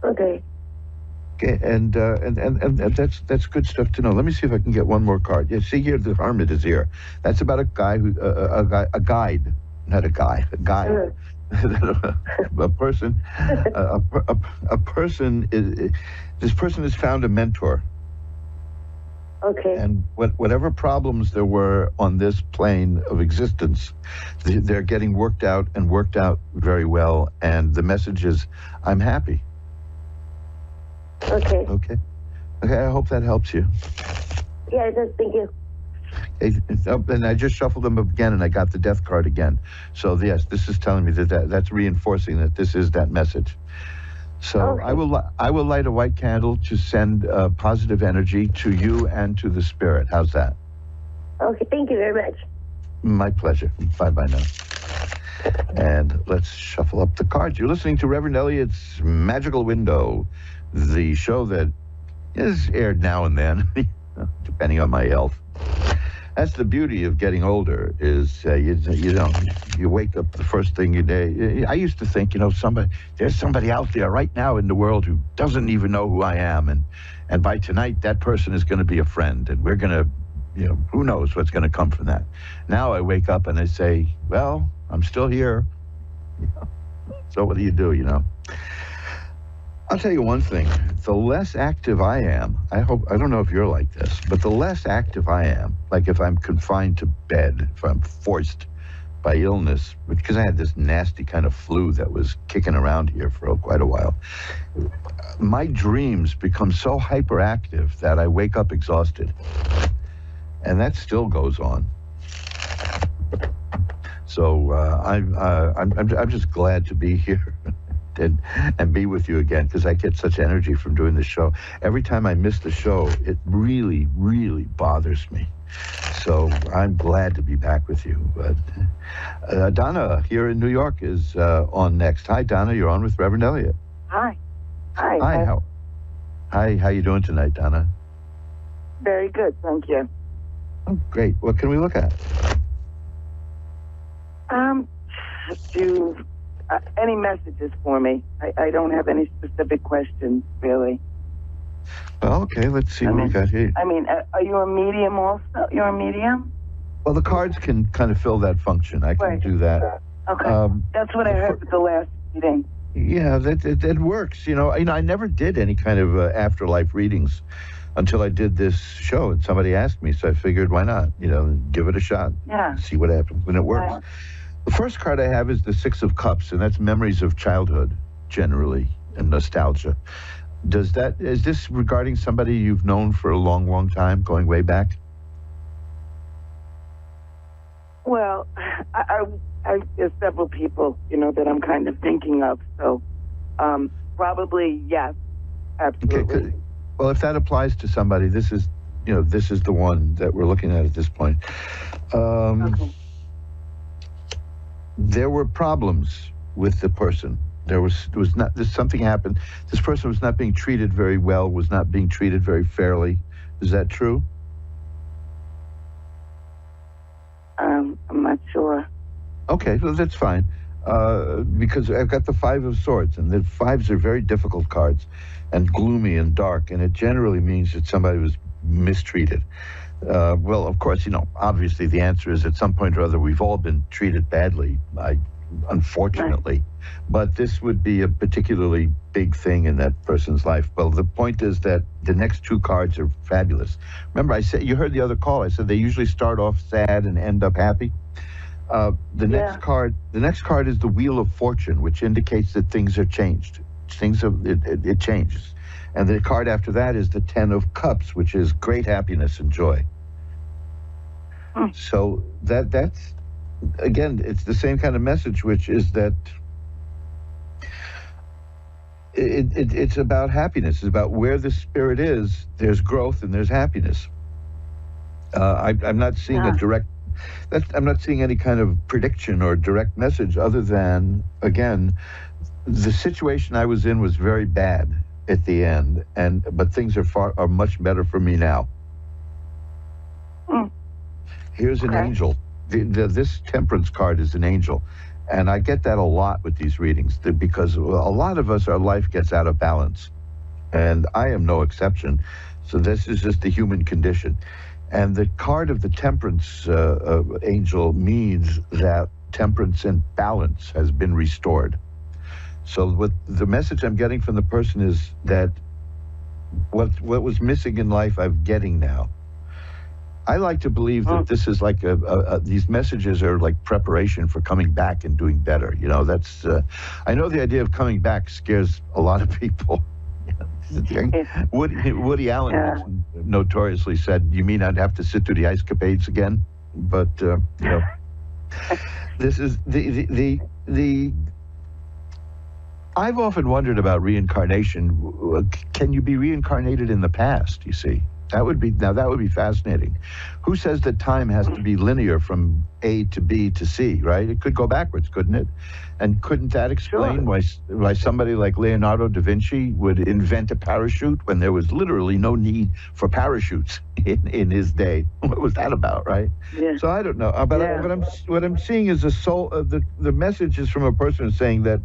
Okay. Okay, and that's good stuff to know. Let me see if I can get one more card. Yeah, see here, the Hermit is here. That's about a guy who a guide, not a guy, a guide. Uh, A person, a person is this person has found a mentor, okay. and whatever problems there were on this plane of existence, they're getting worked out very well. And the message is, I'm happy. Okay. Okay. Okay, I hope that helps you. Yeah, it does. Thank you. And I just shuffled them again, and I got the death card again. So yes, this is telling me that's reinforcing that this is that message. So Okay. I will light a white candle to send positive energy to you and to the spirit. How's that? Okay. Thank you very much. My pleasure. Bye bye now. And let's shuffle up the cards. You're listening to Reverend Elliot's Magical Window, the show that is aired now and then, depending on my health. That's the beauty of getting older. Is you wake up the first thing you do. I used to think, there's somebody out there right now in the world who doesn't even know who I am, and by tonight that person is going to be a friend, and we're going to, who knows what's going to come from that. Now I wake up and I say, well, I'm still here. So what do you do? I'll tell you one thing. The less active I am, I don't know if you're like this, but the less active I am, like if I'm confined to bed, if I'm forced by illness, because I had this nasty kind of flu that was kicking around here for quite a while, my dreams become so hyperactive that I wake up exhausted. And that still goes on. So I'm just glad to be here. And be with you again, because I get such energy from doing the show. Every time I miss the show, it really, really bothers me. So I'm glad to be back with you. But Donna here in New York is on next. Hi, Donna. You're on with Reverend Elliot. Hi. Hi. How you doing tonight, Donna? Very good, thank you. Oh, great. What can we look at? Do any messages for me? I don't have any specific questions, really. Well, okay, let's see what we got here. Are you a medium also? You're a medium? Well, the cards can kind of fill that function. I can do that. Okay. That's what I heard at the last meeting. Yeah, that works. I never did any kind of afterlife readings until I did this show, and somebody asked me, so I figured, why not? Give it a shot. Yeah. See what happens when it works. Right. The first card I have is the Six of Cups, and that's memories of childhood, generally, and nostalgia. Is this regarding somebody you've known for a long, long time, going way back? Well, there's several people, that I'm kind of thinking of, so probably yes, absolutely. Okay, well, if that applies to somebody, this is the one that we're looking at this point. Okay. There were problems with the person. Something happened. This person was not being treated very well, was not being treated very fairly. Is that true? I'm not sure. Okay, well, that's fine. Because I've got the Five of Swords, and the fives are very difficult cards and gloomy and dark, and it generally means that somebody was mistreated. Well, of course, obviously the answer is at some point or other we've all been treated badly, unfortunately. Right. But this would be a particularly big thing in that person's life. Well, the point is that the next two cards are fabulous. Remember, I said, you heard the other call. I said they usually start off sad and end up happy. The next card is the Wheel of Fortune, which indicates that things are changed. It changes. And the card after that is the Ten of Cups, which is great happiness and joy. So that's, again, it's the same kind of message, which is that it's about happiness. It's about where the spirit is, there's growth and there's happiness. I'm not seeing I'm not seeing any kind of prediction or direct message other than, again, the situation I was in was very bad at the end, but things are much better for me now. Here's an angel. This Temperance card is an angel, And I get that a lot with these readings because a lot of us, our life gets out of balance. And I am no exception. So this is just the human condition. And the card of the temperance angel means that temperance and balance has been restored. So what the message I'm getting from the person is that what was missing in life, I'm getting now. I like to believe that this is like these messages are like preparation for coming back and doing better. You know, that's, I know the idea of coming back scares a lot of people. Woody Allen notoriously said, "You mean I'd have to sit through the ice capades again?" But you know, this is the. I've often wondered about reincarnation. Can you be reincarnated in the past? You see, that would be fascinating. Who says that time has to be linear from A to B to C? Right? It could go backwards, couldn't it? And couldn't that explain why somebody like Leonardo da Vinci would invent a parachute when there was literally no need for parachutes in his day? What was that about, right? Yeah. So I don't know. But what I'm seeing is the message is from a person who's saying that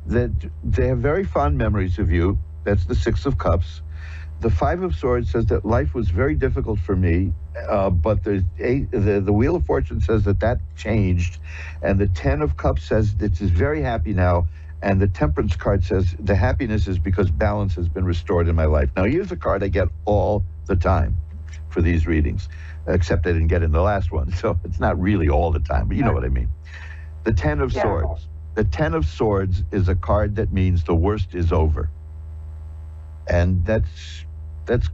they have very fond memories of you. That's the Six of Cups. The Five of Swords says that life was very difficult for me, but the Wheel of Fortune says that changed, and the Ten of Cups says that it's very happy now, and the Temperance card says the happiness is because balance has been restored in my life. Now here's a card I get all the time for these readings, except I didn't get in the last one, so it's not really all the time, but you know what I mean. The Ten of Swords. The Ten of Swords is a card that means the worst is over, and that's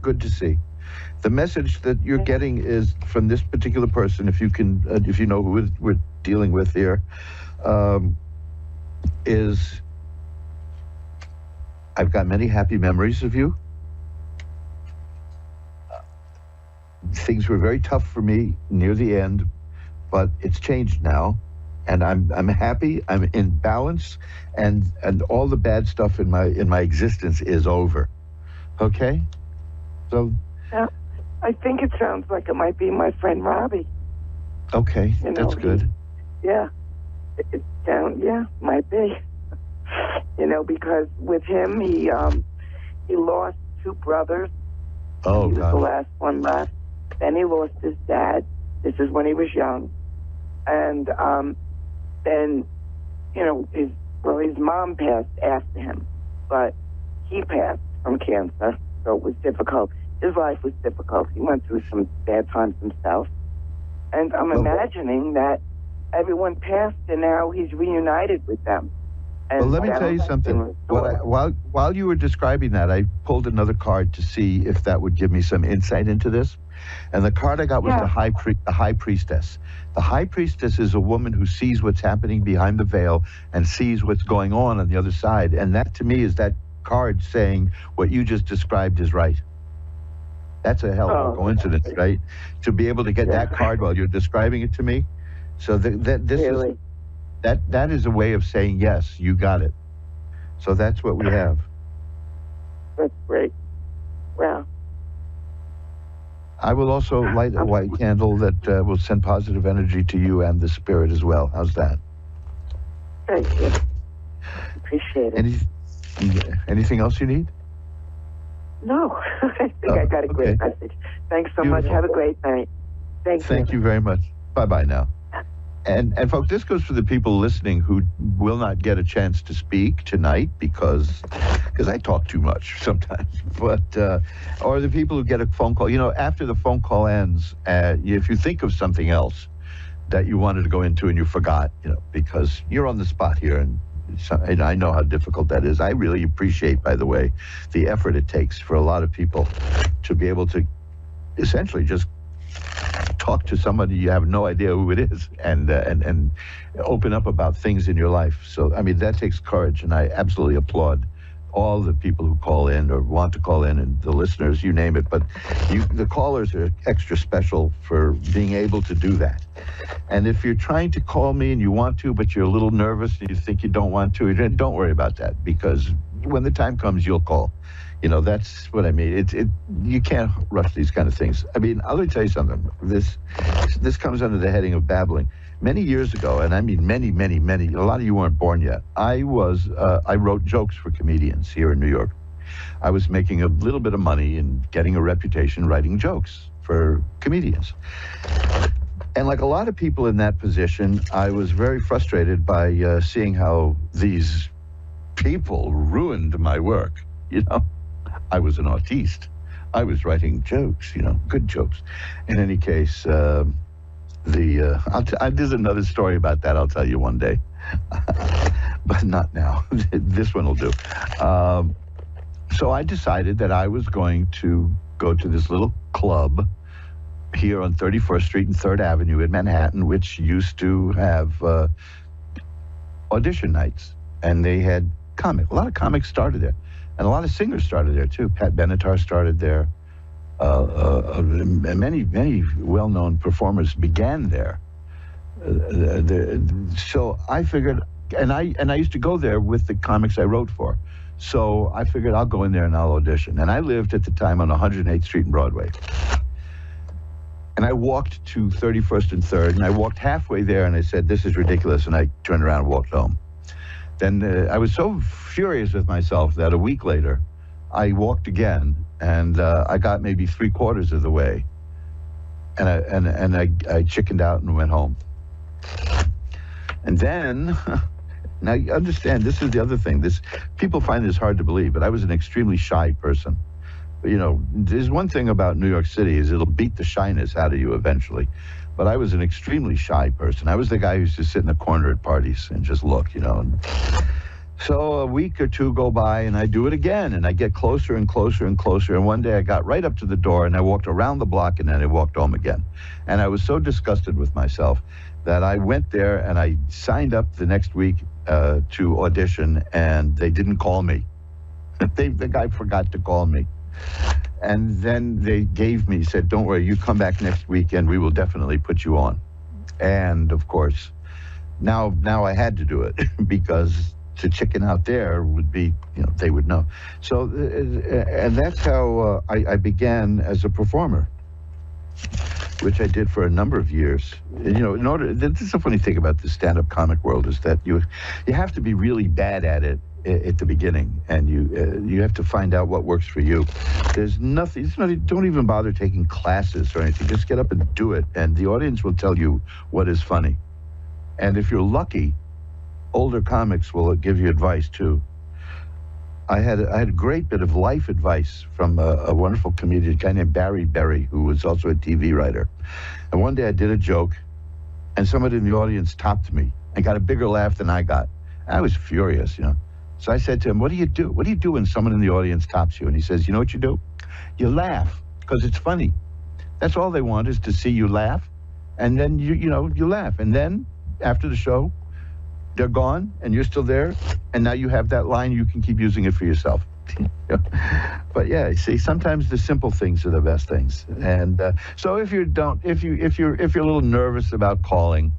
good to see. The message that you're getting is from this particular person, if you know who we're dealing with here, is I've got many happy memories of you. Things were very tough for me near the end, but it's changed now, and I'm happy. I'm in balance, and all the bad stuff in my existence is over. Okay. So, I think it sounds like it might be my friend Robbie. Okay, that's good. Might be. You know, because with him, he lost two brothers. Oh, he was God. the last one left. Then he lost his dad. This is when he was young, and then, you know, his mom passed after him, but he passed from cancer. So it was difficult. His life was difficult. He went through some bad times himself. And I'm imagining that everyone passed and now he's reunited with them. And well, let me tell you something. While you were describing that, I pulled another card to see if that would give me some insight into this. And the card I got was the High Priestess. The High Priestess is a woman who sees what's happening behind the veil and sees what's going on the other side. And that, to me, is that card saying what you just described is right. That's a hell of a coincidence, right? To be able to get that card while you're describing it to me. So that is a way of saying, yes, you got it. So that's what we have. That's great. Wow. I will also light a white candle that will send positive energy to you and the spirit as well. How's that? Thank you. Appreciate it. Anything else you need? No. I think I got a great message. Thanks so much. Have a great night. Thank you very much. Bye-bye now. And folks, this goes for the people listening who will not get a chance to speak tonight because I talk too much sometimes. But or the people who get a phone call. You know, after the phone call ends, if you think of something else that you wanted to go into and you forgot, you know, because you're on the spot here, and I know how difficult that is. I really appreciate, by the way, the effort it takes for a lot of people to be able to essentially just talk to somebody you have no idea who it is and open up about things in your life. So, I mean, that takes courage, and I absolutely applaud all the people who call in or want to call in, and the listeners, you name it. But the callers are extra special for being able to do that. And if you're trying to call me and you want to, but you're a little nervous and you think you don't want to, don't worry about that, because when the time comes, you'll call. You know, that's what I mean. You can't rush these kind of things. I mean, I'll tell you something. This comes under the heading of babbling. many years ago, and I mean many, a lot of you weren't born yet, I wrote jokes for comedians here in New York. I was making a little bit of money and getting a reputation writing jokes for comedians. And like a lot of people in that position, I was very frustrated by seeing how these people ruined my work. You know, I was an artiste. I was writing jokes, you know, good jokes. In any case, there's another story about that I'll tell you one day, but not now. This one will do. So I decided that I was going to go to this little club here on 31st Street and 3rd Avenue in Manhattan, which used to have audition nights. And they had a lot of comics started there. And a lot of singers started there, too. Pat Benatar started there. Many well-known performers began there. So I figured, and I used to go there with the comics I wrote for. So I figured I'll go in there and I'll audition. And I lived at the time on 108th Street and Broadway. And I walked to 31st and 3rd, and I walked halfway there, and I said, this is ridiculous, and I turned around and walked home. Then I was so furious with myself that a week later, I walked again, and I got maybe 3/4 of the way, and I chickened out and went home. And then, now you understand, this is the other thing. People find this hard to believe, but I was an extremely shy person. You know, there's one thing about New York City is it'll beat the shyness out of you eventually. But I was an extremely shy person. I was the guy who used to sit in the corner at parties and just look, you know. And so a week or two go by, and I do it again, and I get closer and closer and closer. And one day I got right up to the door, and I walked around the block, and then I walked home again. And I was so disgusted with myself that I went there, and I signed up the next week to audition, and they didn't call me. The guy forgot to call me. And then they said, don't worry, you come back next week and we will definitely put you on. And of course, now I had to do it because to chicken out there would be, you know, they would know. So, and that's how I began as a performer, which I did for a number of years. You know, this is the funny thing about the stand-up comic world is that you have to be really bad at it at the beginning, and you have to find out what works for you. There's nothing, don't even bother taking classes or anything. Just get up and do it, and the audience will tell you what is funny. And if you're lucky, older comics will give you advice too. I had a great bit of life advice from a wonderful comedian, a guy named Barry Berry, who was also a TV writer. And one day I did a joke, and somebody in the audience topped me and got a bigger laugh than I got. I was furious, you know. So I said to him, what do you do? What do you do when someone in the audience tops you? And he says, you know what you do? You laugh, because it's funny. That's all they want is to see you laugh. And then, you laugh. And then, after the show, they're gone, and you're still there. And now you have that line, you can keep using it for yourself. But yeah, see, sometimes the simple things are the best things. And so if you're a little nervous about calling,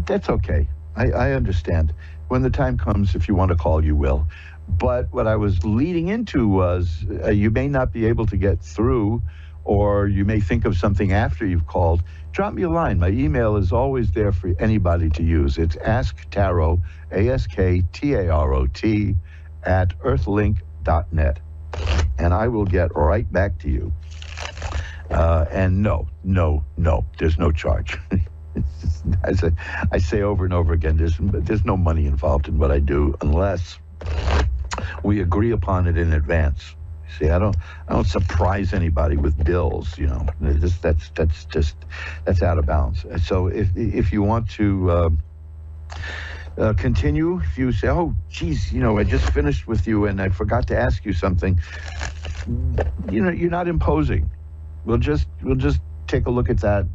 that's okay. I understand. When the time comes, if you want to call, you will. But what I was leading into was you may not be able to get through, or you may think of something after you've called. Drop me a line. My email is always there for anybody to use. It's asktarot, ASKTAROT, @earthlink.net. And I will get right back to you. And no, there's no charge. I say over and over again, there's no money involved in what I do unless we agree upon it in advance. See, I don't surprise anybody with bills. You know, that's out of bounds. So if you want to continue, if you say, oh, geez, you know, I just finished with you and I forgot to ask you something, you know, you're not imposing. We'll just take a look at that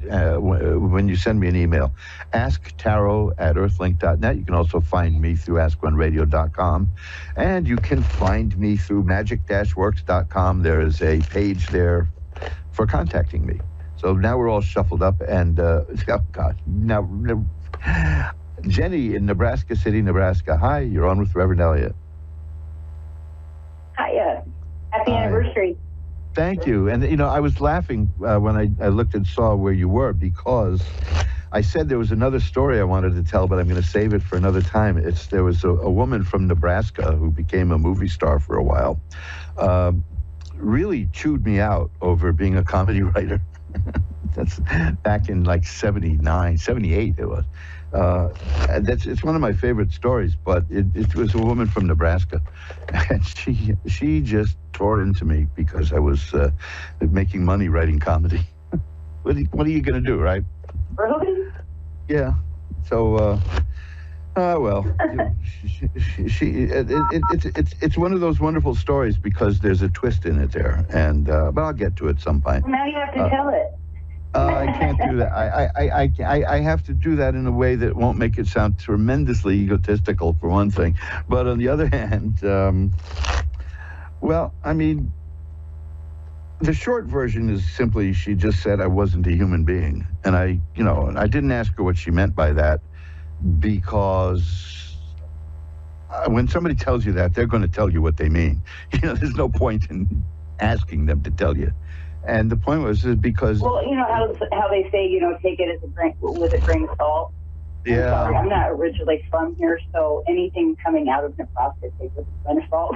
when you send me an email. AskTarot@earthlink.net. You can also find me through AskOneRadio.com. And you can find me through magic-works.com. There is a page there for contacting me. So now we're all shuffled up, and, oh, God. Now, Jenny in Nebraska City, Nebraska. Hi, you're on with Reverend Elliott. Hiya. Happy anniversary. Thank you. And, you know, I was laughing when I looked and saw where you were, because I said there was another story I wanted to tell, but I'm going to save it for another time. There was a woman from Nebraska who became a movie star for a while. Really chewed me out over being a comedy writer. That's back in like 79, 78 it was. It's one of my favorite stories, but it was a woman from Nebraska, and she just tore into me because I was making money writing comedy. What are you going to do, right? Really? Yeah. So, well, it's one of those wonderful stories because there's a twist in it there, and but I'll get to it sometime. Now you have to tell it. I can't do that. I have to do that in a way that won't make it sound tremendously egotistical, for one thing. But on the other hand, well, I mean, the short version is simply she just said I wasn't a human being. And I didn't ask her what she meant by that, because when somebody tells you that, they're going to tell you what they mean. There's no point in asking them to tell you. And the point was because... Well, you know how they say, take it as with a grain of salt? Yeah. Sorry, I'm not originally from here, so anything coming out of Nebraska, take with a grain of salt.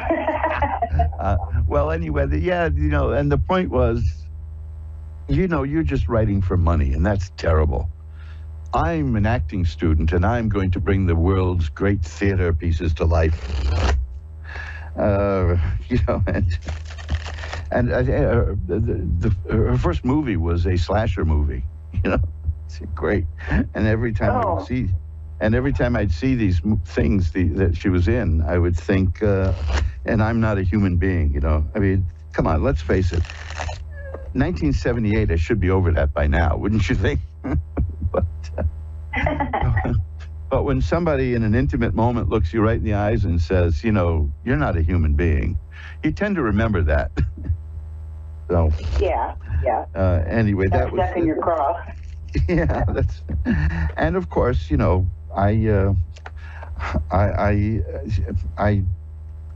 Well, anyway, and the point was, you're just writing for money, and that's terrible. I'm an acting student, and I'm going to bring the world's great theater pieces to life. And her first movie was a slasher movie. It's great. And every time I'd see these things that she was in, I would think, and I'm not a human being. I mean, come on, let's face it. 1978, I should be over that by now, wouldn't you think? But when somebody in an intimate moment looks you right in the eyes and says, you're not a human being, you tend to remember that. So yeah. Anyway, that was stuck in your craw. Yeah, and of course, I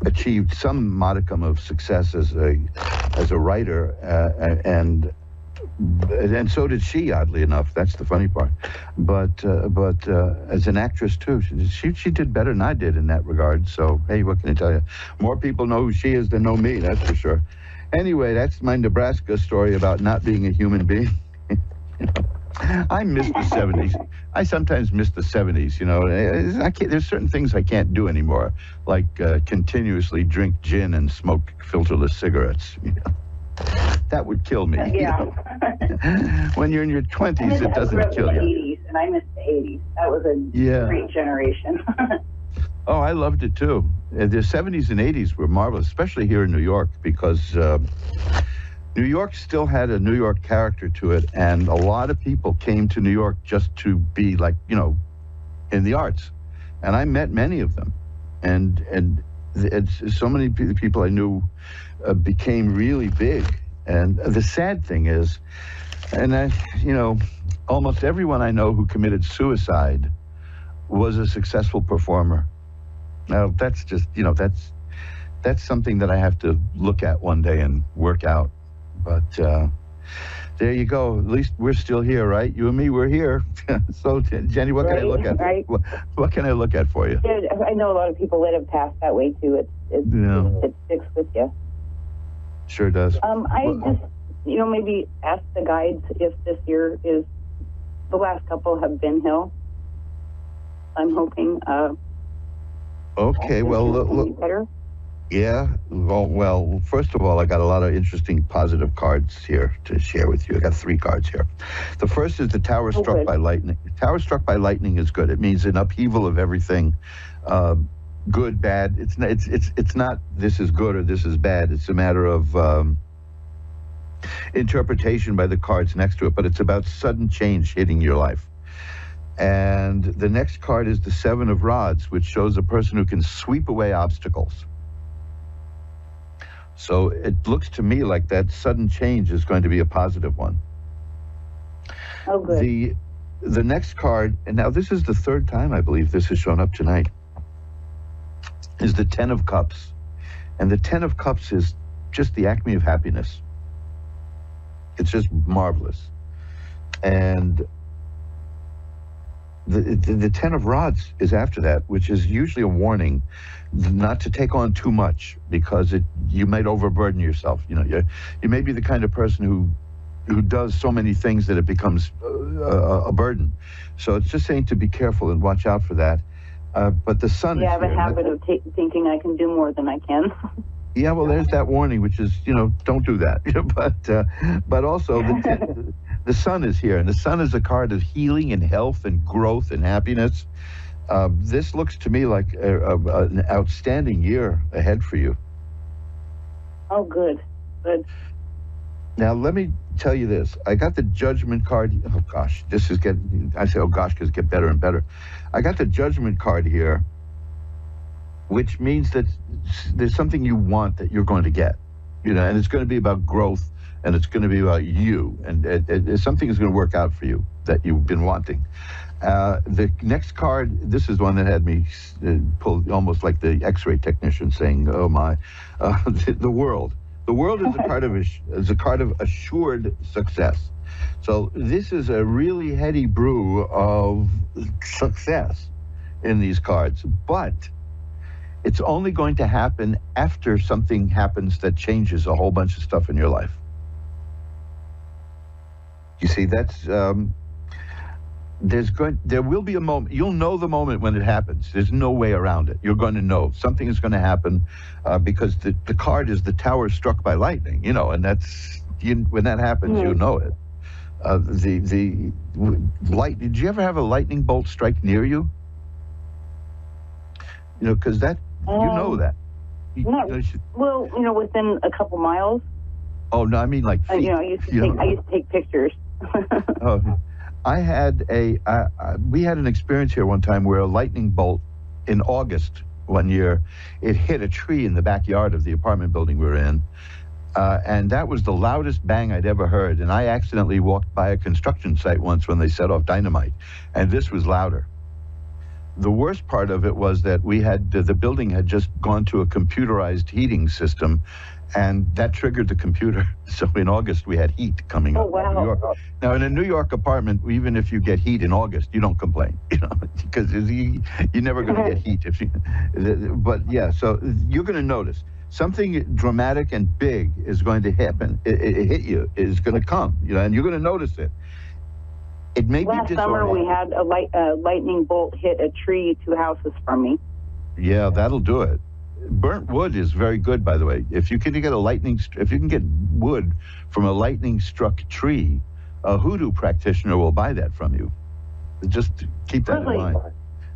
achieved some modicum of success as a writer, and so did she. Oddly enough, that's the funny part. But as an actress too, she did better than I did in that regard. So hey, what can I tell you? More people know who she is than know me. That's for sure. Anyway, that's my Nebraska story about not being a human being. I miss the 70s. I sometimes miss the 70s, there's certain things I can't do anymore, like continuously drink gin and smoke filterless cigarettes. That would kill me. Yeah. When you're in your 20s, it doesn't kill you. I grew up in the 80s, and I missed the 80s. That was a great generation. Oh, I loved it too. The 70s and 80s were marvelous, especially here in New York, because New York still had a New York character to it, and a lot of people came to New York just to be like, in the arts. And I met many of them. And so many people I knew became really big. And the sad thing is, almost everyone I know who committed suicide was a successful performer. Now, that's just, that's something that I have to look at one day and work out. But there you go. At least we're still here, right? You and me, we're here. So, Jenny, what can I look at? Right. What can I look at for you? I know a lot of people that have passed that way, too. It sticks with you. Sure does. Just, maybe ask the guides if this year is, the last couple have been Hill. I'm hoping. Okay, well, look. Better. Yeah, well, first of all, I got a lot of interesting positive cards here to share with you. I got 3 cards here. The first is the Tower Struck by Lightning. The Tower Struck by Lightning is good. It means an upheaval of everything, good, bad. It's not this is good or this is bad. It's a matter of interpretation by the cards next to it, but it's about sudden change hitting your life. And the next card is the 7 of Rods, which shows a person who can sweep away obstacles. So it looks to me like that sudden change is going to be a positive one. Oh, good. The next card, and now this is the 3rd time I believe this has shown up tonight, is the 10 of Cups. And the 10 of Cups is just the acme of happiness. It's just marvelous. And The 10 of rods is after that, which is usually a warning not to take on too much, because you might overburden yourself. You may be the kind of person who does so many things that it becomes a burden. So it's just saying to be careful and watch out for that. But the sun is I have here. a habit of thinking I can do more than I can. Yeah, well, there's that warning, which is, don't do that. But also the sun is here, and the sun is a card of healing and health and growth and happiness. This looks to me like an outstanding year ahead for you. Oh, good. Now, let me tell you this. I got the Judgment card. Oh, gosh, this is getting, I say, oh, gosh, because it gets better and better. I got the Judgment card here, which means that there's something you want that you're going to get, and it's going to be about growth, and it's going to be about you, and something is going to work out for you that you've been wanting. The next card, this is one that had me pulled almost like the X-ray technician saying, "Oh my," the world. The world is a card of assured success. So this is a really heady brew of success in these cards, but it's only going to happen after something happens that changes a whole bunch of stuff in your life. You see, that's there will be a moment. You'll know the moment when it happens. There's no way around it. You're going to know something is going to happen because the card is the tower struck by lightning. And that's when that happens, you know it. The light. Did you ever have a lightning bolt strike near you? Because that you know that. Within a couple miles. Oh no, I mean like feet. I used to take pictures. Oh. We had an experience here one time where a lightning bolt in August one year, it hit a tree in the backyard of the apartment building we were in. And that was the loudest bang I'd ever heard. And I accidentally walked by a construction site once when they set off dynamite. And this was louder. The worst part of it was that the building had just gone to a computerized heating system, and that triggered the computer. So in August, we had heat coming up in New York. Now, in a New York apartment, even if you get heat in August, you don't complain, because you're never going to get heat. But yeah, so you're going to notice something dramatic and big is going to happen. It hit you, is going to come, and you're going to notice it. It may Last be summer, we had a lightning bolt hit a tree 2 houses from me. Yeah, that'll do it. Burnt wood is very good, by the way. If you can get wood from a lightning struck tree, a hoodoo practitioner will buy that from you. Just keep that in mind.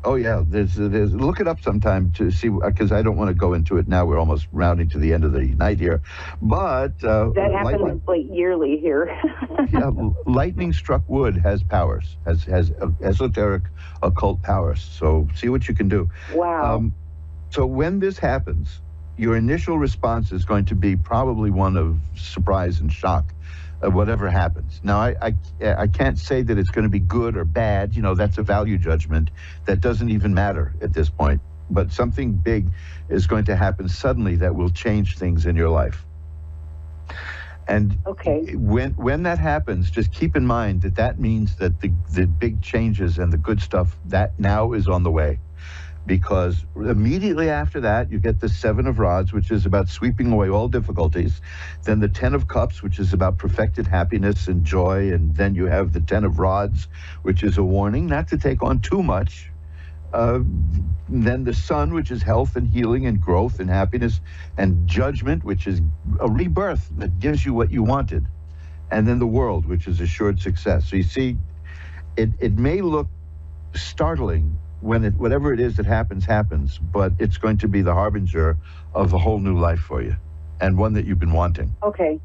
Oh yeah, there's look it up sometime to see, because I don't want to go into it now. We're almost rounding to the end of the night here, but that happens like yearly here. Yeah, lightning struck wood has powers, has esoteric occult powers. So see what you can do. Wow. So when this happens, your initial response is going to be probably one of surprise and shock. Whatever happens. Now, I can't say that it's going to be good or bad. That's a value judgment. That doesn't even matter at this point. But something big is going to happen suddenly that will change things in your life. And when that happens, just keep in mind that means that the big changes and the good stuff, that now is on the way. Because immediately after that, you get the 7 of rods, which is about sweeping away all difficulties. Then the 10 of cups, which is about perfected happiness and joy. And then you have the 10 of rods, which is a warning not to take on too much. Then the sun, which is health and healing and growth and happiness. And judgment, which is a rebirth that gives you what you wanted. And then the world, which is assured success. So you see, it may look startling when whatever it is that happens, but it's going to be the harbinger of a whole new life for you, and one that you've been wanting. Okay,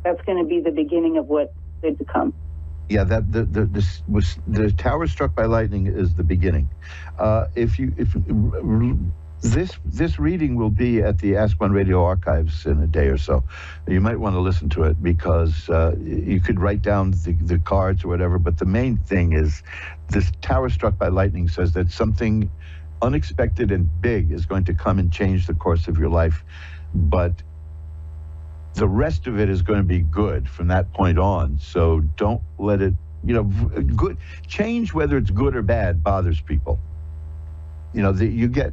that's going to be the beginning of what's good to come. Yeah, that the tower struck by lightning is the beginning. This reading will be at the Ask One Radio archives in a day or so. You might want to listen to it, because you could write down the cards or whatever, but the main thing is this tower struck by lightning says that something unexpected and big is going to come and change the course of your life, but the rest of it is going to be good from that point on. So don't let it good change, whether it's good or bad, bothers people. You get.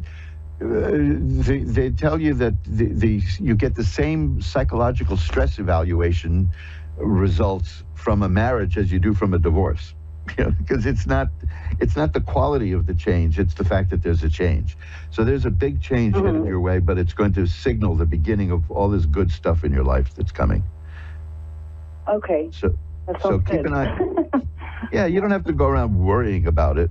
They tell you that you get the same psychological stress evaluation results from a marriage as you do from a divorce, because it's not the quality of the change, it's the fact that there's a change. So there's a big change headed your way, but it's going to signal the beginning of all this good stuff in your life that's coming. Okay. So keep good. An eye. Yeah, you don't have to go around worrying about it.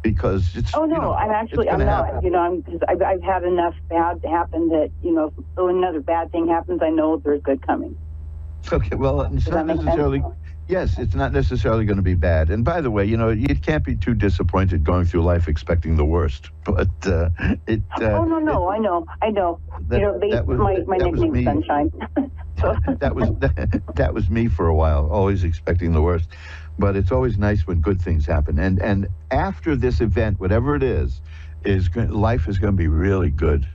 Because it's. Oh no, I'm not. Because I've had enough bad happen that when another bad thing happens, I know there's good coming. Okay, well, it's not necessarily. Yes, it's not necessarily going to be bad. And by the way, you can't be too disappointed going through life expecting the worst. But it. Oh no, I know. My nickname's Sunshine. So. that was me for a while, always expecting the worst. But it's always nice when good things happen. And after this event, whatever it is life is going to be really good,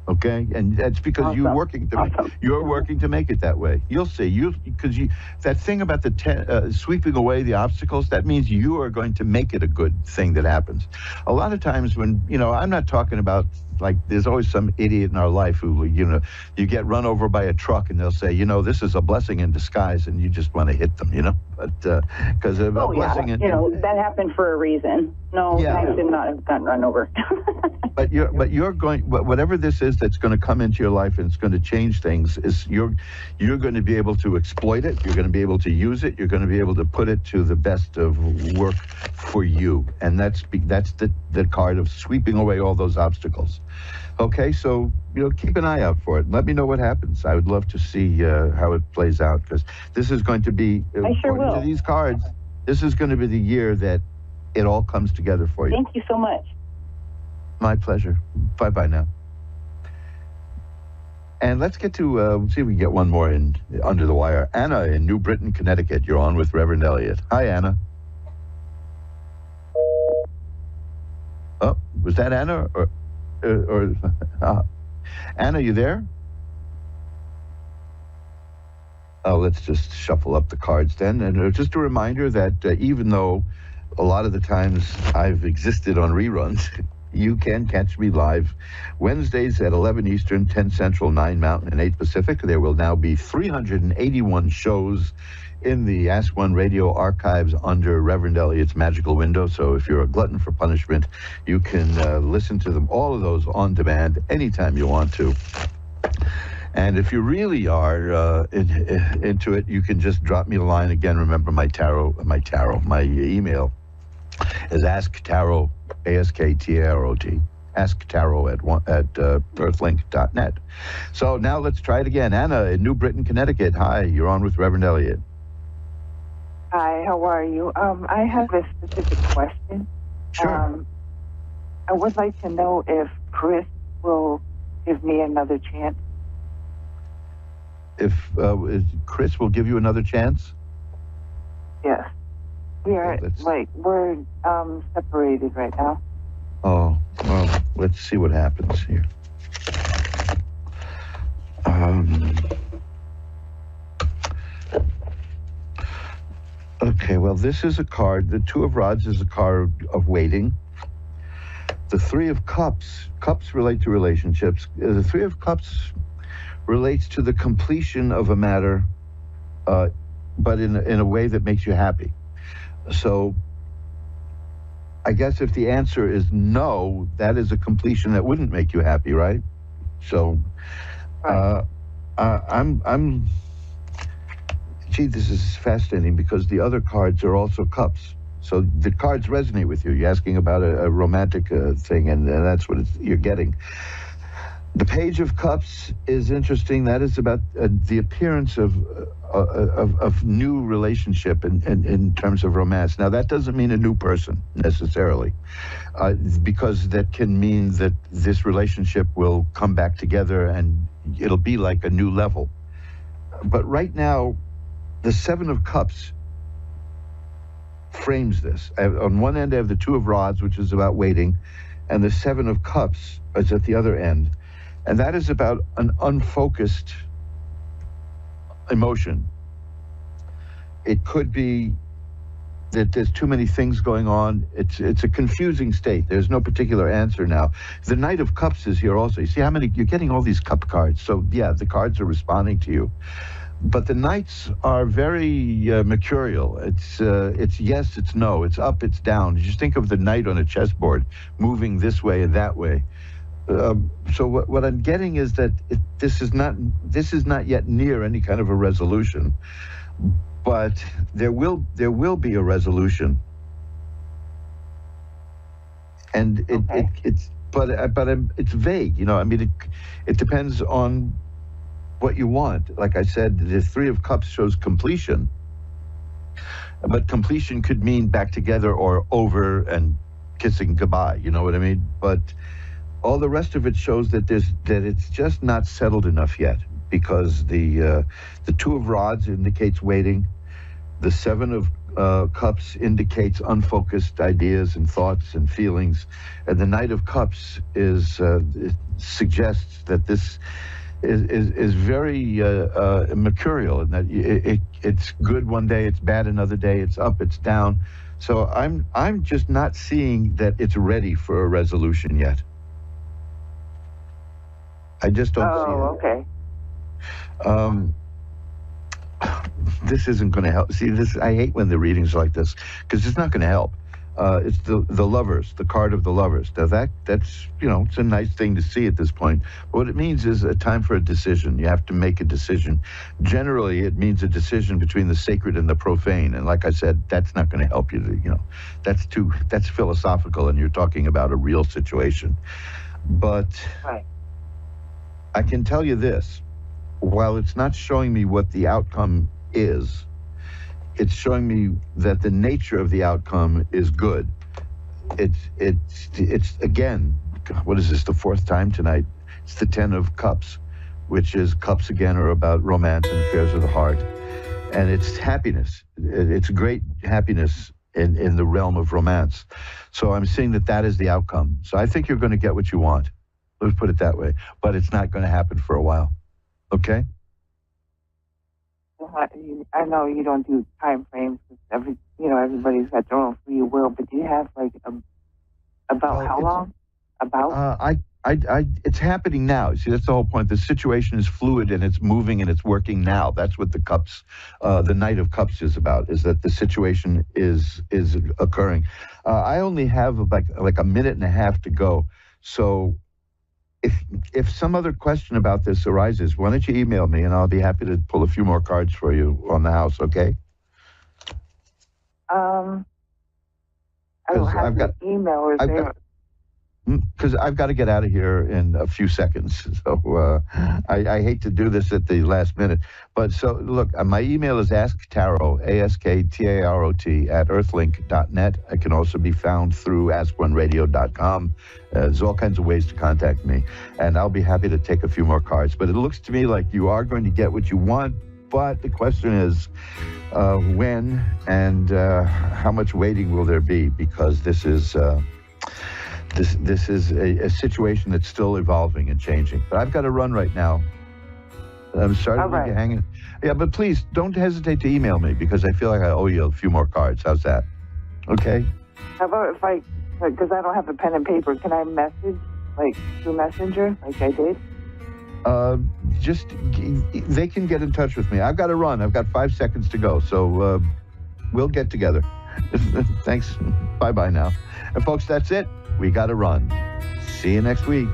okay? And that's because awesome. You're working to make it that way. You'll see. Because that thing about the sweeping away the obstacles, that means you are going to make it a good thing that happens. A lot of times when, I'm not talking about, like, there's always some idiot in our life who, you get run over by a truck and they'll say, this is a blessing in disguise, and you just want to hit them, but because a blessing that happened for a reason. No, I did not have gotten run over. But you're going, whatever this is that's going to come into your life and it's going to change things, is you're going to be able to exploit it. You're going to be able to use it. You're going to be able to put it to the best of work for you, and that's the card of sweeping away all those obstacles. Okay, so keep an eye out for it. Let me know what happens. I would love to see how it plays out, because this is going to be, according to these cards, this is going to be the year that it all comes together for you. Thank you so much. My pleasure. Bye now. And let's get to see if we can get one more in under the wire. Anna in New Britain, Connecticut. You're on with Reverend Elliott. Hi, Anna. Oh, was that Anna or Anna, you there? Oh, let's just shuffle up the cards then. And just a reminder that even though a lot of the times I've existed on reruns, you can catch me live Wednesdays at 11 Eastern, 10 Central, 9 Mountain, and 8 Pacific. There will now be 381 shows in the Ask One Radio archives under Reverend Elliott's Magical Window. So if you're a glutton for punishment, you can listen to them, all of those, on demand anytime you want to. And if you really are into it, you can just drop me a line. Again, remember my email is asktarot, ASKTAROT, asktarot at earthlink.net. So now let's try it again. Anna in New Britain, Connecticut. Hi, you're on with Reverend Elliott. Hi, how are you? I have a specific question. Sure. I would like to know if Chris will give me another chance. If Chris will give you another chance? Yes. We're separated right now. Oh, well, let's see what happens here. Okay, well, this is a card. The Two of Rods is a card of waiting. The Three of Cups relate to relationships. The Three of Cups relates to the completion of a matter, but in a way that makes you happy. So I guess if the answer is no, that is a completion that wouldn't make you happy, right? So gee, this is fascinating because the other cards are also cups. So the cards resonate with you. You're asking about a romantic thing, and that's what you're getting. The Page of Cups is interesting. That is about the appearance of new relationship in terms of romance. Now, that doesn't mean a new person necessarily, because that can mean that this relationship will come back together and it'll be like a new level. But right now, the Seven of Cups frames this. On one end, I have the Two of Rods, which is about waiting, and the Seven of Cups is at the other end. And that is about an unfocused emotion. it could be that there's too many things going on. It's a confusing state. There's no particular answer now. The Knight of Cups is here also. You see how many you're getting all these cup cards. So yeah, the cards are responding to you. But the Knights are very mercurial. It's yes, it's no, it's up, it's down. Just think of the Knight on a chessboard, moving this way and that way. So what I'm getting is that this is not yet near any kind of a resolution, but there will be a resolution. And it's vague. You know, I mean, it depends on what you want. Like I said, the Three of Cups shows completion, but completion could mean back together or over and kissing goodbye. You know what I mean? But all the rest of it shows that it's just not settled enough yet, because the Two of Rods indicates waiting, the Seven of Cups indicates unfocused ideas and thoughts and feelings, and the Knight of Cups suggests that this is very mercurial, and that it's good one day, it's bad another day, it's up, it's down. So I'm just not seeing that it's ready for a resolution yet. I just don't see it. Oh, okay. This isn't going to help. See, I hate when the readings are like this, because it's not going to help. It's the Lovers, the card of the Lovers. Now that's it's a nice thing to see at this point. But what it means is a time for a decision. You have to make a decision. Generally, it means a decision between the sacred and the profane. And like I said, that's not going to help you. That's philosophical, and you're talking about a real situation. But Right. I can tell you this: while it's not showing me what the outcome is, it's showing me that the nature of the outcome is good. It's again, what is this, the fourth time tonight? It's the Ten of Cups, which is cups again are about romance and affairs of the heart. And it's happiness. It's great happiness in the realm of romance. So I'm seeing that is the outcome. So I think you're going to get what you want. Let's put it that way. But it's not going to happen for a while. Okay? I know you don't do time frames. Everybody's got their own free will. But do you have about how long? About? It's happening now. See, that's the whole point. The situation is fluid and it's moving and it's working now. That's what the Cups, the Knight of Cups is about. Is that the situation is occurring? I only have like a minute and a half to go. So if some other question about this arises, why don't you email me, and I'll be happy to pull a few more cards for you on the house, okay? I don't have the email. Because I've got to get out of here in a few seconds. So I hate to do this at the last minute. But so, look, my email is asktarot, ASKTAROT, @earthlink.net. I can also be found through askoneradio.com. There's all kinds of ways to contact me. And I'll be happy to take a few more cards. But it looks to me like you are going to get what you want. But the question is when and how much waiting will there be? Because this is... This is a situation that's still evolving and changing. But I've got to run right now. I'm sorry to leave you hanging. Yeah, but please don't hesitate to email me, because I feel like I owe you a few more cards. How's that? Okay? How about because I don't have a pen and paper, can I message, through Messenger, like I did? They can get in touch with me. I've got to run. I've got 5 seconds to go. So we'll get together. Thanks. Bye-bye now. And folks, that's it. We got to run. See you next week.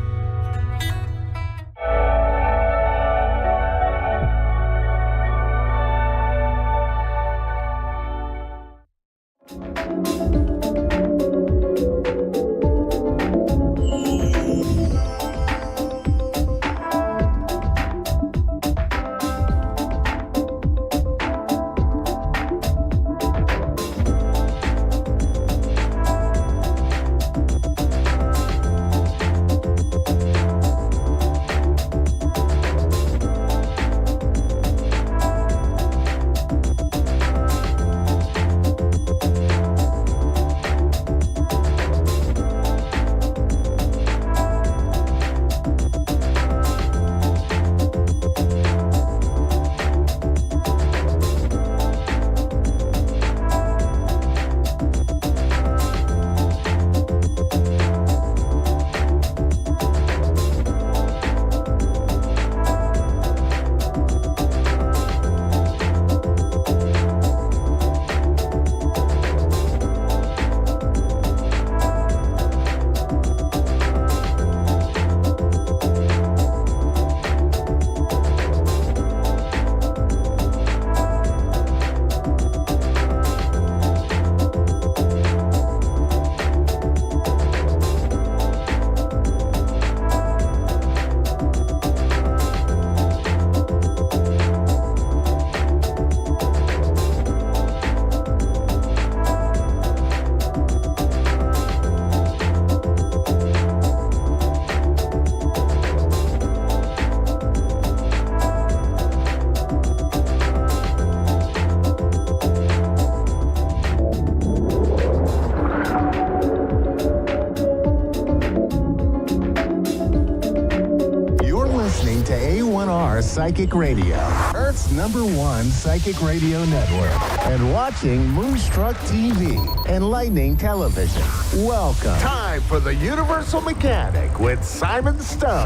A1R Psychic Radio, Earth's #1 psychic radio network, and watching Moonstruck TV and Lightning Television. Welcome. Time for the Universal Mechanic with Simon Stone.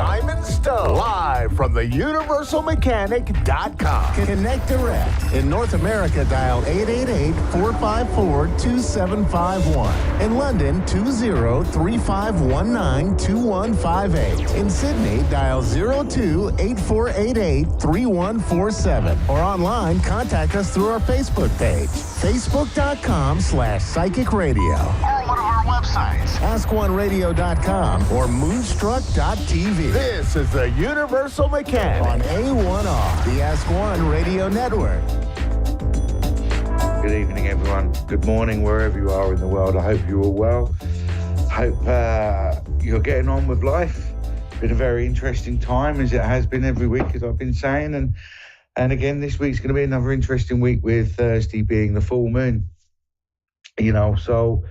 Live from the universalmechanic.com. Connect direct. In North America, dial 888-454-2751. In London, 20-3519-2158. In Sydney, dial 02-8488-3147. Or online, contact us through our Facebook page, facebook.com/psychic radio. Or one of our websites, askoneradio.com or moonstruck.tv. This is the Universal Mechanic on A1R, the Ask One Radio Network. Good evening, everyone. Good morning, wherever you are in the world. I hope you're all well. Hope you're getting on with life. Been a very interesting time, as it has been every week, as I've been saying. And again, this week's going to be another interesting week, with Thursday being the full moon. So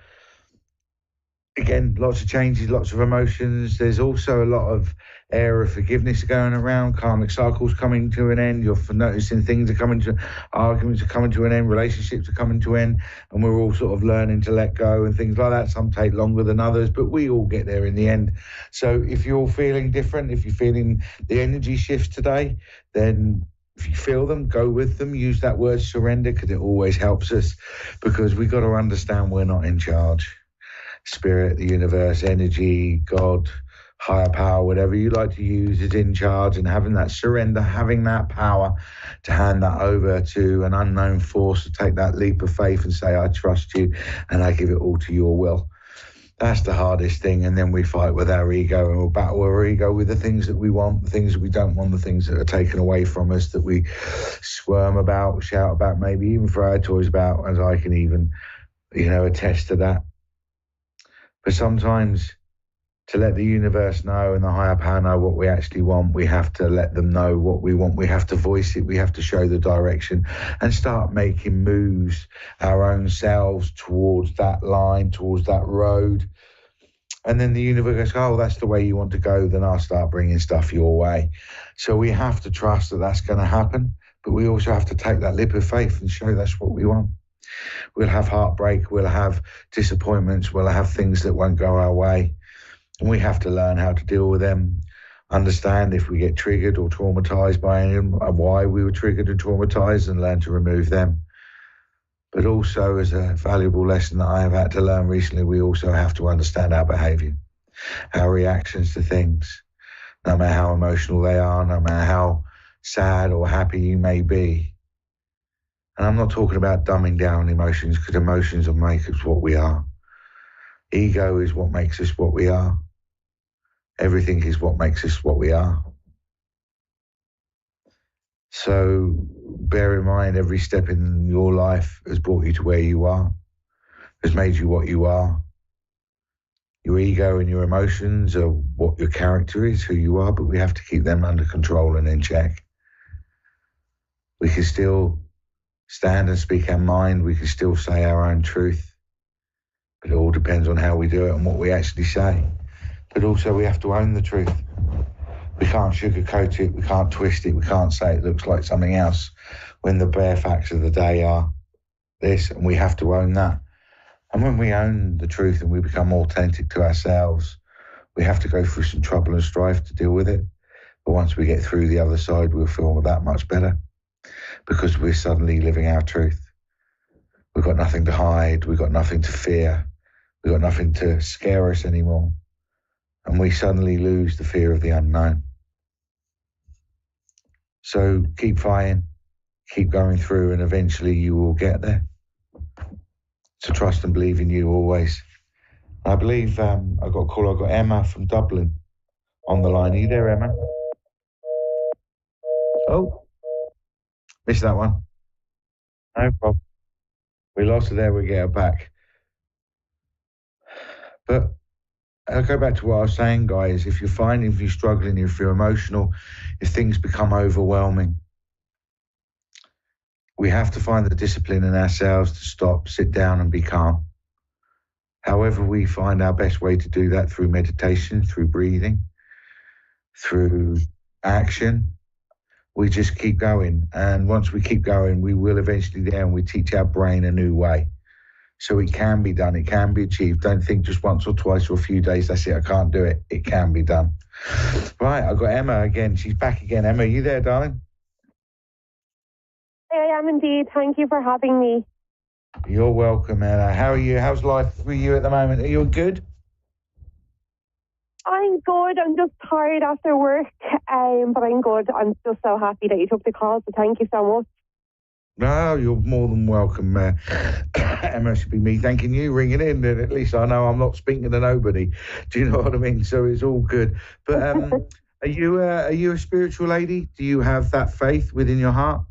again, lots of changes, lots of emotions. There's also a lot of air of forgiveness going around, karmic cycles coming to an end. You're noticing things are coming to, arguments are coming to an end, relationships are coming to an end, and we're all sort of learning to let go and things like that. Some take longer than others, but we all get there in the end. So if you're feeling different, if you're feeling the energy shifts today, then if you feel them, go with them. Use that word surrender, because it always helps us, because we got to understand we're not in charge. Spirit, the universe, energy, God, higher power, whatever you like to use, is in charge, and having that surrender, having that power to hand that over to an unknown force, to take that leap of faith and say, I trust you and I give it all to your will. That's the hardest thing. And then we fight with our ego, and we'll battle our ego with the things that we want, the things that we don't want, the things that are taken away from us, that we squirm about, shout about, maybe even throw our toys about, as I can even, attest to that. But sometimes, to let the universe know and the higher power know what we actually want, we have to let them know what we want. We have to voice it. We have to show the direction and start making moves our own selves towards that line, towards that road. And then the universe goes, oh, that's the way you want to go. Then I'll start bringing stuff your way. So we have to trust that that's going to happen. But we also have to take that leap of faith and show that's what we want. We'll have heartbreak. We'll have disappointments. We'll have things that won't go our way. And we have to learn how to deal with them, understand if we get triggered or traumatized by any of them, and why we were triggered and traumatized, and learn to remove them. But also, as a valuable lesson that I have had to learn recently, we also have to understand our behavior, our reactions to things, no matter how emotional they are, no matter how sad or happy you may be. And I'm not talking about dumbing down emotions, because emotions will make us what we are. Ego is what makes us what we are. Everything is what makes us what we are. So bear in mind, every step in your life has brought you to where you are, has made you what you are. Your ego and your emotions are what your character is, who you are, but we have to keep them under control and in check. We can still stand and speak our mind. We can still say our own truth. But it all depends on how we do it and what we actually say. But also we have to own the truth. We can't sugarcoat it. We can't twist it. We can't say it looks like something else when the bare facts of the day are this, and we have to own that. And when we own the truth and we become authentic to ourselves, we have to go through some trouble and strife to deal with it. But once we get through the other side, we'll feel that much better, because we're suddenly living our truth. We've got nothing to hide. We've got nothing to fear. We've got nothing to scare us anymore. And we suddenly lose the fear of the unknown. So keep fighting, keep going through, and eventually you will get there. So trust and believe in you always. I believe I got a call. I got Emma from Dublin on the line. Are you there, Emma? Oh, missed that one. No problem. We lost her there. We'll get her back. But I'll go back to what I was saying, guys. If you're struggling, if you're emotional, if things become overwhelming, we have to find the discipline in ourselves to stop, sit down and be calm. However, we find our best way to do that, through meditation, through breathing, through action, We just keep going. And once we keep going, we will eventually there, and we teach our brain a new way. So it can be done. It can be achieved. Don't think just once or twice or a few days, that's it, I can't do it. It can be done. Right, I've got Emma again. She's back again. Emma, are you there, darling? I am indeed. Thank you for having me. You're welcome, Emma. How are you? How's life for you at the moment? Are you good? I'm good. I'm just tired after work, but I'm good. I'm just so happy that you took the call, so thank you so much. No, you're more than welcome. Emma, should be me thanking you, ringing in, and at least I know I'm not speaking to nobody. Do you know what I mean? So it's all good. But are you a spiritual lady? Do you have that faith within your heart?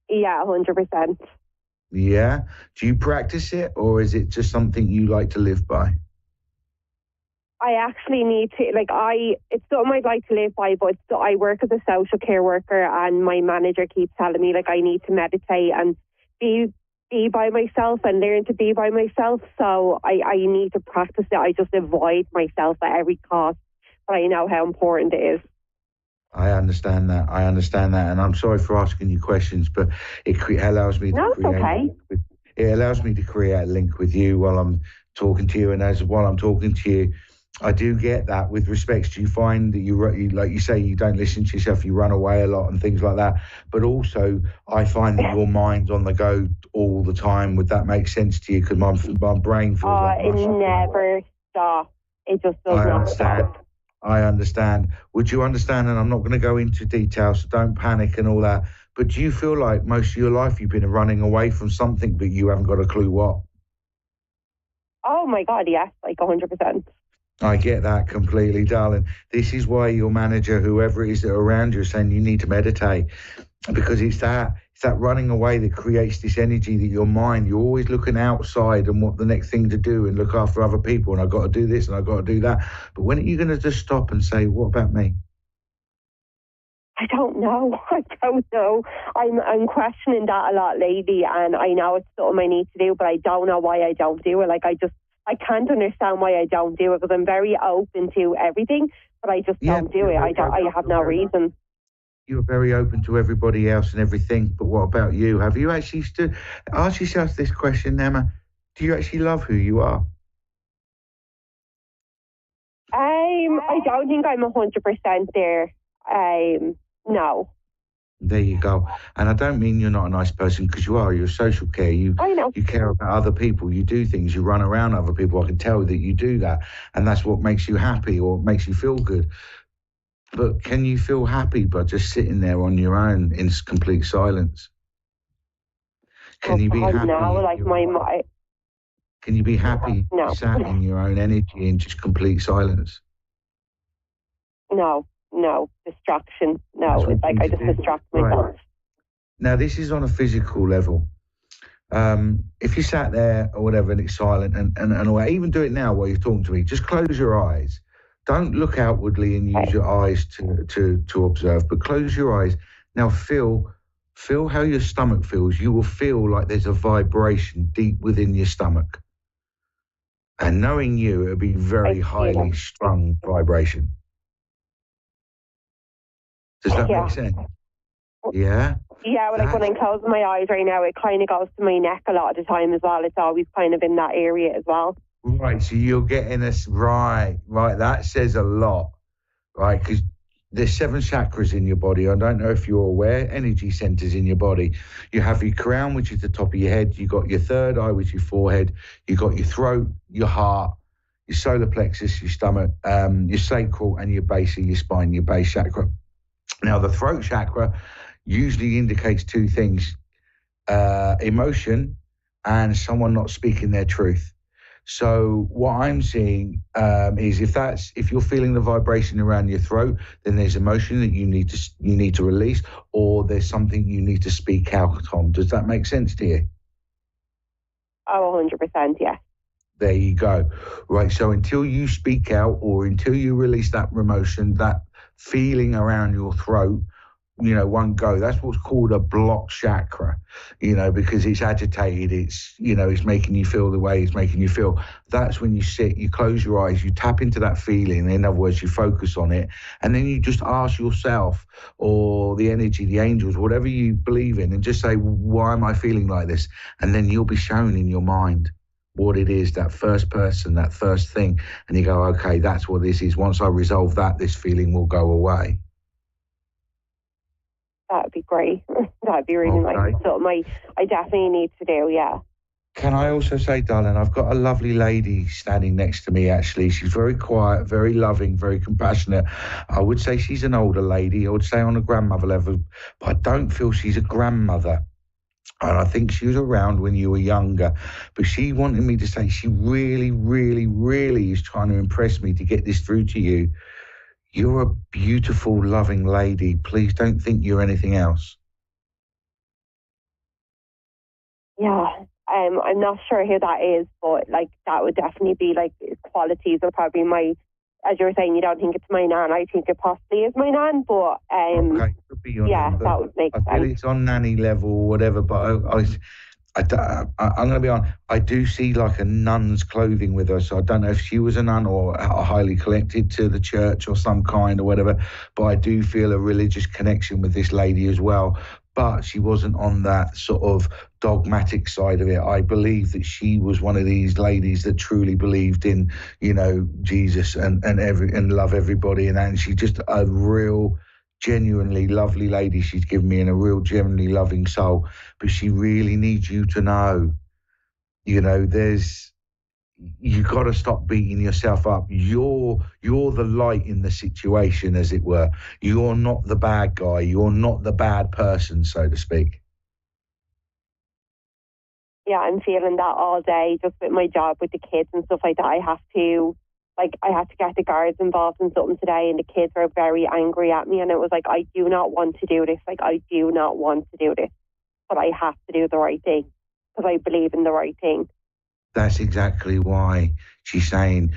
Yeah, 100%. Yeah. Do you practice it, or is it just something you like to live by? I actually need to, it's something I'd like to live by, but I work as a social care worker, and my manager keeps telling me, I need to meditate and be by myself and learn to be by myself. So I need to practice it. I just avoid myself at every cost, but I know how important it is. I understand that. And I'm sorry for asking you questions, but it allows me to create. Okay. It allows me to create a link with you while I'm talking to you, and while I'm talking to you, I do get that. With respect, do you find that you, like you say, you don't listen to yourself, you run away a lot and things like that? But also, I find that your mind's on the go all the time. Would that make sense to you? Because my brain feels like it never stops. It just does not stop. I understand. Would you understand? And I'm not going to go into detail, so don't panic and all that. But do you feel like most of your life you've been running away from something, but you haven't got a clue what? Oh my God, yes, 100%. I get that completely, darling. This is why your manager, whoever it is that are around you, is saying you need to meditate, because it's that running away that creates this energy that your mind, you're always looking outside and what the next thing to do and look after other people, and I've got to do this and I've got to do that. But when are you going to just stop and say, what about me? I don't know. I'm questioning that a lot lately, and I know it's something I need to do, but I don't know why I don't do it. I can't understand why I don't do it, because I'm very open to everything, but I just don't do it. I have no reason. You're very open to everybody else and everything, but what about you? Have you actually ask yourself this question, Emma? Do you actually love who you are? I don't think I'm 100% there. No. There you go. And I don't mean you're not a nice person, because you are. You're social care. I know. You care about other people. You do things. You run around other people. I can tell that you do that. And that's what makes you happy or makes you feel good. But can you feel happy by just sitting there on your own in complete silence? Can you be happy? No, Can you be happy No. sat in your own energy in just complete silence? No. Distraction. No, it's I just distract myself. Right. Now, this is on a physical level. If you sat there or whatever and it's silent and even do it now while you're talking to me, just close your eyes. Don't look outwardly and use your eyes to observe, but close your eyes. Now feel how your stomach feels. You will feel like there's a vibration deep within your stomach. And knowing you, it'll be very highly strung vibration. Does that make sense? Yeah? Yeah, when I'm closing my eyes right now, it kind of goes to my neck a lot of the time as well. It's always kind of in that area as well. Right, so you're getting us right. That says a lot, right? Because there's 7 chakras in your body. I don't know if you're aware, energy centers in your body. You have your crown, which is the top of your head. You got your third eye, which is your forehead. You got your throat, your heart, your solar plexus, your stomach, your sacral, and your base of your spine, your base chakra. Now, the throat chakra usually indicates 2 things, emotion and someone not speaking their truth. So what I'm seeing is if you're feeling the vibration around your throat, then there's emotion that you need to release, or there's something you need to speak out on. Does that make sense to you? Oh, 100%, yeah. There you go. Right, so until you speak out or until you release that emotion, that feeling around your throat, one go. That's what's called a blocked chakra, because it's agitated. It's, it's making you feel the way it's making you feel. That's when you sit, you close your eyes, you tap into that feeling. In other words, you focus on it. And then you just ask yourself or the energy, the angels, whatever you believe in, and just say, why am I feeling like this? And then you'll be shown in your mind what it is, that first person, that first thing. And you go, okay, that's what this is. Once I resolve that, this feeling will go away. That would be great. That would be really nice. Something I definitely need to do, yeah. Can I also say, darling, I've got a lovely lady standing next to me, actually. She's very quiet, very loving, very compassionate. I would say she's an older lady. I would say on a grandmother level, but I don't feel she's a grandmother. And I think she was around when you were younger. But she wanted me to say she really, really, really is trying to impress me to get this through to you. You're a beautiful, loving lady. Please don't think you're anything else. Yeah, I'm not sure who that is, but that would definitely be qualities are probably my. As you were saying, you don't think it's my nan. I think it possibly is my nan, but okay, could be your nan, that would make sense. I feel it's on nanny level or whatever, but I'm going to be honest, I do see like a nun's clothing with her, so I don't know if she was a nun or highly connected to the church or some kind or whatever, but I do feel a religious connection with this lady as well. But she wasn't on that sort of dogmatic side of it. I believe that she was one of these ladies that truly believed in, Jesus and love everybody and that. And she's just a real, genuinely lovely lady she's given me, and a real genuinely loving soul. But she really needs you to know, you got to stop beating yourself up. You're the light in the situation, as it were. You're not the bad guy. You're not the bad person, so to speak. Yeah, I'm feeling that all day, just with my job with the kids and stuff like that. I had to get the guards involved in something today, and the kids were very angry at me, and it was like, I do not want to do this. I do not want to do this, but I have to do the right thing because I believe in the right thing. That's exactly why she's saying,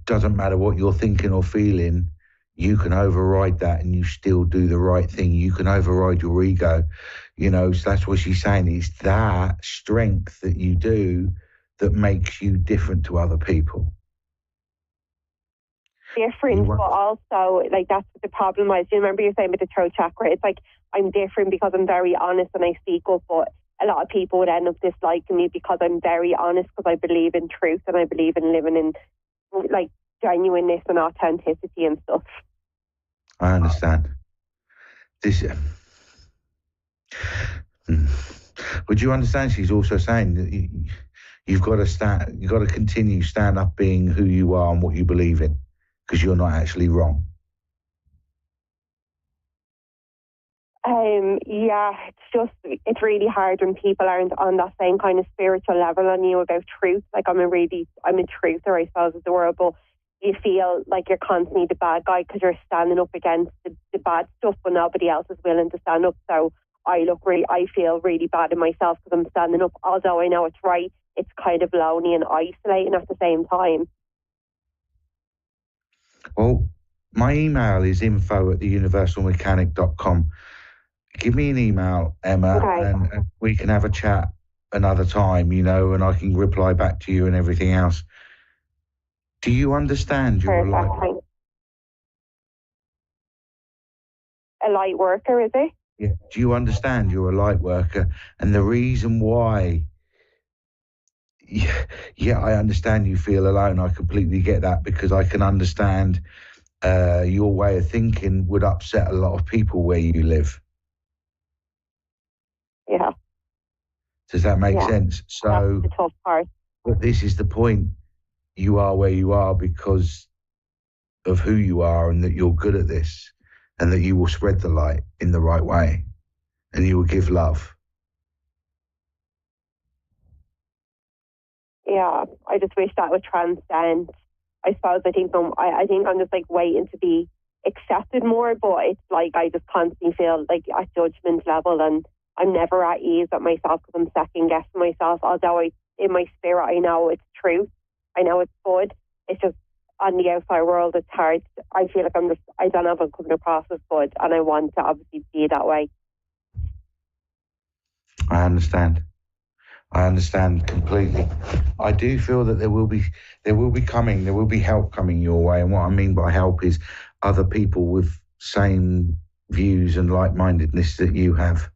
doesn't matter what you're thinking or feeling, you can override that and you still do the right thing. You can override your ego. So that's what she's saying. It's that strength that you do that makes you different to other people. Different, but also, that's what the problem is. Do you remember you saying with the throat chakra? It's like, I'm different because I'm very honest and I speak up, but a lot of people would end up disliking me because I'm very honest, because I believe in truth and I believe in living in genuineness and authenticity and stuff. I understand. Would you understand? She's also saying that you've got to stand up being who you are and what you believe in, because you're not actually wrong. Yeah, it's really hard when people aren't on that same kind of spiritual level on you about truth. I'm a truther, I suppose, is the word, but you feel like you're constantly the bad guy because you're standing up against the bad stuff, but nobody else is willing to stand up. So I feel really bad in myself because I'm standing up, although I know it's right. It's kind of lonely and isolating at the same time. Well, my email is info@theuniversalmechanic.com. Give me an email, Emma, okay, and we can have a chat another time, and I can reply back to you and everything else. Do you understand you're a light worker? A light worker, is it? Yeah. Do you understand you're a light worker? And the reason why, yeah, I understand you feel alone. I completely get that, because I can understand your way of thinking would upset a lot of people where you live. Yeah. Does that make sense? So that's the tough part. But this is the point. You are where you are because of who you are, and that you're good at this, and that you will spread the light in the right way, and you will give love. Yeah, I just wish that would transcend. I suppose I think I'm just waiting to be accepted more, but it's I just constantly feel at judgment level, and I'm never at ease at myself because I'm second guessing myself. Although in my spirit I know it's truth, I know it's good. It's just on the outside world, it's hard. I feel like I don't know if I'm coming across as good, and I want to obviously be that way. I understand completely. I do feel that there will be help coming your way, and what I mean by help is other people with same views and like-mindedness that you have.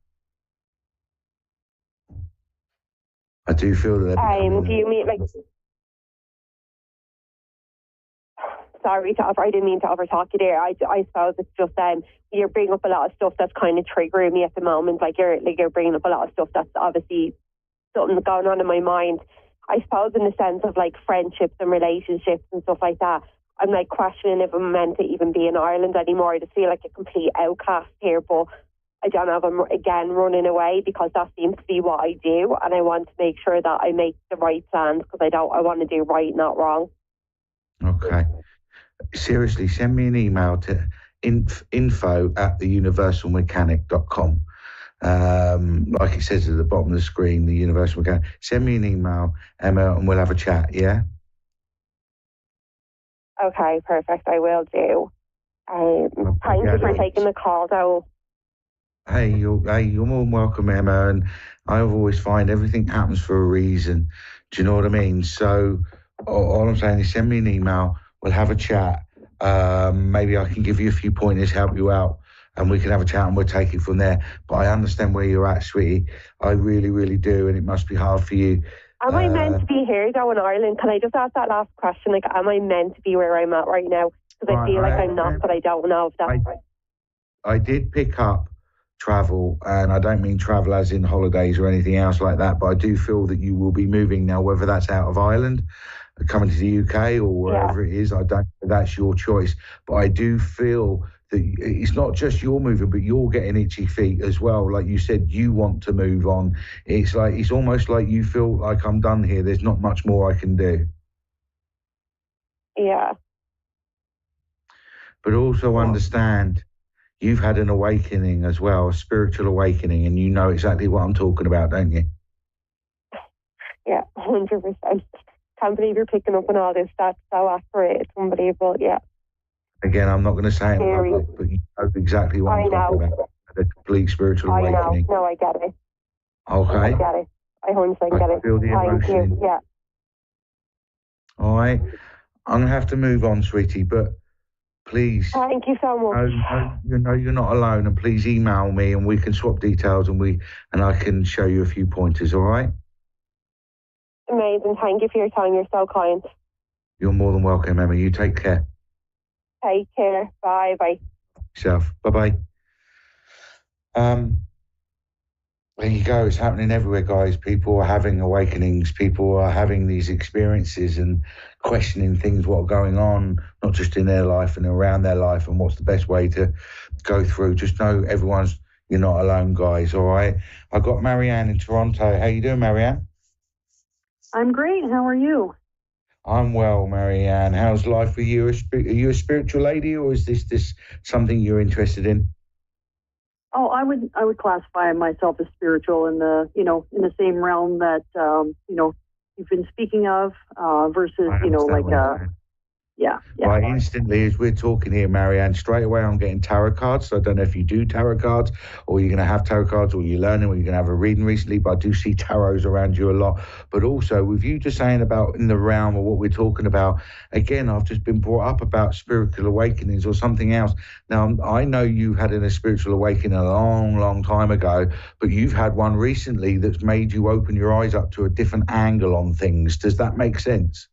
I do feel that. Do you mean like? Sorry, I didn't mean to overtalk you there. I suppose it's just you're bringing up a lot of stuff that's kind of triggering me at the moment. Like you're bringing up a lot of stuff that's obviously something going on in my mind. I suppose in the sense of like friendships and relationships and stuff like that. I'm like questioning if I'm meant to even be in Ireland anymore. I just feel like a complete outcast here, but I don't know if I'm again running away, because that seems to be what I do, and I want to make sure that I make the right plans, because I want to do right, not wrong. Okay. Seriously, send me an email to info@theuniversalmechanic.com. Like it says at the bottom of the screen, the Universal Mechanic. Send me an email, Emma, and we'll have a chat, yeah? Okay, perfect. I will do. Thank you for taking the call, though. Hey, you're more than welcome, Emma, and I always find everything happens for a reason. Do you know what I mean? So all I'm saying is send me an email. We'll have a chat. Maybe I can give you a few pointers, help you out, and we can have a chat and we'll take it from there. But I understand where you're at, sweetie. I really, really do, and it must be hard for you. Am I meant to be here, though, in Ireland? Can I just ask that last question? Like, am I meant to be where I'm at right now? Because I feel like I'm not, but I don't know if that's right. I did pick up travel, and I don't mean travel as in holidays or anything else like that, but I do feel that you will be moving now, whether that's out of Ireland, coming to the UK, or wherever it is. I don't know, that's your choice, but I do feel that it's not just you're moving, but you're getting itchy feet as well. Like you said, you want to move on. It's almost like you feel like, I'm done here, there's not much more I can do. Yeah. But also understand, you've had an awakening as well, a spiritual awakening, and you know exactly what I'm talking about, don't you? Yeah, 100%. Can't believe you're picking up on all this. That's so accurate. It's unbelievable, yeah. Again, I'm not going to say it in public, but you know exactly what I'm talking about. A complete spiritual awakening. No, I get it. Okay. I get it. I 100% get it. Feel the emotion. Thank you, yeah. All right. I'm going to have to move on, sweetie, but please. Thank you so much. You know you're not alone, and please email me and we can swap details and I can show you a few pointers, all right? Amazing. Thank you for your time. You're so kind. You're more than welcome, Emma. You take care. Take care. Bye. Bye. Yourself. Bye-bye. There you go. It's happening everywhere, guys. People are having awakenings. People are having these experiences and questioning things, what are going on, not just in their life and around their life, and what's the best way to go through. Just know you're not alone, guys, all right? I got Marianne in Toronto. How you doing, Marianne? I'm great. How are you? I'm well, Marianne. How's life for you? Are you a spiritual lady, or is this something you're interested in? Oh, I would classify myself as spiritual in the same realm that you've been speaking of versus Yeah. Right, instantly, as we're talking here, Marianne, straight away I'm getting tarot cards. So I don't know if you do tarot cards, or you're going to have tarot cards, or you're learning, or you're going to have a reading recently, but I do see tarots around you a lot. But also, with you just saying about in the realm of what we're talking about, again, I've just been brought up about spiritual awakenings or something else. Now, I know you had a spiritual awakening a long, long time ago, but you've had one recently that's made you open your eyes up to a different angle on things. Does that make sense?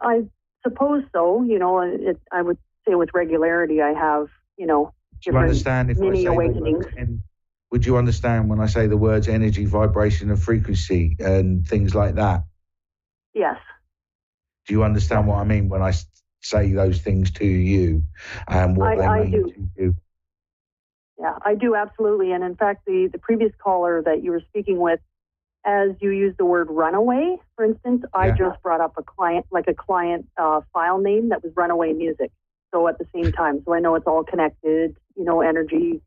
I suppose so. I would say with regularity, I have, different mini awakenings. Would you understand when I say the words energy, vibration, and frequency and things like that? Yes. Do you understand what I mean when I say those things to you and what they mean to you? Yeah, I do, absolutely. And in fact, the previous caller that you were speaking with, as you use the word runaway, for instance, I just brought up a client file name that was Runaway Music. So at the same time, so I know it's all connected, energy,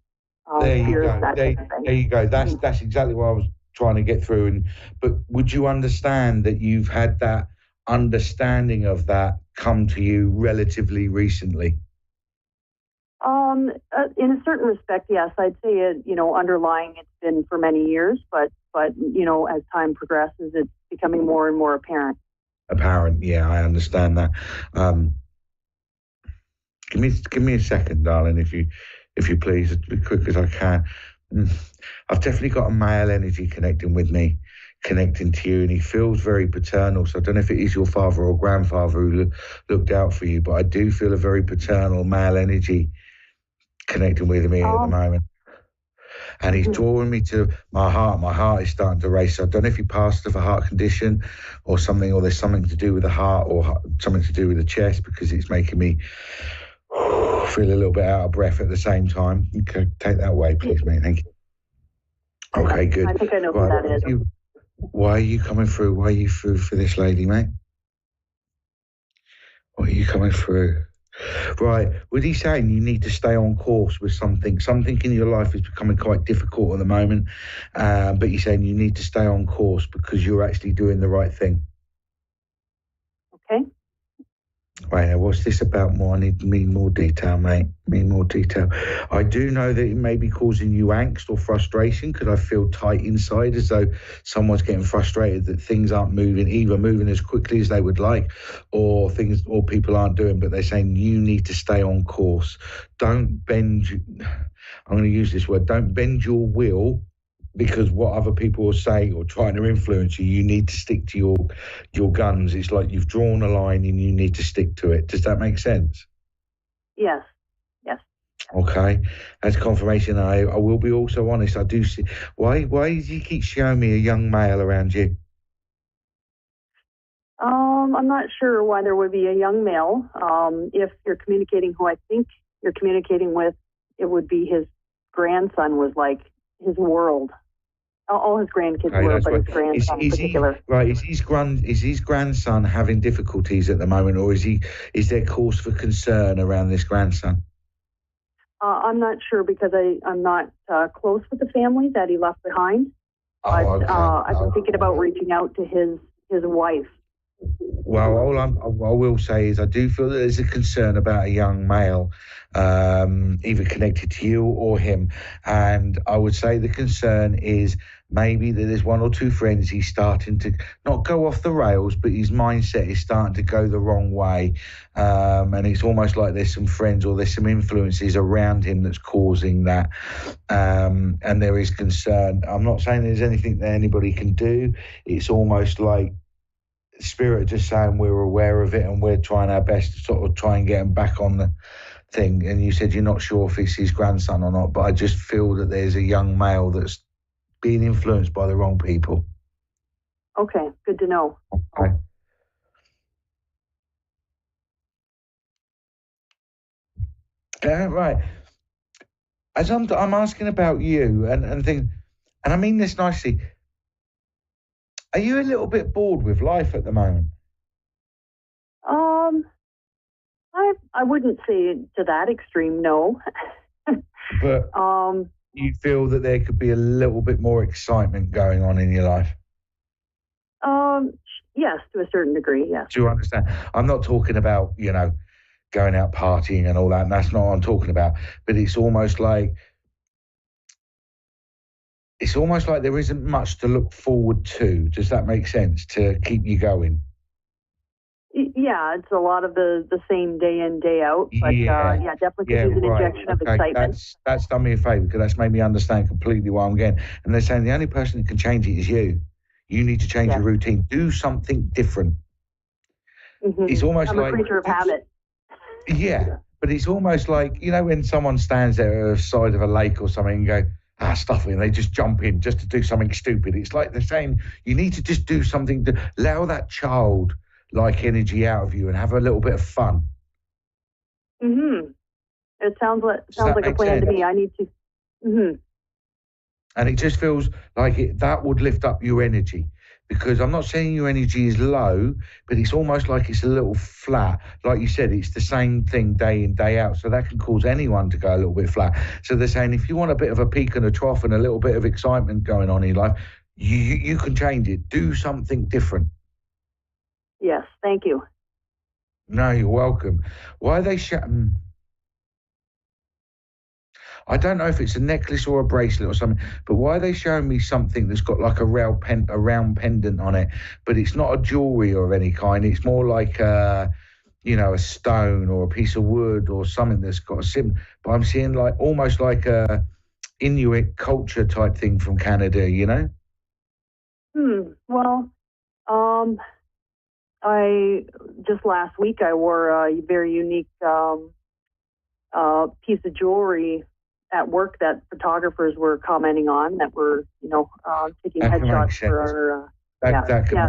spirits, that type of thing. There you go. That's exactly what I was trying to get through. But would you understand that you've had that understanding of that come to you relatively recently? In a certain respect, yes. I'd say it, underlying it's been for many years, but as time progresses, it's becoming more and more apparent. Apparent, yeah, I understand that. Give me a second, darling, if you please, as quick as I can. I've definitely got a male energy connecting with me, connecting to you, and he feels very paternal. So I don't know if it is your father or grandfather who looked out for you, but I do feel a very paternal male energy connecting with me at the moment. And he's drawing me to my heart. My heart is starting to race. So I don't know if he passed of a heart condition or something, or there's something to do with the heart or something to do with the chest, because it's making me feel a little bit out of breath at the same time. You can take that away, please, mate. Thank you. Okay, good. I think I know who that is. Why are you coming through? Why are you through for this lady, mate? Why are you coming through? Right, was he saying you need to stay on course with something? Something in your life is becoming quite difficult at the moment, but you're saying you need to stay on course because you're actually doing the right thing. Okay. Right, now what's this about more? I need more detail, mate. Need more detail. I do know that it may be causing you angst or frustration because I feel tight inside, as though someone's getting frustrated that things aren't moving, either moving as quickly as they would like, or people aren't doing, but they're saying you need to stay on course. Don't bend, I'm going to use this word, don't bend your will because what other people will say or trying to influence you. You need to stick to your guns. It's like you've drawn a line and you need to stick to it. Does that make sense? Yes. Okay, that's confirmation. I will be also honest. I do see why do you keep showing me a young male around you? I'm not sure why there would be a young male. If you're communicating who I think you're communicating with, it would be his grandson was like his world. All his grandkids were, but his grandson in particular. Is his grandson having difficulties at the moment, or is there cause for concern around this grandson? I'm not sure because I'm not close with the family that he left behind. But I've been thinking about reaching out to his wife. Well, I will say is I do feel that there's a concern about a young male, either connected to you or him. And I would say the concern is maybe that there's one or two friends he's starting to not go off the rails, but his mindset is starting to go the wrong way. And it's almost like there's some friends or there's some influences around him that's causing that. And there is concern. I'm not saying there's anything that anybody can do. It's almost like Spirit just saying we're aware of it and we're trying our best to sort of try and get him back on the thing. And you said you're not sure if it's his grandson or not, but I just feel that there's a young male that's being influenced by the wrong people. Okay, good to know. Okay. Right. As I'm asking about you and think, and I mean this nicely, are you a little bit bored with life at the moment? I wouldn't say to that extreme, no. But you feel that there could be a little bit more excitement going on in your life? Yes, to a certain degree, yes. Do you understand? I'm not talking about, going out partying and all that, and that's not what I'm talking about. But it's almost like there isn't much to look forward to. Does that make sense? To keep you going? Yeah, it's a lot of the same day in, day out. But definitely could use an injection of excitement. That's done me a favour because that's made me understand completely what I'm getting. And they're saying the only person that can change it is you. You need to change your routine. Do something different. Mm-hmm. It's almost I'm a creature of habit. Yeah, but it's almost like, when someone stands there at the side of a lake or something and go, stuff it, and they just jump in just to do something stupid. It's like they're saying you need to just do something to allow that childlike energy out of you and have a little bit of fun. Mm-hmm. It sounds like a plan to me. I need to. Mm-hmm. And it just feels like that would lift up your energy. Because I'm not saying your energy is low, but it's almost like it's a little flat. Like you said, it's the same thing day in, day out. So that can cause anyone to go a little bit flat. So they're saying if you want a bit of a peak and a trough and a little bit of excitement going on in your life, you can change it. Do something different. Yes, thank you. No, you're welcome. Why are they I don't know if it's a necklace or a bracelet or something, but why are they showing me something that's got like a round pendant on it, but it's not a jewelry of any kind. It's more like a stone or a piece of wood or something that's got a symbol. But I'm seeing like almost like a Inuit culture type thing from Canada, Well, I just last week I wore a very unique piece of jewelry at work that photographers were commenting on, that were taking headshots for our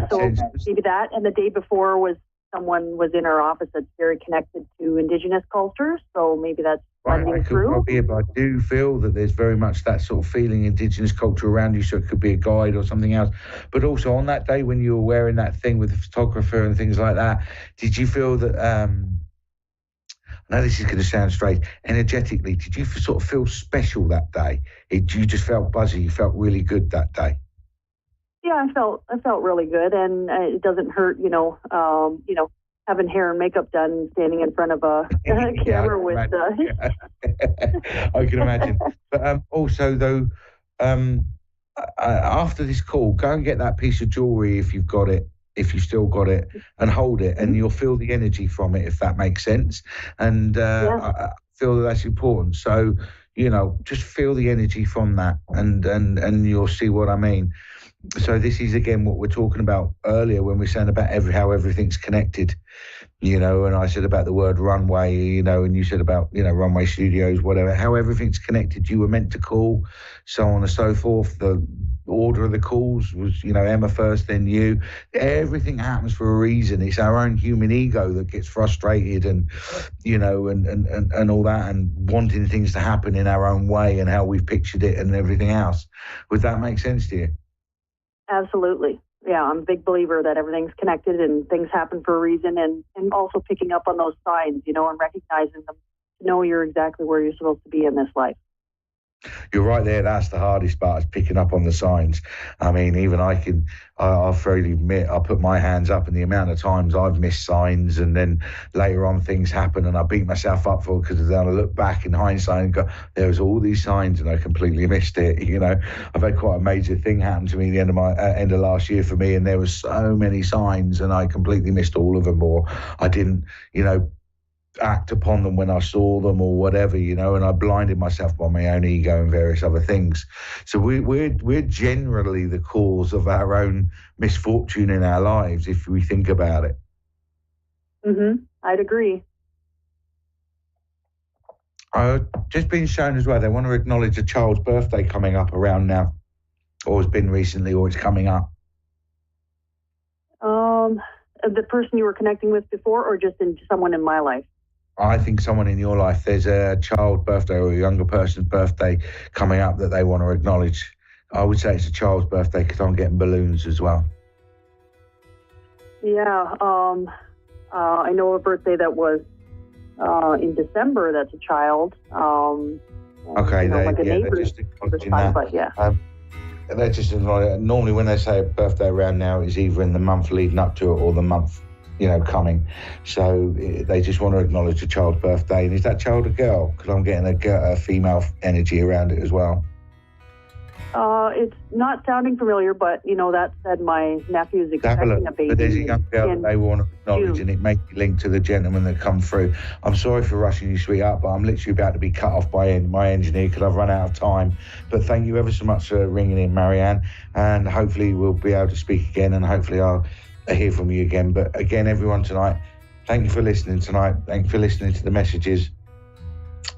so maybe that. And the day before was someone was in our office that's very connected to Indigenous culture, so maybe that's blending through. But I do feel that there's very much that sort of feeling, Indigenous culture around you, so it could be a guide or something else. But also on that day when you were wearing that thing with the photographer and things like that, did you feel that, I know this is going to sound strange, energetically, did you sort of feel special that day? You just felt buzzy, you felt really good that day? Yeah, I felt really good, and it doesn't hurt, having hair and makeup done, standing in front of a camera with. I can imagine. But also, though, after this call, go and get that piece of jewelry if you've got it, if you still got it, and hold it, and you'll feel the energy from it, if that makes sense. And I feel that's important. So, just feel the energy from that, and you'll see what I mean. So this is, again, what we're talking about earlier when we're saying about how everything's connected, and I said about the word runway, and you said about, runway studios, whatever, how everything's connected. You were meant to call, so on and so forth. The order of the calls was, Emma first, then you. Everything happens for a reason. It's our own human ego that gets frustrated and, and all that, and wanting things to happen in our own way and how we've pictured it and everything else. Would that make sense to you? Absolutely. Yeah, I'm a big believer that everything's connected and things happen for a reason, and also picking up on those signs, and recognizing them to know you're exactly where you're supposed to be in this life. You're right there. That's the hardest part, is picking up on the signs. I mean, even I'll freely admit, I put my hands up, and the amount of times I've missed signs, and then later on things happen and I beat myself up for it, because then I look back in hindsight and go, there was all these signs and I completely missed it. I've had quite a major thing happen to me at the end of last year for me, and there was so many signs and I completely missed all of them, or I didn't, act upon them when I saw them or whatever, and I blinded myself by my own ego and various other things. So we're generally the cause of our own misfortune in our lives, if we think about it. I'd agree. Just been shown as well, they want to acknowledge a child's birthday coming up around now, or has been recently, or it's coming up. The person you were connecting with before, or just someone in my life? I think someone in your life. There's a child birthday or a younger person's birthday coming up that they want to acknowledge. I would say it's a child's birthday, because I'm getting balloons as well. Yeah, I know a birthday that was in December. That's a child. Okay, like a neighbor. They're just acknowledging that. But yeah. They're just normally when they say a birthday around now, it's either in the month leading up to it or the month coming. So they just want to acknowledge a child's birthday. And is that child a girl? Because I'm getting a female energy around it as well. It's not sounding familiar, but that said, my nephew's expecting a baby. But there's a young girl that they want to acknowledge, and it may be linked to the gentleman that come through. I'm sorry for rushing you, sweetheart, but I'm literally about to be cut off by my engineer because I've run out of time. But thank you ever so much for ringing in, Marianne, and hopefully we'll be able to speak again, and hopefully I'll hear from you again. But again, everyone tonight, thank you for listening tonight. Thank you for listening to the messages.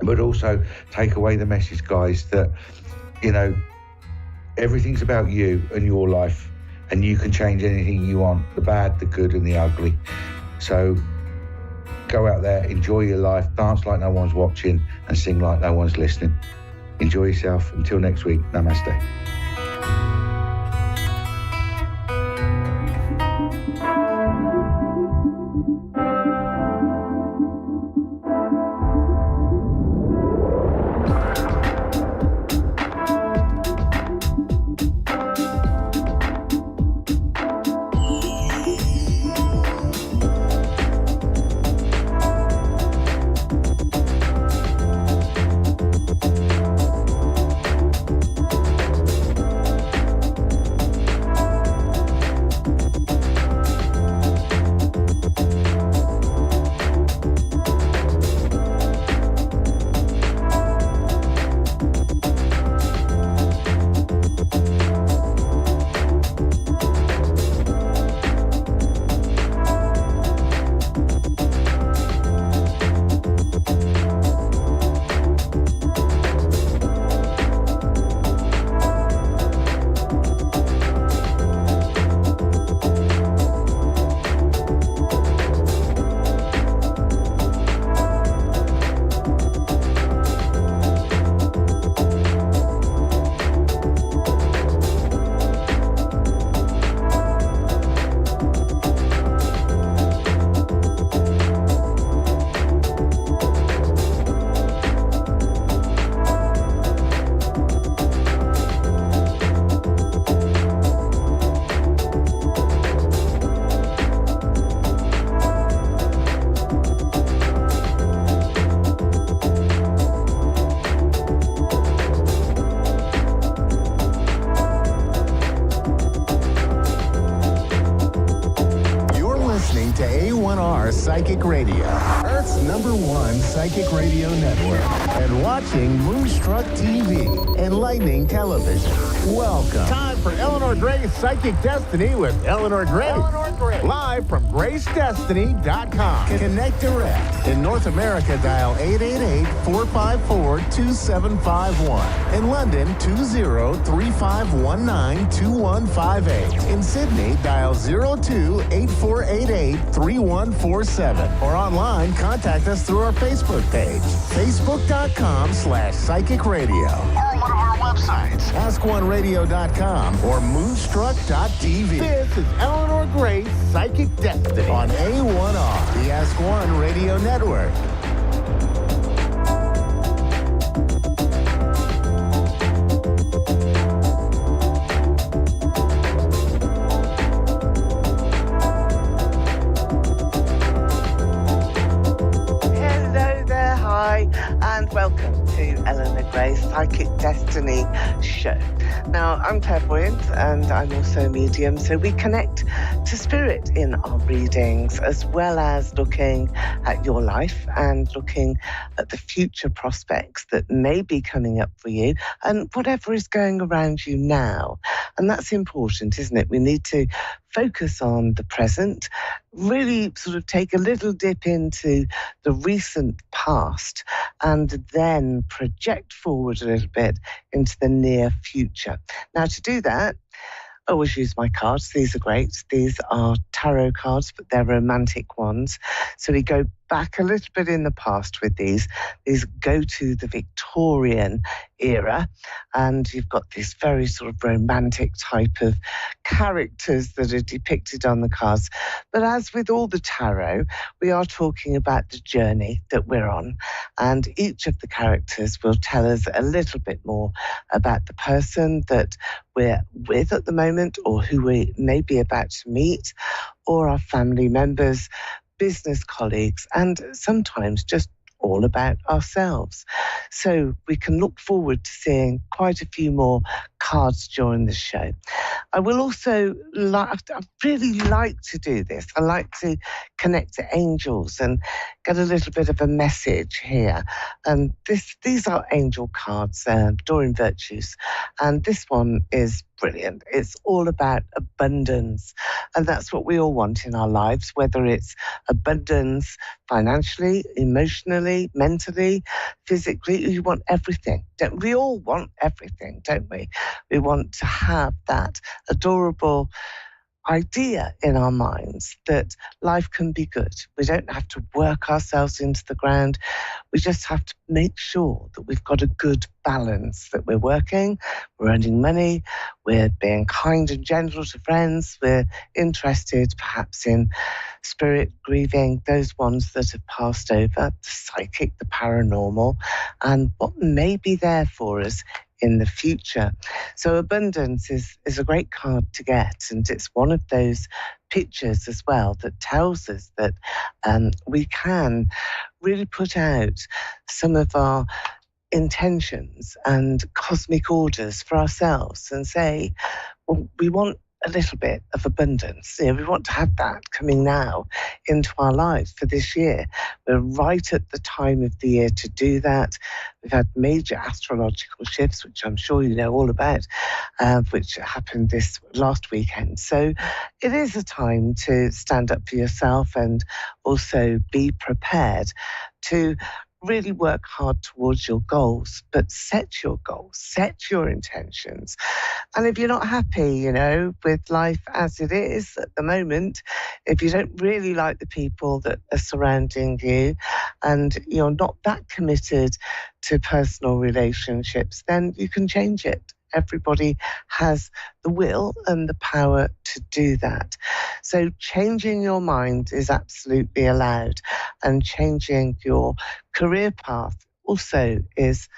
But also take away the message, guys, that, everything's about you and your life, and you can change anything you want, the bad, the good, and the ugly. So go out there, enjoy your life, dance like no one's watching, and sing like no one's listening. Enjoy yourself. Until next week, namaste. Psychic Radio Network and watching Moonstruck TV and Lightning Television. Welcome. Time for Eleanor Gray's Psychic Destiny with Eleanor Gray. Live from GraceDestiny.com. Connect direct. In North America, dial 888-454-2751. In London, 20-3519-2158. In Sydney, dial 02-8488-3147. Or online, contact us through our Facebook page, facebook.com/Psychic Radio. Or one of our websites, AskOneRadio.com or Moonstruck.tv. This is Eleanor Gray's Psychic Destiny on A1R, the Ask One Radio Network. And welcome to Eleanor Gray's Psychic Destiny show. Now, I'm clairvoyant and I'm also a medium, so we connect to spirit in our readings, as well as looking at your life and looking at the future prospects that may be coming up for you and whatever is going around you now. And that's important, isn't it? We need to focus on the present, really sort of take a little dip into the recent past and then project forward a little bit into the near future. Now, to do that, I always use my cards. These are great. These are tarot cards, but they're romantic ones. So we go back a little bit in the past with these. These go to the Victorian era, and you've got this very sort of romantic type of characters that are depicted on the cards. But as with all the tarot, we are talking about the journey that we're on, and each of the characters will tell us a little bit more about the person that we're with at the moment, or who we may be about to meet, or our family members, business colleagues, and sometimes just all about ourselves. So we can look forward to seeing quite a few more cards during the show. I will also I really like to do this. I like to connect to angels and get a little bit of a message here. And these are angel cards, Doreen Virtues. And this one is brilliant. It's all about abundance. And that's what we all want in our lives, whether it's abundance financially, emotionally, mentally, physically. You want everything. We all want everything, don't we? We want to have that adorable idea in our minds that life can be good. We don't have to work ourselves into the ground. We just have to make sure that we've got a good balance, that we're working, we're earning money, we're being kind and gentle to friends, we're interested perhaps in spirit, grieving, those ones that have passed over, the psychic, the paranormal, and what may be there for us in the future. So abundance is a great card to get, and it's one of those pictures as well that tells us that we can really put out some of our intentions and cosmic orders for ourselves and say, well, we want a little bit of abundance. We want to have that coming now into our lives for this year. We're right at the time of the year to do that. We've had major astrological shifts, which I'm sure you know all about, which happened this last weekend. So it is a time to stand up for yourself and also be prepared to really work hard towards your goals, but set your goals, set your intentions. And if you're not happy, with life as it is at the moment, if you don't really like the people that are surrounding you and you're not that committed to personal relationships, then you can change it. Everybody has the will and the power to do that. So changing your mind is absolutely allowed, and changing your career path also is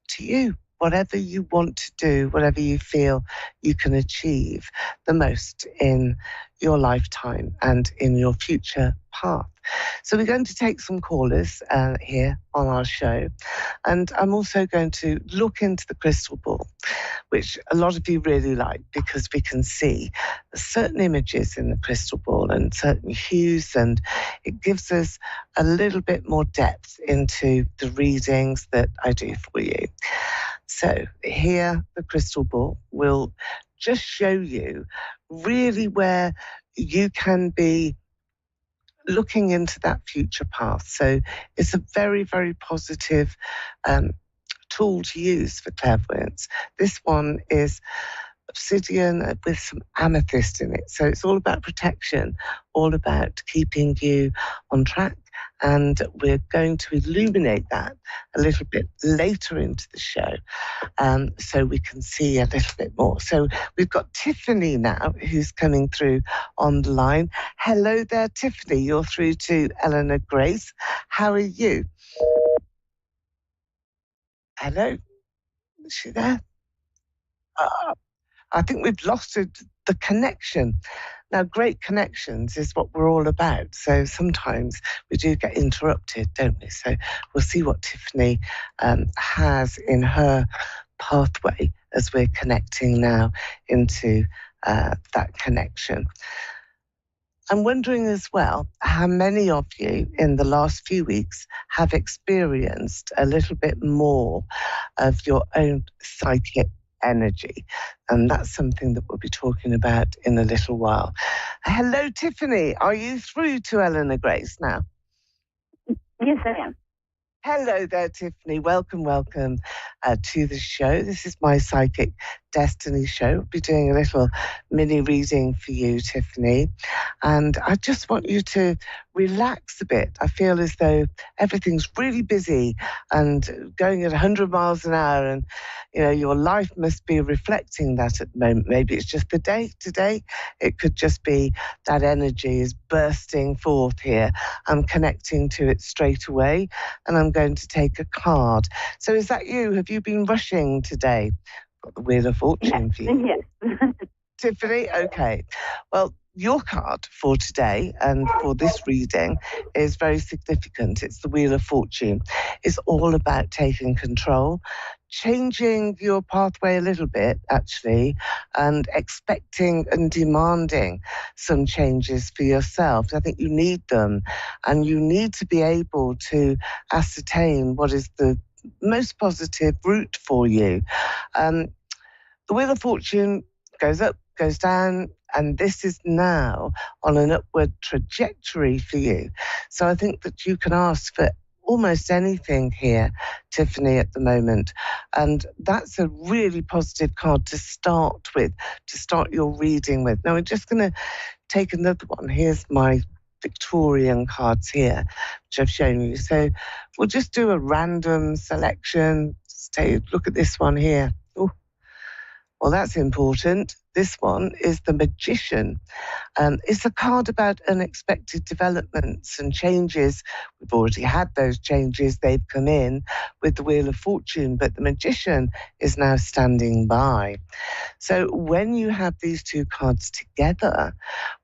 to you. whatever you want to do, whatever you feel you can achieve the most in your lifetime and in your future path. So we're going to take some callers here on our show. And I'm also going to look into the crystal ball, which a lot of you really like because we can see certain images in the crystal ball and certain hues, and it gives us a little bit more depth into the readings that I do for you. So here, the crystal ball will just show you really where you can be looking into that future path. So it's a very, very positive tool to use for clairvoyance. This one is obsidian with some amethyst in it. So it's all about protection, all about keeping you on track. And we're going to illuminate that a little bit later into the show, so we can see a little bit more. So we've got Tiffany now, who's coming through on the line. Hello there, Tiffany. You're through to Eleanor Grace. How are you? Hello? Is she there? I think we've lost the connection. Now, great connections is what we're all about. So sometimes we do get interrupted, don't we? So we'll see what Tiffany has in her pathway as we're connecting now into that connection. I'm wondering as well how many of you in the last few weeks have experienced a little bit more of your own psychic energy. And that's something that we'll be talking about in a little while. Hello, Tiffany. Are you through to Eleanor Grace now? Yes, I am. Hello there, Tiffany. Welcome to the show. This is my Psychic Destiny show. I'll be doing a little mini reading for you, Tiffany. And I just want you to relax a bit. I feel as though everything's really busy and going at 100 miles an hour, and your life must be reflecting that at the moment. Maybe it's just the day today. It could just be that energy is bursting forth here. I'm connecting to it straight away, and I'm going to take a card. So is that you? Have you been rushing today? Got the Wheel of Fortune for you. Yes. Tiffany, okay. Well, your card for today and for this reading is very significant. It's the Wheel of Fortune. It's all about taking control, changing your pathway a little bit, actually, and expecting and demanding some changes for yourself. I think you need them, and you need to be able to ascertain what is the most positive route for you. The Wheel of Fortune goes up, goes down, and this is now on an upward trajectory for you. So I think that you can ask for almost anything here, Tiffany, at the moment. And that's a really positive card to start with, to start your reading with. Now, we're just going to take another one. Here's my Victorian cards here, which I've shown you. So we'll just do a random selection. Look at this one here. Ooh. Well, that's important. This one is the Magician. It's a card about unexpected developments and changes. We've already had those changes. They've come in with the Wheel of Fortune, but the Magician is now standing by. So when you have these two cards together,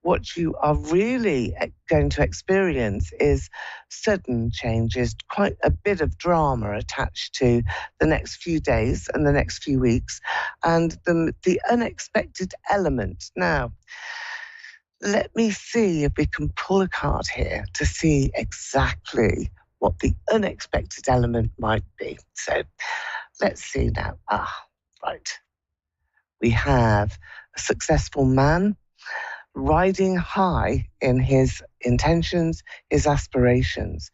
what you are really going to experience is sudden changes, quite a bit of drama attached to the next few days and the next few weeks, and the unexpected element. Now, let me see if we can pull a card here to see exactly what the unexpected element might be. So let's see now. Right. We have a successful man riding high in his intentions, his aspirations.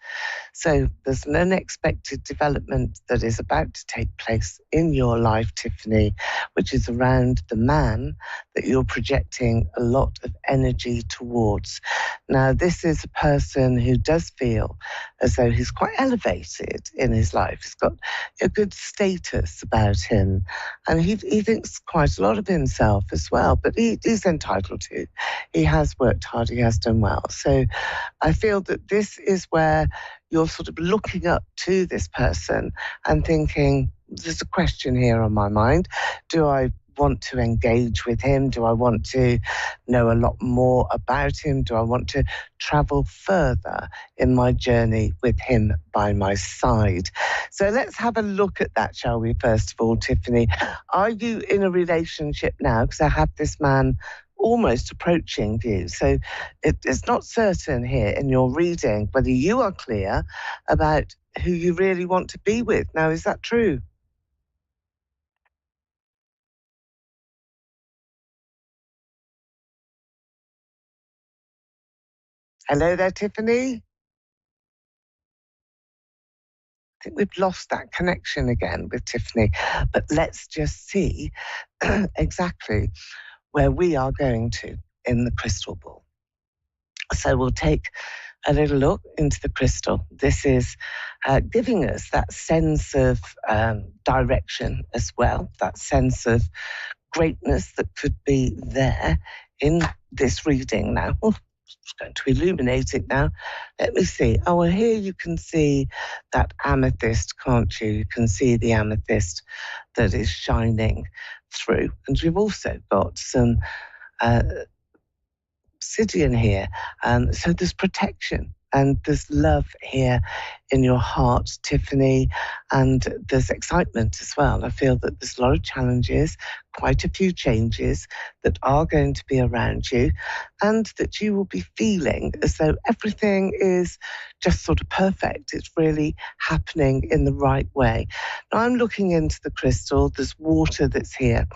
So there's an unexpected development that is about to take place in your life, Tiffany, which is around the man that you're projecting a lot of energy towards. Now, this is a person who does feel as though he's quite elevated in his life. He's got a good status about him, and he thinks quite a lot of himself as well, but he's entitled to. He has worked hard, he has has done well. So I feel that this is where you're sort of looking up to this person and thinking, there's a question here on my mind. Do I want to engage with him? Do I want to know a lot more about him? Do I want to travel further in my journey with him by my side? So let's have a look at that, shall we? First of all, Tiffany, are you in a relationship now? Because I have this man almost approaching you. So it's not certain here in your reading whether you are clear about who you really want to be with. Now, is that true? Hello there, Tiffany. I think we've lost that connection again with Tiffany, but let's just see exactly where we are going to in the crystal ball. So we'll take a little look into the crystal. This is giving us that sense of direction as well, that sense of greatness that could be there in this reading now. It's going to illuminate it now. Let me see. Oh, well, here you can see that amethyst, can't you? You can see the amethyst that is shining through. And we've also got some obsidian here. So there's protection and there's love here in your heart, Tiffany, and there's excitement as well. I feel that there's a lot of challenges, quite a few changes that are going to be around you, and that you will be feeling as though everything is just sort of perfect. It's really happening in the right way. Now I'm looking into the crystal. There's water that's here.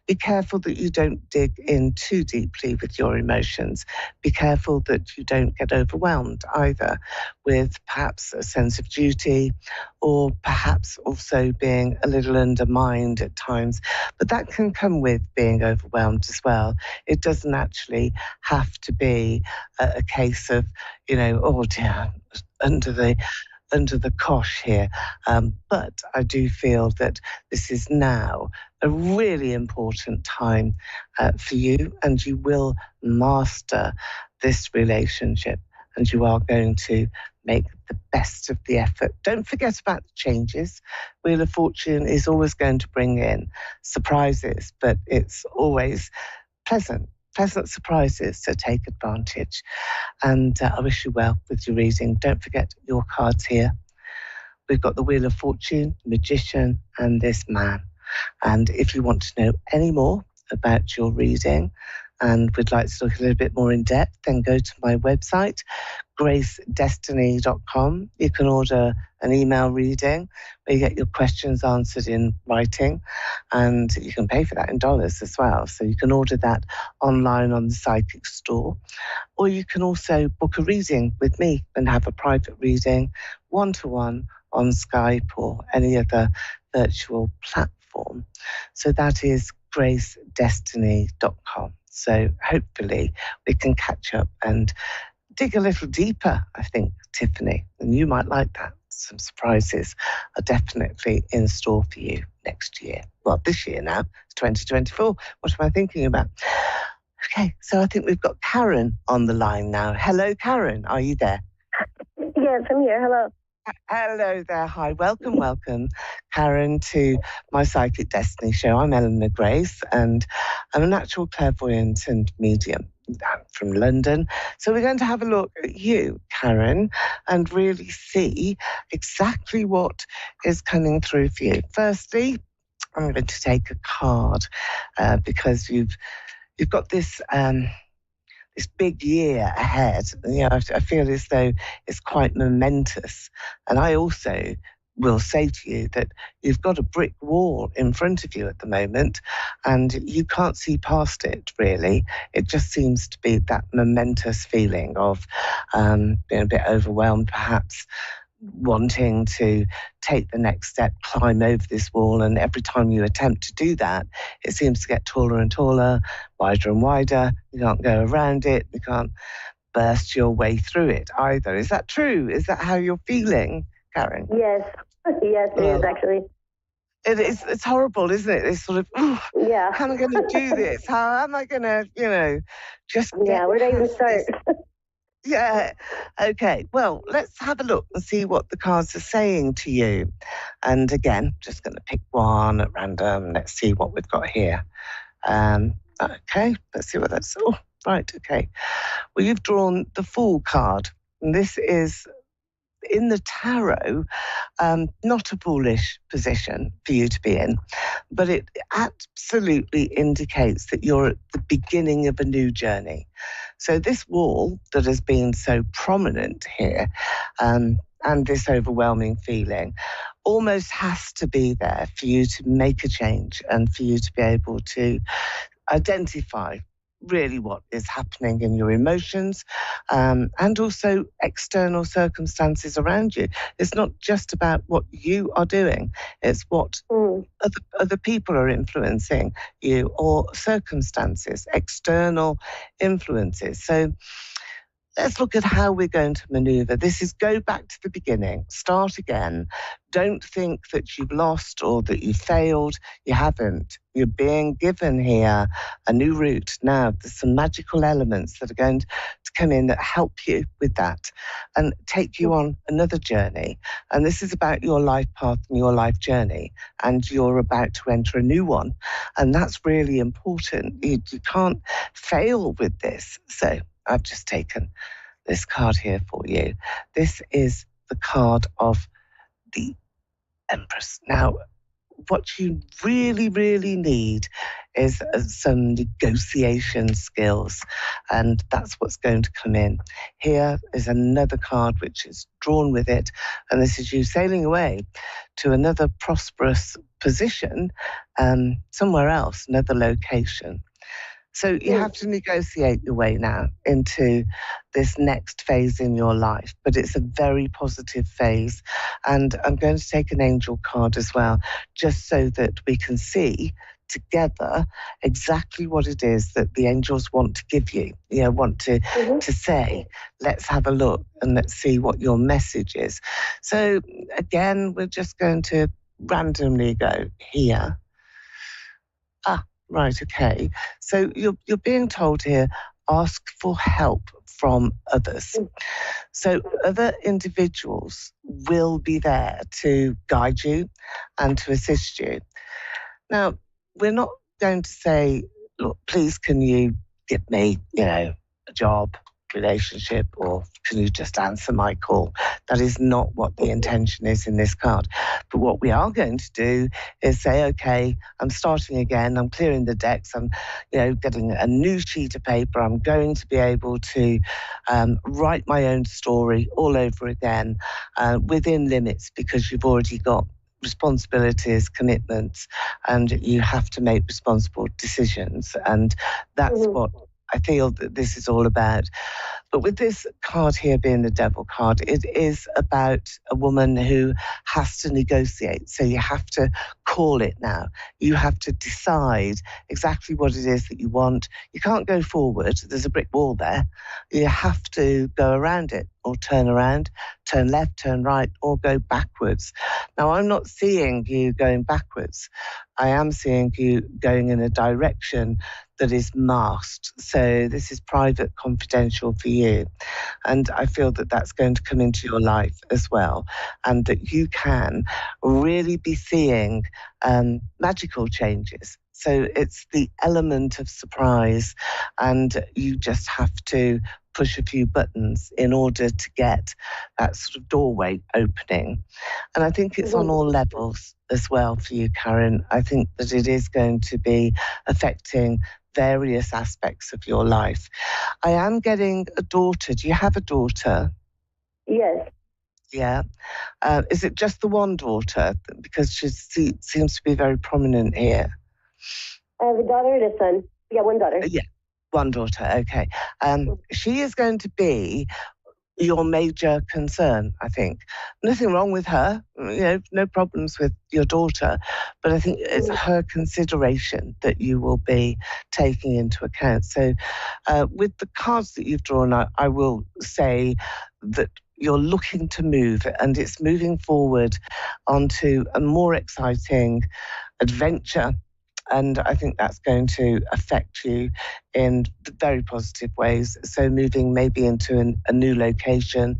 Be careful that you don't dig in too deeply with your emotions. Be careful that you don't get overwhelmed either with perhaps a sense of duty or perhaps also being a little undermined at times. But that can come with being overwhelmed as well. It doesn't actually have to be a case of, oh dear, under the cosh here. But I do feel that this is now a really important time for you, and you will master this relationship, and you are going to make the best of the effort. Don't forget about the changes. Wheel of Fortune is always going to bring in surprises, but it's always pleasant surprises, so take advantage. And I wish you well with your reading. Don't forget your cards here. We've got the Wheel of Fortune, Magician, and this man. And if you want to know any more about your reading and would like to look a little bit more in depth, then go to my website, gracedestiny.com. You can order an email reading where you get your questions answered in writing, and you can pay for that in dollars as well. So you can order that online on the Psychic store, or you can also book a reading with me and have a private reading one-to-one on Skype or any other virtual platform. So that is gracedestiny.com. So hopefully we can catch up and dig a little deeper, I think, Tiffany, and you might like that. Some surprises are definitely in store for you next year. Well, this year now, it's 2024. What am I thinking about? Okay, so I think we've got Karen on the line now. Hello, Karen, are you there? Yes, I'm here. Hello. Hello there. Hi. Welcome, Karen, to my Psychic Destiny show. I'm Eleanor Grace, and I'm a natural clairvoyant and medium. I'm from London. So we're going to have a look at you, Karen, and really see exactly what is coming through for you. Firstly, I'm going to take a card because you've got this this big year ahead. I feel as though it's quite momentous. And I also will say to you that you've got a brick wall in front of you at the moment, and you can't see past it, really. It just seems to be that momentous feeling of being a bit overwhelmed, perhaps wanting to take the next step, climb over this wall, and every time you attempt to do that, it seems to get taller and taller, wider and wider. You can't go around it. You can't burst your way through it either. Is that true? Is that how you're feeling, Karen? Yes. Yes, it is, actually. It's horrible, isn't it? It's sort of, yeah. How am I going to do this? How am I going to, just where do I even start? Yeah. Okay. Well, let's have a look and see what the cards are saying to you. And again, just going to pick one at random. Let's see what we've got here. Okay. Let's see what that's. Oh, right. Okay. Well, you've drawn the Fool card. And this is in the tarot, not a foolish position for you to be in, but it absolutely indicates that you're at the beginning of a new journey. So this wall that has been so prominent here, and this overwhelming feeling, almost has to be there for you to make a change and for you to be able to identify really what is happening in your emotions, and also external circumstances around you. It's not just about what you are doing, it's what other people are influencing you, or circumstances, external influences. So let's look at how we're going to maneuver. This is go back to the beginning, start again. Don't think that you've lost or that you failed. You haven't. You're being given here a new route. Now, there's some magical elements that are going to come in that help you with that and take you on another journey. And this is about your life path and your life journey. And you're about to enter a new one. And that's really important. You can't fail with this. So I've just taken this card here for you. This is the card of the Empress. Now, what you really, really need is some negotiation skills, and that's what's going to come in. Here is another card which is drawn with it, and this is you sailing away to another prosperous position, somewhere else, another location. So you have to negotiate your way now into this next phase in your life, but it's a very positive phase. And I'm going to take an angel card as well, just so that we can see together exactly what it is that the angels want to give you, want to say. Let's have a look and let's see what your message is. So again, we're just going to randomly go here. Right, okay. So you're being told here, ask for help from others. So other individuals will be there to guide you and to assist you. Now, we're not going to say, look, please can you give me, a job, relationship, or can you just answer my call? That is not what the intention is in this card. But what we are going to do is say, okay, I'm starting again, I'm clearing the decks, I'm getting a new sheet of paper, I'm going to be able to write my own story all over again within limits, because you've already got responsibilities, commitments, and you have to make responsible decisions. And that's what I feel that this is all about. But with this card here being the Devil card, it is about a woman who has to negotiate. So you have to call it now. You have to decide exactly what it is that you want. You can't go forward. There's a brick wall there. You have to go around it, or turn around, turn left, turn right, or go backwards. Now, I'm not seeing you going backwards. I am seeing you going in a direction that is masked. So this is private, confidential for you. And I feel that that's going to come into your life as well. And that you can really be seeing magical changes. So it's the element of surprise, and you just have to push a few buttons in order to get that sort of doorway opening. And I think it's on all levels as well for you, Karen. I think that it is going to be affecting various aspects of your life. I am getting a daughter. Do you have a daughter? Yes. Yeah. Is it just the one daughter? Because she seems to be very prominent here. I have a daughter and a son. Yeah, one daughter. Yeah, one daughter. Okay. She is going to be your major concern, I think. Nothing wrong with her, no problems with your daughter, but I think it's her consideration that you will be taking into account. So with the cards that you've drawn, I will say that you're looking to move, and it's moving forward onto a more exciting adventure, And I think that's going to affect you in very positive ways. So moving maybe into a new location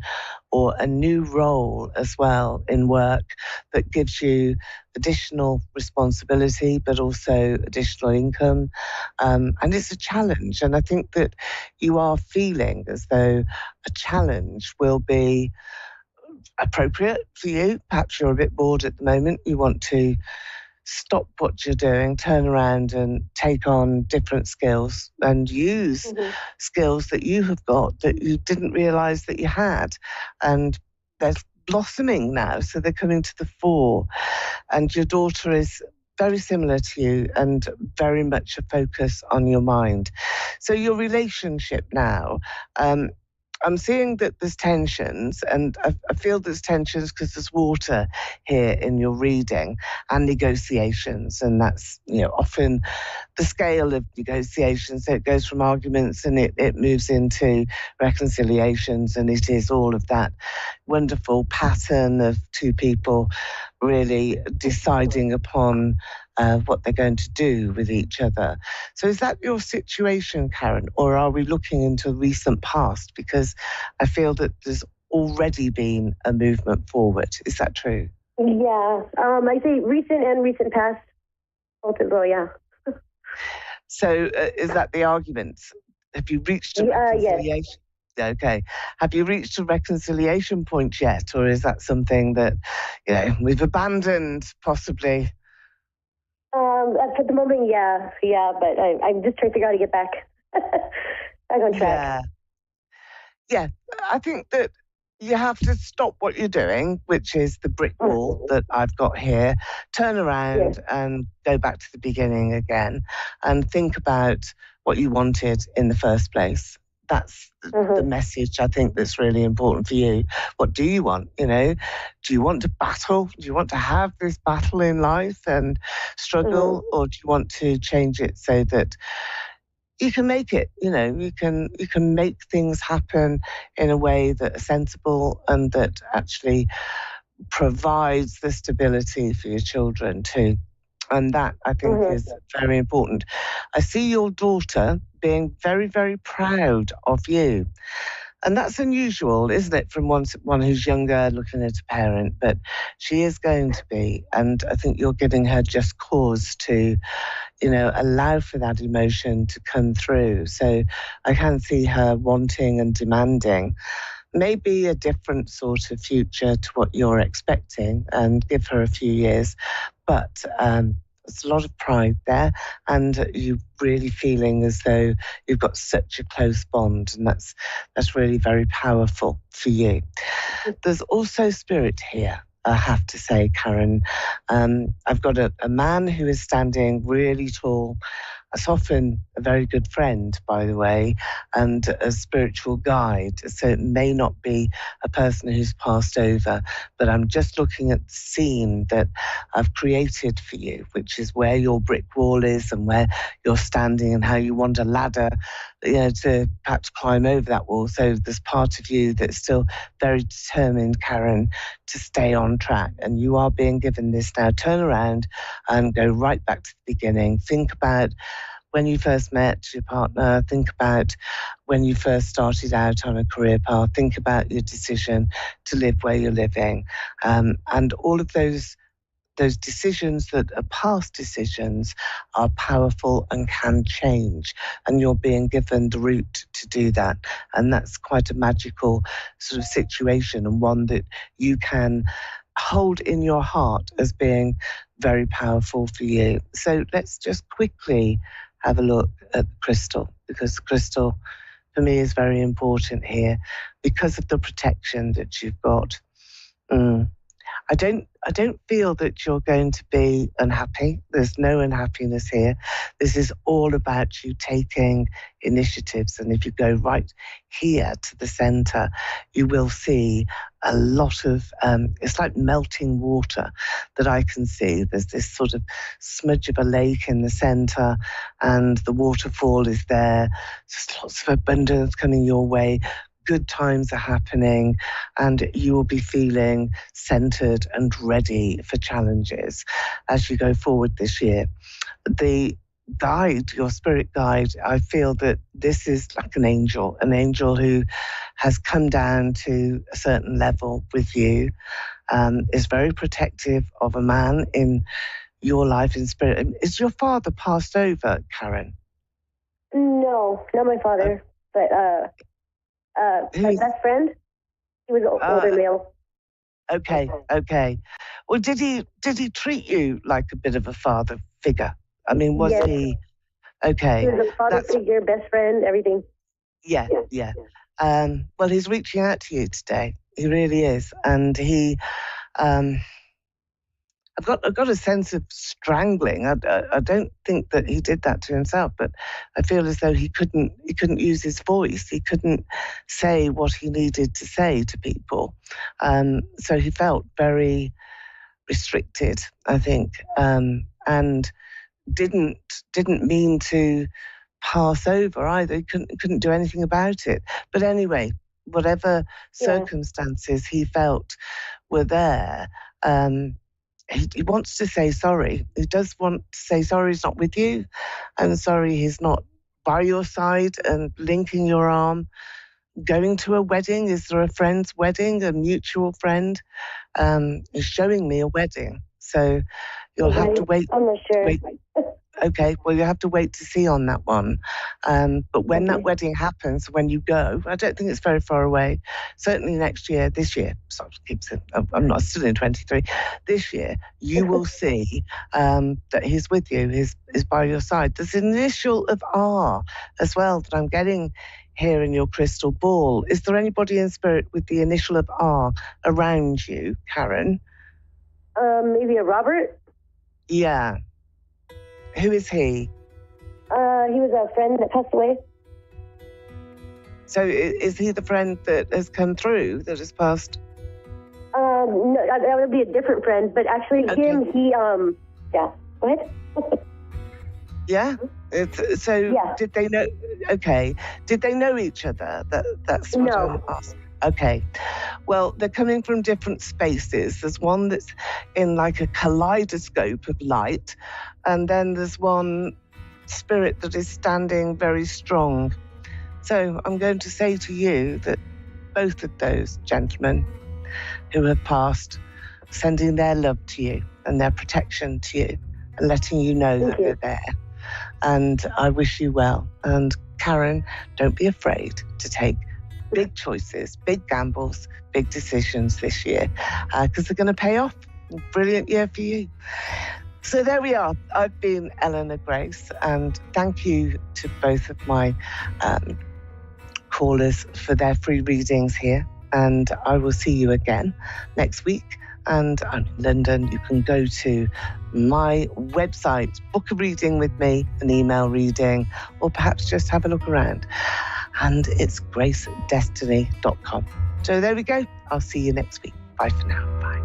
or a new role as well in work that gives you additional responsibility, but also additional income. And it's a challenge. And I think that you are feeling as though a challenge will be appropriate for you. Perhaps you're a bit bored at the moment. You want to stop what you're doing, turn around and take on different skills and use skills that you have got that you didn't realize that you had. And they're blossoming now, so they're coming to the fore. And your daughter is very similar to you and very much a focus on your mind. So your relationship now, I'm seeing that there's tensions, and I feel there's tensions because there's water here in your reading, and negotiations, and that's, you know, often the scale of negotiations. So it goes from arguments and it moves into reconciliations, and it is all of that wonderful pattern of two people really deciding upon what they're going to do with each other. So is that your situation, Karen, or are we looking into recent past? Because I feel that there's already been a movement forward. Is that true? Yeah, I say recent past, both as well, yeah. So is that the arguments? Have you reached a reconciliation? Yes. Okay. Have you reached a reconciliation point yet? Or is that something that, you know, we've abandoned possibly? For the moment, yeah, but I'm just trying to figure out how to get back on track. Yeah, I think that you have to stop what you're doing, which is the brick wall that I've got here, turn around and go back to the beginning again and think about what you wanted in the first place. That's the message I think that's really important for you. What do you want? You know, do you want to battle? Do you want to have this battle in life and struggle, or do you want to change it so that you can make it? You know, you can make things happen in a way that are sensible and that actually provides the stability for your children too. And that, I think, is very important. I see your daughter being very, very proud of you. And that's unusual, isn't it, from one who's younger looking at a parent, but she is going to be. And I think you're giving her just cause to, you know, allow for that emotion to come through. So I can see her wanting and demanding maybe a different sort of future to what you're expecting, and give her a few years. But there's a lot of pride there, and you really feeling as though you've got such a close bond, and that's really very powerful for you. There's also spirit here, I have to say, Karen. I've got a man who is standing really tall. That's often a very good friend, by the way, and a spiritual guide. So it may not be a person who's passed over, but I'm just looking at the scene that I've created for you, which is where your brick wall is and where you're standing and how you want a ladder, you know, to perhaps climb over that wall. So there's part of you that's still very determined, Karen, to stay on track. And you are being given this now. Turn around and go right back to the beginning. Think about when you first met your partner. Think about when you first started out on a career path. Think about your decision to live where you're living. And all of those decisions that are past decisions are powerful and can change. And you're being given the route to do that. And that's quite a magical sort of situation, and one that you can hold in your heart as being very powerful for you. So let's just quickly have a look at the crystal, because the crystal for me is very important here because of the protection that you've got. I don't feel that you're going to be unhappy. There's no unhappiness here. This is all about you taking initiatives. And if you go right here to the center, you will see a lot of, it's like melting water that I can see. There's this sort of smudge of a lake in the center, and the waterfall is there. Just lots of abundance coming your way. Good times are happening, and you will be feeling centered and ready for challenges as you go forward this year. the guide, your spirit guide, I feel that this is like an angel who has come down to a certain level with you, is very protective of a man in your life in spirit. Is your father passed over, Karen? No, not my father, but my best friend. He was an older male. Okay. Well, did he treat you like a bit of a father figure? I mean, was he? Okay. He was a father figure, best friend, everything. Yeah. Well, he's reaching out to you today. He really is, and he. I've got a sense of strangling. I don't think that he did that to himself, but I feel as though he couldn't use his voice. He couldn't say what he needed to say to people. So he felt very restricted, I think, and didn't mean to pass over either. He couldn't do anything about it. But anyway, whatever circumstances he felt were there, he wants to say sorry. He does want to say sorry he's not with you, and sorry he's not by your side and linking your arm. Going to a wedding, is there a friend's wedding, a mutual friend? Is showing me a wedding. So you'll have to wait. I'm not sure. Wait. Okay, well, you have to wait to see on that one. But when that wedding happens, when you go, I don't think it's very far away. Certainly this year, I'm not still in 23. This year, you will see that he's with you, is by your side. There's an initial of R as well that I'm getting here in your crystal ball. Is there anybody in spirit with the initial of R around you, Karen? Maybe a Robert? Yeah. Who is he? He was a friend that passed away. So is he the friend that has come through, that has passed? No, that would be a different friend, but actually him, he, yeah. Go ahead. Yeah? Did they know, did they know each other? That's what I'm asking. Okay. Well, they're coming from different spaces. There's one that's in like a kaleidoscope of light, and then there's one spirit that is standing very strong. So I'm going to say to you that both of those gentlemen who have passed, sending their love to you and their protection to you and letting you know that they're there. And I wish you well. And Karen, don't be afraid to take big choices, big gambles, big decisions this year, because they're going to pay off. Brilliant year for you. So there we are. I've been Eleanor Grace, and thank you to both of my callers for their free readings here. And I will see you again next week. And I'm in London. You can go to my website, book a reading with me, an email reading, or perhaps just have a look around. And it's gracedestiny.com. So there we go. I'll see you next week. Bye for now. Bye.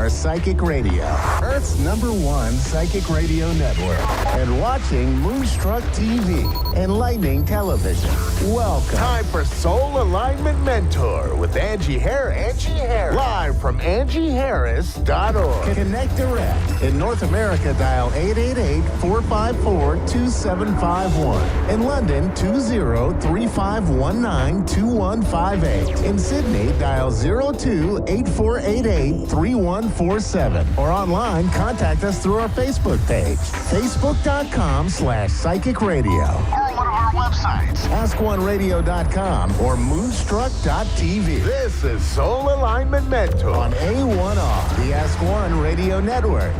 Psychic Radio. Earth's #1 psychic radio network, and watching Moonstruck TV and Lightning Television. Welcome. Time for Soul Alignment Mentor with Angie Harris. Live from AngieHarris.org. Connect direct. In North America, dial 888-454-2751. In London, 20-3519-2158. In Sydney, dial 02-8488-3147. Or online, contact us through our Facebook page, facebook.com/psychic radio. Or one of our websites, askoneradio.com or moonstruck.tv. This is Soul Alignment Mentor on A1R, the Ask One Radio Network.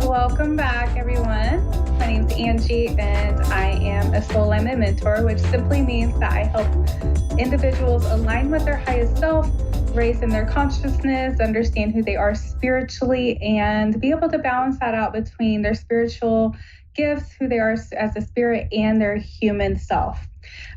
Welcome back, everyone. My name's Angie, and I am a Soul Alignment Mentor, which simply means that I help individuals align with their highest self, raise in their consciousness, understand who they are spiritually, and be able to balance that out between their spiritual gifts, who they are as a spirit, and their human self.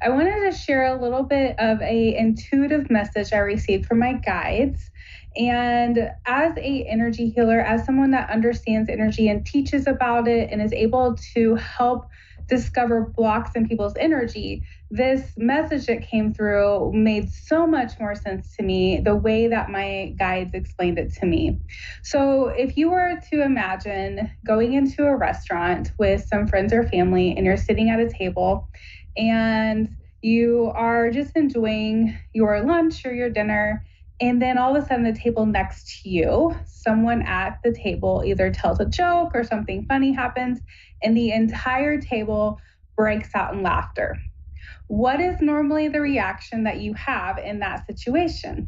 I wanted to share a little bit of a intuitive message I received from my guides. And as a energy healer, as someone that understands energy and teaches about it and is able to help discover blocks in people's energy, this message that came through made so much more sense to me the way that my guides explained it to me. So if you were to imagine going into a restaurant with some friends or family, and you're sitting at a table and you are just enjoying your lunch or your dinner, and then all of a sudden the table next to you, someone at the table either tells a joke or something funny happens, and the entire table breaks out in laughter. What is normally the reaction that you have in that situation?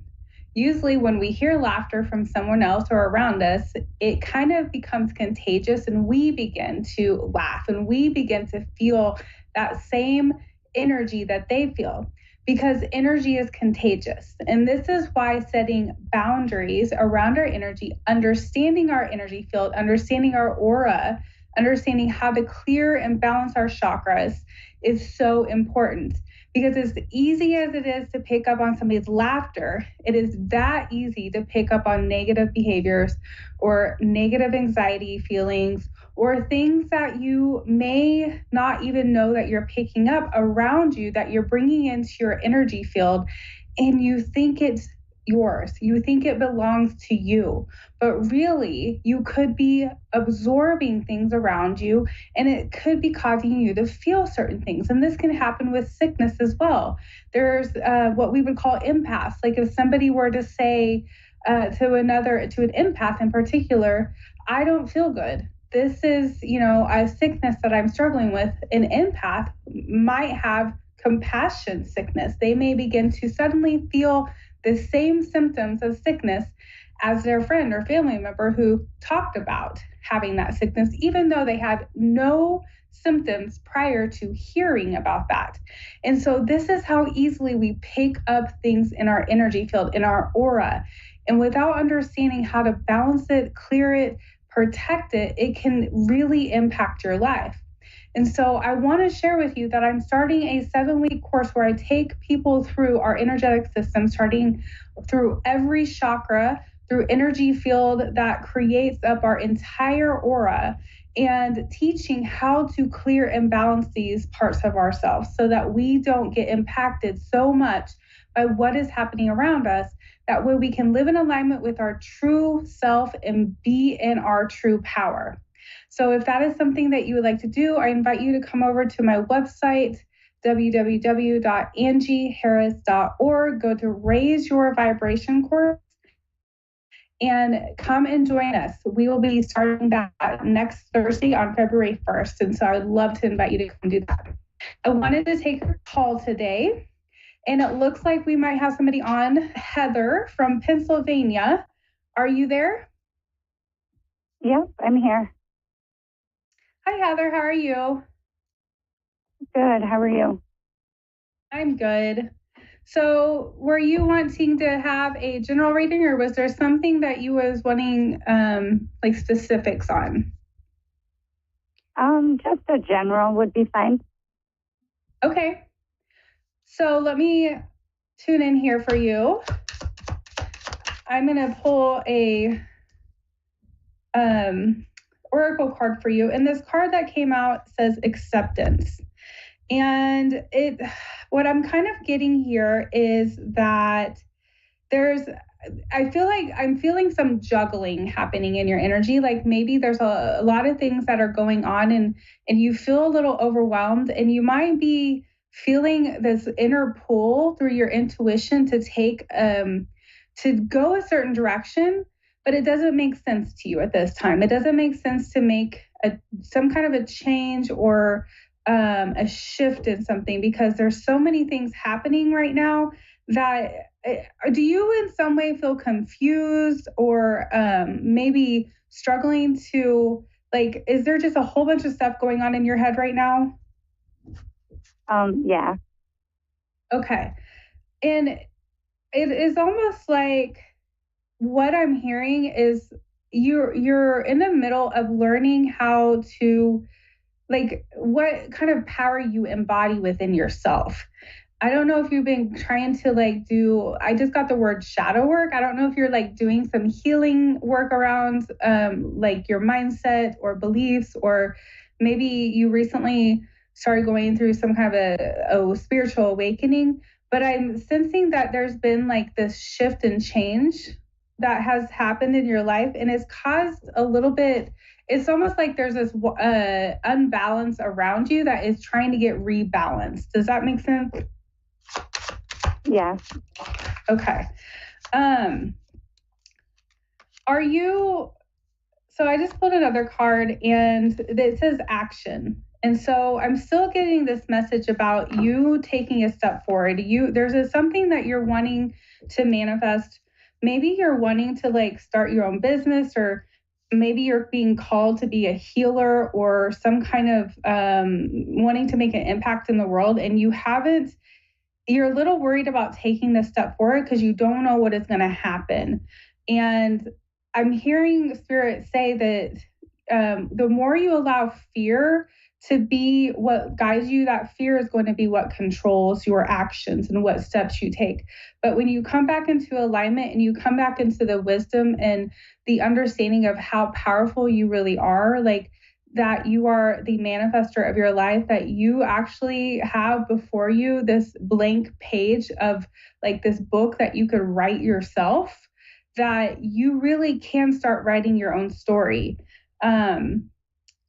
Usually when we hear laughter from someone else or around us, it kind of becomes contagious, and we begin to laugh and we begin to feel that same energy that they feel, because energy is contagious. And this is why setting boundaries around our energy, understanding our energy field, understanding our aura, understanding how to clear and balance our chakras is so important. Because as easy as it is to pick up on somebody's laughter, it is that easy to pick up on negative behaviors or negative anxiety feelings or things that you may not even know that you're picking up around you, that you're bringing into your energy field, and you think it's yours. You think it belongs to you, but really you could be absorbing things around you, and it could be causing you to feel certain things. And this can happen with sickness as well. There's what we would call empaths. Like if somebody were to say to an empath in particular, I don't feel good. This is, a sickness that I'm struggling with. An empath might have compassion sickness. They may begin to suddenly feel the same symptoms of sickness as their friend or family member who talked about having that sickness, even though they had no symptoms prior to hearing about that. And so this is how easily we pick up things in our energy field, in our aura. And without understanding how to balance it, clear it, protect it, it can really impact your life. And so I want to share with you that I'm starting a 7-week course where I take people through our energetic system, starting through every chakra, through energy field that creates up our entire aura, and teaching how to clear and balance these parts of ourselves so that we don't get impacted so much by what is happening around us. That way we can live in alignment with our true self and be in our true power. So if that is something that you would like to do, I invite you to come over to my website, www.angieharris.org. Go to Raise Your Vibration course and come and join us. We will be starting that next Thursday on February 1st. And so I would love to invite you to come do that. I wanted to take a call today, and it looks like we might have somebody on. Heather from Pennsylvania. Are you there? Yep, I'm here. Hi, Heather. How are you? Good. How are you? I'm good. So were you wanting to have a general reading, or was there something that you was wanting like specifics on? Just a general would be fine. Okay. So let me tune in here for you. I'm going to pull a oracle card for you. And this card that came out says acceptance. And what I'm kind of getting here is that I feel like I'm feeling some juggling happening in your energy. Like maybe there's a lot of things that are going on and you feel a little overwhelmed, and you might be feeling this inner pull through your intuition to take, to go a certain direction, but it doesn't make sense to you at this time. It doesn't make sense to make some kind of a change or a shift in something, because there's so many things happening right now that do you in some way feel confused or maybe struggling to, like, is there just a whole bunch of stuff going on in your head right now? Yeah. Okay. And it is almost like what I'm hearing is you're in the middle of learning how to, like, what kind of power you embody within yourself. I don't know if you've been trying to I just got the word shadow work. I don't know if you're doing some healing work around like your mindset or beliefs, or maybe you recently started going through some kind of a spiritual awakening. But I'm sensing that there's been this shift and change that has happened in your life, and it's caused a little bit, it's almost like there's this unbalance around you that is trying to get rebalanced. Does that make sense? Yeah. Okay. Are you, so I just pulled another card and it says action. And so I'm still getting this message about you taking a step forward. There's something that you're wanting to manifest. Maybe you're wanting to start your own business, or maybe you're being called to be a healer, or some kind of wanting to make an impact in the world. And you're a little worried about taking this step forward because you don't know what is going to happen. And I'm hearing Spirit say that the more you allow fear to be what guides you, that fear is going to be what controls your actions and what steps you take. But when you come back into alignment and you come back into the wisdom and the understanding of how powerful you really are, that you are the manifester of your life, that you actually have before you this blank page of this book that you could write yourself, that you really can start writing your own story.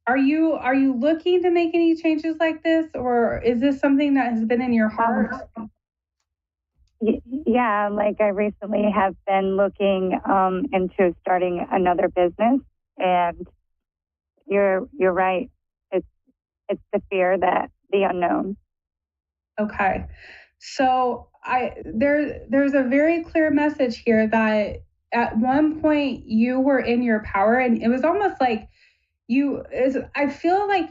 Are you looking to make any changes like this, or is this something that has been in your heart? Yeah, I recently have been looking into starting another business, and you're right. It's the fear, that the unknown. Okay. So there's a very clear message here that at one point you were in your power, and it was almost like I feel like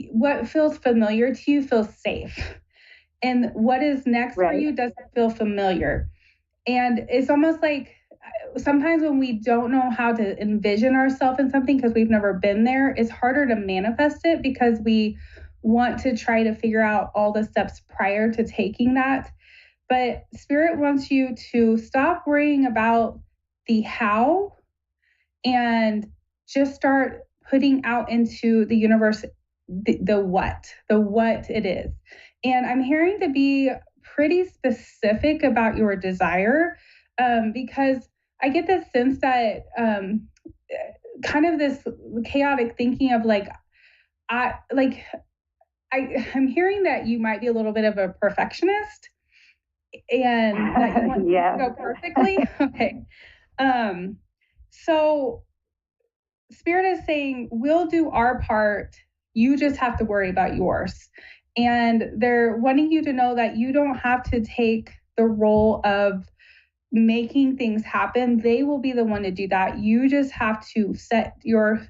what feels familiar to you feels safe, and what is next for you doesn't feel familiar. And it's almost like sometimes when we don't know how to envision ourselves in something because we've never been there, it's harder to manifest it because we want to try to figure out all the steps prior to taking that. But Spirit wants you to stop worrying about the how and just start putting out into the universe the what it is. And I'm hearing to be pretty specific about your desire, because I get this sense that kind of this chaotic thinking of I'm hearing that you might be a little bit of a perfectionist, and that you want to go perfectly. Okay. So Spirit is saying, we'll do our part. You just have to worry about yours. And they're wanting you to know that you don't have to take the role of making things happen. They will be the one to do that. You just have to set your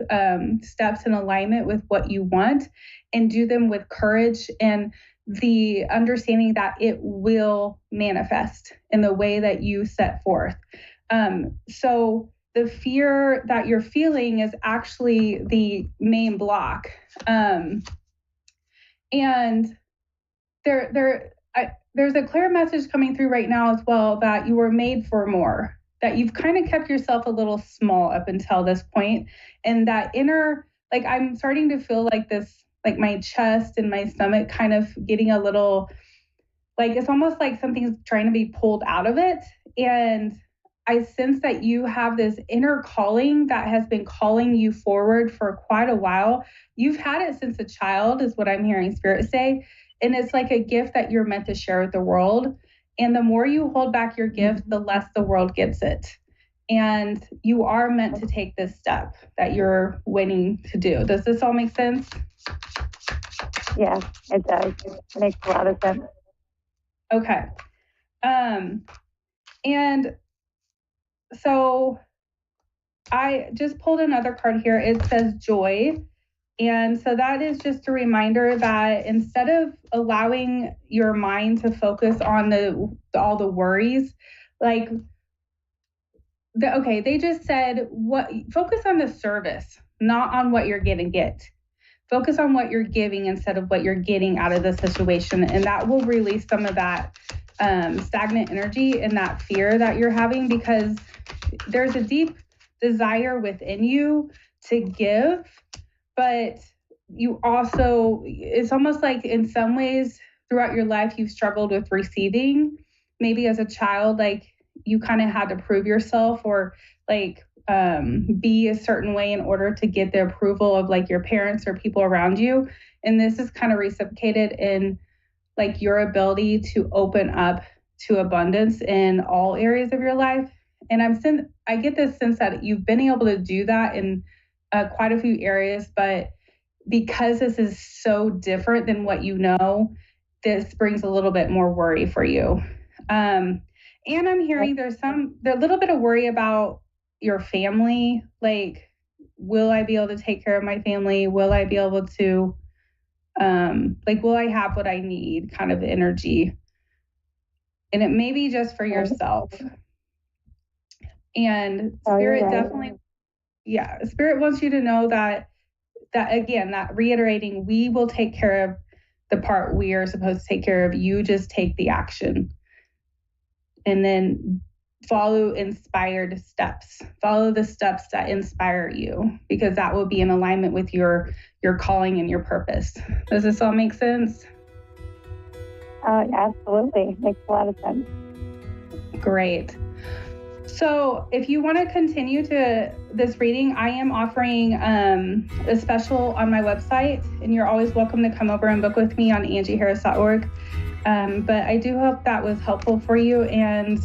steps in alignment with what you want and do them with courage and the understanding that it will manifest in the way that you set forth. So the fear that you're feeling is actually the main block. And there's a clear message coming through right now as well that you were made for more. that you've kind of kept yourself a little small up until this point. And that inner, like, I'm starting to feel like this, like my chest and my stomach kind of getting a little, like, it's almost like something's trying to be pulled out of it. And I sense that you have this inner calling that has been calling you forward for quite a while. You've had it since a child, is what I'm hearing Spirit say. And it's like a gift that you're meant to share with the world. And the more you hold back your gift, the less the world gets it. And you are meant to take this step that you're waiting to do. Does this all make sense? Yeah, it does. It makes a lot of sense. Okay. And so I just pulled another card here. It says joy. And so that is just a reminder that instead of allowing your mind to focus on all the worries, like, they just said, focus on the service, not on what you're going to get. Focus on what you're giving instead of what you're getting out of the situation. And that will release some of that stagnant energy and that fear that you're having, because there's a deep desire within you to give, but you also, it's almost like in some ways throughout your life, you've struggled with receiving. Maybe as a child, like you kind of had to prove yourself or like be a certain way in order to get the approval of like your parents or people around you. And this is kind of reciprocated in like your ability to open up to abundance in all areas of your life. And I get this sense that you've been able to do that in quite a few areas, but because this is so different than what you know, this brings a little bit more worry for you. And I'm hearing there's a little bit of worry about your family. Like, will I be able to take care of my family? Will I be able to, will I have what I need kind of energy? And it may be just for yourself. And Spirit definitely, Spirit wants you to know that again, that reiterating, we will take care of the part we are supposed to take care of. You just take the action. And then follow inspired steps. Follow the steps that inspire you, because that will be in alignment with your calling and your purpose. Does this all make sense? Absolutely. Makes a lot of sense. Great. So if you want to continue to this reading, I am offering a special on my website, and you're always welcome to come over and book with me on angieharris.org. But I do hope that was helpful for you, and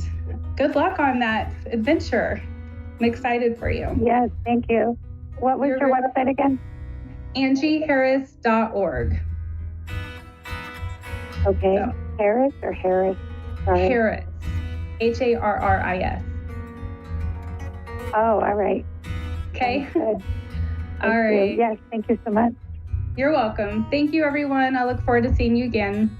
good luck on that adventure. I'm excited for you. Yes, thank you. What was your website again? angieharris.org. Okay. So, Harris or Harris? Sorry. Harris. Harris. Oh, all right. Okay. Good. All right. Yes, thank you so much. You're welcome. Thank you, everyone. I look forward to seeing you again.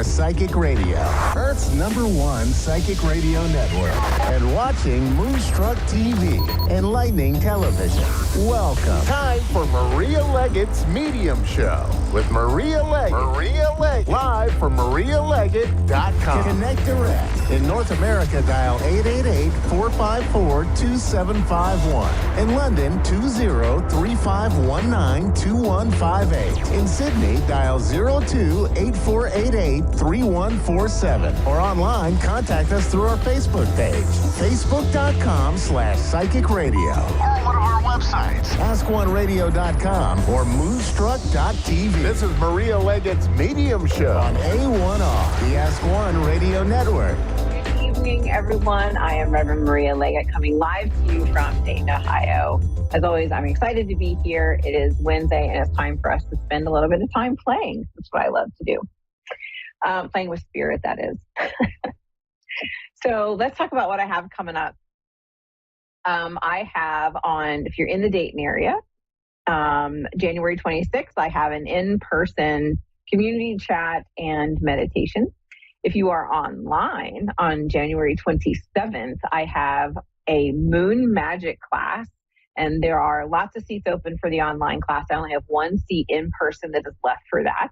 Psychic Radio, Earth's #1 psychic radio network, and watching Moonstruck TV, enlightening television. Welcome. Time for Maria Leggett's Medium Show with Maria Leggett. Live from MariaLeggett.com. Connect direct. In North America, dial 888-454-2751. In London, 20-3519-2158. In Sydney, dial 02-8488-3147. Or online, contact us through our Facebook page, facebook.com/psychic radio. Or one of our websites, AskOneRadio.com or Moonstruck.tv. This is Maria Leggett's Medium Show on A1R, the Ask One Radio Network. Good evening. evening, everyone. I am Reverend Maria Leggett coming live to you from Dayton, Ohio. As always, I'm excited to be here. It is Wednesday, and it's time for us to spend a little bit of time playing. That's what I love to do. Playing with spirit, that is. So let's talk about what I have coming up. I have if you're in the Dayton area, January 26th, I have an in-person community chat and meditation. If you are online on January 27th, I have a moon magic class, and there are lots of seats open for the online class. I only have one seat in person that is left for that.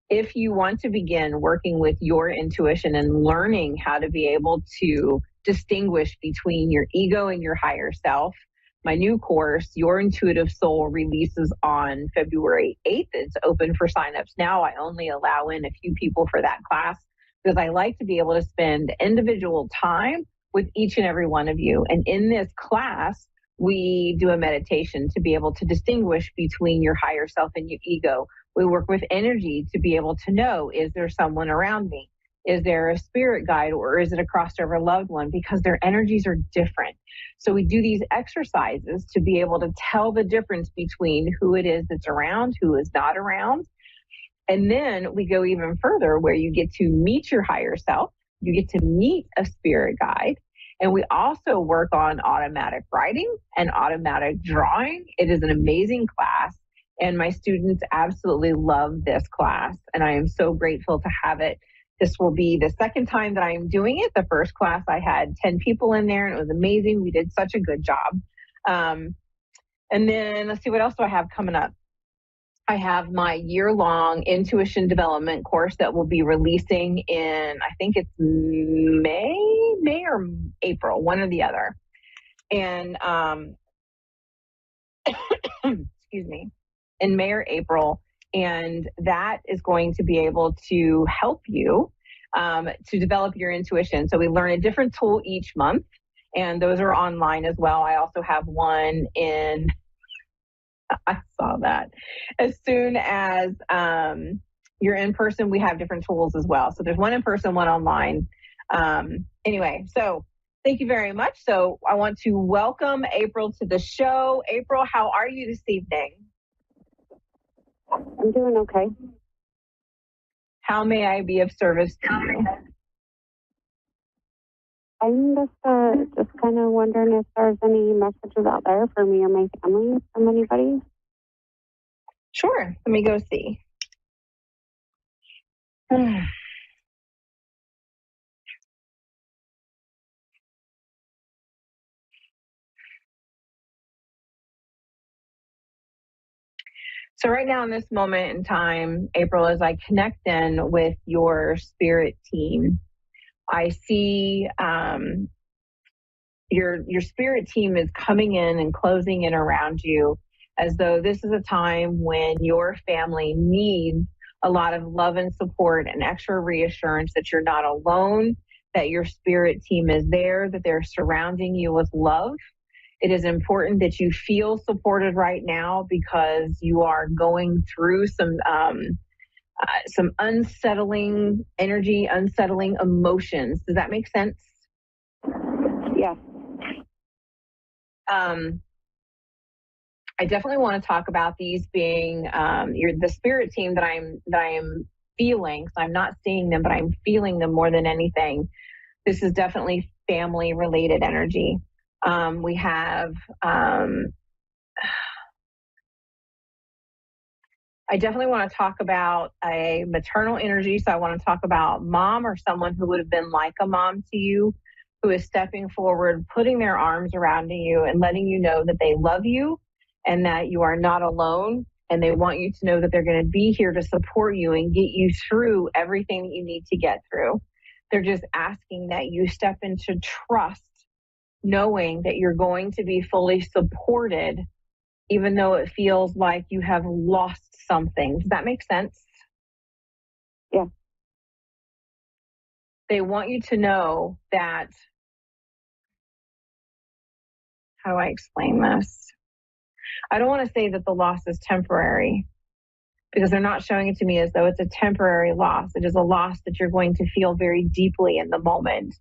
If you want to begin working with your intuition and learning how to be able to distinguish between your ego and your higher self, my new course, Your Intuitive Soul, releases on February 8th. It's open for signups now. I only allow in a few people for that class because I like to be able to spend individual time with each and every one of you. And in this class, we do a meditation to be able to distinguish between your higher self and your ego. We work with energy to be able to know, is there someone around me? Is there a spirit guide, or is it a crossover loved one? Because their energies are different. So we do these exercises to be able to tell the difference between who it is that's around, who is not around. And then we go even further where you get to meet your higher self. You get to meet a spirit guide. And we also work on automatic writing and automatic drawing. It is an amazing class. And my students absolutely love this class. And I am so grateful to have it. This will be the second time that I am doing it. The first class, I had 10 people in there, and it was amazing. We did such a good job. And then let's see, what else do I have coming up? I have my year-long intuition development course that will be releasing in, I think it's May or April, one or the other. And excuse me, in May or April. And that is going to be able to help you to develop your intuition. So we learn a different tool each month, and those are online as well. I also have one I saw that. As soon as you're in person, we have different tools as well. So there's one in person, one online. Anyway, so thank you very much. So I want to welcome April to the show. April, how are you this evening? I'm doing okay. How may I be of service to you? I'm just kind of wondering if there's any messages out there for me or my family from anybody. Sure. Let me go see. So right now in this moment in time, April, as I connect in with your spirit team, I see your spirit team is coming in and closing in around you, as though this is a time when your family needs a lot of love and support and extra reassurance that you're not alone, that your spirit team is there, that they're surrounding you with love. It is important that you feel supported right now because you are going through some unsettling energy, unsettling emotions. Does that make sense? Yeah. I definitely want to talk about these being the spirit team that I am feeling. So I'm not seeing them, but I'm feeling them more than anything. This is definitely family related energy. We have I definitely want to talk about a maternal energy. So I want to talk about mom or someone who would have been like a mom to you, who is stepping forward, putting their arms around you and letting you know that they love you and that you are not alone. And they want you to know that they're going to be here to support you and get you through everything that you need to get through. They're just asking that you step into trust, knowing that you're going to be fully supported, even though it feels like you have lost something. Does that make sense? Yeah. They want you to know that, how do I explain this? I don't want to say that the loss is temporary, because they're not showing it to me as though it's a temporary loss. It is a loss that you're going to feel very deeply in the moment.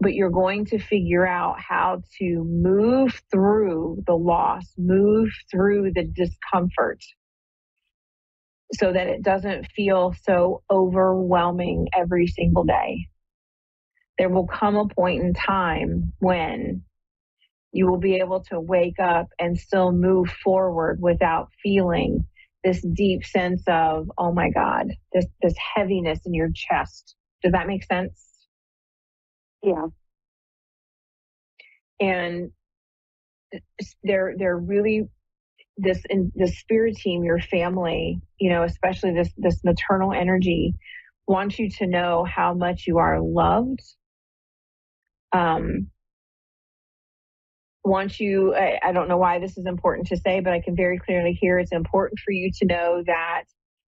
but you're going to figure out how to move through the loss, move through the discomfort so that it doesn't feel so overwhelming every single day. There will come a point in time when you will be able to wake up and still move forward without feeling this deep sense of, oh my God, this heaviness in your chest. Does that make sense? Yeah. And they're really this spirit team, your family, especially this maternal energy, wants you to know how much you are loved. Want you, I don't know why this is important to say, but I can very clearly hear it's important for you to know that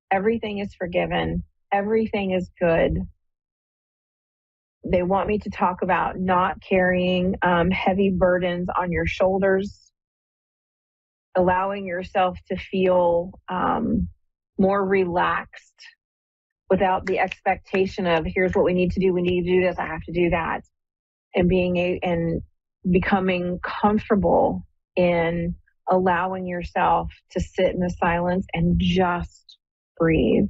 everything is forgiven, everything is good. They want me to talk about not carrying heavy burdens on your shoulders, allowing yourself to feel more relaxed without the expectation of, here's what we need to do. We need to do this. I have to do that. And becoming comfortable in allowing yourself to sit in the silence and just breathe.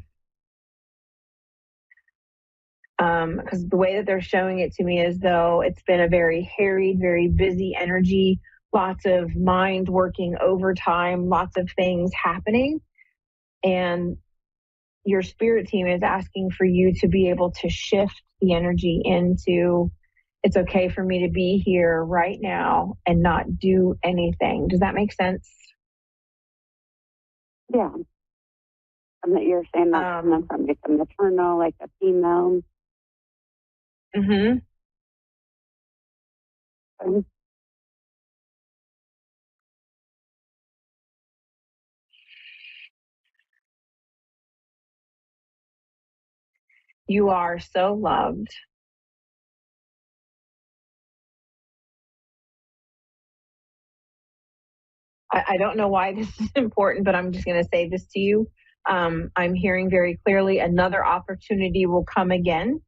Because the way that they're showing it to me is though it's been a very harried, very busy energy, lots of mind working overtime, lots of things happening. And your spirit team is asking for you to be able to shift the energy into, it's okay for me to be here right now and not do anything. Does that make sense? Yeah. And that you're saying that's coming from like a maternal, like a female. Mm-hmm. You are so loved. I don't know why this is important, but I'm just going to say this to you. I'm hearing very clearly another opportunity will come again,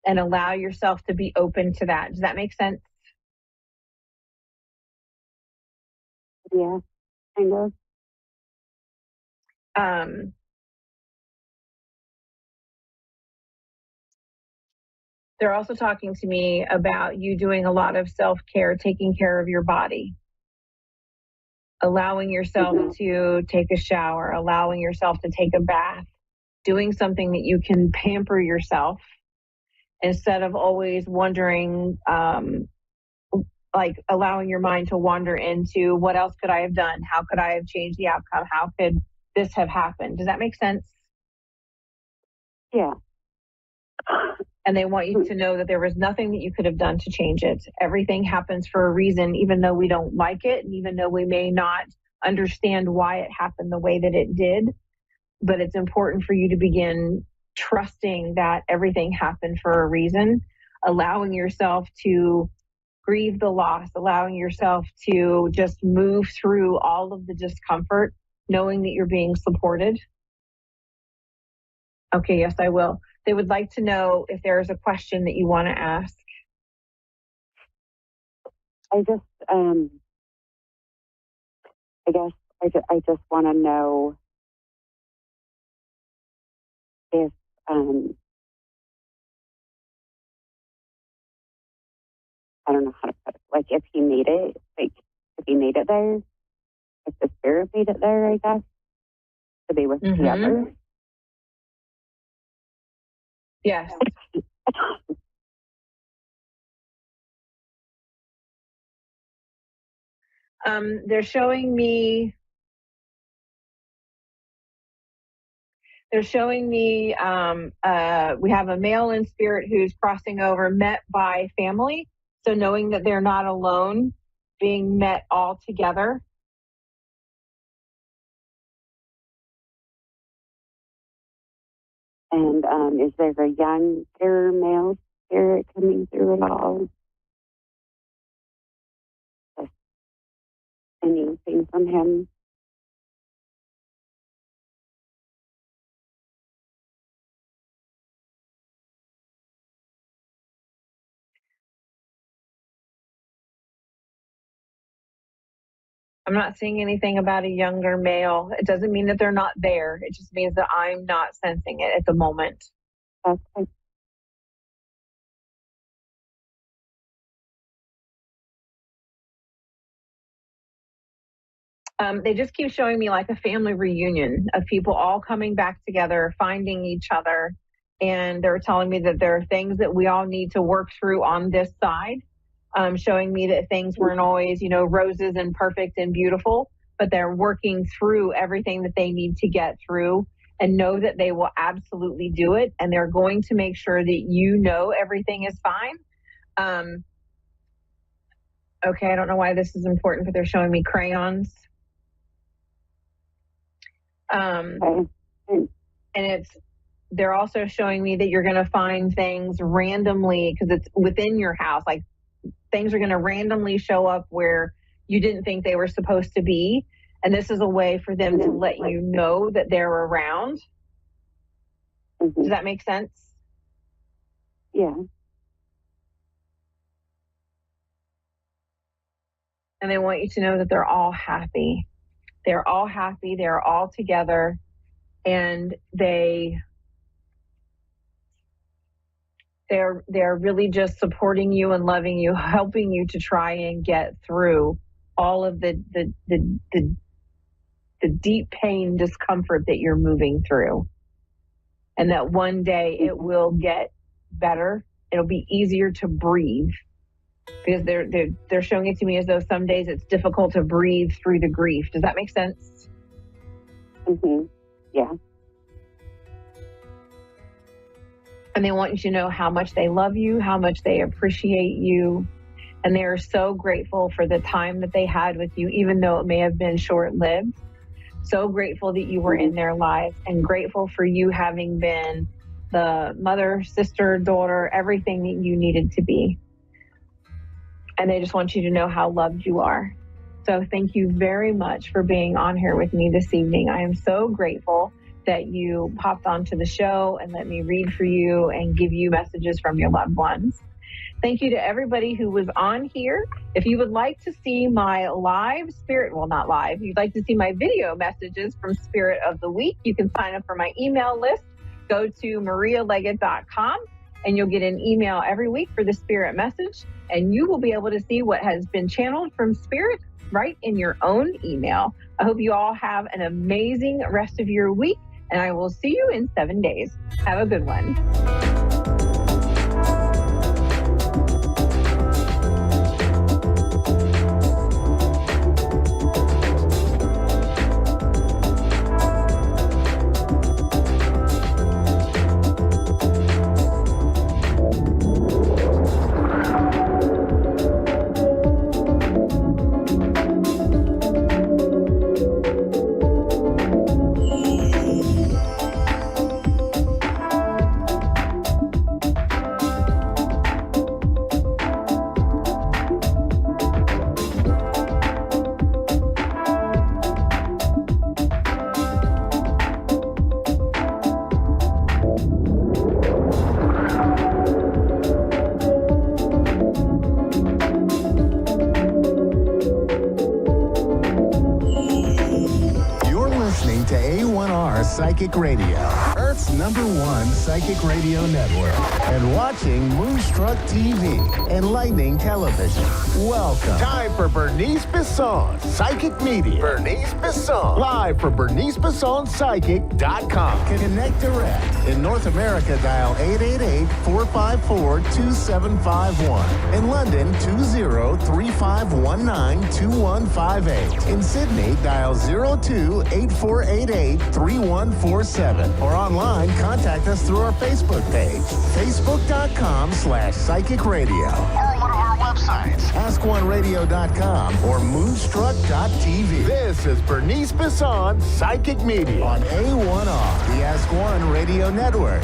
and allow yourself to be open to that. Does that make sense? Yeah, kind of. They're also talking to me about you doing a lot of self-care, taking care of your body, allowing yourself to take a shower, allowing yourself to take a bath, doing something that you can pamper yourself instead of always wondering, like allowing your mind to wander into what else could I have done? How could I have changed the outcome? How could this have happened? Does that make sense? Yeah. And they want you to know that there was nothing that you could have done to change it. Everything happens for a reason, even though we don't like it, and even though we may not understand why it happened the way that it did. But it's important for you to begin trusting that everything happened for a reason, allowing yourself to grieve the loss, allowing yourself to just move through all of the discomfort, knowing that you're being supported. Okay, yes, I will. They would like to know if there is a question that you want to ask. I just, I guess I just want to know if, I don't know how to put it, like if he made it, like if he made it there, if the spirit made it there, I guess, to be with the other. Yes. They're showing me we have a male in spirit who's crossing over, met by family. So knowing that they're not alone, being met all together. And is there a younger male spirit coming through at all? Just anything from him? I'm not seeing anything about a younger male. It doesn't mean that they're not there. It just means that I'm not sensing it at the moment. Okay. They just keep showing me like a family reunion of people all coming back together, finding each other. And they're telling me that there are things that we all need to work through on this side, showing me that things weren't always, roses and perfect and beautiful, but they're working through everything that they need to get through and know that they will absolutely do it. And they're going to make sure that everything is fine. Okay, I don't know why this is important, but they're showing me crayons. And they're also showing me that you're going to find things randomly because it's within your house. Like things are going to randomly show up where you didn't think they were supposed to be. And this is a way for them to let you know that they're around. Does that make sense? Yeah. And they want you to know that they're all happy. They're all happy. They're all together. And they're really just supporting you and loving you, helping you to try and get through all of the deep pain, discomfort that you're moving through. And that one day it will get better. It'll be easier to breathe. Because they're showing it to me as though some days it's difficult to breathe through the grief. Does that make sense? Yeah. And they want you to know how much they love you, how much they appreciate you. And they are so grateful for the time that they had with you, even though it may have been short-lived. So grateful that you were in their lives and grateful for you having been the mother, sister, daughter, everything that you needed to be. And they just want you to know how loved you are. So thank you very much for being on here with me this evening. I am so grateful that you popped onto the show and let me read for you and give you messages from your loved ones. Thank you to everybody who was on here. If you would like to see my live spirit, well, not live, you'd like to see my video messages from Spirit of the Week, you can sign up for my email list. Go to marialeggett.com and you'll get an email every week for the spirit message. And you will be able to see what has been channeled from Spirit right in your own email. I hope you all have an amazing rest of your week, and I will see you in 7 days. Have a good one. To A1R Psychic Radio, Earth's #1 psychic radio network, and watching Moonstruck TV and Lightning Television. Welcome. Time for Bernice Bisson, Psychic Media. Bernice Bisson, live for BerniceBissonPsychic.com. Connect direct. In North America, dial 888-454-2751. In London, 20-3519-2158. In Sydney, dial 02-8488-3147. Or online, contact us through our Facebook page, facebook.com/Psychic Radio. Or one of our websites, AskOneRadio.com or Moonstruck.tv. This is Bernice Bisson, Psychic Media on A1R, the Ask One Radio Network.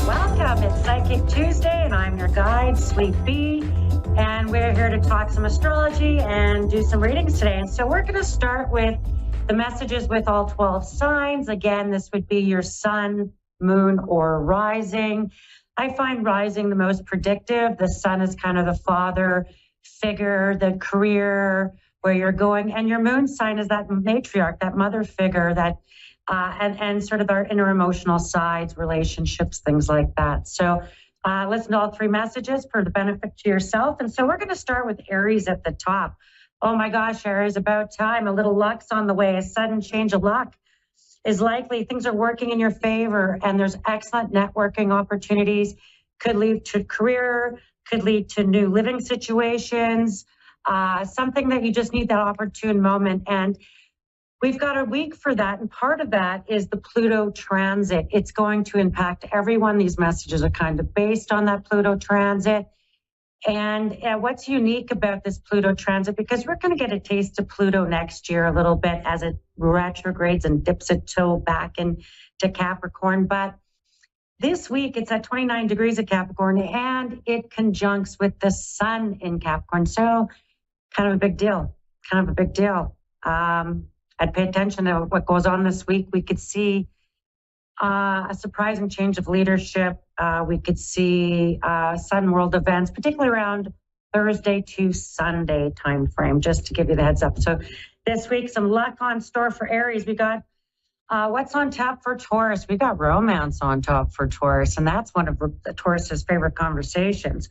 Welcome. It's Psychic Tuesday, and I'm your guide, Sweet Bee. And we're here to talk some astrology and do some readings today. And so we're going to start with the messages with all 12 signs. Again, this would be your sun, moon, or rising. I find rising the most predictive. The sun is kind of the father figure, the career, where you're going. And your moon sign is that matriarch, that mother figure, that and sort of our inner emotional sides, relationships, things like that. So listen to all three messages for the benefit to yourself. And so we're going to start with Aries at the top. Oh my gosh, Aries, about time. A little luck's on the way. A sudden change of luck is likely. Things are working in your favor, and there's excellent networking opportunities. Could lead to career, could lead to new living situations, something that you just need that opportune moment. And we've got a week for that. And part of that is the Pluto transit. It's going to impact everyone. These messages are kind of based on that Pluto transit. And what's unique about this Pluto transit, because we're going to get a taste of Pluto next year a little bit as it retrogrades and dips its toe back into Capricorn. But this week it's at 29 degrees of Capricorn, and it conjuncts with the sun in Capricorn. So kind of a big deal, I'd pay attention to what goes on this week. We could see a surprising change of leadership. We could see sudden world events, particularly around Thursday to Sunday timeframe, just to give you the heads up. So this week, some luck on store for Aries. We got what's on tap for Taurus. We got romance on top for Taurus, and that's one of the Taurus's favorite conversations.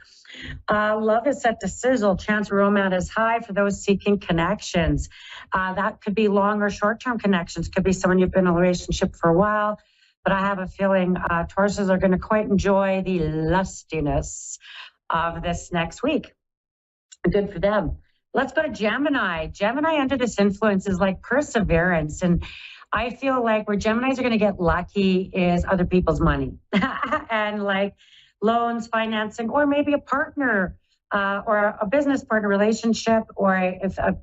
Love is set to sizzle. Chance of romance is high for those seeking connections. That could be long or short-term connections. Could be someone you've been in a relationship for a while. But I have a feeling Tauruses are going to quite enjoy the lustiness of this next week. Good for them. Let's go to Gemini. Gemini under this influence is like perseverance. And I feel like where Geminis are going to get lucky is other people's money and like loans, financing, or maybe a partner or a business partner relationship, or a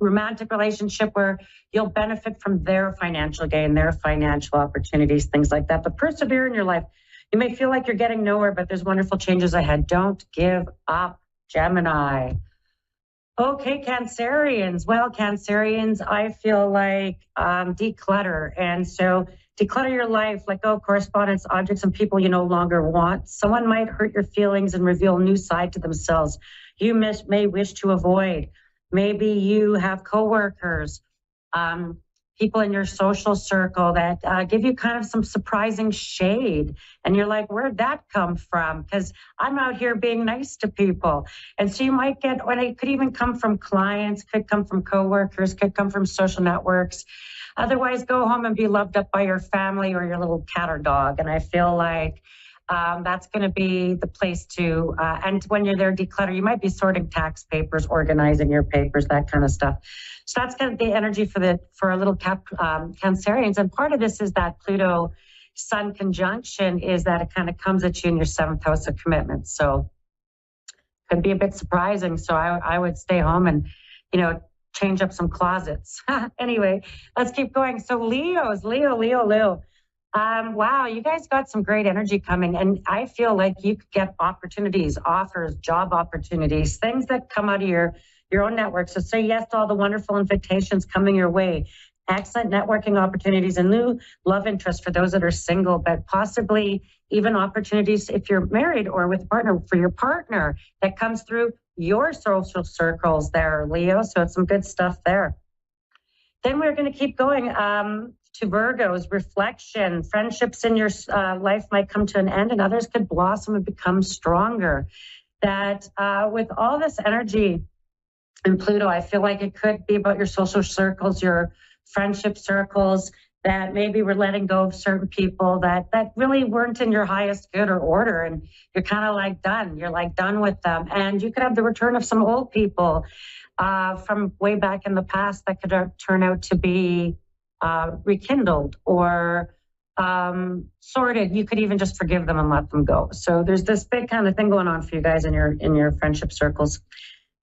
romantic relationship where you'll benefit from their financial gain, their financial opportunities, things like that. But persevere in your life. You may feel like you're getting nowhere, but there's wonderful changes ahead. Don't give up, Gemini. Okay, Cancerians. Well, Cancerians, I feel like declutter. And so declutter your life, let go of correspondence, objects, and people you no longer want. Someone might hurt your feelings and reveal a new side to themselves you may wish to avoid. Maybe you have coworkers, people in your social circle that give you kind of some surprising shade. And you're like, where'd that come from? Because I'm out here being nice to people. And so you might get, when it could even come from clients, could come from coworkers, could come from social networks. Otherwise, go home and be loved up by your family or your little cat or dog. And I feel like that's going to be the place to, and when you're there, declutter. You might be sorting tax papers, organizing your papers, that kind of stuff. So that's kind of the energy for a little Cancerians. And part of this is that Pluto Sun conjunction is that it kind of comes at you in your 7th house of commitment. So could be a bit surprising. So I would stay home and, change up some closets. Anyway, let's keep going. So Leos, Leo. Wow, you guys got some great energy coming. And I feel like you could get opportunities, offers, job opportunities, things that come out of your own network. So say yes to all the wonderful invitations coming your way. Excellent networking opportunities and new love interest for those that are single, but possibly even opportunities if you're married or with a partner for your partner that comes through your social circles there, Leo. So it's some good stuff there. Then we're going to keep going to Virgos, reflection. Friendships in your life might come to an end and others could blossom and become stronger. That with all this energy in Pluto, I feel like it could be about your social circles, your friendship circles, that maybe we're letting go of certain people that really weren't in your highest good or order. And you're kind of like done. You're like done with them. And you could have the return of some old people from way back in the past that could turn out to be rekindled or sorted. You could even just forgive them and let them go. So there's this big kind of thing going on for you guys in your friendship circles.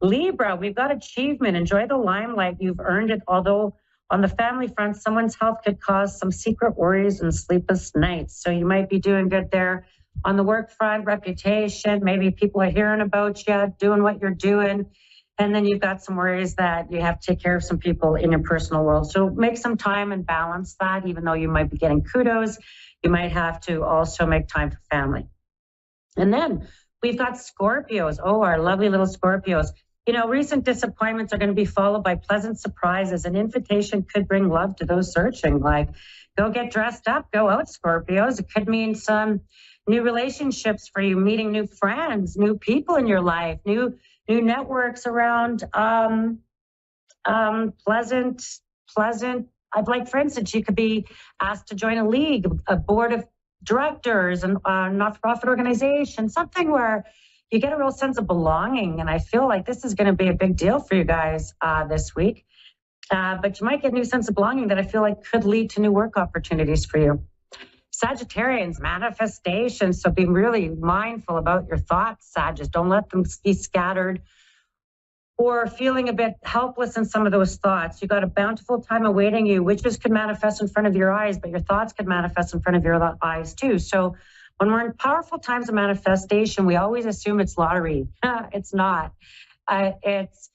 Libra, we've got achievement. Enjoy the limelight. You've earned it. Although on the family front, someone's health could cause some secret worries and sleepless nights. So you might be doing good there. On the work front, reputation, maybe people are hearing about you, doing what you're doing. And then you've got some worries that you have to take care of some people in your personal world. So make some time and balance that. Even though you might be getting kudos, you might have to also make time for family. And then we've got Scorpios. Oh, our lovely little Scorpios. Recent disappointments are going to be followed by pleasant surprises. An invitation could bring love to those searching. Like, go get dressed up, go out, Scorpios. It could mean some new relationships for you, meeting new friends, new people in your life, new networks around pleasant. Like, for instance, you could be asked to join a league, a board of directors, and not-for-profit organization, something where you get a real sense of belonging. And I feel like this is going to be a big deal for you guys this week. But you might get a new sense of belonging that I feel like could lead to new work opportunities for you. Sagittarians, manifestations. So be really mindful about your thoughts, Sagittarius. Don't let them be scattered or feeling a bit helpless in some of those thoughts. You got a bountiful time awaiting you. Witches could manifest in front of your eyes, but your thoughts could manifest in front of your eyes too. So when we're in powerful times of manifestation, we always assume it's lottery. It's not. It's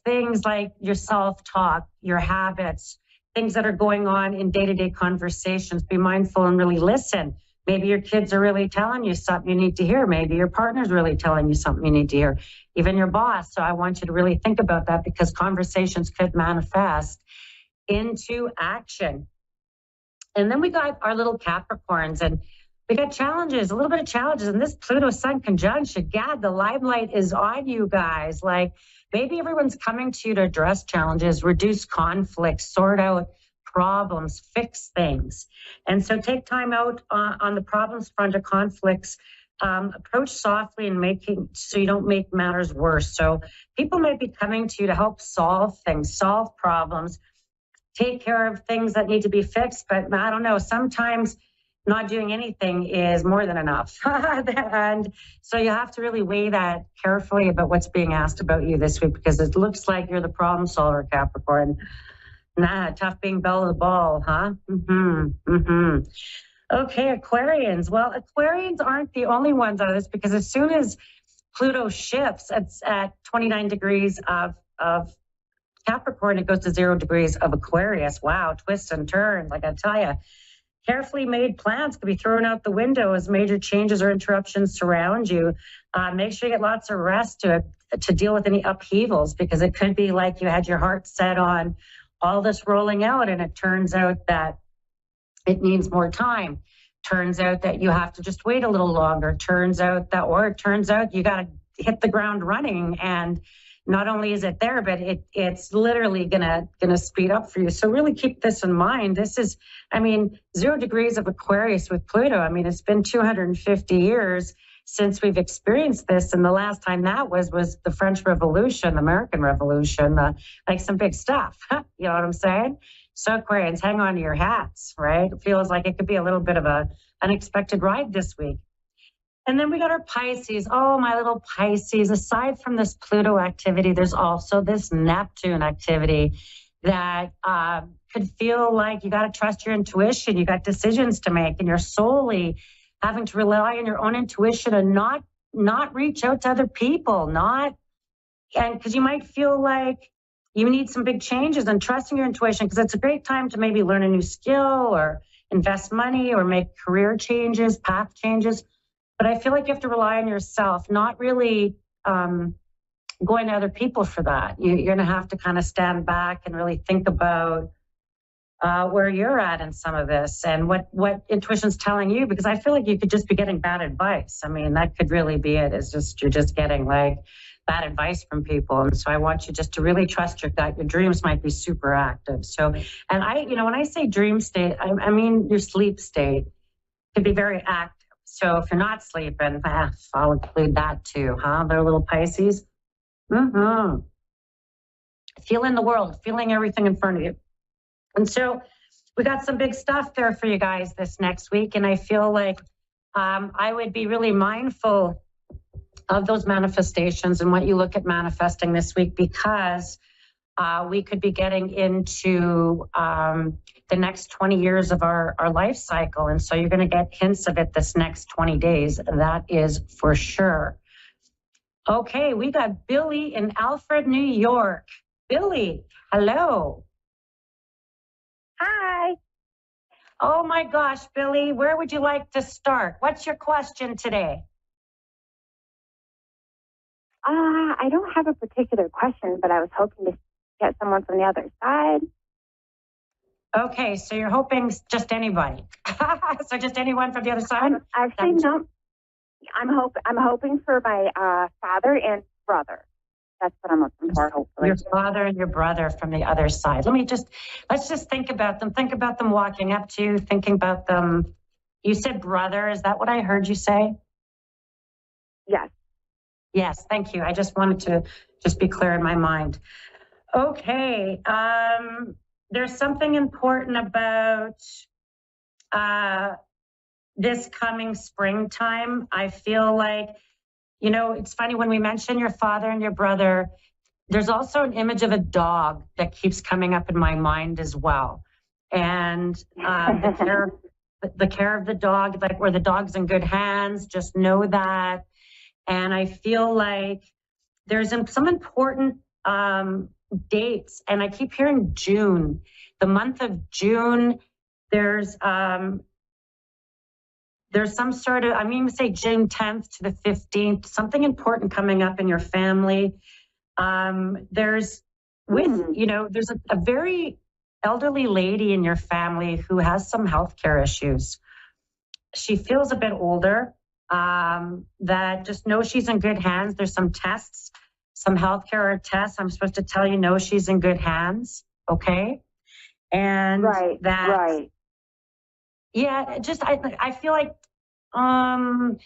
things like your self-talk, your habits, things that are going on in day-to-day conversations. Be mindful and really listen. Maybe your kids are really telling you something you need to hear. Maybe your partner's really telling you something you need to hear, even your boss. So I want you to really think about that, because conversations could manifest into action. And then we got our little Capricorns, and we got challenges, a little bit of challenges. And this Pluto-Sun conjunction, God, the limelight is on you guys. Like, maybe everyone's coming to you to address challenges, reduce conflicts, sort out problems, fix things. And so take time out on the problems front of conflicts. Approach softly and so you don't make matters worse. So people might be coming to you to help solve things, solve problems, take care of things that need to be fixed. But I don't know, sometimes not doing anything is more than enough. And so you have to really weigh that carefully about what's being asked about you this week, because it looks like you're the problem solver, Capricorn. Tough being belle of the ball, huh? Okay, Aquarians. Well, Aquarians aren't the only ones out of this, because as soon as Pluto shifts, it's at 29 degrees of Capricorn, it goes to 0 degrees of Aquarius. Wow, twists and turns, like I tell you. Carefully made plans could be thrown out the window as major changes or interruptions surround you. Make sure you get lots of rest to deal with any upheavals, because it could be like you had your heart set on all this rolling out, and it turns out that it needs more time. Turns out that you have to just wait a little longer. It turns out you got to hit the ground running, and not only is it there, but it's literally gonna speed up for you. So really keep this in mind. This is, 0 degrees of Aquarius with Pluto. It's been 250 years since we've experienced this, and the last time that was the French Revolution, the American Revolution, like some big stuff. You know what I'm saying? So Aquarians, hang on to your hats, right? It feels like it could be a little bit of a unexpected ride this week. And then we got our Pisces. Oh, my little Pisces. Aside from this Pluto activity, there's also this Neptune activity that could feel like you got to trust your intuition. You got decisions to make, and you're solely having to rely on your own intuition and not reach out to other people, because you might feel like you need some big changes, and trusting your intuition, because it's a great time to maybe learn a new skill or invest money or make career changes, path changes. But I feel like you have to rely on yourself, not really going to other people for that. You're going to have to kind of stand back and really think about where you're at in some of this, and what intuition's telling you, because I feel like you could just be getting bad advice. That could really be it. You're just getting like bad advice from people. And so I want you just to really trust your gut. Your dreams might be super active. So, and when I say dream state, I mean your sleep state could be very active. So if you're not sleeping, I'll include that too, huh? They're little Pisces. Feeling the world, feeling everything in front of you. And so we got some big stuff there for you guys this next week. And I feel like I would be really mindful of those manifestations and what you look at manifesting this week, because we could be getting into the next 20 years of our life cycle. And so you're going to get hints of it this next 20 days. That is for sure. Okay, we got Billy in Alfred, New York. Billy, hello. Hi. Oh my gosh, Billy, where would you like to start? What's your question today? I don't have a particular question, but I was hoping to get someone from the other side. Okay, so you're hoping just anybody. So just anyone from the other side? Actually, no. I'm hoping for my father and brother. That's what I'm looking for, hopefully. Your father and your brother from the other side. Let's just think about them. Think about them walking up to you, thinking about them. You said brother. Is that what I heard you say? Yes. Yes, thank you. I just wanted to just be clear in my mind. Okay. There's something important about this coming springtime. I feel like, it's funny when we mention your father and your brother, there's also an image of a dog that keeps coming up in my mind as well. And the care of the dog, like where the dog's in good hands, just know that. And I feel like there's some important dates, and I keep hearing June. The month of June, there's some sort of, I'm going to say June 10th to the 15th, something important coming up in your family. There's a very elderly lady in your family who has some healthcare issues. She feels a bit older, that just know she's in good hands. There's some tests, some healthcare tests. I'm supposed to tell you, no, she's in good hands. Okay. And right. Yeah, I feel like, I'm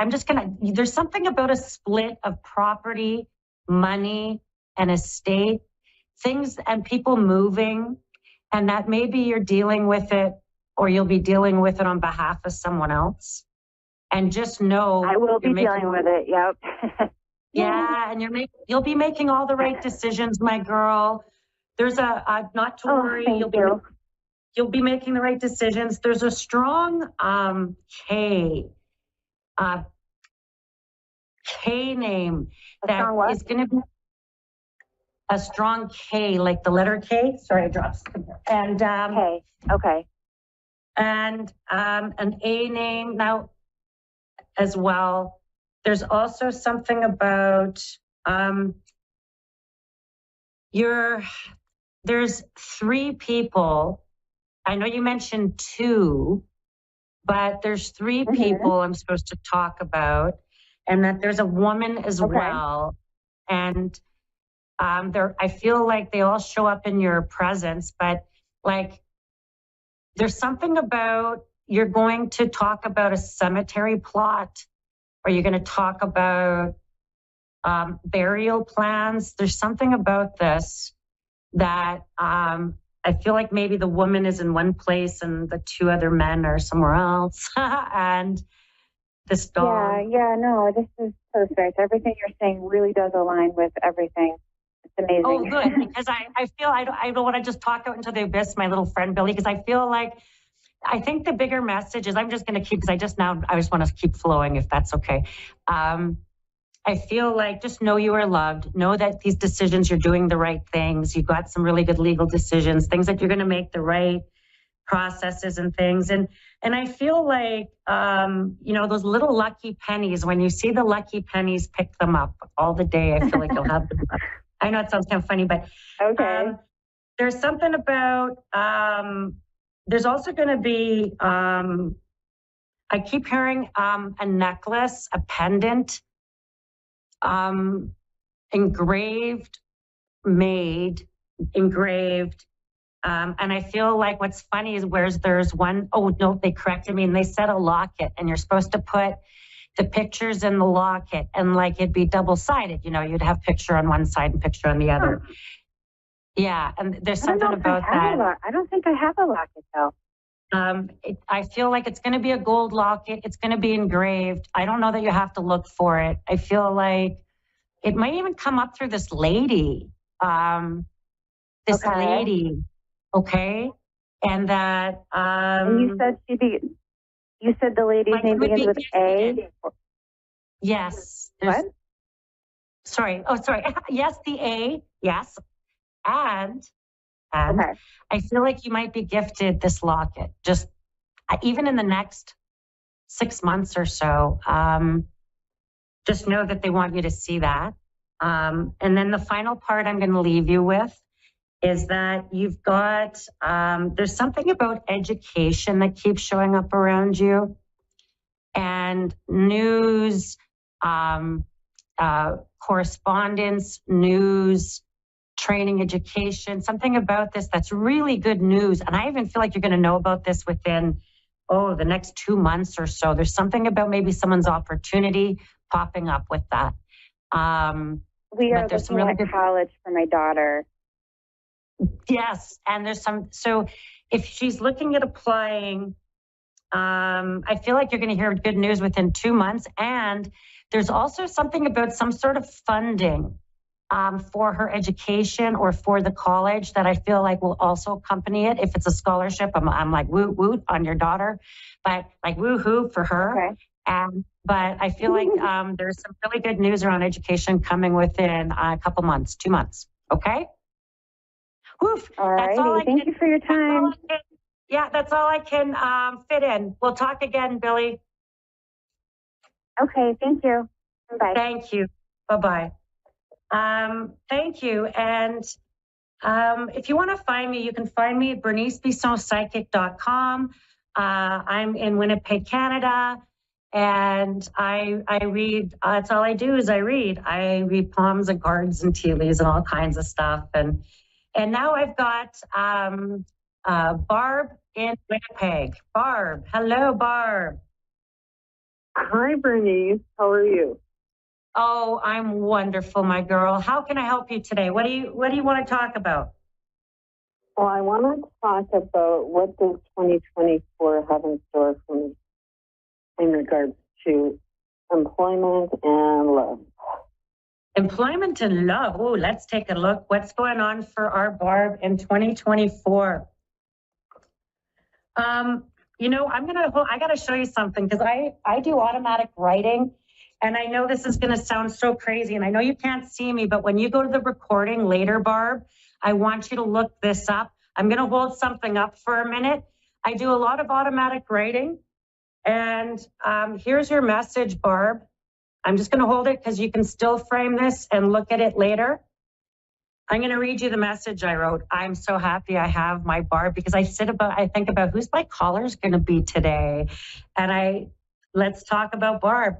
just there's something about a split of property, money, and estate, things and people moving, and that maybe you're dealing with it or you'll be dealing with it on behalf of someone else. And just know I will be dealing with it. Yep. Yeah, and you'll be making all the right decisions, my girl. There's not to worry. You'll be making the right decisions. There's a strong K name that is going to be a strong K, like the letter K. Sorry, I dropped something. And K. Okay. And an A name now as well. There's also something about there's 3 people. I know you mentioned 2, but there's 3 people I'm supposed to talk about, and that there's a woman as well. And I feel like they all show up in your presence, but like there's something about you're going to talk about a cemetery plot, or you're going to talk about burial plans. There's something about this that I feel like maybe the woman is in one place and the 2 other men are somewhere else. And this dog. Yeah, no, this is perfect. Everything you're saying really does align with everything. It's amazing. Oh, good, because I feel I don't want to just talk out into the abyss, my little friend Billy, because I feel like I think the bigger message is I'm just going to keep, because I just want to keep flowing, if that's okay. I feel like just know you are loved. Know that these decisions, you're doing the right things. You've got some really good legal decisions, things that you're going to make the right processes and things. And I feel like, those little lucky pennies, when you see the lucky pennies, pick them up all the day. I feel like you'll have them. I know it sounds kind of funny, but there's something about, there's also going to be, I keep hearing a necklace, a pendant, engraved. And I feel like what's funny is there's one, oh no, they corrected me and they said a locket, and you're supposed to put the pictures in the locket, and like it'd be double-sided, you'd have picture on one side and picture on the other. Yeah, and there's something about that. I don't think I have a locket though. I feel like it's going to be a gold locket. It's going to be engraved. I don't know that you have to look for it. I feel like it might even come up through this lady. Lady. Okay. And that, and you said the lady's name begins with A? Yes. What? Sorry. Oh, sorry. Yes, the A. Yes. And I feel like you might be gifted this locket, just even in the next 6 months or so. just know that they want you to see that. And then the final part I'm going to leave you with is that you've got, there's something about education that keeps showing up around you, and news, correspondence, news, training, education, something about this that's really good news. And I even feel like you're going to know about this within, the next 2 months or so. There's something about maybe someone's opportunity popping up with that. We are looking really at college for my daughter. Yes, and there's so if she's looking at applying, I feel like you're going to hear good news within 2 months. And there's also something about some sort of funding for her education or for the college that I feel like will also accompany it. If it's a scholarship, I'm like woot woot on your daughter, but like woo-hoo for her. Okay. But I feel like there's some really good news around education coming within a couple months, 2 months. Okay. Woof. All right. Thank you for your time. That's all I can fit in. We'll talk again, Billy. Okay. Thank you. Bye. Thank you. Bye-bye. Thank you. And if you want to find me, you can find me at bernicebissonpsychic.com. I'm in Winnipeg, Canada. And I read, that's all I do is I read poems and cards and tea leaves and all kinds of stuff. And now I've got Barb in Winnipeg. Barb, hello, Barb. Hi, Bernice. How are you? Oh, I'm wonderful, my girl. How can I help you today? What do you want to talk about? Well, I want to talk about what does 2024 have in store for me in regards to employment and love. Employment and love. Oh, let's take a look. What's going on for our Barb in 2024? I got to show you something because I do automatic writing, and I know this is going to sound so crazy, and I know you can't see me, but when you go to the recording later, Barb, I want you to look this up. I'm going to hold something up for a minute. I do a lot of automatic writing, and here's your message, Barb. I'm just going to hold it because you can still frame this and look at it later. I'm going to read you the message I wrote. I'm so happy I have my Barb because I think about who's my caller's going to be today. And let's talk about Barb.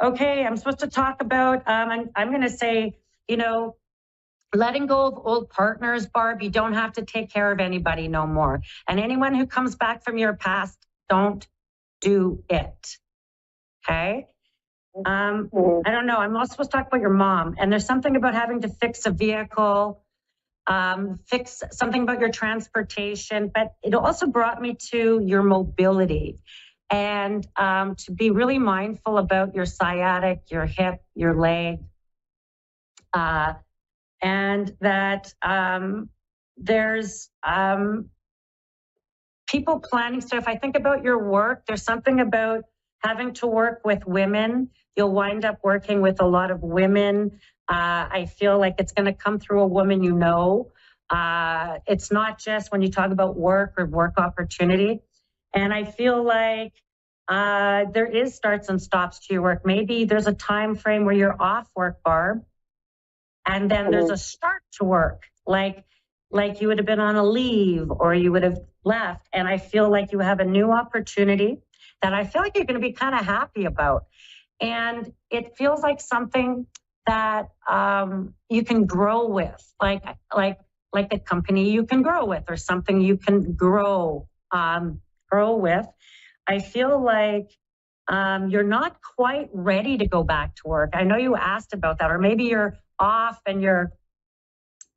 Okay, I'm supposed to talk about, I'm going to say, letting go of old partners, Barb. You don't have to take care of anybody no more. And anyone who comes back from your past, don't do it. Okay? I don't know. I'm also supposed to talk about your mom. And there's something about having to fix a vehicle, fix something about your transportation, but it also brought me to your mobility and to be really mindful about your sciatic, your hip, your leg, and that there's people planning. So if I think about your work, there's something about having to work with women. You'll wind up working with a lot of women. I feel like it's going to come through a woman you know. It's not just when you talk about work or work opportunity. And I feel like there is starts and stops to your work. Maybe there's a time frame where you're off work, Barb, and then there's a start to work, like you would have been on a leave or you would have left. And I feel like you have a new opportunity that I feel like you're going to be kind of happy about. And it feels like something that you can grow with, like a company you can grow with or something you can grow with. I feel like you're not quite ready to go back to work. I know you asked about that, or maybe you're off and you're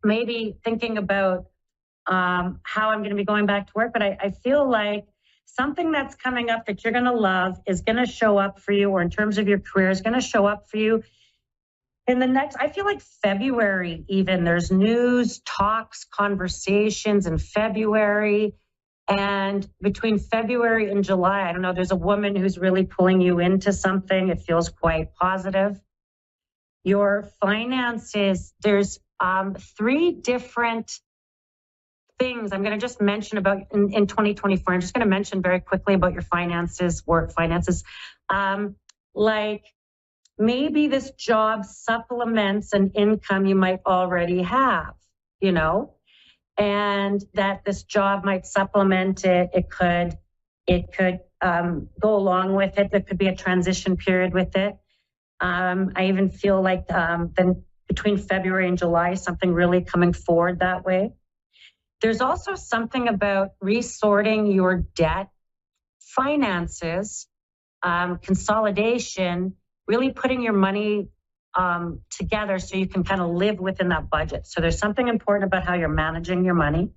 maybe thinking about how I'm going to be going back to work. But I feel like something that's coming up that you're going to love is going to show up for you, or in terms of your career is going to show up for you in the next, I feel like February even. There's news, talks, conversations in February. And between February and July, I don't know, there's a woman who's really pulling you into something. It feels quite positive. Your finances, there's 3 different things I'm going to just mention about in 2024. I'm just going to mention very quickly about your finances, work finances. Like maybe this job supplements an income you might already have, you know, and that this job might supplement it. It could go along with it. There could be a transition period with it. I even feel like then between February and July, something really coming forward that way. There's also something about resorting your debt, finances, consolidation, really putting your money together so you can kind of live within that budget. So there's something important about how you're managing your money.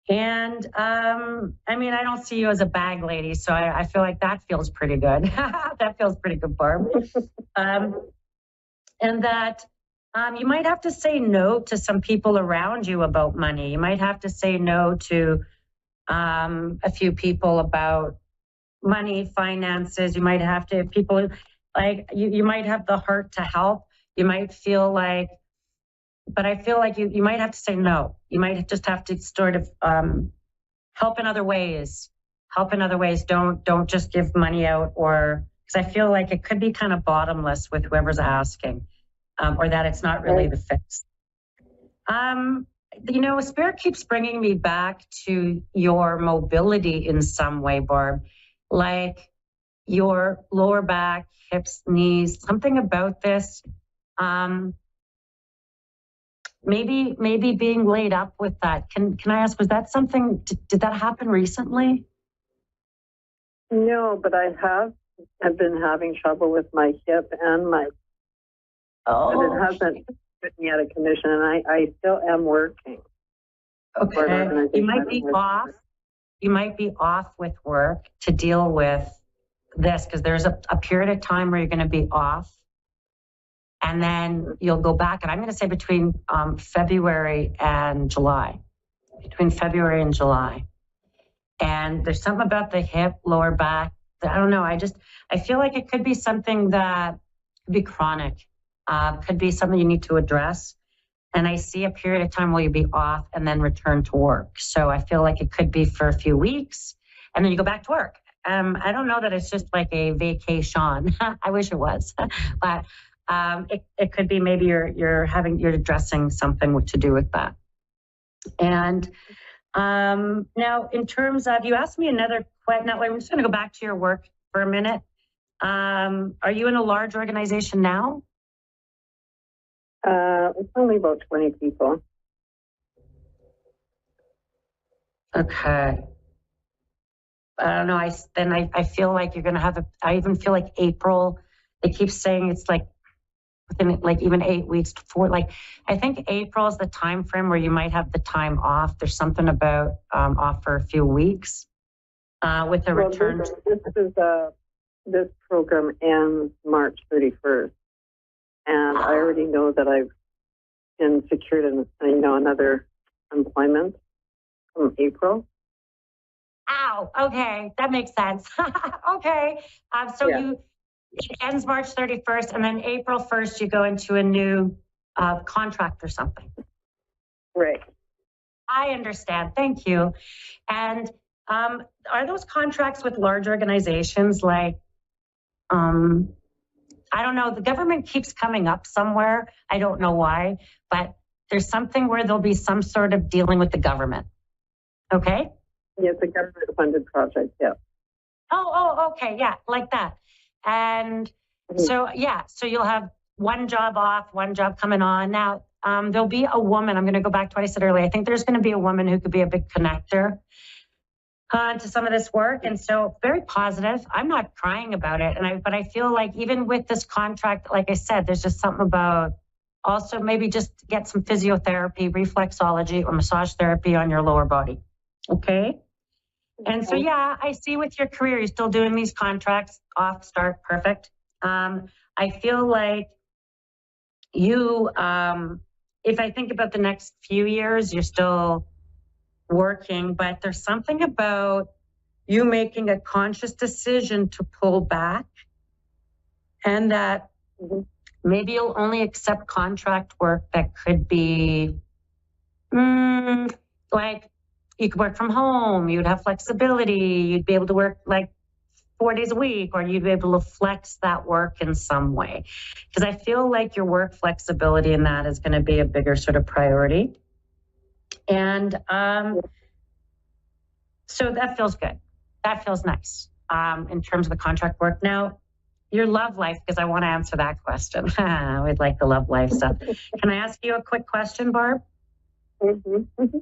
And I mean, I don't see you as a bag lady, so I feel like that feels pretty good. That feels pretty good, Barb. And that you might have to say no to some people around you about money. You might have to say no to a few people about money, finances. You might have to, people like, you might have the heart to help. You might feel like, but I feel like you might have to say no. You might just have to sort of help in other ways. Help in other ways. Don't just give money out, or because I feel like it could be kind of bottomless with whoever's asking, or that it's not really the fix. You know, Spirit keeps bringing me back to your mobility in some way, Barb, like your lower back, hips, knees, something about this. Maybe being laid up with that. Can I ask, was that something, did that happen recently? No, but I have been having trouble with my hip and my, but it hasn't put me out of commission, and I still am working. Okay, you might be off. You might be off with work to deal with this, because there's a period of time where you're going to be off. And then you'll go back, and I'm going to say between February and July. Between February and July. And there's something about the hip, lower back, I don't know. I feel like it could be something that could be chronic, could be something you need to address. And I see a period of time where you'll be off and then return to work. So I feel like it could be for a few weeks, and then you go back to work. I don't know that it's just like a vacation. I wish it was, but it could be maybe you're addressing something to do with that. And now, in terms of, you asked me another question. Now, I'm just going to go back to your work for a minute. Are you in a large organization now? It's only about 20 people. Okay. I don't know. I feel like you're going to have I even feel like April, they keep saying it's like within like even 8 weeks before, like, I think April is the time frame where you might have the time off. There's something about off for a few weeks with a return. This program ends March 31st. And I already know that I've been secured in, another employment from April. Ow, okay, that makes sense. Okay, it ends March 31st, and then April 1st, you go into a new contract or something. Right. I understand, thank you. And are those contracts with large organizations like, I don't know, the government keeps coming up somewhere. I don't know why, but there's something where there'll be some sort of dealing with the government. Okay? Yes, a government funded project, yeah. Oh, okay, yeah, like that. And so you'll have one job off, one job coming on. Now, there'll be a woman, I'm going to go back to what I said earlier. I think there's going to be a woman who could be a big connector to some of this work. And so very positive. I'm not crying about it. But I feel like even with this contract, like I said, there's just something about also maybe just get some physiotherapy, reflexology or massage therapy on your lower body. Okay. And so, yeah, I see with your career, you're still doing these contracts, off, start, perfect. I feel like you, if I think about the next few years, you're still working, but there's something about you making a conscious decision to pull back, and that maybe you'll only accept contract work that could be like you could work from home, you'd have flexibility, you'd be able to work like 4 days a week, or you'd be able to flex that work in some way. Because I feel like your work flexibility in that is going to be a bigger sort of priority. And so that feels good. That feels nice in terms of the contract work. Now, your love life, because I want to answer that question. We'd like the love life stuff. Can I ask you a quick question, Barb? Mm-hmm.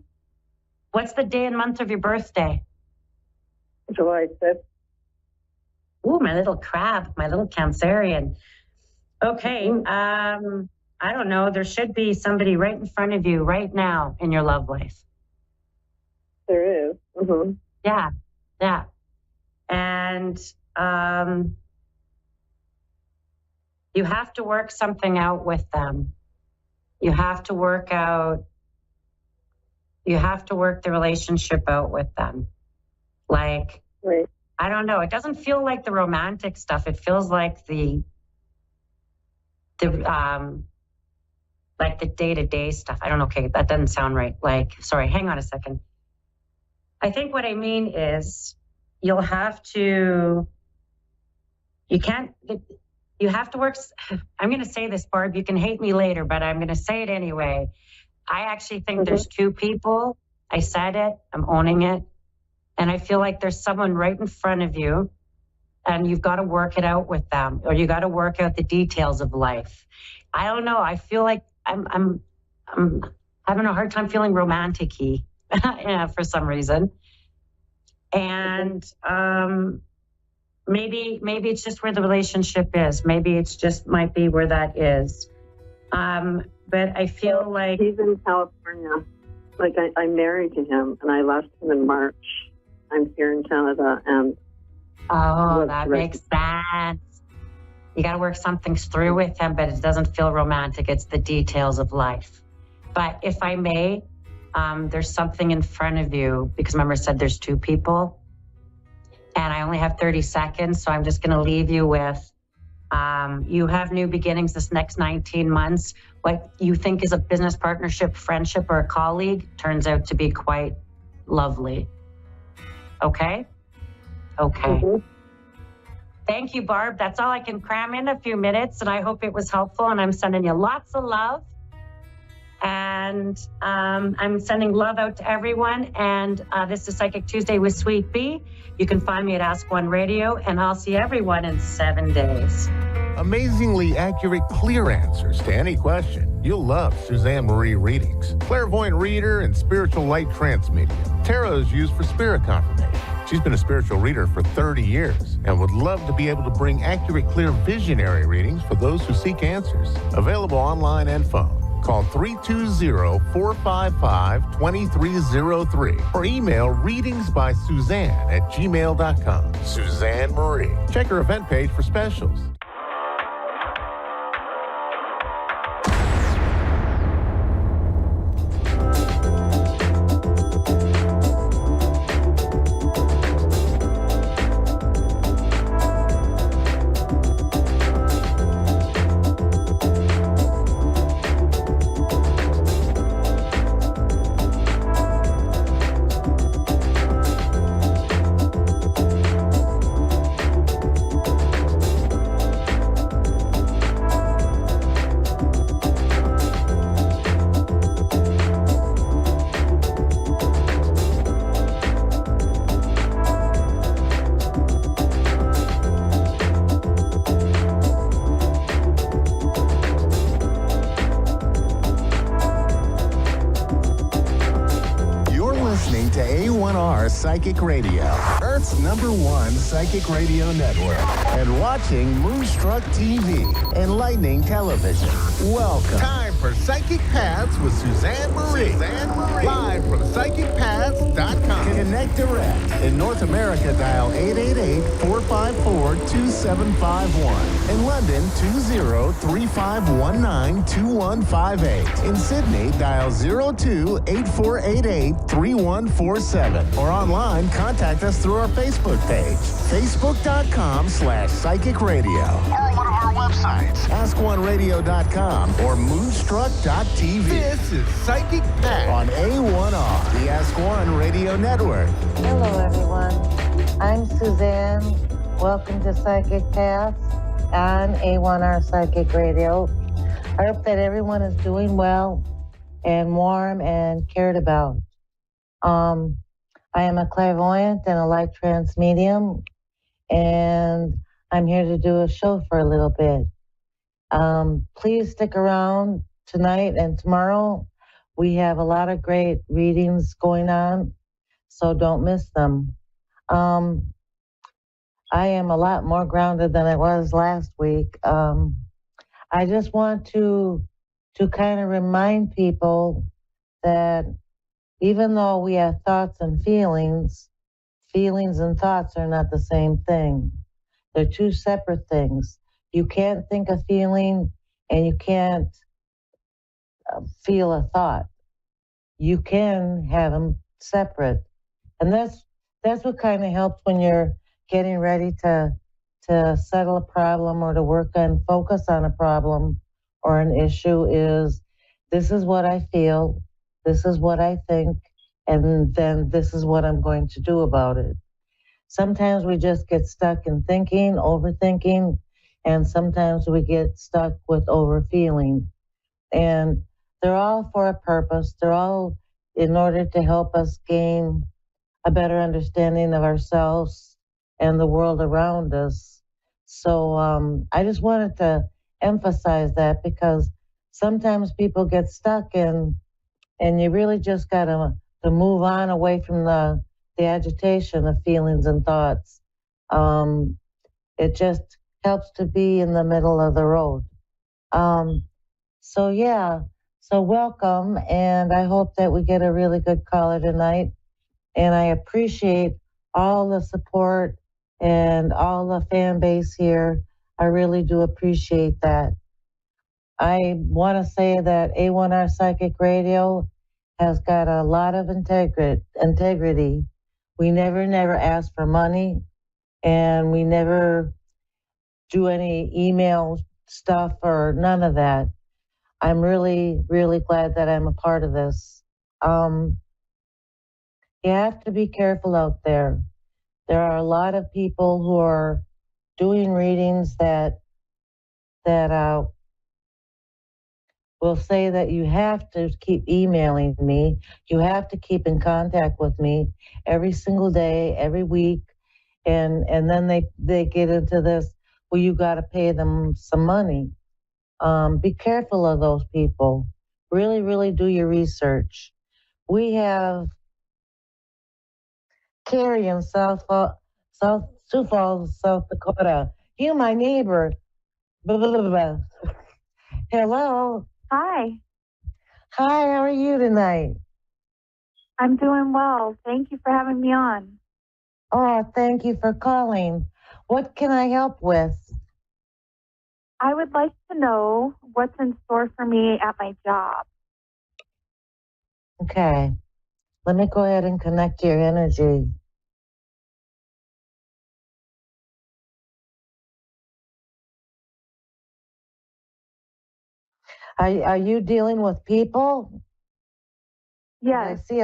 What's the day and month of your birthday? July 5th. Ooh, my little crab, my little Cancerian. Okay, I don't know. There should be somebody right in front of you right now in your love life. There is. Mm-hmm. Yeah. And you have to work something out with them. You have to work the relationship out with them. Like, right. I don't know. It doesn't feel like the romantic stuff. It feels like the day-to-day stuff. I don't know. Okay, that doesn't sound right. Like, sorry, hang on a second. I think what I mean is you have to work. I'm going to say this, Barb, you can hate me later, but I'm going to say it anyway. I actually think there's two people. I said it, I'm owning it. And I feel like there's someone right in front of you and you've got to work it out with them, or you got to work out the details of life. I don't know. I feel like I'm having a hard time feeling romantic-y for some reason. And maybe it's just where the relationship is. Maybe it's just might be where that is. But I feel like he's in California. Like I'm married to him, and I left him in March. I'm here in Canada, and that makes sense. You got to work something through with him, but it doesn't feel romantic. It's the details of life. But if I may, there's something in front of you, because remember I said there's two people, and I only have 30 seconds, so I'm just going to leave you with, you have new beginnings this next 19 months. What you think is a business partnership, friendship, or a colleague turns out to be quite lovely. Okay? Okay. Thank you, Barb. That's all I can cram in a few minutes, and I hope it was helpful, and I'm sending you lots of love. And I'm sending love out to everyone. And this is Psychic Tuesday with Sweet Bee. You can find me at Ask One Radio, and I'll see everyone in 7 days. Amazingly accurate, clear answers to any question. You'll love Suzanne Marie readings. Clairvoyant reader and spiritual light trance medium. Tarot is used for spirit confirmation. She's been a spiritual reader for 30 years and would love to be able to bring accurate, clear, visionary readings for those who seek answers. Available online and phone. Call 320-455-2303 or email readingsbysuzanne@gmail.com. Suzanne Marie. Check her event page for specials. To A1R Psychic Radio, Earth's #1 psychic radio network, and watching Moonstruck TV, Enlightening Television. Welcome. Time for Psychic Paths with Suzanne Marie. Live from PsychicPaths.com. Connect direct. In North America, dial 888-454-2751. In London, 20-3519-2158. In Sydney, dial 02-8488-3147. Or online, contact us through our Facebook page, facebook.com/Psychic Radio. Or one of our websites, AskOneRadio.com or Moonstruck.tv. This is Psychic Path on A1R, the Ask One Radio Network. Hello, everyone. I'm Suzanne, Welcome to Psychic Paths on A1R Psychic Radio. I hope that everyone is doing well and warm and cared about. I am a clairvoyant and a light trance medium, and I'm here to do a show for a little bit. Please stick around tonight and tomorrow. We have a lot of great readings going on, so don't miss them. I am a lot more grounded than I was last week. I just want to kind of remind people that even though we have thoughts and feelings and thoughts are not the same thing. They're two separate things. You can't think a feeling and you can't feel a thought. You can have them separate. And that's what kind of helps when you're getting ready to settle a problem or to work on, focus on a problem or an issue is, this is what I feel, this is what I think, and then this is what I'm going to do about it. Sometimes we just get stuck in thinking, overthinking, and sometimes we get stuck with overfeeling. And they're all for a purpose. They're all in order to help us gain a better understanding of ourselves and the world around us. So I just wanted to emphasize that, because sometimes people get stuck and you really just got to move on away from the agitation of feelings and thoughts. It just helps to be in the middle of the road. So welcome, and I hope that we get a really good caller tonight. And I appreciate all the support and all the fan base here. I really do appreciate that. I want to say that A1R Psychic Radio has got a lot of integrity. We never ask for money, and we never do any email stuff or none of that. I'm really, really glad that I'm a part of this. You have to be careful out there. There are a lot of people who are doing readings that will say that you have to keep emailing me. You have to keep in contact with me every single day, every week. And then they get into this, well, you got to pay them some money. Be careful of those people. Really, really do your research. We have Carrie in Sioux Falls, South Dakota. You, my neighbor. Blah, blah, blah, blah. Hello. Hi. Hi, how are you tonight? I'm doing well. Thank you for having me on. Oh, thank you for calling. What can I help with? I would like to know what's in store for me at my job. Okay. Let me go ahead and connect your energy. Are you dealing with people? Yes. I see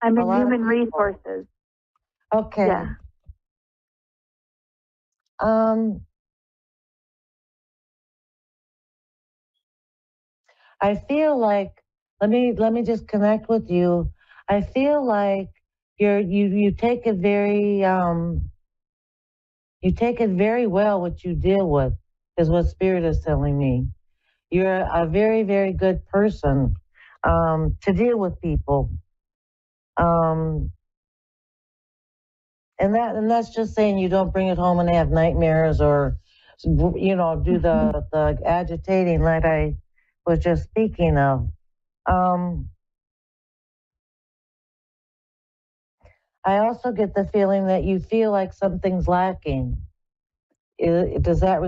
I'm a in lot human of people. resources. Okay. Yeah. I feel like, let me just connect with you. I feel like you take it very well what you deal with, is what Spirit is telling me. You're a very, very good person to deal with people. And that's just saying you don't bring it home and have nightmares or, do the agitating that I was just speaking of. I also get the feeling that you feel like something's lacking. Does that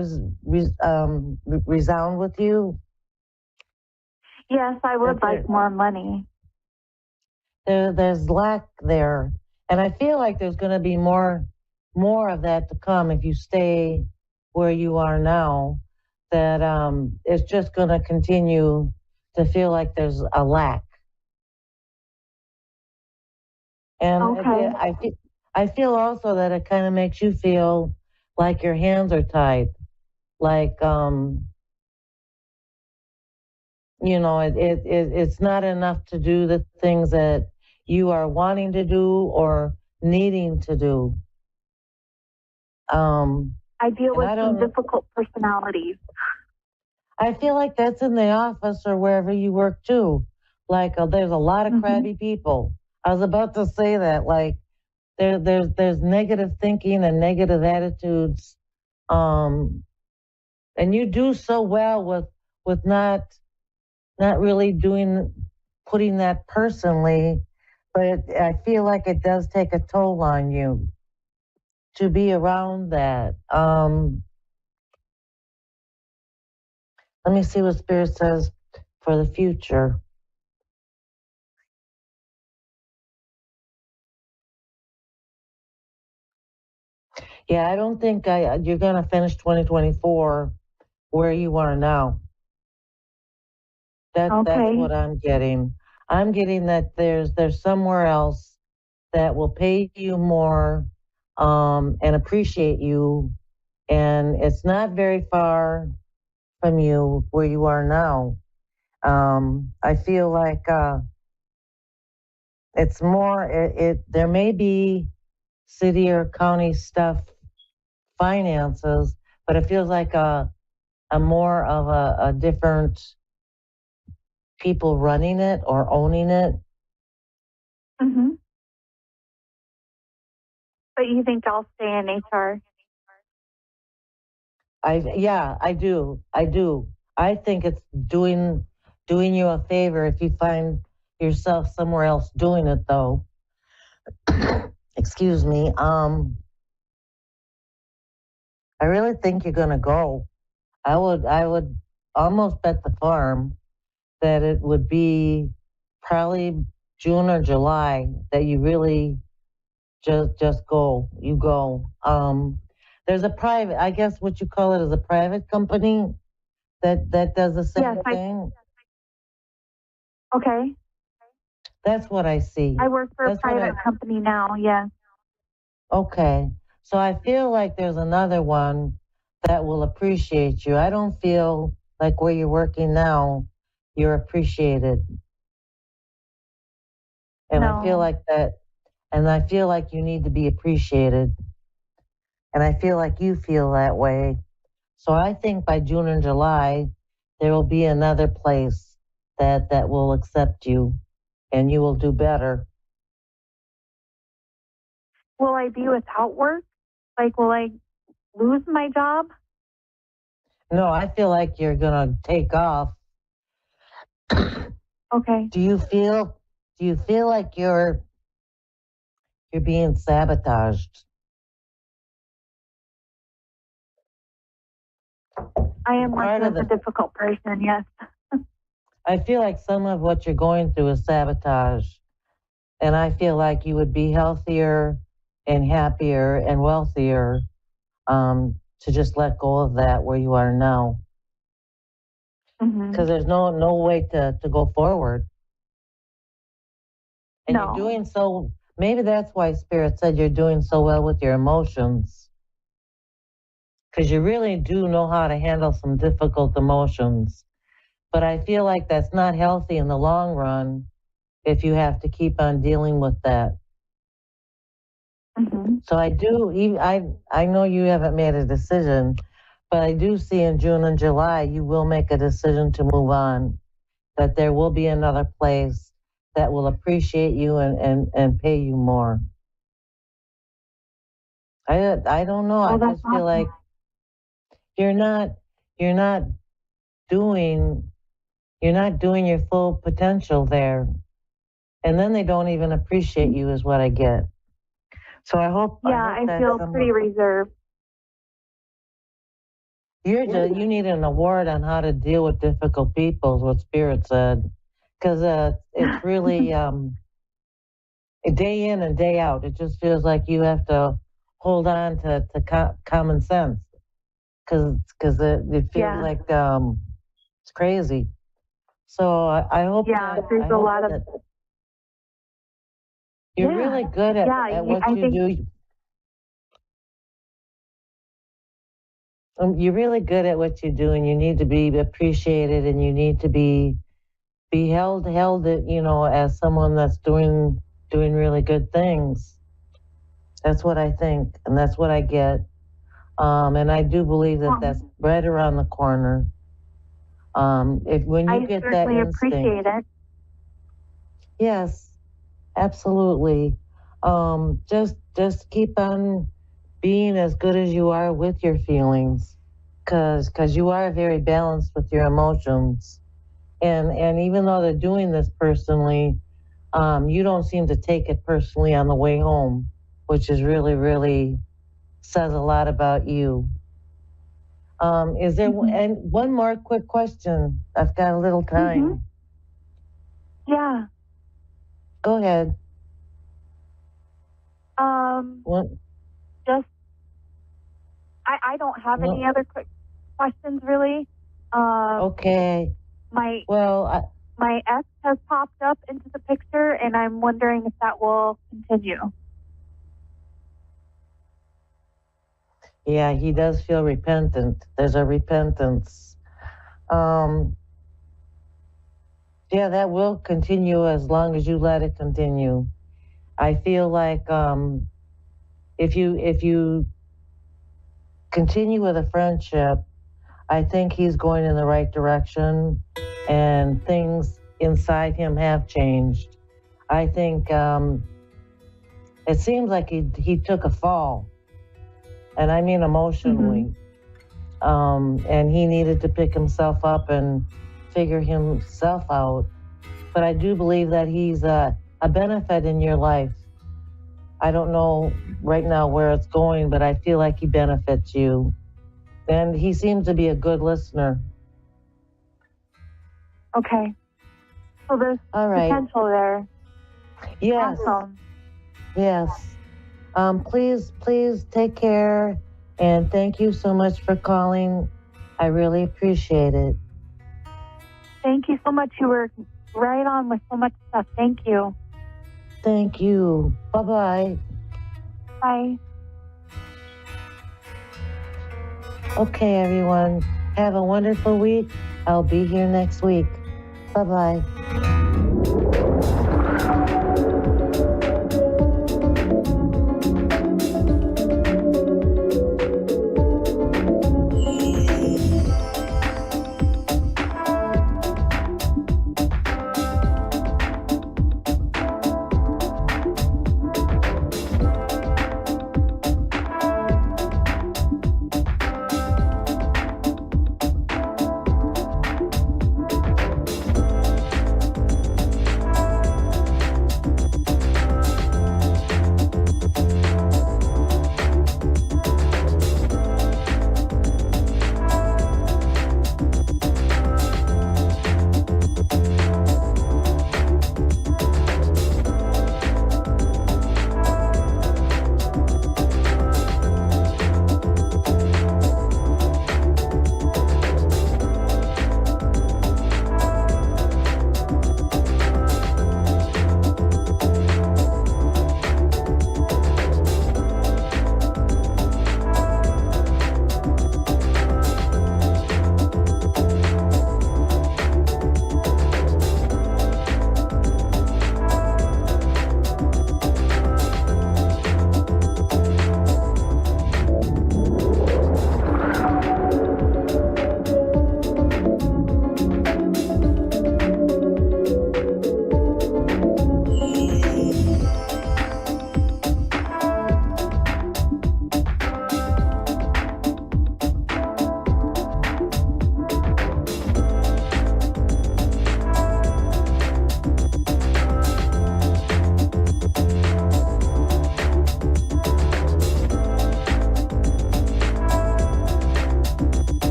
resound with you? Yes, I would like more money. There's lack there. And I feel like there's going to be more of that to come if you stay where you are now, that it's just going to continue to feel like there's a lack. And okay. I feel also that it kind of makes you feel like your hands are tied, like it's not enough to do the things that you are wanting to do or needing to do. I deal with some difficult personalities. I feel like that's in the office or wherever you work too. Like there's a lot of crabby people. I was about to say that. Like there's negative thinking and negative attitudes. And you do so well with not really putting that personally, but I feel like it does take a toll on you to be around that. Let me see what Spirit says for the future. Yeah, I don't think you're going to finish 2024 where you are now. That's what I'm getting. I'm getting that there's somewhere else that will pay you more and appreciate you, and it's not very far from you where you are now. I feel like it's more. There may be city or county stuff, finances, but it feels like a more of a different people running it or owning it. Mm-hmm. But you think I'll stay in HR? I do. I think it's doing you a favor if you find yourself somewhere else doing it though. Excuse me. I really think you're gonna go. I would almost bet the farm that it would be probably June or July that you really just go. You go. There's a private, I guess what you call it is a private company that does the same thing. Okay. That's what I see. I work for a private company now, yes. Okay. So I feel like there's another one that will appreciate you. I don't feel like where you're working now, you're appreciated. And I feel like that, and I feel like you need to be appreciated. And I feel like you feel that way. So I think by June and July, there will be another place that will accept you and you will do better. Will I be without work? Like, will I lose my job? No, I feel like you're going to take off. Okay. Do you feel like you're being sabotaged? I am working with a difficult person, yes. I feel like some of what you're going through is sabotage. And I feel like you would be healthier and happier and wealthier to just let go of that where you are now. Because there's no way to go forward. And you're doing so, maybe that's why Spirit said you're doing so well with your emotions. Because you really do know how to handle some difficult emotions. But I feel like that's not healthy in the long run if you have to keep on dealing with that. So I know you haven't made a decision, but I do see in June and July you will make a decision to move on, that there will be another place that will appreciate you and pay you more. I don't know. I just feel like you're not doing your full potential there. And then they don't even appreciate you is what I get. So I hope. Yeah, I feel pretty reserved. You need an award on how to deal with difficult people, is what Spirit said. Because it's really day in and day out. It just feels like you have to hold on to common sense. Because it feels like it's crazy. So I hope. Yeah, there's a lot of. You're really good at what you do. You're really good at what you do, and you need to be appreciated, and you need to be held, as someone that's doing really good things. That's what I think, and that's what I get. And I do believe that that's right around the corner. When you get that certainly instinct, appreciate it. yes, absolutely. Just keep on being as good as you are with your feelings, because you are very balanced with your emotions. And even though they're doing this personally, you don't seem to take it personally on the way home, which is really, really says a lot about you. Is there and one more quick question? I've got a little time. Yeah. Go ahead. What? Just, I don't have any other quick questions really. Okay. My Well, my ex has popped up into the picture, and I'm wondering if that will continue. yeah, he does feel repentant. There's a repentance. Yeah, that will continue as long as you let it continue. I feel like if you continue with a friendship, I think he's going in the right direction, and things inside him have changed. I think it seems like he took a fall, and I mean emotionally. And he needed to pick himself up and figure himself out. But I do believe that he's a benefit in your life. I don't know right now where it's going, but I feel like he benefits you. And he seems to be a good listener. Okay. So there's potential there. Yes. Awesome. Yes. Please take care. And thank you so much for calling. I really appreciate it. Thank you so much. You were right on with so much stuff. Thank you. Thank you. Bye-bye. Bye. Okay, everyone. Have a wonderful week. I'll be here next week. Bye-bye.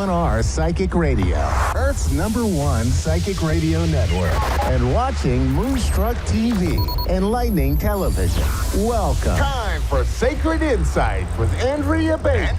A1R Psychic Radio, Earth's #1 psychic radio network, and watching Moonstruck TV, enlightening television. Welcome. Time for Sacred Insights with Andrea Bacon.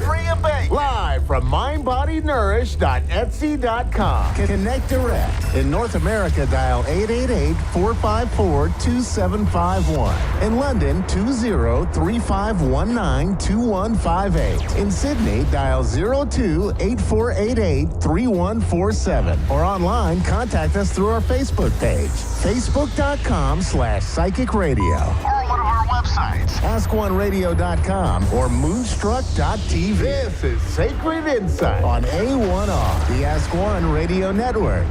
Live from mindbodynourish.etsy.com. Connect direct. In North America, dial 888-454-2751. In London, 20-3519-2158. In Sydney, dial 02-8488-3147. Or online, contact us through our Facebook page, facebook.com/psychic radio. Or one of our websites, askoneradio.com or moonstruck.tv. This is Sacred Insight on A1R, the Ask One Radio Network.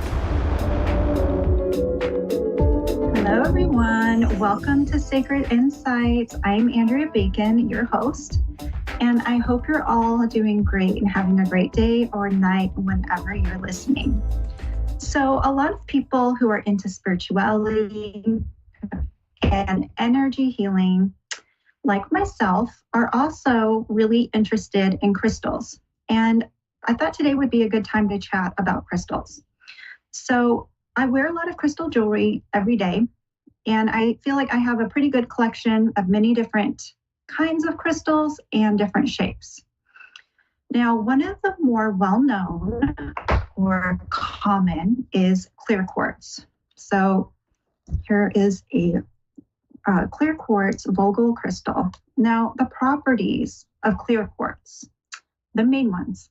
Hello, everyone. Welcome to Sacred Insights. I'm Andrea Bacon, your host, and I hope you're all doing great and having a great day or night whenever you're listening. So, a lot of people who are into spirituality and energy healing, like myself, are also really interested in crystals. And I thought today would be a good time to chat about crystals. So, I wear a lot of crystal jewelry every day, and I feel like I have a pretty good collection of many different kinds of crystals and different shapes. Now, one of the more well-known or common is clear quartz. So here is a clear quartz Vogel crystal. Now, the properties of clear quartz, the main ones,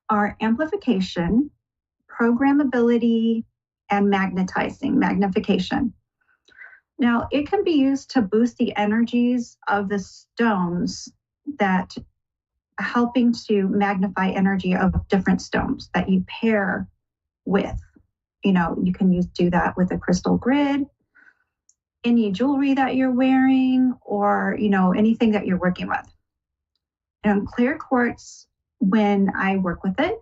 are amplification, programmability, and magnification. Now, it can be used to boost the energies of the stones that helping to magnify energy of different stones that you pair with. You know, you can do that with a crystal grid, any jewelry that you're wearing, or, anything that you're working with. And clear quartz, when I work with it,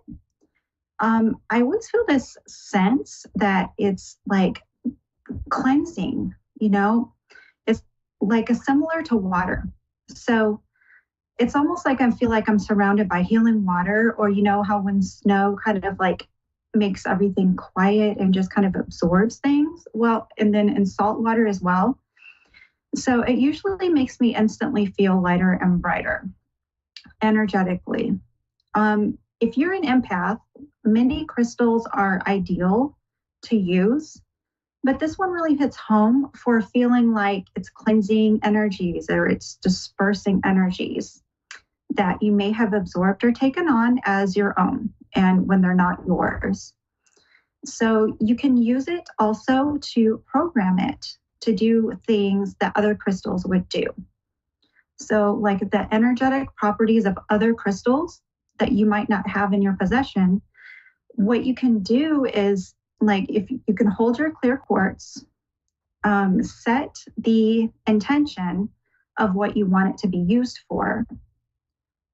I always feel this sense that it's like cleansing, it's like similar to water. So it's almost like I feel like I'm surrounded by healing water, or how when snow kind of like makes everything quiet and just kind of absorbs things. Well, and then in salt water as well. So it usually makes me instantly feel lighter and brighter energetically. If you're an empath, many crystals are ideal to use, but this one really hits home for feeling like it's cleansing energies or it's dispersing energies that you may have absorbed or taken on as your own, and when they're not yours. So you can use it also to program it to do things that other crystals would do. So like the energetic properties of other crystals that you might not have in your possession, what you can do is, like, if you can hold your clear quartz, set the intention of what you want it to be used for.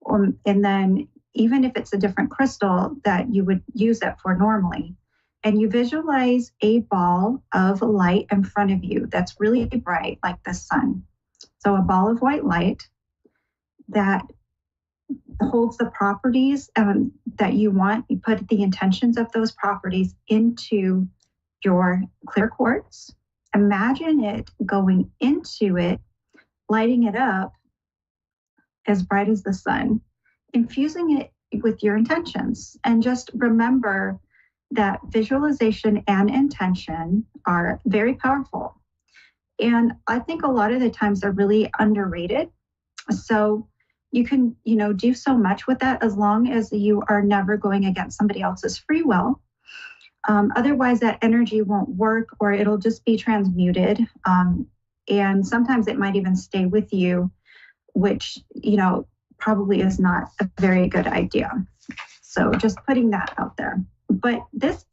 And then even if it's a different crystal that you would use it for normally, and you visualize a ball of light in front of you that's really bright, like the sun. So a ball of white light that holds the properties that you want. You put the intentions of those properties into your clear quartz. Imagine it going into it, lighting it up as bright as the sun, infusing it with your intentions. And just remember that visualization and intention are very powerful. And I think a lot of the times they're really underrated. So you can, do so much with that as long as you are never going against somebody else's free will. Otherwise, that energy won't work, or it'll just be transmuted. And sometimes it might even stay with you, which, probably is not a very good idea. So just putting that out there. But this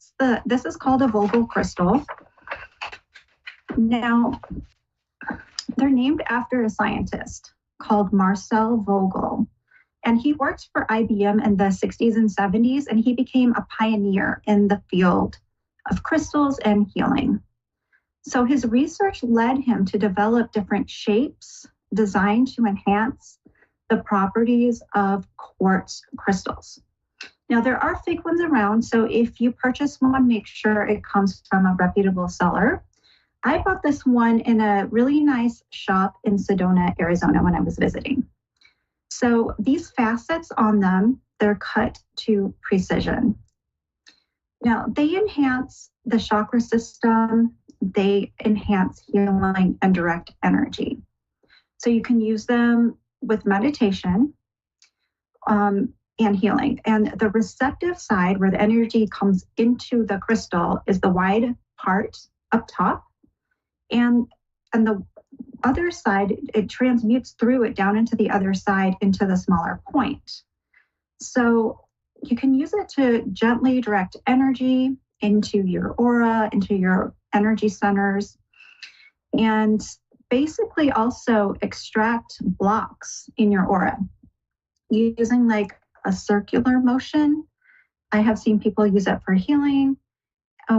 is called a Vogel crystal. Now, they're named after a scientist called Marcel Vogel. And he worked for IBM in the 60s and 70s, and he became a pioneer in the field of crystals and healing. So his research led him to develop different shapes designed to enhance the properties of quartz crystals. Now, there are fake ones around, so if you purchase one, make sure it comes from a reputable seller. I bought this one in a really nice shop in Sedona, Arizona when I was visiting. So these facets on them, they're cut to precision. Now, they enhance the chakra system, they enhance healing and direct energy. So you can use them with meditation and healing. And the receptive side, where the energy comes into the crystal, is the wide part up top. And the other side, it transmutes through it down into the other side into the smaller point. So you can use it to gently direct energy into your aura, into your energy centers, and basically also extract blocks in your aura using like a circular motion. I have seen people use it for healing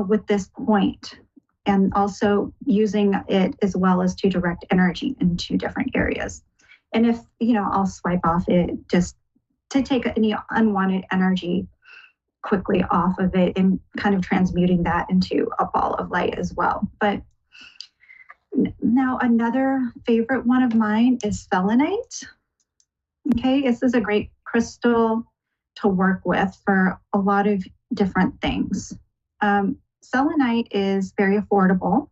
with this point, and also using it as well as to direct energy into different areas. And if, I'll swipe off it just to take any unwanted energy quickly off of it and kind of transmuting that into a ball of light as well. But now another favorite one of mine is selenite. Okay, this is a great crystal to work with for a lot of different things. Selenite is very affordable,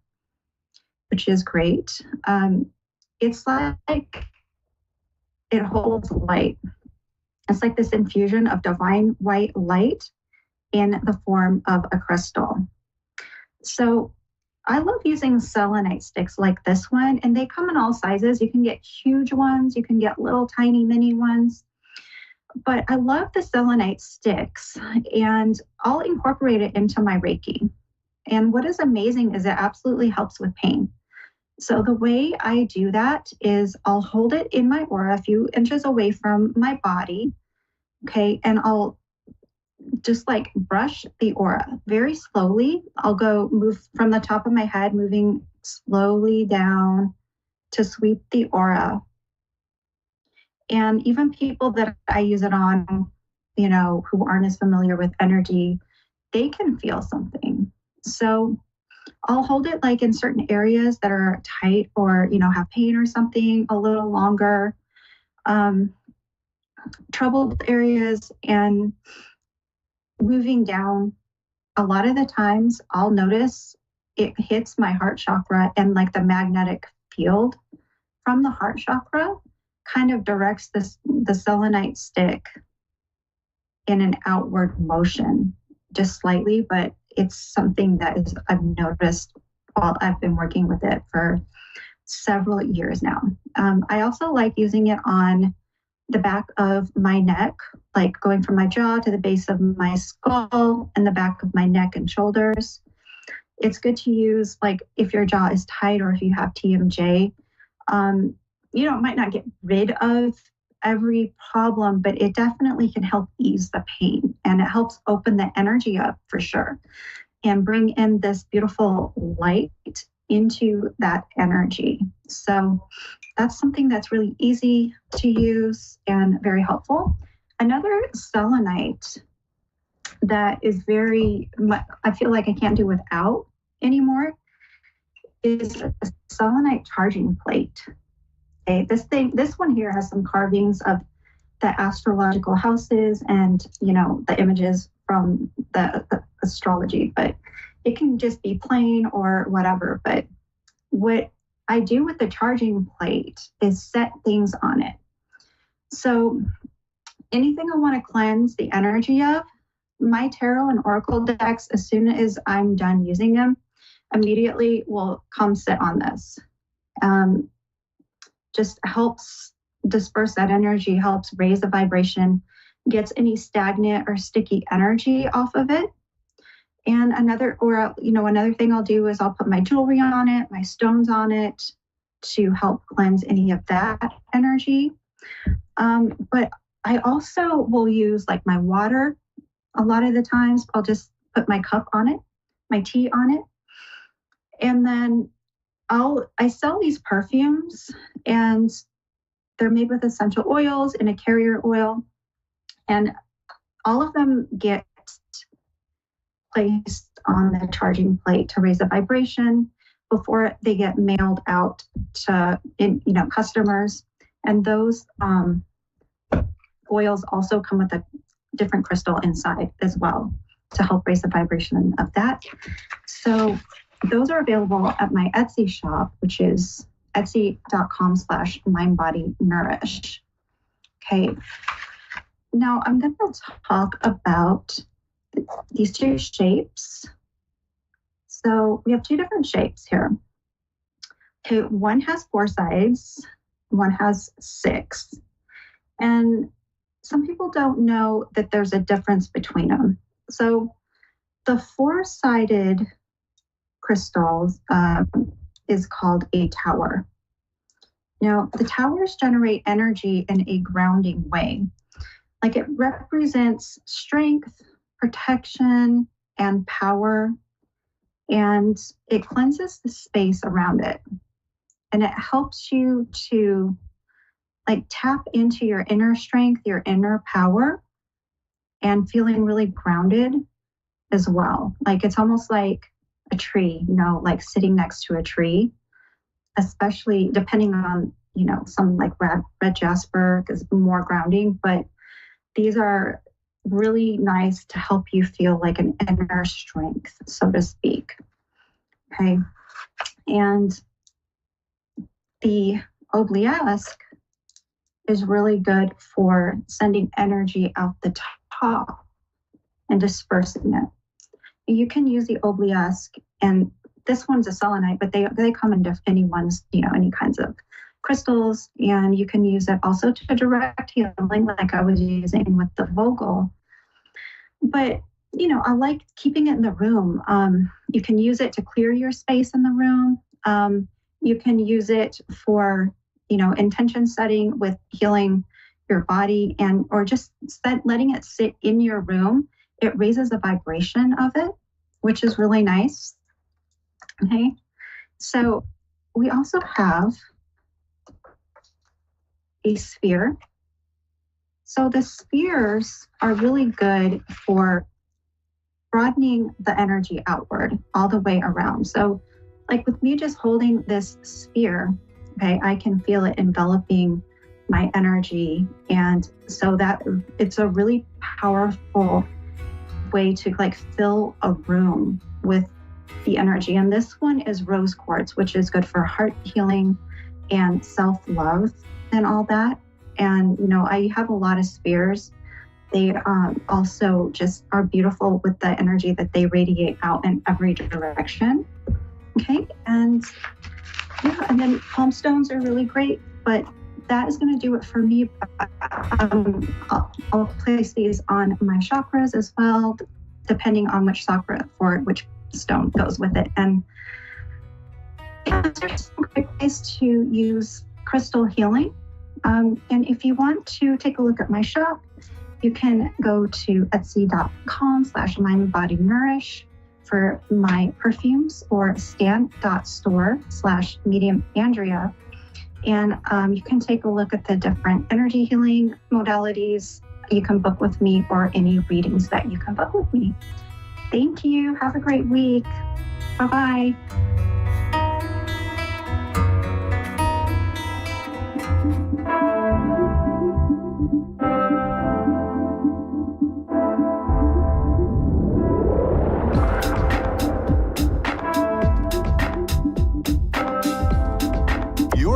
which is great. It's like it holds light. It's like this infusion of divine white light in the form of a crystal. So I love using selenite sticks like this one, and they come in all sizes. You can get huge ones, you can get little tiny mini ones. But I love the selenite sticks, and I'll incorporate it into my Reiki. And what is amazing is it absolutely helps with pain. So the way I do that is I'll hold it in my aura a few inches away from my body, okay, and I'll just like brush the aura very slowly. I'll move from the top of my head, moving slowly down to sweep the aura. And even people that I use it on, who aren't as familiar with energy, they can feel something. So I'll hold it like in certain areas that are tight or, have pain or something a little longer, troubled areas, and moving down. A lot of the times I'll notice it hits my heart chakra, and like the magnetic field from the heart chakra kind of directs the selenite stick in an outward motion, just slightly, but it's something that I've noticed while I've been working with it for several years now. I also like using it on the back of my neck, like going from my jaw to the base of my skull and the back of my neck and shoulders. It's good to use like if your jaw is tight or if you have TMJ. It might not get rid of every problem, but it definitely can help ease the pain, and it helps open the energy up for sure and bring in this beautiful light into that energy. So that's something that's really easy to use and very helpful. Another selenite that is I feel like I can't do without anymore is a selenite charging plate. Okay, this one here has some carvings of the astrological houses and, the images from the astrology, but it can just be plain or whatever. But what I do with the charging plate is set things on it. So anything I want to cleanse the energy of, my tarot and oracle decks, as soon as I'm done using them, immediately will come sit on this. Just helps disperse that energy, helps raise the vibration, gets any stagnant or sticky energy off of it. And another thing I'll do is I'll put my jewelry on it, my stones on it to help cleanse any of that energy. But I also will use like my water. A lot of the times I'll just put my cup on it, my tea on it. And then I sell these perfumes, and they're made with essential oils and a carrier oil. And all of them get placed on the charging plate to raise the vibration before they get mailed out to customers. And those oils also come with a different crystal inside as well to help raise the vibration of that. So those are available at my Etsy shop, which is etsy.com/mindbodynourish. Okay. Now I'm going to talk about these two shapes. So we have two different shapes here. Okay, one has 4 sides, one has 6. And some people don't know that there's a difference between them. So the 4-sided crystals is called a tower. Now, the towers generate energy in a grounding way. Like it represents strength, protection, and power, and it cleanses the space around it. And it helps you to tap into your inner strength, your inner power, and feeling really grounded as well. It's almost like a tree, like sitting next to a tree, especially depending on, some like red jasper is more grounding, but these are really nice to help you feel like an inner strength, so to speak. Okay. And the obelisk is really good for sending energy out the top and dispersing it. You can use the obelisk, and this one's a selenite, but they come in any ones, any kinds of crystals, and you can use it also to direct healing, like I was using with the Vogel. But I like keeping it in the room. You can use it to clear your space in the room. You can use it for intention setting with healing your body, or just letting it sit in your room. It raises the vibration of it, which is really nice. Okay, so we also have a sphere. So the spheres are really good for broadening the energy outward all the way around. So like with me just holding this sphere, okay, I can feel it enveloping my energy. And so that it's a really powerful way to fill a room with the energy. And this one is rose quartz, which is good for heart healing and self-love and all that. And, I have a lot of spheres. They also just are beautiful with the energy that they radiate out in every direction. Okay. And and then palm stones are really great, but that is going to do it for me. I'll place these on my chakras as well, depending on which chakra for which stone goes with it. And there's some great ways to use crystal healing. And if you want to take a look at my shop, you can go to etsy.com/mindbodynourish for my perfumes, or stan.store/mediumandrea. And you can take a look at the different energy healing modalities you can book with me, or any readings that you can book with me. Thank you. Have a great week. Bye-bye.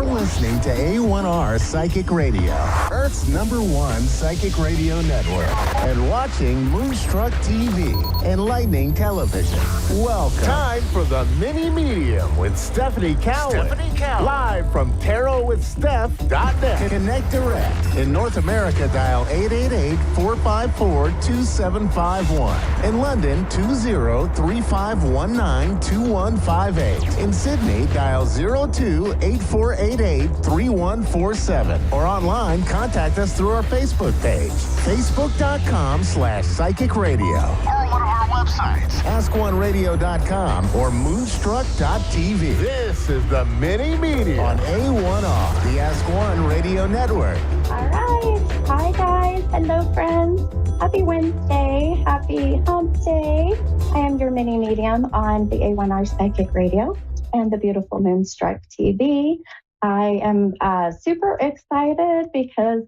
Listening to A1R Psychic Radio, Earth's #1 psychic radio network, and watching Moonstruck TV, Enlightening Television. Welcome. Time for the Mini Medium with Stephanie Cowan. Live from tarotwithsteph.net. Connect direct. In North America, dial 888-454-2751. In London, 20-3519-2158. In Sydney, dial 02-8488-3147. Or online, contact us through our Facebook page, facebook.com/psychic radio. Or one of our websites, askoneradio.com or moonstruck.tv. This is the Mini Media on A1R, the Ask One Radio Network. All right. Hi, guys. Hello, friends. Happy Wednesday. Happy hump day. I am your mini medium on the A1R Psychic Radio and the beautiful Moonstruck TV. I am super excited because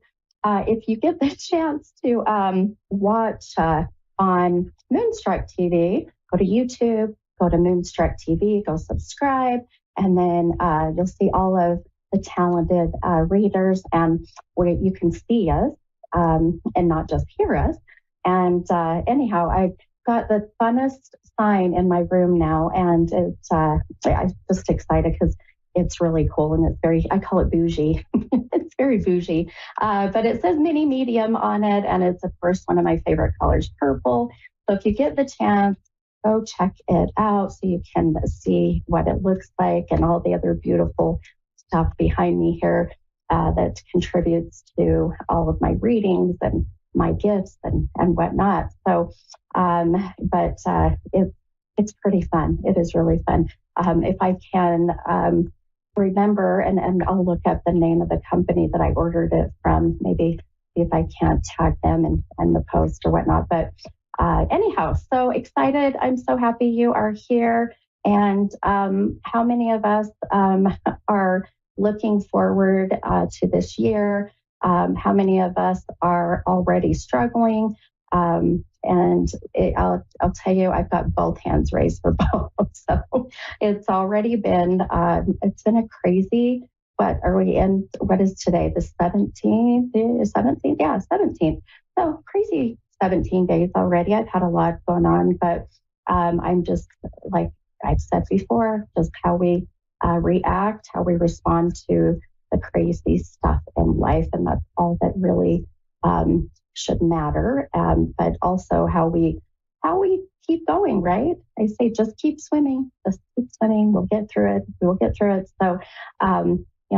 if you get the chance to watch on Moonstruck TV, go to YouTube, go to Moonstruck TV, go subscribe, and then you'll see all of the talented readers and where you can see us and not just hear us. And anyhow, I got the funnest sign in my room now, and it's I'm just excited because it's really cool and it's very, I call it bougie. It's very bougie, but it says mini medium on it, and it's of course one of my favorite colors, purple. So if you get the chance, go check it out so you can see what it looks like and all the other beautiful stuff behind me here that contributes to all of my readings and my gifts and whatnot. So, but it's pretty fun. It is really fun. If I can remember, and I'll look up the name of the company that I ordered it from, maybe see if I can't tag them in the post or whatnot. But anyhow, so excited. I'm so happy you are here. And how many of us are looking forward to this year? How many of us are already struggling? I'll tell you, I've got both hands raised for both. So it's already been, it's been a crazy, what are we in? What is today? The 17th? 17th? Yeah, 17th. So crazy 17 days already. I've had a lot going on, but I'm just, like I've said before, just how we react, how we respond to the crazy stuff in life. And that's all that really should matter. But also how we keep going, right? I say, just keep swimming, We'll get through it. So,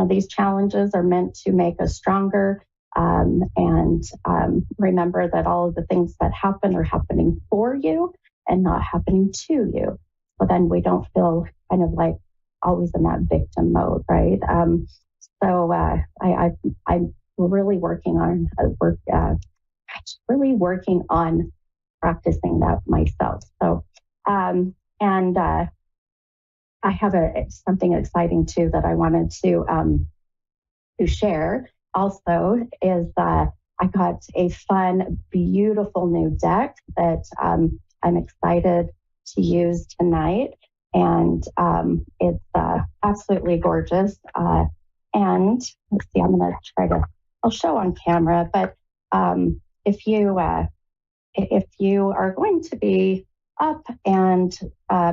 these challenges are meant to make us stronger. And remember that all of the things that happen are happening for you and not happening to you. So then we don't feel kind of like always in that victim mode, right? So I'm really working on practicing that myself. So I have something exciting too that I wanted to share. Also, is I got a fun, beautiful new deck that I'm excited to use tonight. And it's absolutely gorgeous. And let's see, I'm going to I'll show on camera, but if you are going to be up and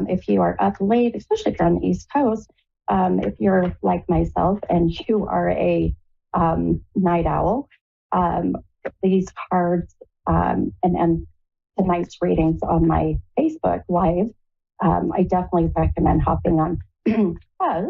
if you are up late, especially if you're on the East Coast, if you're like myself and you are a night owl, these cards and tonight's readings on my Facebook Live, I definitely recommend hopping on because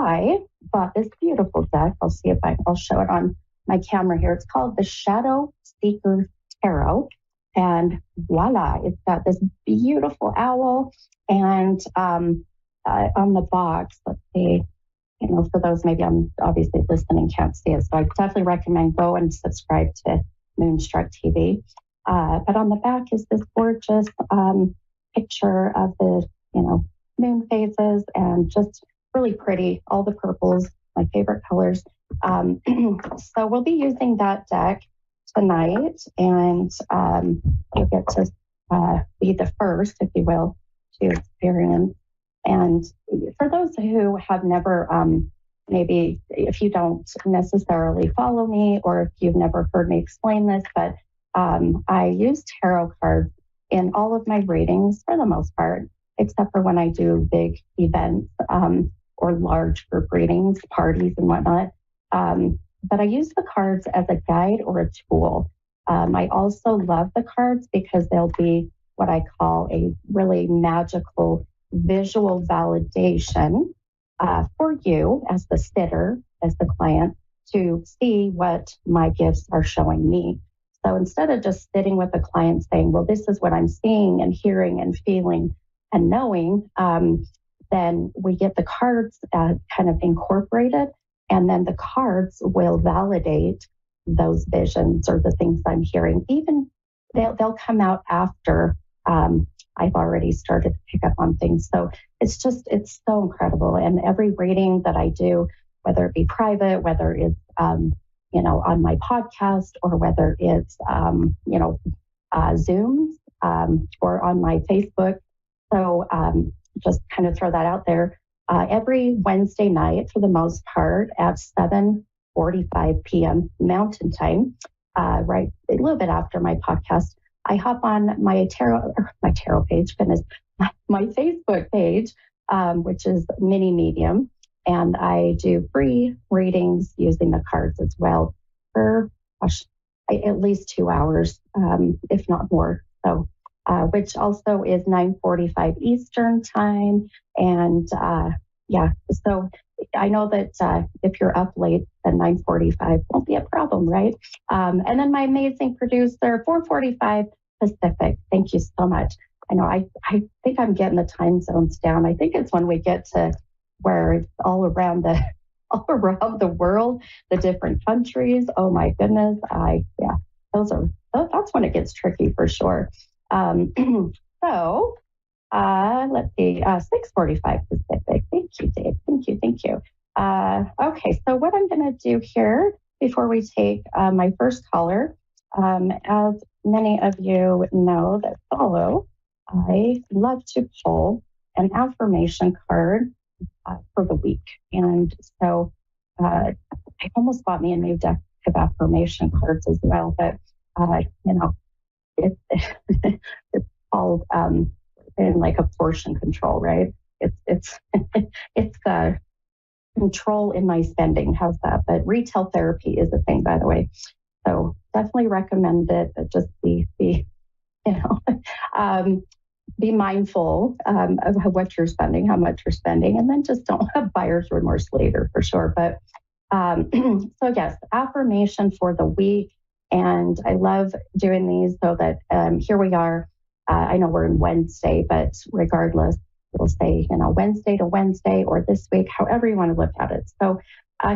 I bought this beautiful deck. I'll see if I'll show it on my camera here. It's called the Shadow Seeker Tarot. And voila, it's got this beautiful owl. And on the box, let's see, for those maybe I'm obviously listening, can't see it. So I definitely recommend go and subscribe to Moonstruck TV. But on the back is this gorgeous picture of the, moon phases and just really pretty, all the purples, my favorite colors. So we'll be using that deck tonight, and you'll get to be the first, if you will, to experience. And for those who have never, maybe if you don't necessarily follow me or if you've never heard me explain this, but I use tarot cards in all of my readings for the most part, except for when I do big events or large group readings, parties and whatnot. But I use the cards as a guide or a tool. I also love the cards because they'll be what I call a really magical visual validation for you as the sitter, as the client, to see what my gifts are showing me. So instead of just sitting with the client saying, well, this is what I'm seeing and hearing and feeling and knowing, then we get the cards kind of incorporated, and then the cards will validate those visions or the things I'm hearing. Even they'll come out after I've already started to pick up on things. So it's so incredible. And every reading that I do, whether it be private, whether it's on my podcast, or whether it's Zooms or on my Facebook. So just kind of throw that out there. Every Wednesday night, for the most part, at 7:45 p.m. Mountain Time, right a little bit after my podcast, I hop on my tarot page, my Facebook page, which is Mini Medium, and I do free readings using the cards as well for at least 2 hours, if not more. So, which also is 9:45 Eastern time, and so I know that if you're up late, then 9:45 won't be a problem, right? And then my amazing producer, 4:45 Pacific. Thank you so much. I know I think I'm getting the time zones down. I think it's when we get to where it's all around the world, the different countries. Oh my goodness. That's when it gets tricky for sure. So let's see, 6:45 Pacific. Thank you, Dave. Thank you. Okay, so what I'm going to do here before we take my first caller, as many of you know that follow, I love to pull an affirmation card for the week. And so I almost bought me a new deck of affirmation cards as well, but it's called in like a portion control, right? It's control in my spending. How's that? But retail therapy is a thing, by the way. So definitely recommend it. But just be mindful of what you're spending, how much you're spending, and then just don't have buyer's remorse later for sure. But so yes, affirmation for the week. And I love doing these so that here we are. I know we're in Wednesday, but regardless, we'll say, Wednesday to Wednesday or this week, however you want to look at it. So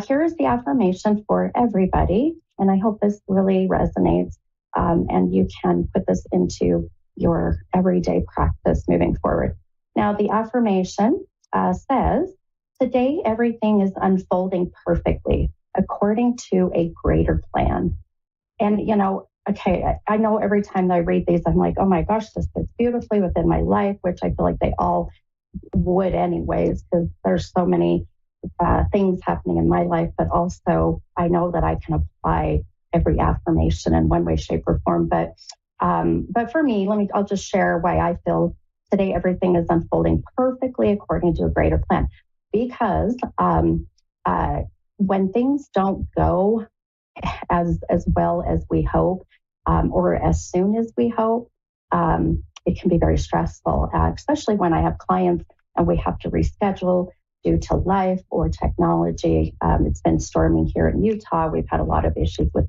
here is the affirmation for everybody. And I hope this really resonates and you can put this into your everyday practice moving forward. Now, the affirmation says, today everything is unfolding perfectly according to a greater plan. And, okay, I know every time I read these, I'm like, oh my gosh, this fits beautifully within my life, which I feel like they all would anyways, because there's so many things happening in my life, but also I know that I can apply every affirmation in one way, shape, or form. But for me, I'll just share why I feel today everything is unfolding perfectly according to a greater plan. Because when things don't go as well as we hope, or as soon as we hope, it can be very stressful, especially when I have clients and we have to reschedule due to life or technology. It's been storming here in Utah. We've had a lot of issues with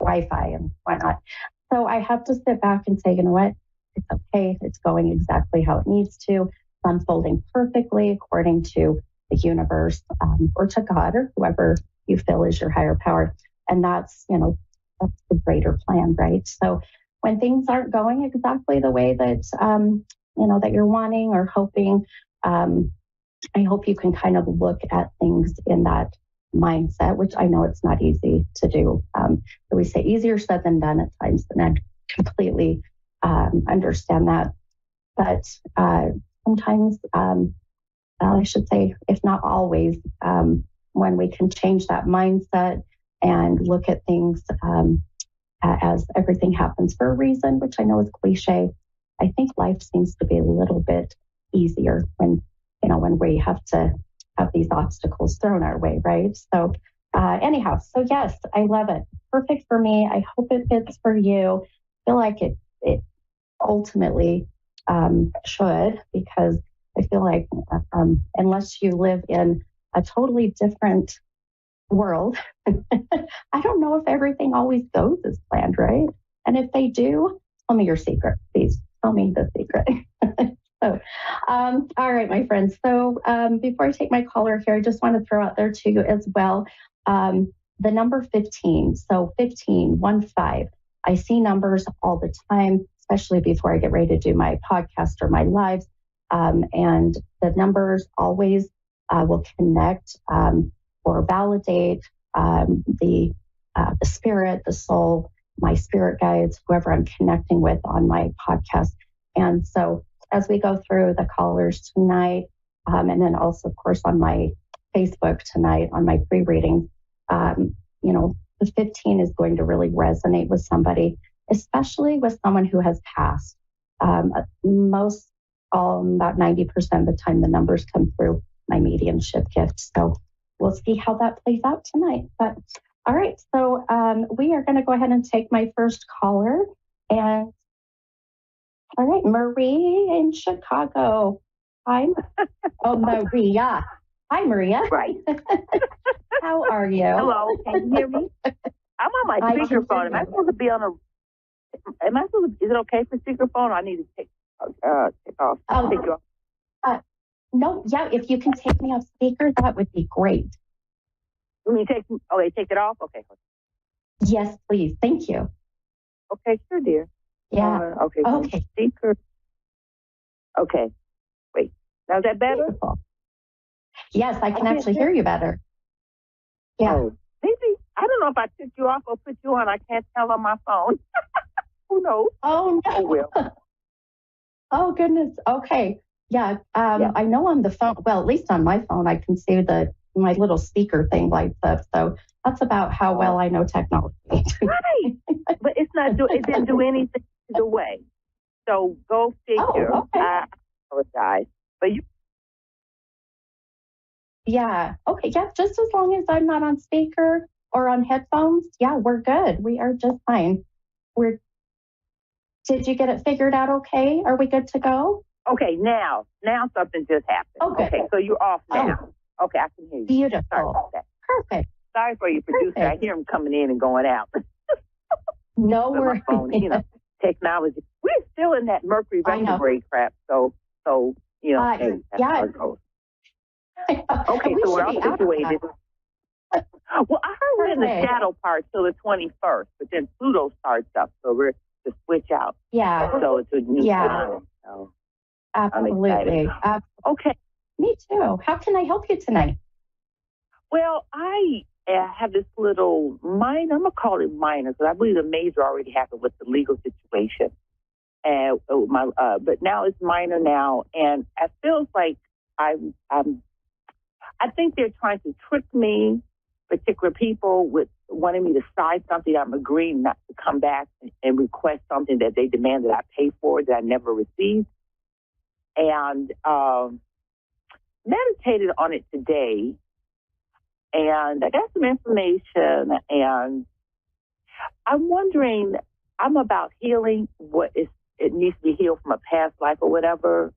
Wi-Fi and whatnot. So I have to sit back and say, you know what? It's okay. It's going exactly how it needs to. It's unfolding perfectly according to the universe, or to God, or whoever you feel is your higher power. And that's the greater plan, right? So when things aren't going exactly the way that, that you're wanting or hoping, I hope you can kind of look at things in that mindset, which I know it's not easy to do. So we say easier said than done at times, and I completely understand that. But sometimes, I should say, if not always, when we can change that mindset and look at things as everything happens for a reason, which I know is cliche, I think life seems to be a little bit easier when we have to have these obstacles thrown our way, right? So anyhow, so yes, I love it. Perfect for me. I hope it fits for you. I feel like it ultimately should, because I feel like unless you live in a totally different world, I don't know if everything always goes as planned, right? And if they do, tell me your secret, please. Tell me the secret. So, all right, my friends. So before I take my caller here, I just want to throw out there to you as well the number 15. So 15, 1-5. I see numbers all the time, especially before I get ready to do my podcast or my lives. And the numbers always will connect or validate the spirit, the soul, my spirit guides, whoever I'm connecting with on my podcast. And so as we go through the callers tonight, and then also, of course, on my Facebook tonight, on my free reading, the 15 is going to really resonate with somebody, especially with someone who has passed. About 90% of the time, the numbers come through my mediumship gift. So we'll see how that plays out tonight. But all right, so we are going to go ahead and take my first caller. And all right, Marie in Chicago. Hi. Oh, Maria. Hi, Maria. Right. How are you? Hello. Can you hear me? I'm on my speakerphone. Am I supposed to be on a? Am I supposed to? Is it okay for speakerphone? Or I need to take off. Take you off. No. Yeah. If you can take me off speaker, that would be great. Let me take. Okay, take it off. Okay. Yes, please. Thank you. Okay, sure, dear. Yeah. Okay. Okay. Speaker. Okay. Wait. Now is that better? Beautiful. Yes, I can actually hear you better. Yeah. Oh, maybe I don't know if I took you off or put you on. I can't tell on my phone. Who knows? Oh no. Oh, well. Oh goodness. Okay. Yeah. I know on the phone. Well, at least on my phone, I can see my little speaker thing lights up. So that's about how well I know technology. Right. But it didn't do anything either way. So go figure. Oh, okay. I apologize. But you. Yeah. Okay. Yeah. Just as long as I'm not on speaker or on headphones, yeah, we're good. We are just fine. Did you get it figured out okay? Are we good to go? Okay. Now something just happened. Okay. So you're off now. Oh. Okay. I can hear you. Beautiful. Sorry about that. Perfect. Sorry for your producer. Perfect. I hear him coming in and going out. No worries. Phone, technology. We're still in that Mercury retrograde crap. So hey, that's how it goes. Okay, so we're all situated. Well, I heard we're in the shadow part till the 21st, but then Pluto starts up, so we're to switch out. Yeah. So it's a new time. So absolutely. Okay. Me too. How can I help you tonight? Well, I have this little minor. I'm gonna call it minor because I believe the major already happened with the legal situation, and but now it's minor now, and it feels like I think they're trying to trick me, particular people, with wanting me to sign something. I'm agreeing not to come back and request something that they demand that I pay for that I never received. And meditated on it today, and I got some information, and I'm wondering, I'm about healing it needs to be healed from a past life or whatever.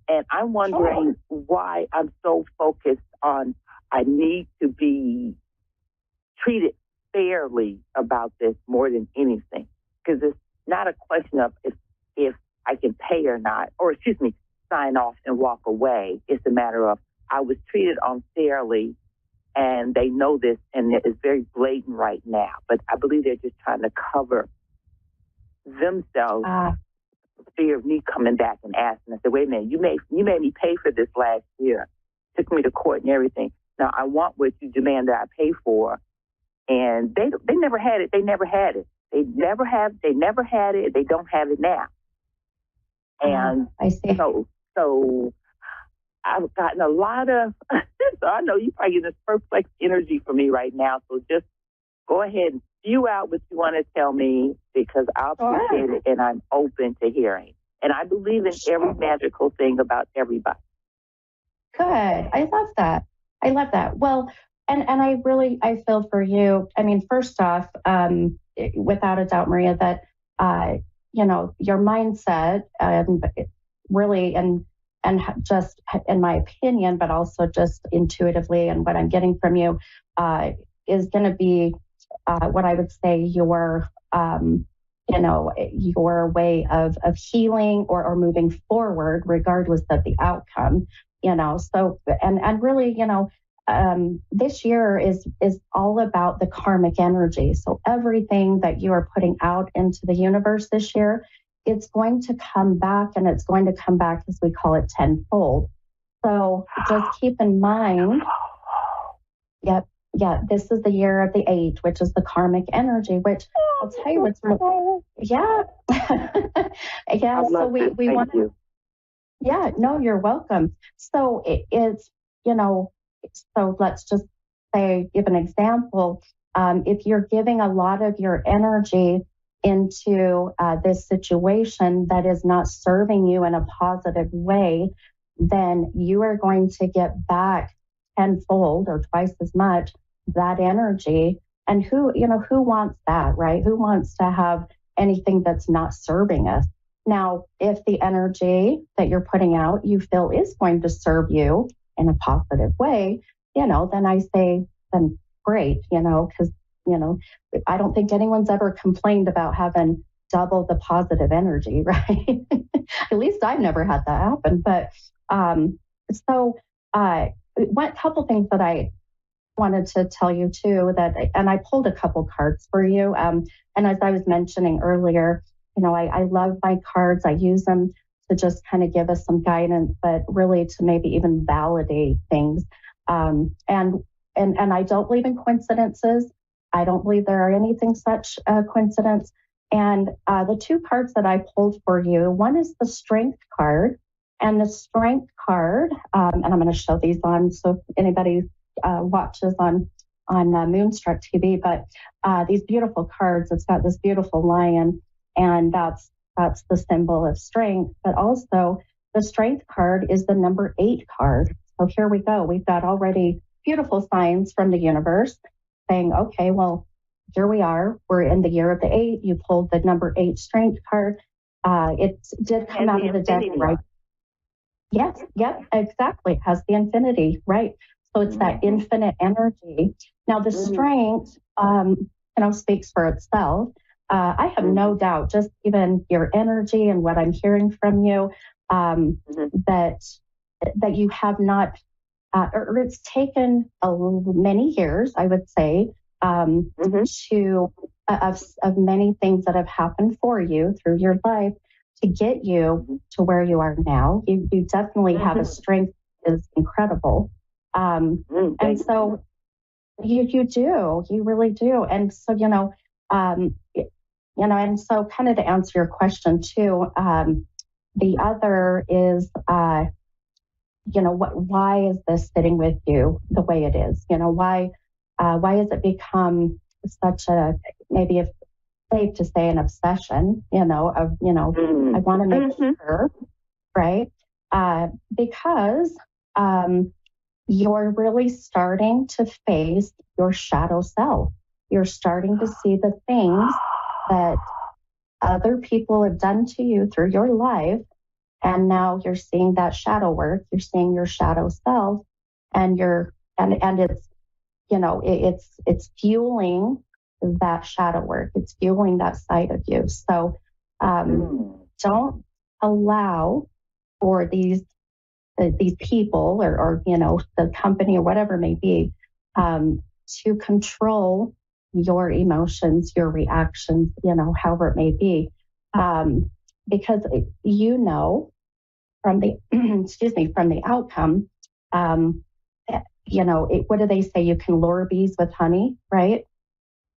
And I'm wondering why I'm so focused on I need to be treated fairly about this more than anything. Because it's not a question of if I can pay or not, or sign off and walk away. It's a matter of I was treated unfairly, and they know this, and it is very blatant right now. But I believe they're just trying to cover themselves. Fear of me coming back and asking. I said, wait a minute, you made me pay for this last year, took me to court and everything. Now I want what you demand that I pay for, and they never had it. They never had it. They never had it. They don't have it now. And I see. So I've gotten a lot of. So I know you probably get this perplexed energy from me right now. So just go ahead and spew out what you want to tell me, because I appreciate it and I'm open to hearing. And I believe in every magical thing about everybody. Good. I love that. Well, and I feel for you. I mean, first off, without a doubt, Maria, that, your mindset really, and just in my opinion, but also just intuitively and what I'm getting from you, is going to be what I would say your way of healing or moving forward, regardless of the outcome. So, and really, this year is all about the karmic energy. So everything that you are putting out into the universe this year, it's going to come back, and it's going to come back, as we call it, tenfold. So just keep in mind, this is the year of the 8, which is the karmic energy, which I'll tell you what's yeah. So we want to, no, you're welcome. So it's, so let's just say, give an example. If you're giving a lot of your energy into this situation that is not serving you in a positive way, then you are going to get back tenfold or twice as much that energy. And who wants that, right? Who wants to have anything that's not serving us? Now, if the energy that you're putting out you feel is going to serve you in a positive way, then I say, then great, because, I don't think anyone's ever complained about having double the positive energy, right? At least I've never had that happen. But one couple things that I wanted to tell you too, and I pulled a couple cards for you. And as I was mentioning earlier, I love my cards. I use them to just kind of give us some guidance, but really to maybe even validate things. And I don't believe in coincidences. I don't believe there are anything such coincidence. And the two cards that I pulled for you, one is the Strength card. And the Strength card, and I'm going to show these on, so if anybody watches on Moonstruck TV, but these beautiful cards, it's got this beautiful lion, and that's the symbol of strength. But also the Strength card is the number 8 card. So here we go. We've got already beautiful signs from the universe saying, okay, well, here we are. We're in the year of the 8. You pulled the number 8 Strength card. It did come out of the deck, right? Yes, exactly. It has the infinity, right? So it's that infinite energy. Now the strength, speaks for itself. I have no doubt, just even your energy and what I'm hearing from you, that you have not, or it's taken many years, I would say, to of many things that have happened for you through your life to get you to where you are now. You definitely have a strength that is incredible. And so you do, you really do. And so, and so kind of to answer your question too, the other is, why is this sitting with you the way it is? Why has it become such a, maybe if safe to say, an obsession, I want to make sure, right? Because you're really starting to face your shadow self. You're starting to see the things that other people have done to you through your life. And now you're seeing that shadow work. You're seeing your shadow self, and it's fueling that shadow work. It's fueling that side of you. So don't allow for these people or the company or whatever it may be to control your emotions, your reactions, however it may be, because from the from the outcome, what do they say? You can lure bees with honey, right?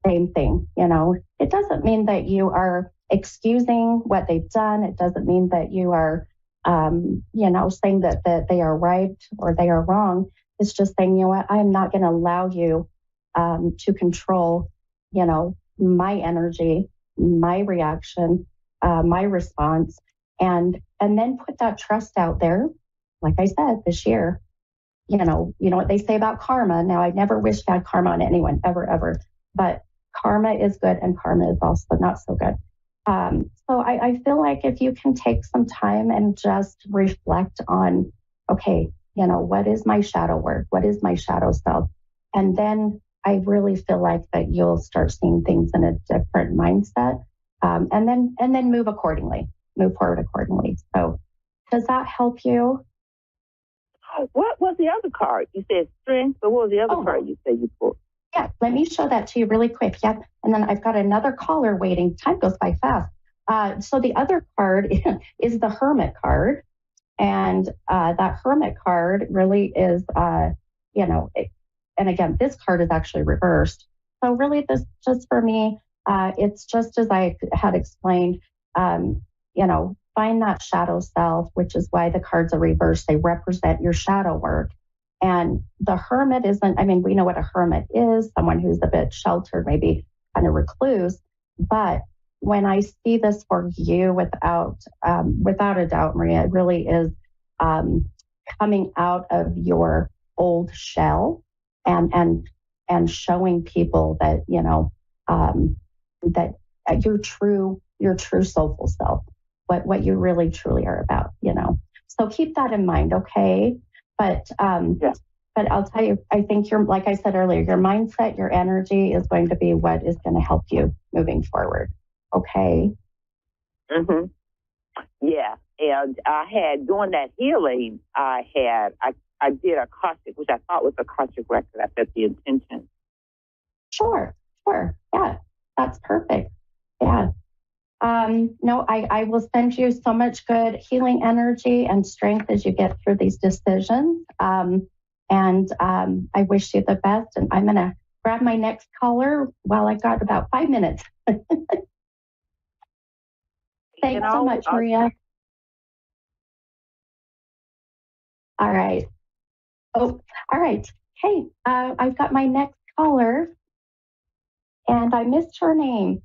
Same thing. It doesn't mean that you are excusing what they've done. It doesn't mean that you are saying that they are right or they are wrong. It's just saying, what, I am not going to allow you to control, my energy, my reaction, my response, and then put that trust out there. Like I said, this year, you know what they say about karma. Now, I never wish bad karma on anyone, ever, but karma is good and karma is also not so good. So I feel like if you can take some time and just reflect on, okay, what is my shadow work? What is my shadow self? And then I really feel like that you'll start seeing things in a different mindset, and then move forward accordingly. So does that help you? What was the other card? You said strength, but what was the other card you said you pulled? Yeah, let me show that to you really quick. Yep. And then I've got another caller waiting. Time goes by fast. So the other card is the Hermit card. And that Hermit card really is, and again, this card is actually reversed. So really this just for me, it's just as I had explained, find that shadow self, which is why the cards are reversed. They represent your shadow work. And the hermit isn't, we know what a hermit is, someone who's a bit sheltered, maybe kind of recluse. But when I see this for you without a doubt, Maria, it really is coming out of your old shell and showing people that, that your true soulful self, what you really truly are about, So keep that in mind, okay? But I'll tell you, I think like I said earlier, your mindset, your energy is going to be what is going to help you moving forward. Okay. Mm-hmm. Yeah. And I had, during that healing, I did a Akashic, which I thought was a Akashic record. I set the intention. Sure. Yeah. That's perfect. Yeah. No, I will send you so much good healing energy and strength as you get through these decisions. And I wish you the best. And I'm going to grab my next caller while I've got about 5 minutes. Thanks so much, Maria. All right. Oh, all right. Hey, I've got my next caller, and I missed her name.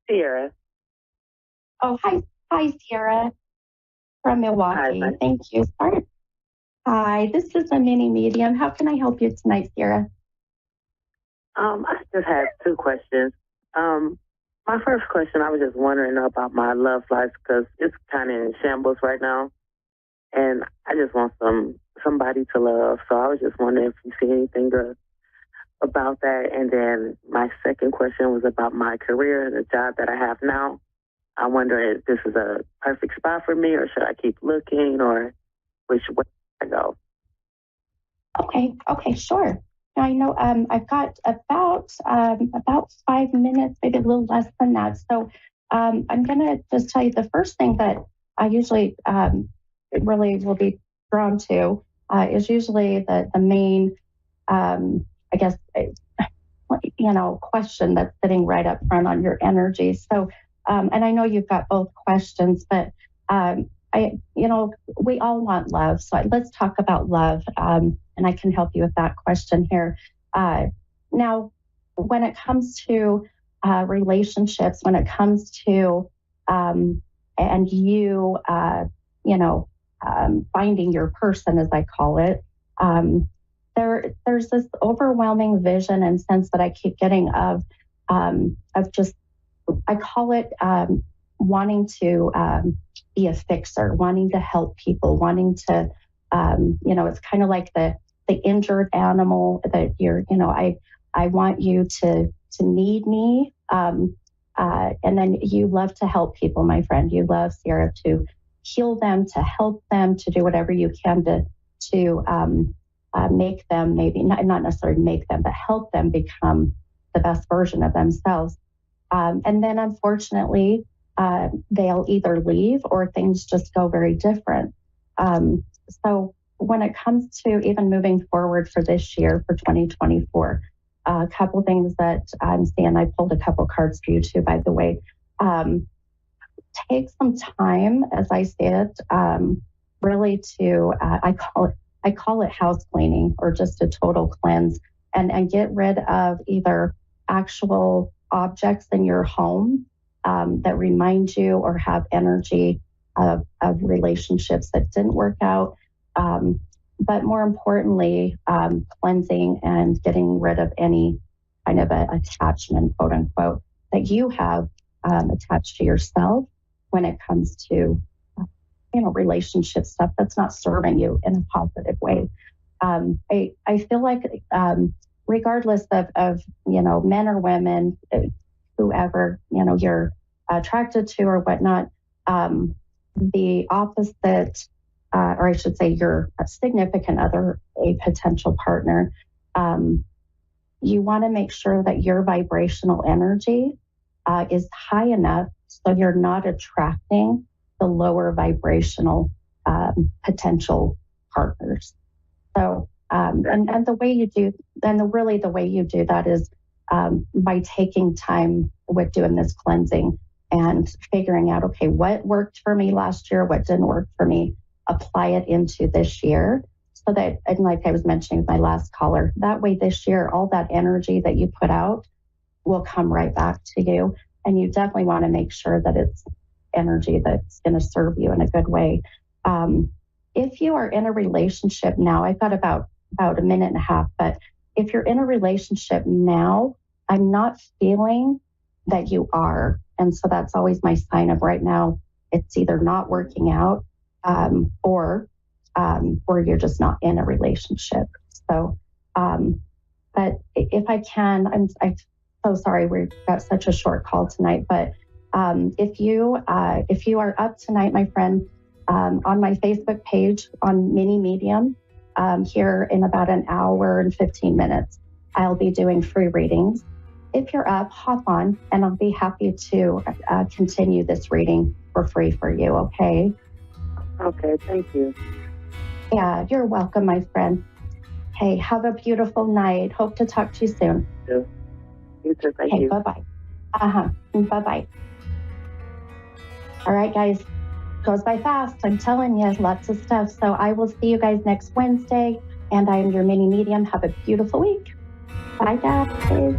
Sierra. Oh, hi, Sierra from Milwaukee. Hi, thank you. Sorry. Hi, this is a mini medium. How can I help you tonight, Sierra? I just had 2 questions. My first question, I was just wondering about my love life because it's kind of in shambles right now, and I just want somebody to love. So I was just wondering if you see anything about that. And then my second question was about my career and the job that I have now. I wonder if this is a perfect spot for me, or should I keep looking, or which way I go? Okay, sure. I know I've got about 5 minutes, maybe a little less than that. So I'm going to just tell you the first thing that I usually really will be drawn to is usually the main, question that's sitting right up front on your energy. So, and I know you've got both questions, but we all want love. So let's talk about love. And I can help you with that question here. Now, when it comes to relationships, when it comes to and you, finding your person, as I call it, there's this overwhelming vision and sense that I keep getting of just, I call it wanting to be a fixer, wanting to help people, wanting to, it's kind of like the injured animal that I want you to need me. And then you love to help people, my friend. You love, Sierra, to heal them, to help them, to do whatever you can to make them, maybe not necessarily make them, but help them become the best version of themselves. And then unfortunately, they'll either leave or things just go very different. So when it comes to even moving forward for this year, for 2024, a couple things that I'm seeing, I pulled a couple cards for you too, by the way. Take some time, as I say it, really to, I call it house cleaning, or just a total cleanse, and get rid of either actual objects in your home that remind you or have energy of relationships that didn't work out. But more importantly, cleansing and getting rid of any kind of a attachment, quote unquote, that you have attached to yourself when it comes to, relationship stuff that's not serving you in a positive way. I feel like regardless of men or women, whoever, you're attracted to or whatnot, the opposite or I should say your significant other, a potential partner, you want to make sure that your vibrational energy is high enough so you're not attracting the lower vibrational potential partners. So, and the way you do, and really the way you do that is by taking time with doing this cleansing and figuring out, okay, what worked for me last year, what didn't work for me, apply it into this year. So that, and like I was mentioning with my last caller, that way this year, all that energy that you put out will come right back to you. And you definitely want to make sure that it's energy that's going to serve you in a good way. If you are in a relationship now, I've got about a minute and a half, but if you're in a relationship now, I'm not feeling that you are. And so that's always my sign of right now, it's either not working out or you're just not in a relationship. So, but if I can, I'm so sorry we've got such a short call tonight, but if you are up tonight, my friend, on my Facebook page on Mini Medium, here in about an hour and 15 minutes, I'll be doing free readings. If you're up, hop on and I'll be happy to continue this reading for free for you, okay? Okay, thank you. Yeah, you're welcome, my friend. Hey, have a beautiful night. Hope to talk to you soon. You too, thank you. Bye-bye. Bye-bye. All right, guys. Goes by fast. I'm telling you, lots of stuff. So I will see you guys next Wednesday. And I am your mini medium. Have a beautiful week. Bye, guys.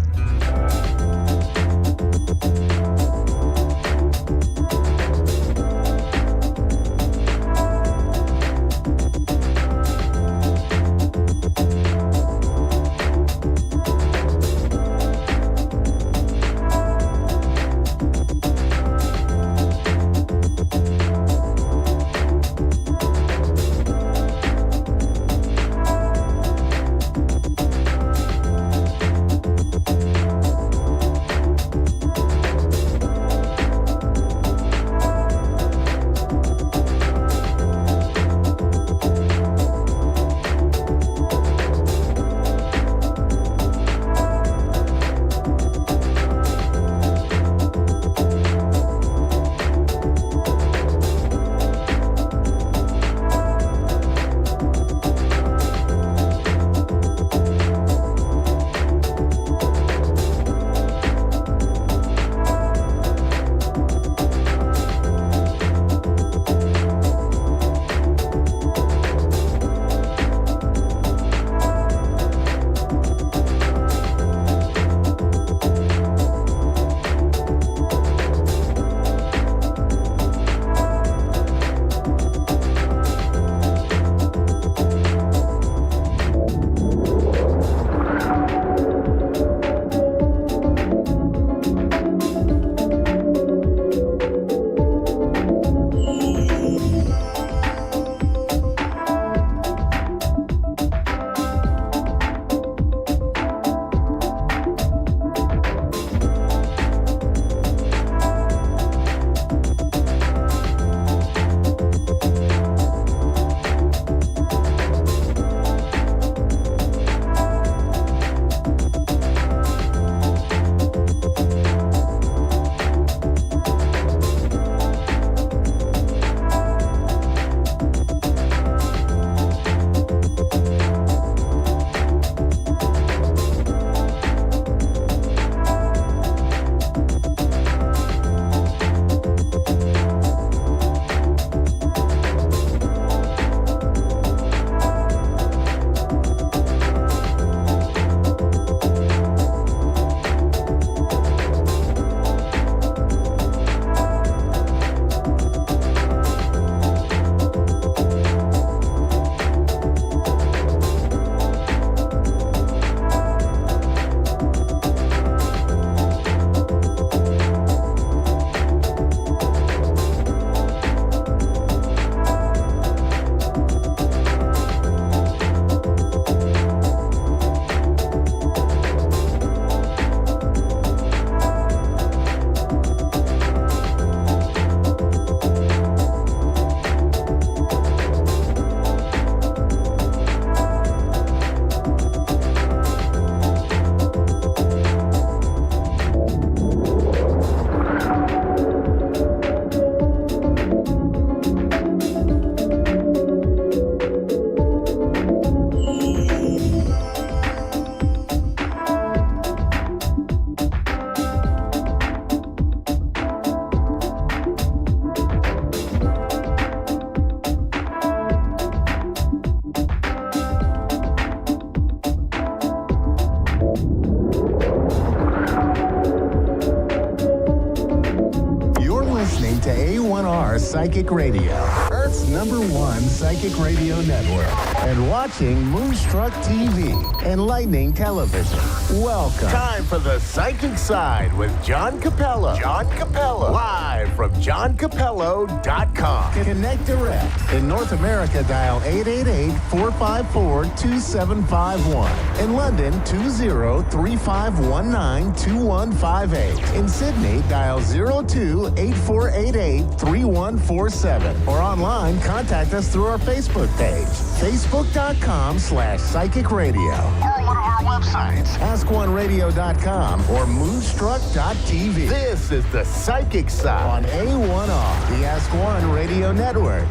Psychic Radio, Earth's #1 psychic radio network, and watching Moonstruck TV, Enlightening Television. Welcome. Time for the Psychic Side with John Capello. John Capello. Live from JohnCapello.com. Connect direct. In North America, dial 888-454-2751. In London, 20-3519-2158. In Sydney, dial 02-8488-3147. Or online, contact us through our Facebook page, facebook.com/psychic radio. Or one of our websites, askoneradio.com or moonstruck.tv. This is the Psychic Side on A1R, the Ask One Radio Network.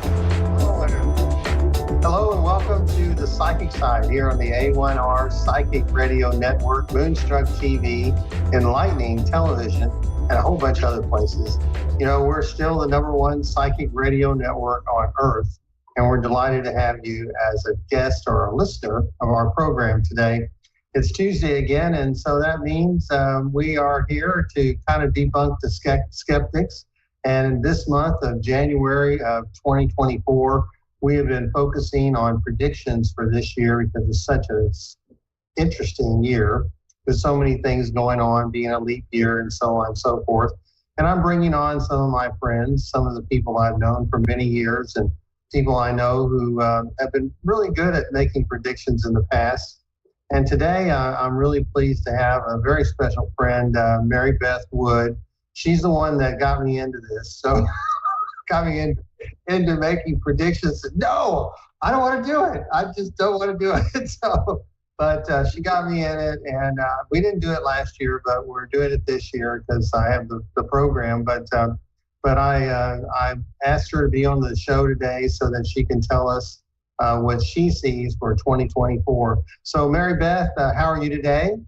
Hello and welcome to the Psychic Side here on the A1R Psychic Radio Network, Moonstruck TV, Enlightening Television, and a whole bunch of other places. You know, we're still the #1 psychic radio network on Earth, and we're delighted to have you as a guest or a listener of our program today. It's Tuesday again, and so that means we are here to kind of debunk the skeptics. And this month of January of 2024, we have been focusing on predictions for this year because it's such an interesting year with so many things going on, being a leap year and so on and so forth. And I'm bringing on some of my friends, some of the people I've known for many years and people I know who have been really good at making predictions in the past. And today I'm really pleased to have a very special friend, Mary Beth Wood. She's the one that got me into this. So got me into making predictions. No, I don't want to do it. I just don't want to do it. But she got me in it, and we didn't do it last year, but we're doing it this year because I have the program. But I asked her to be on the show today so that she can tell us what she sees for 2024. So, Mary Beth, how are you today?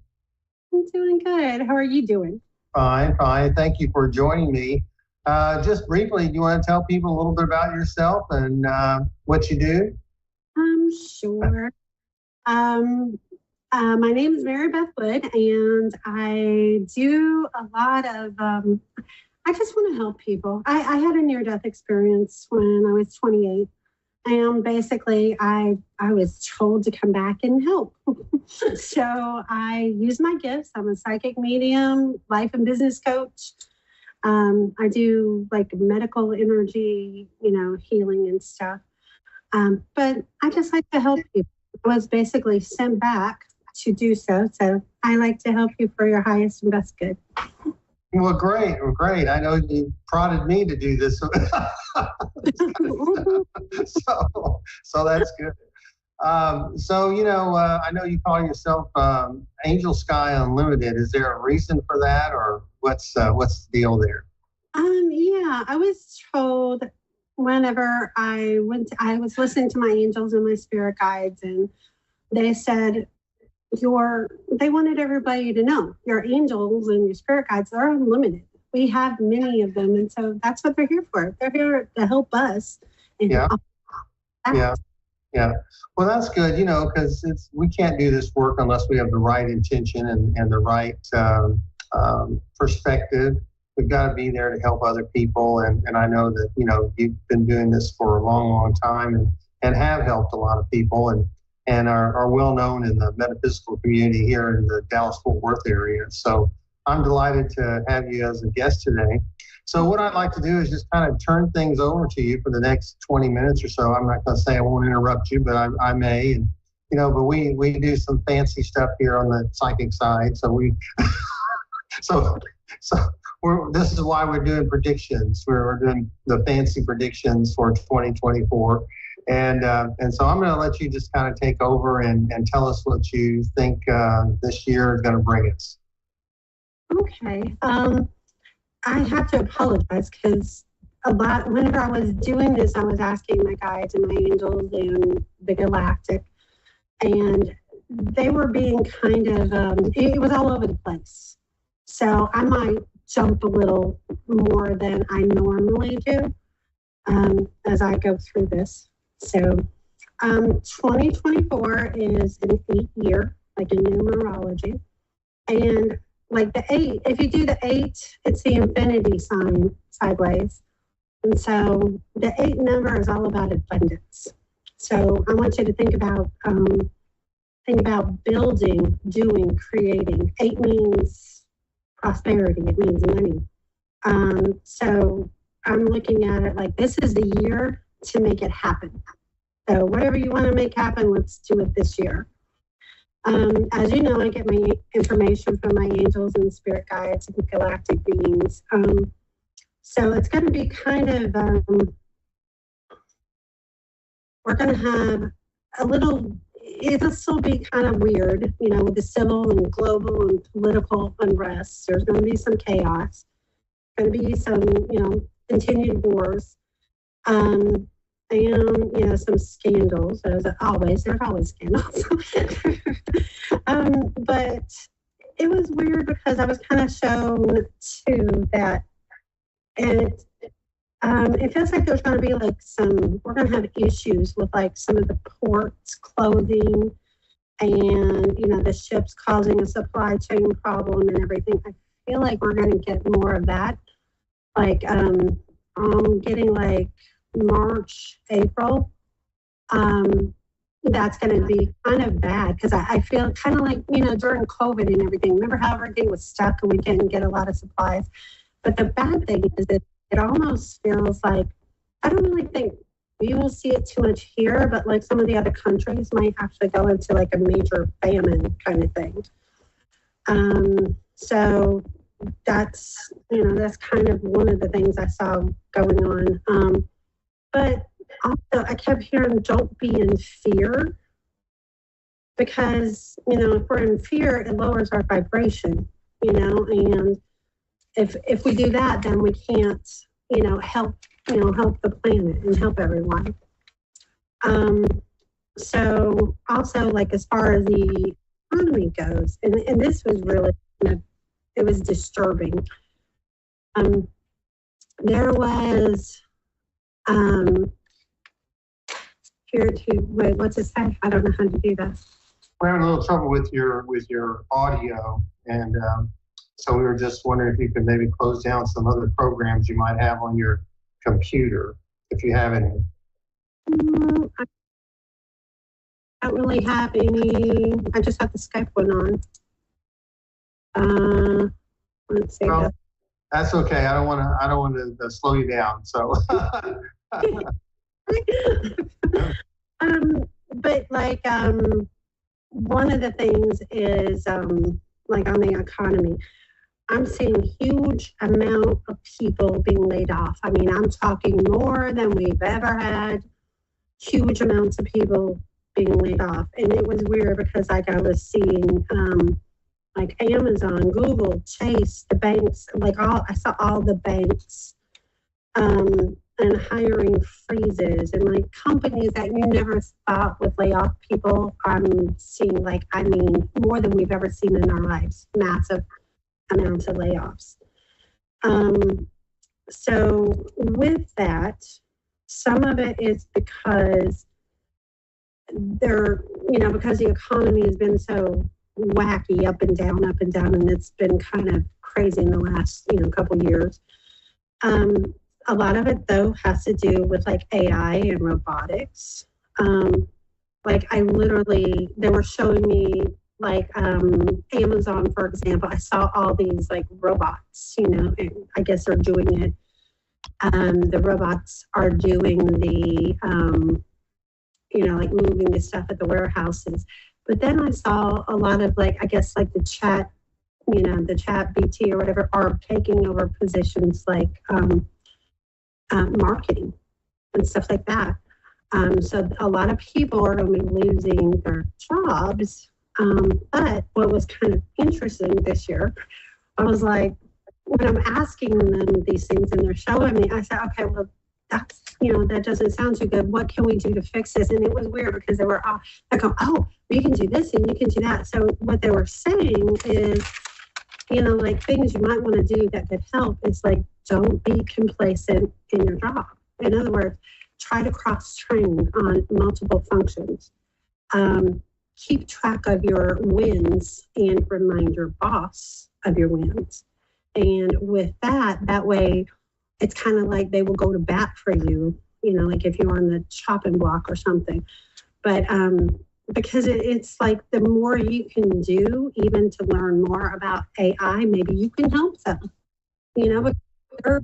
I'm doing good. How are you doing? Fine. Thank you for joining me. Just briefly, do you want to tell people a little bit about yourself and what you do? Sure. My name is Mary Beth Wood, and I do a lot of, I just want to help people. I had a near-death experience when I was 28. And basically, I was told to come back and help. So I use my gifts. I'm a psychic medium, life and business coach. I do like medical energy, healing and stuff. But I just like to help people. I was basically sent back to do so. So I like to help you for your highest and best good. Well, great. I know you prodded me to do this. So that's good. I know you call yourself Angel Sky Unlimited. Is there a reason for that, or what's the deal there? Yeah, I was told whenever I was listening to my angels and my spirit guides, and they said, they wanted everybody to know your angels and your spirit guides are unlimited. We have many of them, and so that's what they're here for. They're here to help us. Yeah. Well, that's good, because we can't do this work unless we have the right intention and the right perspective. We've got to be there to help other people, and I know that you've been doing this for a long time and have helped a lot of people and are well known in the metaphysical community here in the Dallas-Fort Worth area. So I'm delighted to have you as a guest today. So what I'd like to do is just kind of turn things over to you for the next 20 minutes or so. I'm not going to say I won't interrupt you, but I may. And but we do some fancy stuff here on the psychic side. So this is why we're doing predictions. We're doing the fancy predictions for 2024. And so I'm going to let you just kind of take over and tell us what you think this year is going to bring us. Okay. I have to apologize because whenever I was doing this, I was asking my guides and my angels and the galactic, and they were being kind of, it was all over the place. So I might jump a little more than I normally do as I go through this. So 2024 is an 8-year, like in numerology. And like the 8, if you do the 8, it's the infinity sign sideways. And so the 8 number is all about abundance. So I want you to think about building, doing, creating. 8 means prosperity. It means money. So I'm looking at it like this is the year to make it happen. So whatever you want to make happen, let's do it this year. As you know, I get my information from my angels and spirit guides and galactic beings. So it's going to be kind of, we're going to have a little, it'll still be kind of weird, you know, with the civil and global and political unrest. There's going to be some chaos, going to be some, you know, continued wars, and, you know, some scandals, as always, there's always scandals. But it was weird because I was kind of shown too that it feels like there's going to be like we're going to have issues with like some of the ports closing and, you know, the ships causing a supply chain problem and everything. I feel like we're going to get more of that. Like, getting like March, April, that's going to be kind of bad because I feel kind of like, you know, during COVID and everything, remember how everything was stuck and we didn't get a lot of supplies? But the bad thing is that it almost feels like, I don't really think we will see it too much here, but like some of the other countries might actually go into like a major famine kind of thing. So that's, you know, that's kind of one of the things I saw going on. But also I kept hearing, don't be in fear, because, you know, if we're in fear, it lowers our vibration, you know, and if we do that, then we can't, you know, help the planet and help everyone. So also, like, as far as the economy goes, and this was really, it was disturbing. There was, here to, wait, what's it say? I don't know how to do that. We're having a little trouble with your audio, and so we were just wondering if you could maybe close down some other programs you might have on your computer, if you have any. I don't really have any. I just have the Skype one on. Let's see. Well, that's okay. I don't want to slow you down. So. But like, one of the things is, like on the economy, I'm seeing huge amount of people being laid off. I mean, I'm talking more than we've ever had, huge amounts of people being laid off. And it was weird because like I was seeing, like Amazon, Google, Chase, the banks, like I saw all the banks, and hiring freezes and like companies that you never thought would lay off people. I'm seeing like, I mean, more than we've ever seen in our lives, massive amounts of layoffs. So with that, some of it is because because the economy has been so wacky, up and down, and it's been kind of crazy in the last, couple years. A lot of it, though, has to do with like AI and robotics. Like they were showing me like Amazon, for example. I saw all these like robots, and I guess they're doing it. The robots are doing the, like moving the stuff at the warehouses. But then I saw a lot of like, I guess like the chat, the chat BT or whatever are taking over positions like, marketing and stuff like that. So a lot of people are going to be losing their jobs. But what was kind of interesting this year, I was like, when I'm asking them these things and they're showing me, I said, okay, well, that's, that doesn't sound too good. What can we do to fix this? And it was weird because they were all, I go, oh, we can do this and you can do that. So what they were saying is, like things you might want to do that could help is like, don't be complacent in your job. In other words, try to cross-train on multiple functions. Keep track of your wins and remind your boss of your wins. And with that way, it's kind of like they will go to bat for you, like if you're on the chopping block or something. But because it's like the more you can do, even to learn more about AI, maybe you can help them, because they're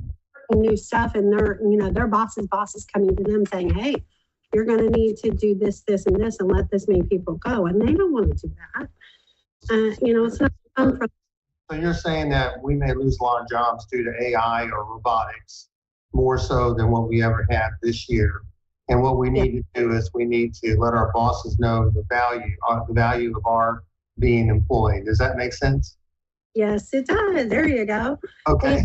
learning new stuff, and their boss's boss is coming to them saying, hey, you're going to need to do this, this, and this, and let this many people go. And they don't want to do that. It's not fun for. So you're saying that we may lose a lot of jobs due to AI or robotics, more so than what we ever had this year. And what we need to do is we need to let our bosses know the value of our being employed. Does that make sense? Yes, it does. There you go. Okay.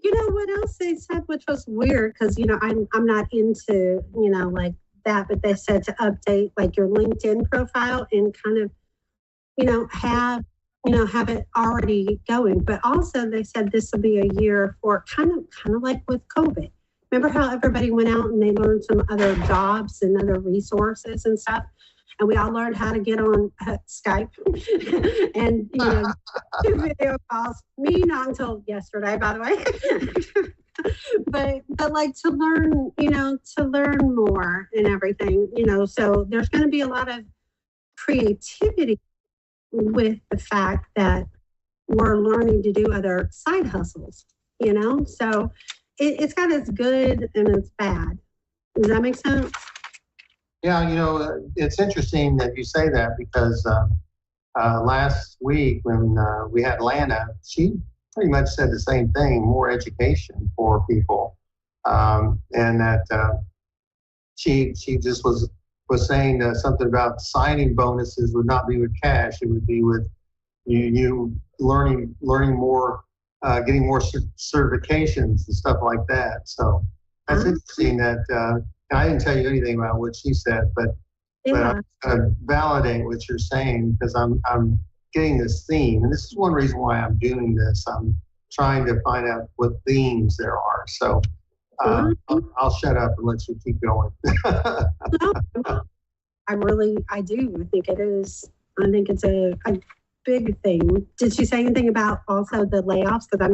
You know what else they said, which was weird, because I'm not into like that, but they said to update like your LinkedIn profile and kind of have it already going. But also they said this will be a year for kind of like with COVID. Remember how everybody went out and they learned some other jobs and other resources and stuff, and we all learned how to get on Skype and do video calls. Me not until yesterday, by the way. but like to learn more and everything. So there's going to be a lot of creativity with the fact that we're learning to do other side hustles. So it's got its good and its bad. Does that make sense? Yeah, it's interesting that you say that, because last week when we had Lana, she pretty much said the same thing, more education for people. And that she just was saying something about signing bonuses would not be with cash. It would be with you learning more, getting more certifications and stuff like that. So that's interesting that, and I didn't tell you anything about what she said, but I'm going to validate what you're saying, because I'm getting this theme. And this is one reason why I'm doing this. I'm trying to find out what themes there are. So I'll shut up and let you keep going. I do. I think it is. I think it's a big thing. Did she say anything about also the layoffs? Because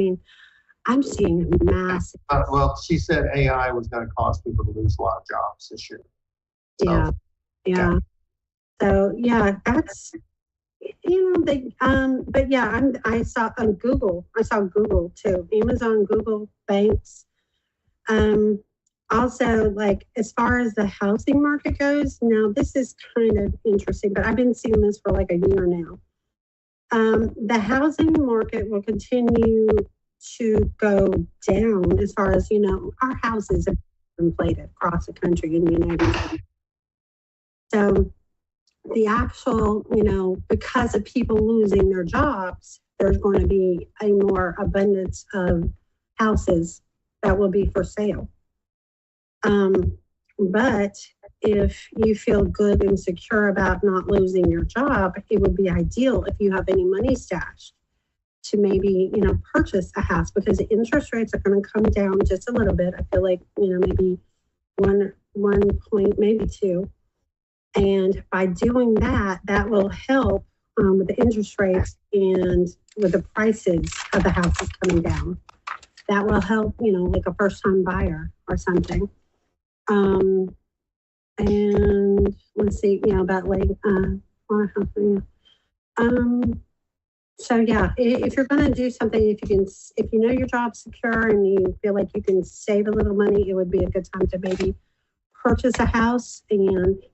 I'm seeing massive. Well, she said AI was going to cause people to lose a lot of jobs this year. So, yeah. So that's but yeah, I saw on Google. I saw Google too. Amazon, Google, banks. Also, like as far as the housing market goes, now this is kind of interesting, but I've been seeing this for like a year now. The housing market will continue to go down as far as, our houses have been inflated across the country in the United States. So the actual, because of people losing their jobs, there's going to be a more abundance of houses that will be for sale. But if you feel good and secure about not losing your job, it would be ideal if you have any money stashed to maybe, purchase a house, because the interest rates are going to come down just a little bit. I feel like, maybe one point, maybe two. And by doing that, that will help with the interest rates and with the prices of the houses coming down. That will help, like a first-time buyer or something. And let's see, about like, so yeah, if you're going to do something, if you know your job's secure and you feel like you can save a little money, it would be a good time to maybe purchase a house. And,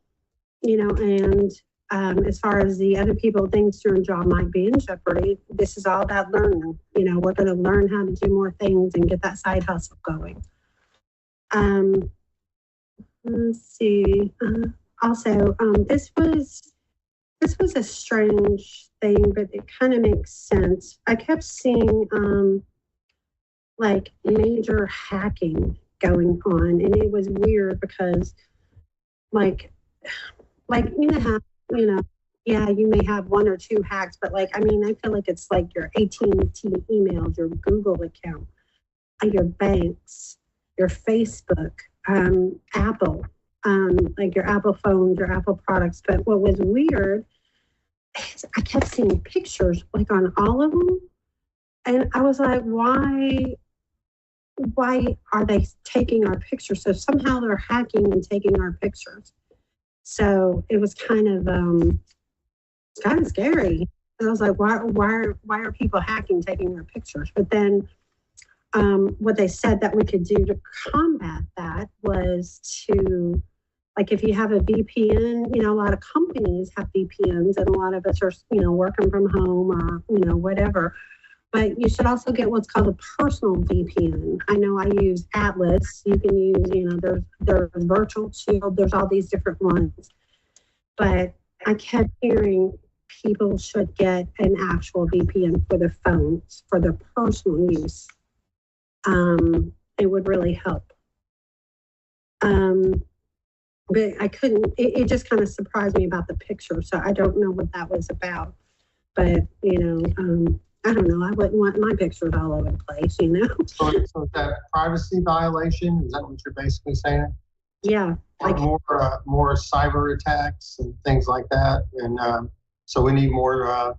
as far as the other people thinks your job might be in jeopardy, this is all about learning. We're going to learn how to do more things and get that side hustle going. Let's see. Also, this was a strange thing, but it kind of makes sense. I kept seeing like major hacking going on, and it was weird because, like yeah, you may have one or two hacks, but I feel like it's like your AT&T emails, your Google account, your banks, your Facebook. Apple, like your Apple phones, your Apple products. But what was weird is I kept seeing pictures like on all of them. And I was like, why why are they taking our pictures? So somehow they're hacking and taking our pictures. So it was kind of scary. I was like, why are people hacking, taking our pictures? But then what they said that we could do to combat that was to, like, if you have a VPN, a lot of companies have VPNs, and a lot of us are, working from home or, whatever. But you should also get what's called a personal VPN. I know I use Atlas. You can use, there's Virtual Shield. There's all these different ones. But I kept hearing people should get an actual VPN for their phones, for their personal use. It would really help. But I couldn't, it just kind of surprised me about the picture. So I don't know what that was about. But, I don't know. I wouldn't want my pictures all over the place, So is that privacy violation? Is that what you're basically saying? Yeah. Like more cyber attacks and things like that. And so we need more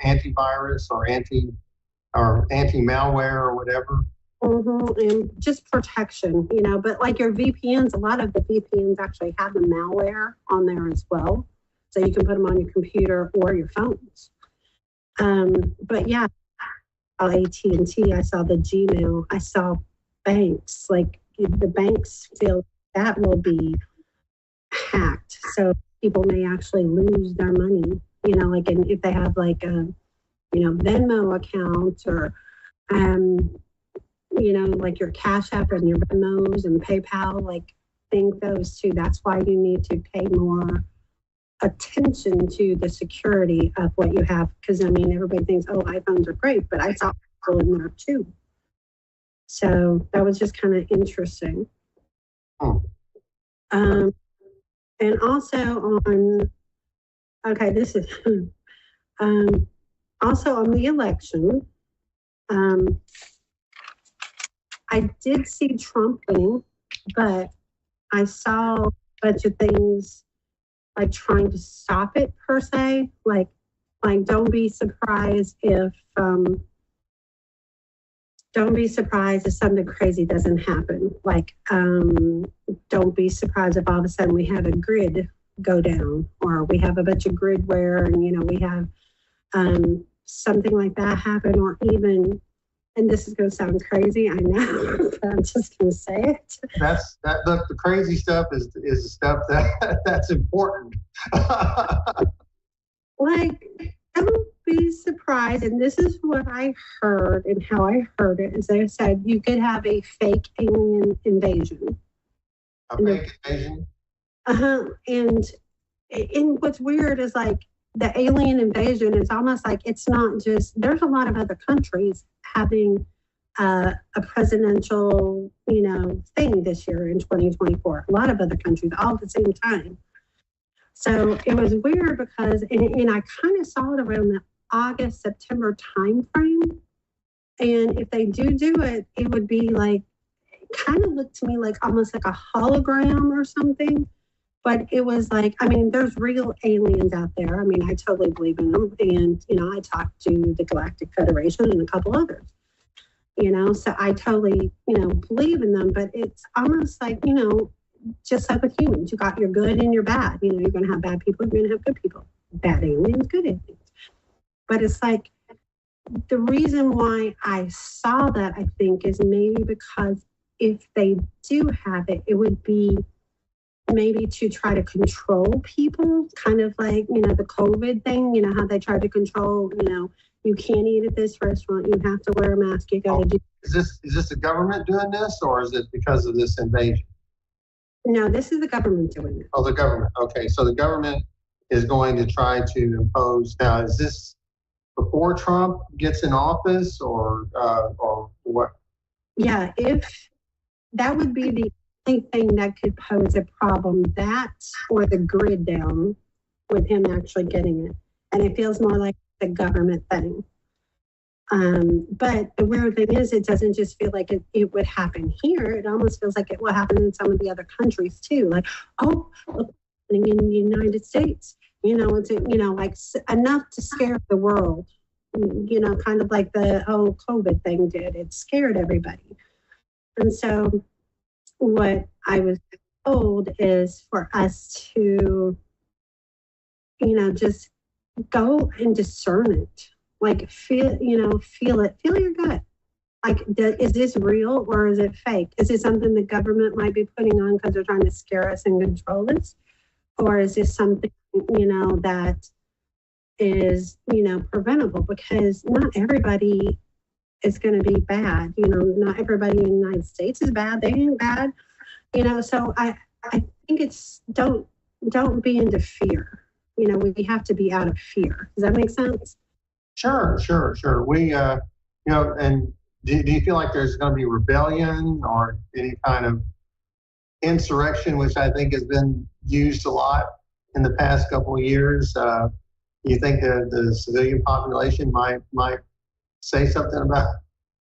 antivirus or anti-malware or whatever. Mm-hmm. And just protection, but like your VPNs, a lot of the VPNs actually have the malware on there as well. So you can put them on your computer or your phones. But yeah, I saw AT&T, I saw the Gmail, I saw banks, like the banks feel that will be hacked. So people may actually lose their money, like, and if they have like a, Venmo account or, like your Cash App and your Venmos and PayPal, like think those two. That's why you need to pay more attention to the security of what you have. Because everybody thinks, oh, iPhones are great, but I saw people in there too. So that was just kind of interesting. And also this is also on the election. I did see Trump winning, but I saw a bunch of things like trying to stop it per se. Like don't be surprised if something crazy doesn't happen. Like don't be surprised if all of a sudden we have a grid go down, or we have a bunch of grid wear, and we have something like that happen, or even. And this is going to sound crazy, I know, but I'm just going to say it. Look, the crazy stuff is the stuff that's important. Like, don't be surprised. And this is what I heard, and how I heard it is they said you could have a fake alien invasion. A fake invasion? And what's weird is like the alien invasion is almost like it's not just, there's a lot of other countries having a presidential, thing this year in 2024. A lot of other countries all at the same time. So it was weird because, and I kind of saw it around the August, September timeframe. And if they do it, it would be like, it kind of looked to me like almost like a hologram or something. But it was like, there's real aliens out there. I totally believe in them. And, I talked to the Galactic Federation and a couple others, so I totally, believe in them. But it's almost like, just like with humans, you got your good and your bad. You're going to have bad people, you're going to have good people. Bad aliens, good aliens. But it's like, the reason why I saw that, I think, is maybe because if they do have it, it would be maybe to try to control people, kind of like, the COVID thing, how they tried to control, you can't eat at this restaurant, you have to wear a mask, you got to do. Is this the government doing this, or is it because of this invasion? No, this is the government doing it. Oh, the government. Okay, so the government is going to try to impose. Now, is this before Trump gets in office, or what? Yeah, if that would be the thing that could pose a problem, that or the grid down with him actually getting it. And it feels more like the government thing. But the weird thing is, it doesn't just feel like it would happen here. It almost feels like it will happen in some of the other countries too. Like, oh, look, in the United States, it's, like enough to scare the world, kind of like the whole COVID thing did. It scared everybody. And so what I was told is for us to, just go and discern it. Like feel it, feel your gut. Like, is this real or is it fake? Is it something the government might be putting on because they're trying to scare us and control us? Or is this something, that is, preventable? Because not everybody is going to be bad. Not everybody in the United States is bad. They ain't bad. So I think it's don't be into fear. We have to be out of fear. Does that make sense? Sure. We, and do you feel like there's going to be rebellion or any kind of insurrection, which I think has been used a lot in the past couple of years? You think that the civilian population might say something about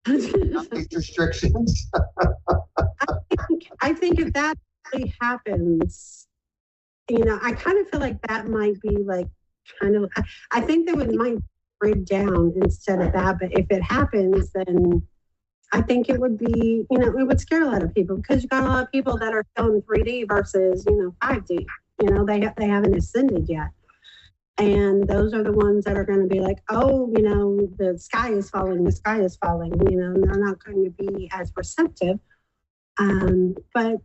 these restrictions? I think if that really happens, I kind of feel like that might be like I think that might break down instead of that. But if it happens, then I think it would be, it would scare a lot of people because you got a lot of people that are still in 3D versus, 5D. They haven't ascended yet. And those are the ones that are going to be like, oh, the sky is falling. They're not going to be as receptive. But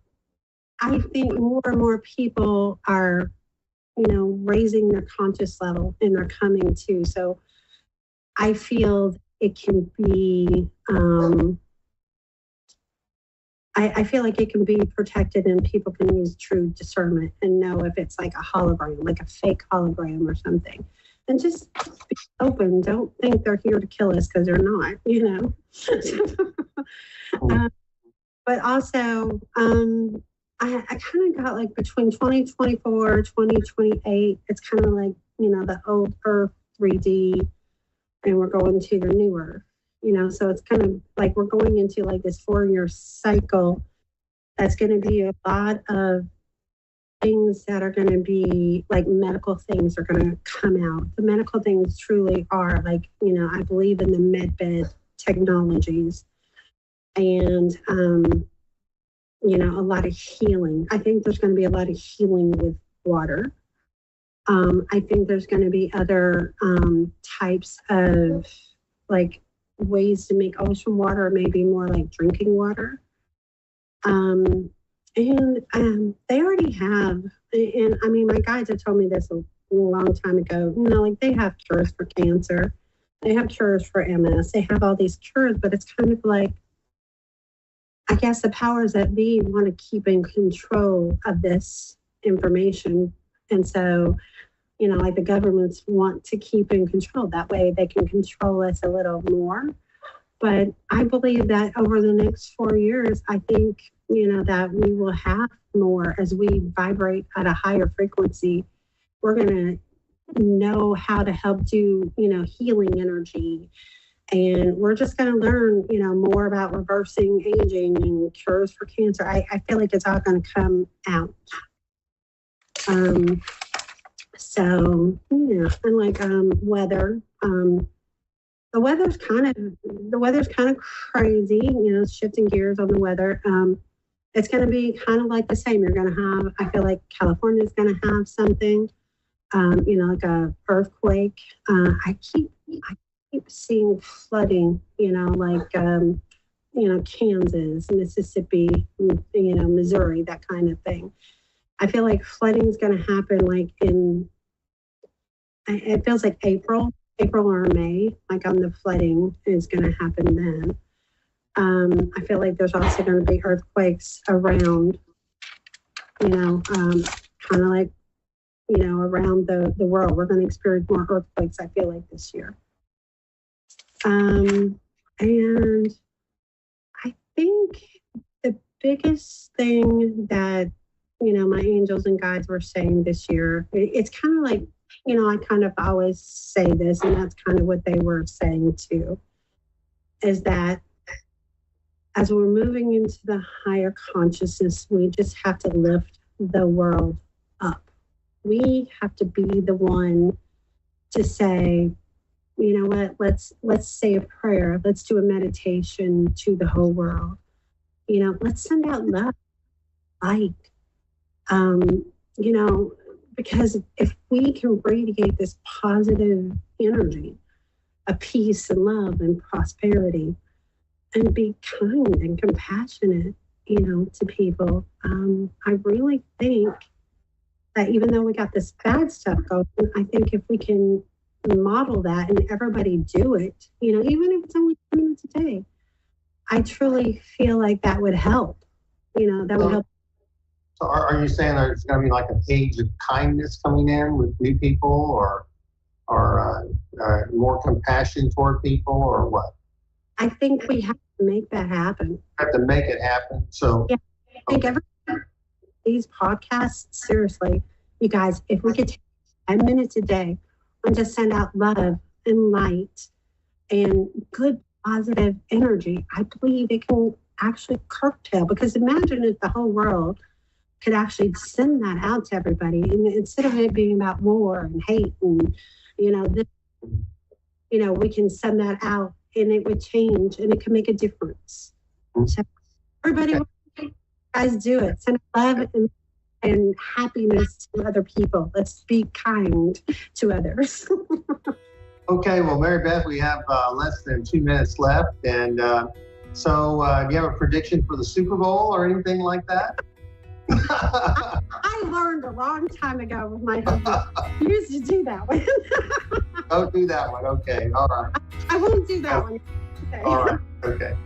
I think more and more people are, raising their conscious level and they're coming to. So I feel it can be, I feel like it can be protected and people can use true discernment and know if it's like a hologram, like a fake hologram or something. And just be open. Don't think they're here to kill us because they're not, But also, I kind of got like between 2024, 2028, it's kind of like, the old Earth 3D and we're going to the new Earth. So it's kind of like we're going into like this 4-year cycle that's going to be a lot of things that are going to be like medical things are going to come out. The medical things truly are like, I believe in the medbed technologies and, a lot of healing. I think there's going to be a lot of healing with water. I think there's going to be other types of like ways to make ocean water maybe more like drinking water. And they already have, and I mean, my guides have told me this a long time ago, like they have cures for cancer, they have cures for MS, they have all these cures, but it's kind of like, I guess the powers that be want to keep in control of this information. And so, like the governments want to keep in control. That way they can control us a little more. But I believe that over the next 4 years, I think, that we will have more as we vibrate at a higher frequency. We're going to know how to help do, healing energy. And we're just going to learn, more about reversing aging and cures for cancer. I feel like it's all going to come out. So, and like weather. The weather's kind of crazy, shifting gears on the weather. It's going to be kind of like the same. You're going to have, I feel like California's going to have something, like a earthquake. I keep seeing flooding, like, Kansas, Mississippi, Missouri, that kind of thing. I feel like flooding is going to happen like it feels like April or May, like on the flooding is going to happen then. I feel like there's also going to be earthquakes around, kind of like, around the world. We're going to experience more earthquakes, I feel like, this year. And I think the biggest thing that, my angels and guides were saying this year, it's kind of like, I kind of always say this, and that's kind of what they were saying too, is that as we're moving into the higher consciousness, we just have to lift the world up. We have to be the one to say, you know what, let's say a prayer, let's do a meditation to the whole world. let's send out love, light. Because if we can radiate this positive energy of peace and love and prosperity and be kind and compassionate, to people, I really think that even though we got this bad stuff going, I think if we can model that and everybody do it, even if it's only 10 minutes a day, I truly feel like that would help. That would help. So are you saying there's going to be like a page of kindness coming in with new people, or more compassion toward people, or what? I think we have to make that happen. Have to make it happen. So yeah, I think these podcasts, seriously, you guys, if we could take 10 minutes a day and just send out love and light and good positive energy, I believe it can actually curtail, because imagine if the whole world could actually send that out to everybody, and instead of it being about war and hate and we can send that out and it would change and it can make a difference. So everybody, guys, do it. Send love and happiness to other people. Let's be kind to others. Okay, well, Mary Beth, we have less than 2 minutes left, and so do you have a prediction for the Super Bowl or anything like that? I learned a long time ago with my husband. You used to do that one. Don't do that one. Okay. All right. I won't do that one. Okay. All right. Okay.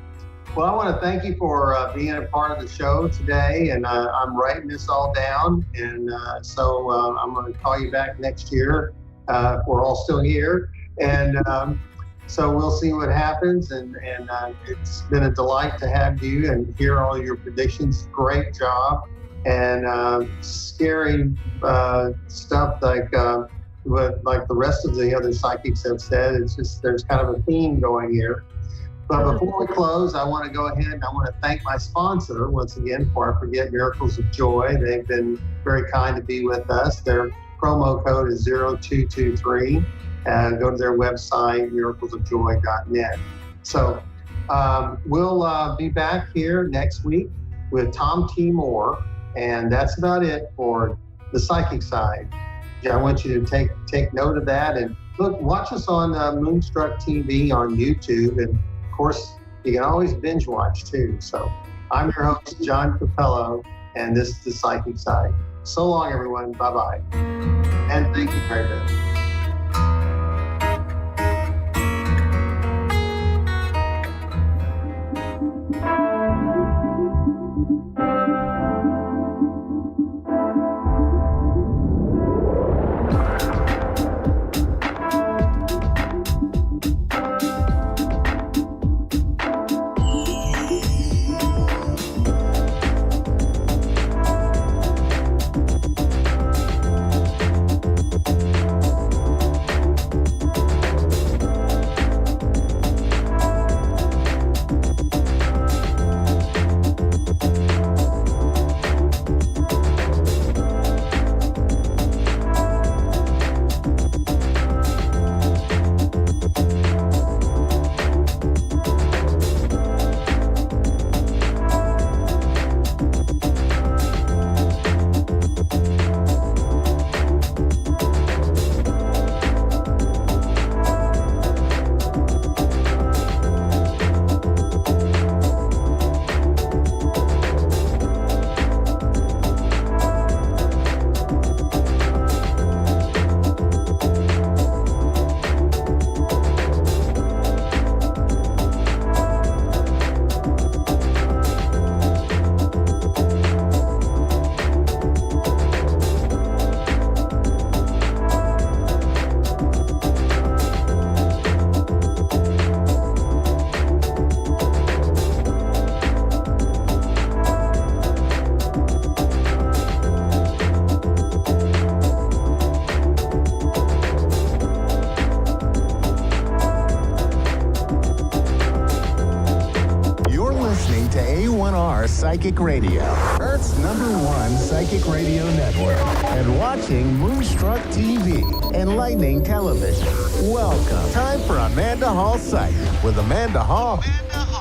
Well, I want to thank you for being a part of the show today, and I'm writing this all down, and so I'm going to call you back next year if we're all still here, and so we'll see what happens, and it's been a delight to have you and hear all your predictions. Great job. And scary stuff like the rest of the other psychics have said. It's just there's kind of a theme going here. But before we close, I want to go ahead and I want to thank my sponsor once again, before I forget, Miracles of Joy. They've been very kind to be with us. Their promo code is 0223. Go to their website, miraclesofjoy.net. So we'll be back here next week with Tom T. Moore. And that's about it for the psychic side. I want you to take note of that, and look, watch us on Moonstruck TV on YouTube, and of course you can always binge watch too. So I'm your host, John Capello, and this is the psychic side. So long, everyone. Bye-bye, and thank you very much. A1R Psychic Radio, Earth's #1 psychic radio network, and watching Moonstruck TV, enlightening television. Welcome. Time for Amanda Hall Psychic with Amanda Hall.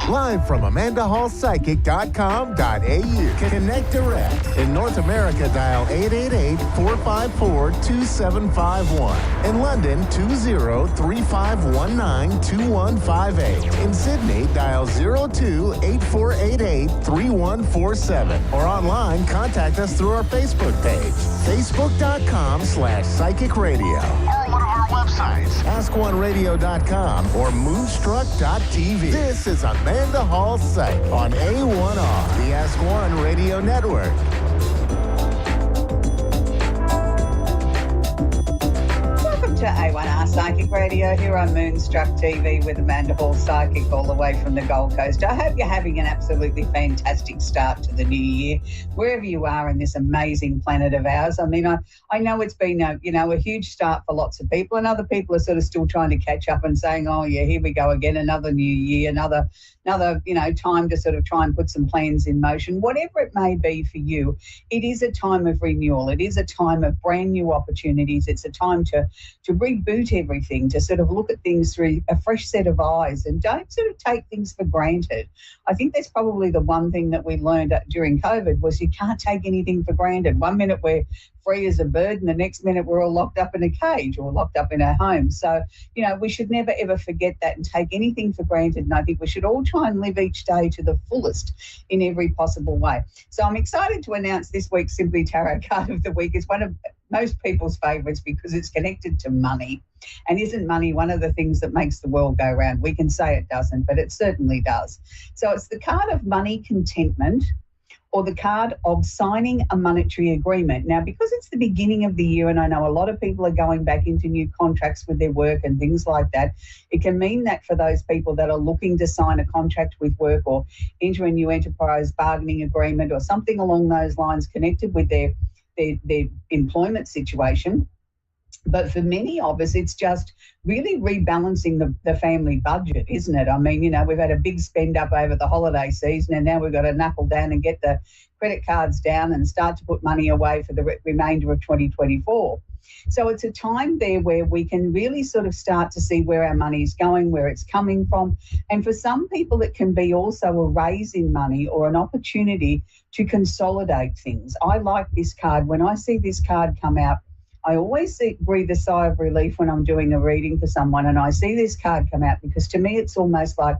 Live from AmandaHallPsychic.com.au. Connect direct. In North America, dial 888-454-2751. In London, 20-3519-2158. In Sydney, dial 02-8488-3147. Or online, contact us through our Facebook page, facebook.com/Psychic Radio. Or one of our websites, ask1radio.com or moonstruck.tv. This is Amanda Hall Psych on A1R, the Ask One Radio Network. Welcome to A1R Psychic Radio here on Moonstruck TV with Amanda Hall Psychic all the way from the Gold Coast. I hope you're having an absolutely fantastic start to the new year, wherever you are in this amazing planet of ours. I mean, I know it's been a huge start for lots of people, and other people are sort of still trying to catch up and saying, oh yeah, here we go again, another new year, another time to sort of try and put some plans in motion. Whatever it may be for you, it is a time of renewal. It is a time of brand new opportunities. It's a time to reboot everything, to sort of look at things through a fresh set of eyes and don't sort of take things for granted. I think that's probably the one thing that we learned during COVID was you can't take anything for granted. 1 minute we're free as a bird and the next minute we're all locked up in a cage or locked up in our homes. So, we should never, ever forget that and take anything for granted. And I think we should all try and live each day to the fullest in every possible way. So I'm excited to announce this week's Simply Tarot card of the week. It's one of most people's favourites because it's connected to money. And isn't money one of the things that makes the world go round? We can say it doesn't, but it certainly does. So it's the card of money contentment, or the card of signing a monetary agreement. Now, because it's the beginning of the year, and I know a lot of people are going back into new contracts with their work and things like that, it can mean that for those people that are looking to sign a contract with work or enter a new enterprise bargaining agreement or something along those lines connected with their employment situation. But for many of us, it's just really rebalancing the family budget, isn't it? I mean, we've had a big spend up over the holiday season and now we've got to knuckle down and get the credit cards down and start to put money away for the remainder of 2024. So it's a time there where we can really sort of start to see where our money is going, where it's coming from. And for some people, it can be also a raise in money or an opportunity to consolidate things. I like this card. When I see this card come out, I always breathe a sigh of relief when I'm doing a reading for someone and I see this card come out, because to me it's almost like,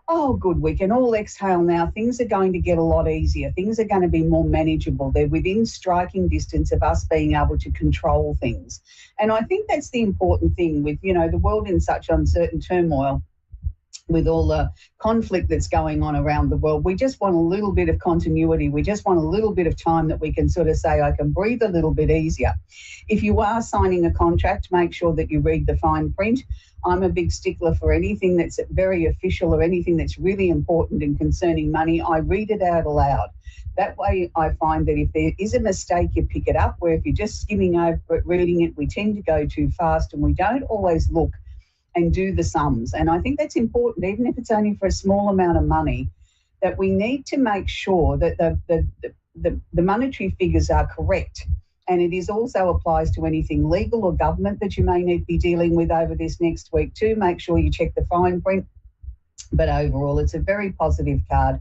oh, good, we can all exhale now. Things are going to get a lot easier. Things are going to be more manageable. They're within striking distance of us being able to control things. And I think that's the important thing with, the world in such uncertain turmoil, with all the conflict that's going on around the world. We just want a little bit of continuity. We just want a little bit of time that we can sort of say, I can breathe a little bit easier. If you are signing a contract, make sure that you read the fine print. I'm a big stickler for anything that's very official or anything that's really important and concerning money. I read it out aloud. That way I find that if there is a mistake, you pick it up, where if you're just skimming over it, reading it, we tend to go too fast and we don't always look and do the sums. And I think that's important, even if it's only for a small amount of money, that we need to make sure that the monetary figures are correct. And it is also applies to anything legal or government that you may need to be dealing with over this next week too. Make sure you check the fine print. But overall, it's a very positive card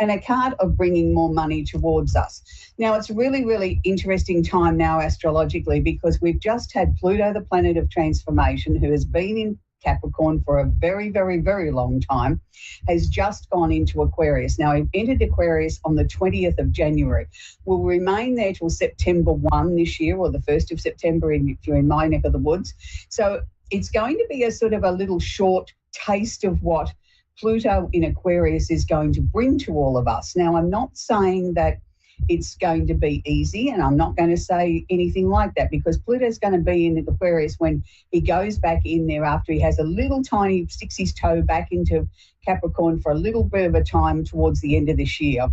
and a card of bringing more money towards us. Now, it's a really, really interesting time now astrologically, because we've just had Pluto, the planet of transformation, who has been in Capricorn for a very, very, very long time, has just gone into Aquarius. Now, he entered Aquarius on the 20th of January. Will remain there till September 1 this year, or the 1st of September if you're in my neck of the woods. So it's going to be a sort of a little short taste of what Pluto in Aquarius is going to bring to all of us. Now, I'm not saying that it's going to be easy, and I'm not going to say anything like that, because Pluto's going to be in Aquarius when he goes back in there after he has a little tiny, sticks his toe back into Capricorn for a little bit of a time towards the end of this year,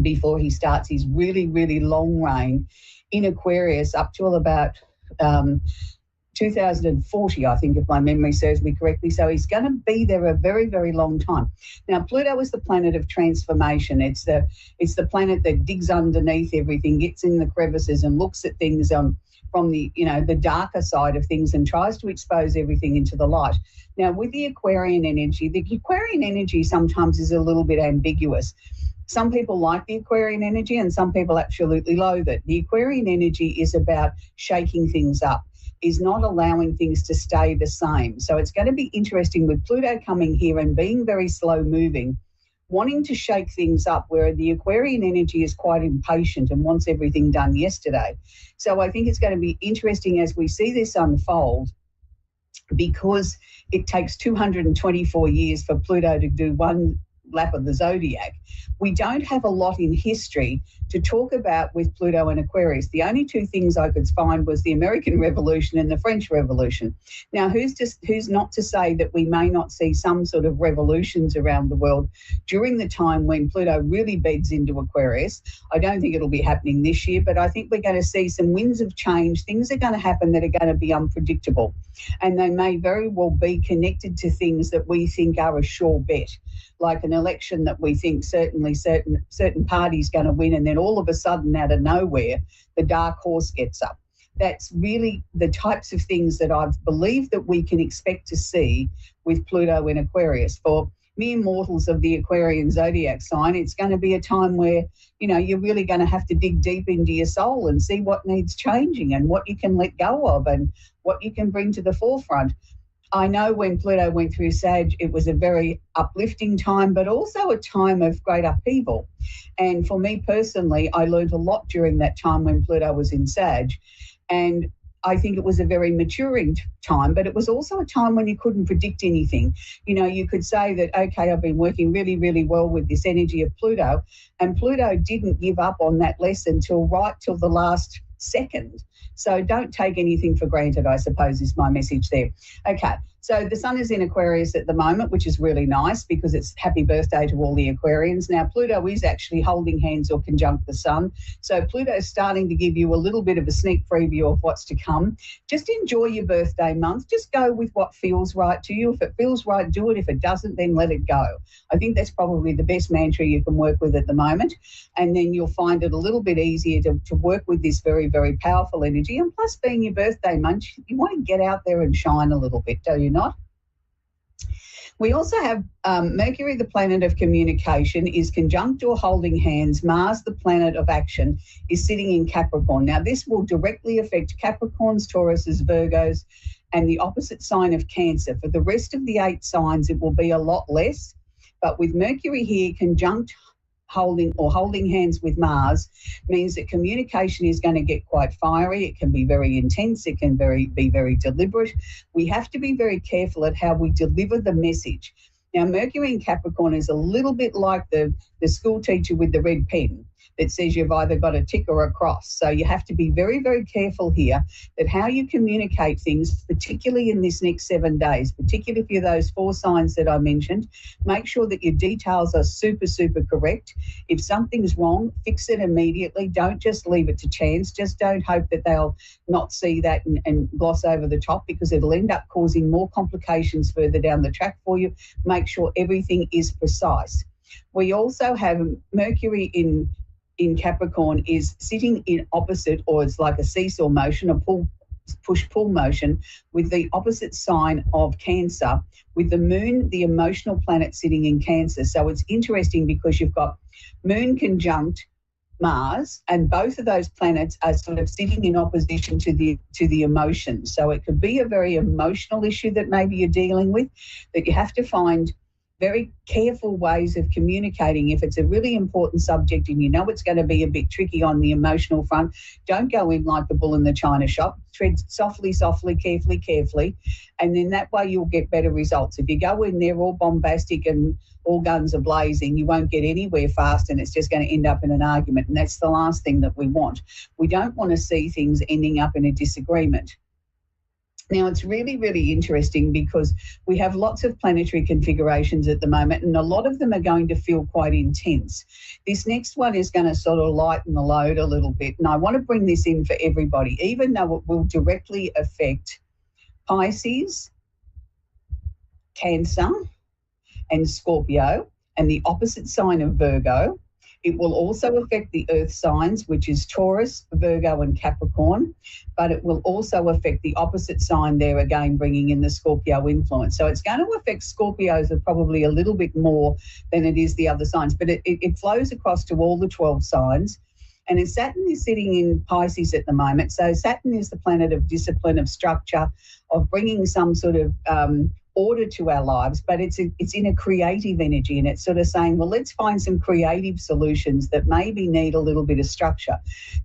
before he starts his really, really long reign in Aquarius up till about 2040, I think, if my memory serves me correctly. So he's going to be there a very, very long time. Now, Pluto is the planet of transformation. It's the planet that digs underneath everything, gets in the crevices and looks at things from the, the darker side of things and tries to expose everything into the light. Now, with the Aquarian energy sometimes is a little bit ambiguous. Some people like the Aquarian energy and some people absolutely loathe it. The Aquarian energy is about shaking things up, is not allowing things to stay the same. So it's going to be interesting with Pluto coming here and being very slow moving, wanting to shake things up, where the Aquarian energy is quite impatient and wants everything done yesterday. So I think it's going to be interesting as we see this unfold, because it takes 224 years for Pluto to do one lap of the zodiac. We don't have a lot in history to talk about with Pluto and Aquarius. The only two things I could find was the American Revolution and the French Revolution. Now, who's not to say that we may not see some sort of revolutions around the world during the time when Pluto really beds into Aquarius? I don't think it'll be happening this year, but I think we're going to see some winds of change. Things are going to happen that are going to be unpredictable, and they may very well be connected to things that we think are a sure bet, like an election that we think certainly certain party's going to win, and then all of a sudden, out of nowhere, the dark horse gets up. That's really the types of things that I believe that we can expect to see with Pluto in Aquarius. For mere mortals of the Aquarian zodiac sign, it's going to be a time where, you're really going to have to dig deep into your soul and see what needs changing and what you can let go of and what you can bring to the forefront. I know when Pluto went through Sag, it was a very uplifting time, but also a time of great upheaval. And for me personally, I learned a lot during that time when Pluto was in Sag. And I think it was a very maturing time, but it was also a time when you couldn't predict anything. You could say that, okay, I've been working really, really well with this energy of Pluto, and Pluto didn't give up on that lesson right till the last second. So don't take anything for granted, I suppose, is my message there. Okay, so the sun is in Aquarius at the moment, which is really nice because it's happy birthday to all the Aquarians. Now, Pluto is actually holding hands or conjunct the sun. So Pluto's starting to give you a little bit of a sneak preview of what's to come. Just enjoy your birthday month. Just go with what feels right to you. If it feels right, do it. If it doesn't, then let it go. I think that's probably the best mantra you can work with at the moment. And then you'll find it a little bit easier to work with this very, very powerful energy. And plus, being your birthday month, you want to get out there and shine a little bit, do you not? We also have Mercury, the planet of communication, is conjunct or holding hands. Mars, the planet of action, is sitting in Capricorn. Now, this will directly affect Capricorns, Tauruses, Virgos, and the opposite sign of Cancer. For the rest of the 8 signs, it will be a lot less. But with Mercury here, conjunct holding hands with Mars, means that communication is going to get quite fiery. It can be very intense. It can be very deliberate. We have to be very careful at how we deliver the message. Now, Mercury in Capricorn is a little bit like the school teacher with the red pen that says you've either got a tick or a cross. So you have to be very, very careful here that how you communicate things, particularly in this next 7 days, particularly if you're those 4 signs that I mentioned, make sure that your details are super, super correct. If something's wrong, fix it immediately. Don't just leave it to chance. Just don't hope that they'll not see that and gloss over the top, because it'll end up causing more complications further down the track for you. Make sure everything is precise. We also have Mercury in Capricorn is sitting in opposite, or it's like a seesaw motion, a push-pull motion, with the opposite sign of Cancer, with the moon, the emotional planet, sitting in Cancer. So it's interesting because you've got moon conjunct Mars, and both of those planets are sort of sitting in opposition to the emotions. So it could be a very emotional issue that maybe you're dealing with, that you have to find very careful ways of communicating. If it's a really important subject and you know it's going to be a bit tricky on the emotional front, don't go in like the bull in the china shop. Tread softly, softly, carefully, carefully, and then that way you'll get better results. If you go in there all bombastic and all guns are blazing, you won't get anywhere fast, and it's just going to end up in an argument, and that's the last thing that we want. We don't want to see things ending up in a disagreement. Now, it's really, really interesting because we have lots of planetary configurations at the moment, and a lot of them are going to feel quite intense. This next one is going to sort of lighten the load a little bit, and I want to bring this in for everybody, even though it will directly affect Pisces, Cancer, and Scorpio, and the opposite sign of Virgo. It will also affect the earth signs, which is Taurus, Virgo and Capricorn, but it will also affect the opposite sign there, again bringing in the Scorpio influence. So it's going to affect Scorpios probably a little bit more than it is the other signs, but it flows across to all the 12 signs. And Saturn is sitting in Pisces at the moment. So Saturn is the planet of discipline, of structure, of bringing some sort of order to our lives, but it's in a creative energy, and it's sort of saying, well, let's find some creative solutions that maybe need a little bit of structure,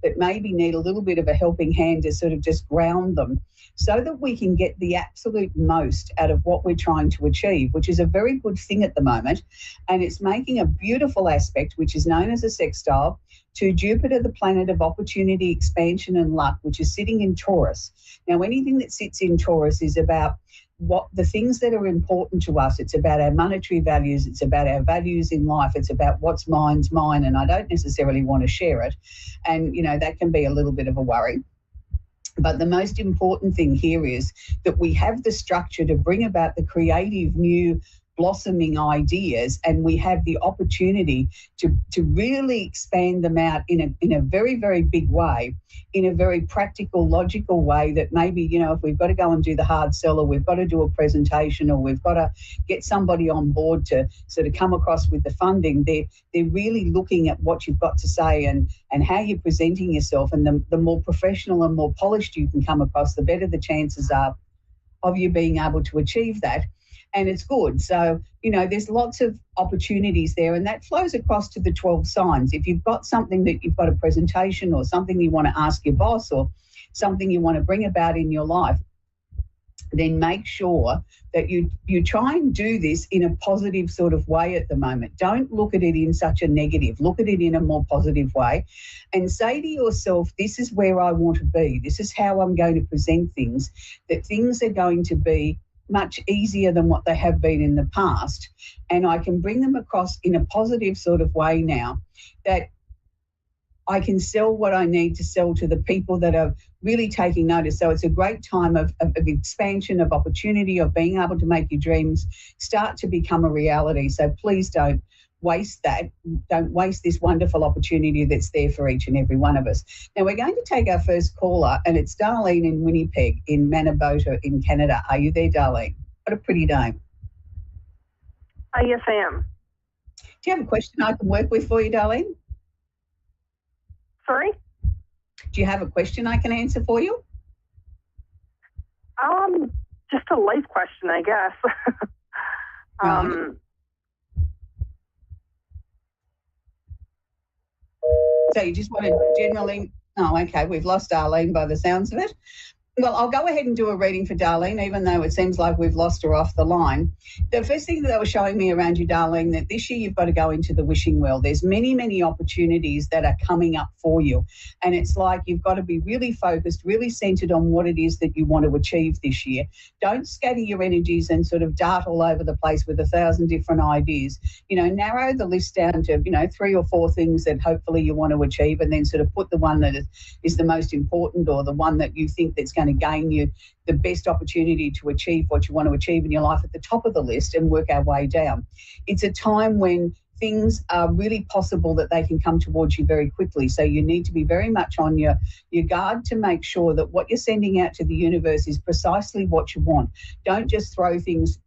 that maybe need a little bit of a helping hand to sort of just ground them so that we can get the absolute most out of what we're trying to achieve, which is a very good thing at the moment. And it's making a beautiful aspect, which is known as a sextile, to Jupiter, the planet of opportunity, expansion and luck, which is sitting in Taurus. Now, anything that sits in Taurus is about what the things that are important to us. It's about our monetary values. It's about our values in life. It's about what's mine's mine, and I don't necessarily want to share it. And, that can be a little bit of a worry. But the most important thing here is that we have the structure to bring about the creative new blossoming ideas, and we have the opportunity to really expand them out in a very, very big way, in a very practical, logical way that maybe, if we've got to go and do the hard sell, or we've got to do a presentation, or we've got to get somebody on board to sort of come across with the funding, they're really looking at what you've got to say and how you're presenting yourself. And the more professional and more polished you can come across, the better the chances are of you being able to achieve that. And it's good. So, there's lots of opportunities there, and that flows across to the 12 signs. If you've got something that you've got a presentation, or something you want to ask your boss, or something you want to bring about in your life, then make sure that you try and do this in a positive sort of way at the moment. Don't look at it in such a negative. Look at it in a more positive way, and say to yourself, this is where I want to be. This is how I'm going to present things, that things are going to be much easier than what they have been in the past. And I can bring them across in a positive sort of way now, that I can sell what I need to sell to the people that are really taking notice. So it's a great time of expansion, of opportunity, of being able to make your dreams start to become a reality. So please don't waste that. Don't waste this wonderful opportunity that's there for each and every one of us. Now, we're going to take our first caller, and it's Darlene in Winnipeg in Manitoba in Canada. Are you there, Darlene? What a pretty name. Yes, I am. Do you have a question I can work with for you, Darlene? Sorry? Do you have a question I can answer for you? Just a life question, I guess. Right. So you just want to generally... Oh, okay, we've lost Darlene by the sounds of it. Well, I'll go ahead and do a reading for Darlene, even though it seems like we've lost her off the line. The first thing that they were showing me around you, Darlene, that this year you've got to go into the wishing well. There's many, many opportunities that are coming up for you. And it's like you've got to be really focused, really centered on what it is that you want to achieve this year. Don't scatter your energies and sort of dart all over the place with 1,000 different ideas. Narrow the list down to, 3 or 4 things that hopefully you want to achieve, and then sort of put the one that is the most important, or the one that you think that's going to gain you the best opportunity to achieve what you want to achieve in your life at the top of the list, and work our way down. It's a time when things are really possible that they can come towards you very quickly. So you need to be very much on your guard to make sure that what you're sending out to the universe is precisely what you want. Don't just throw things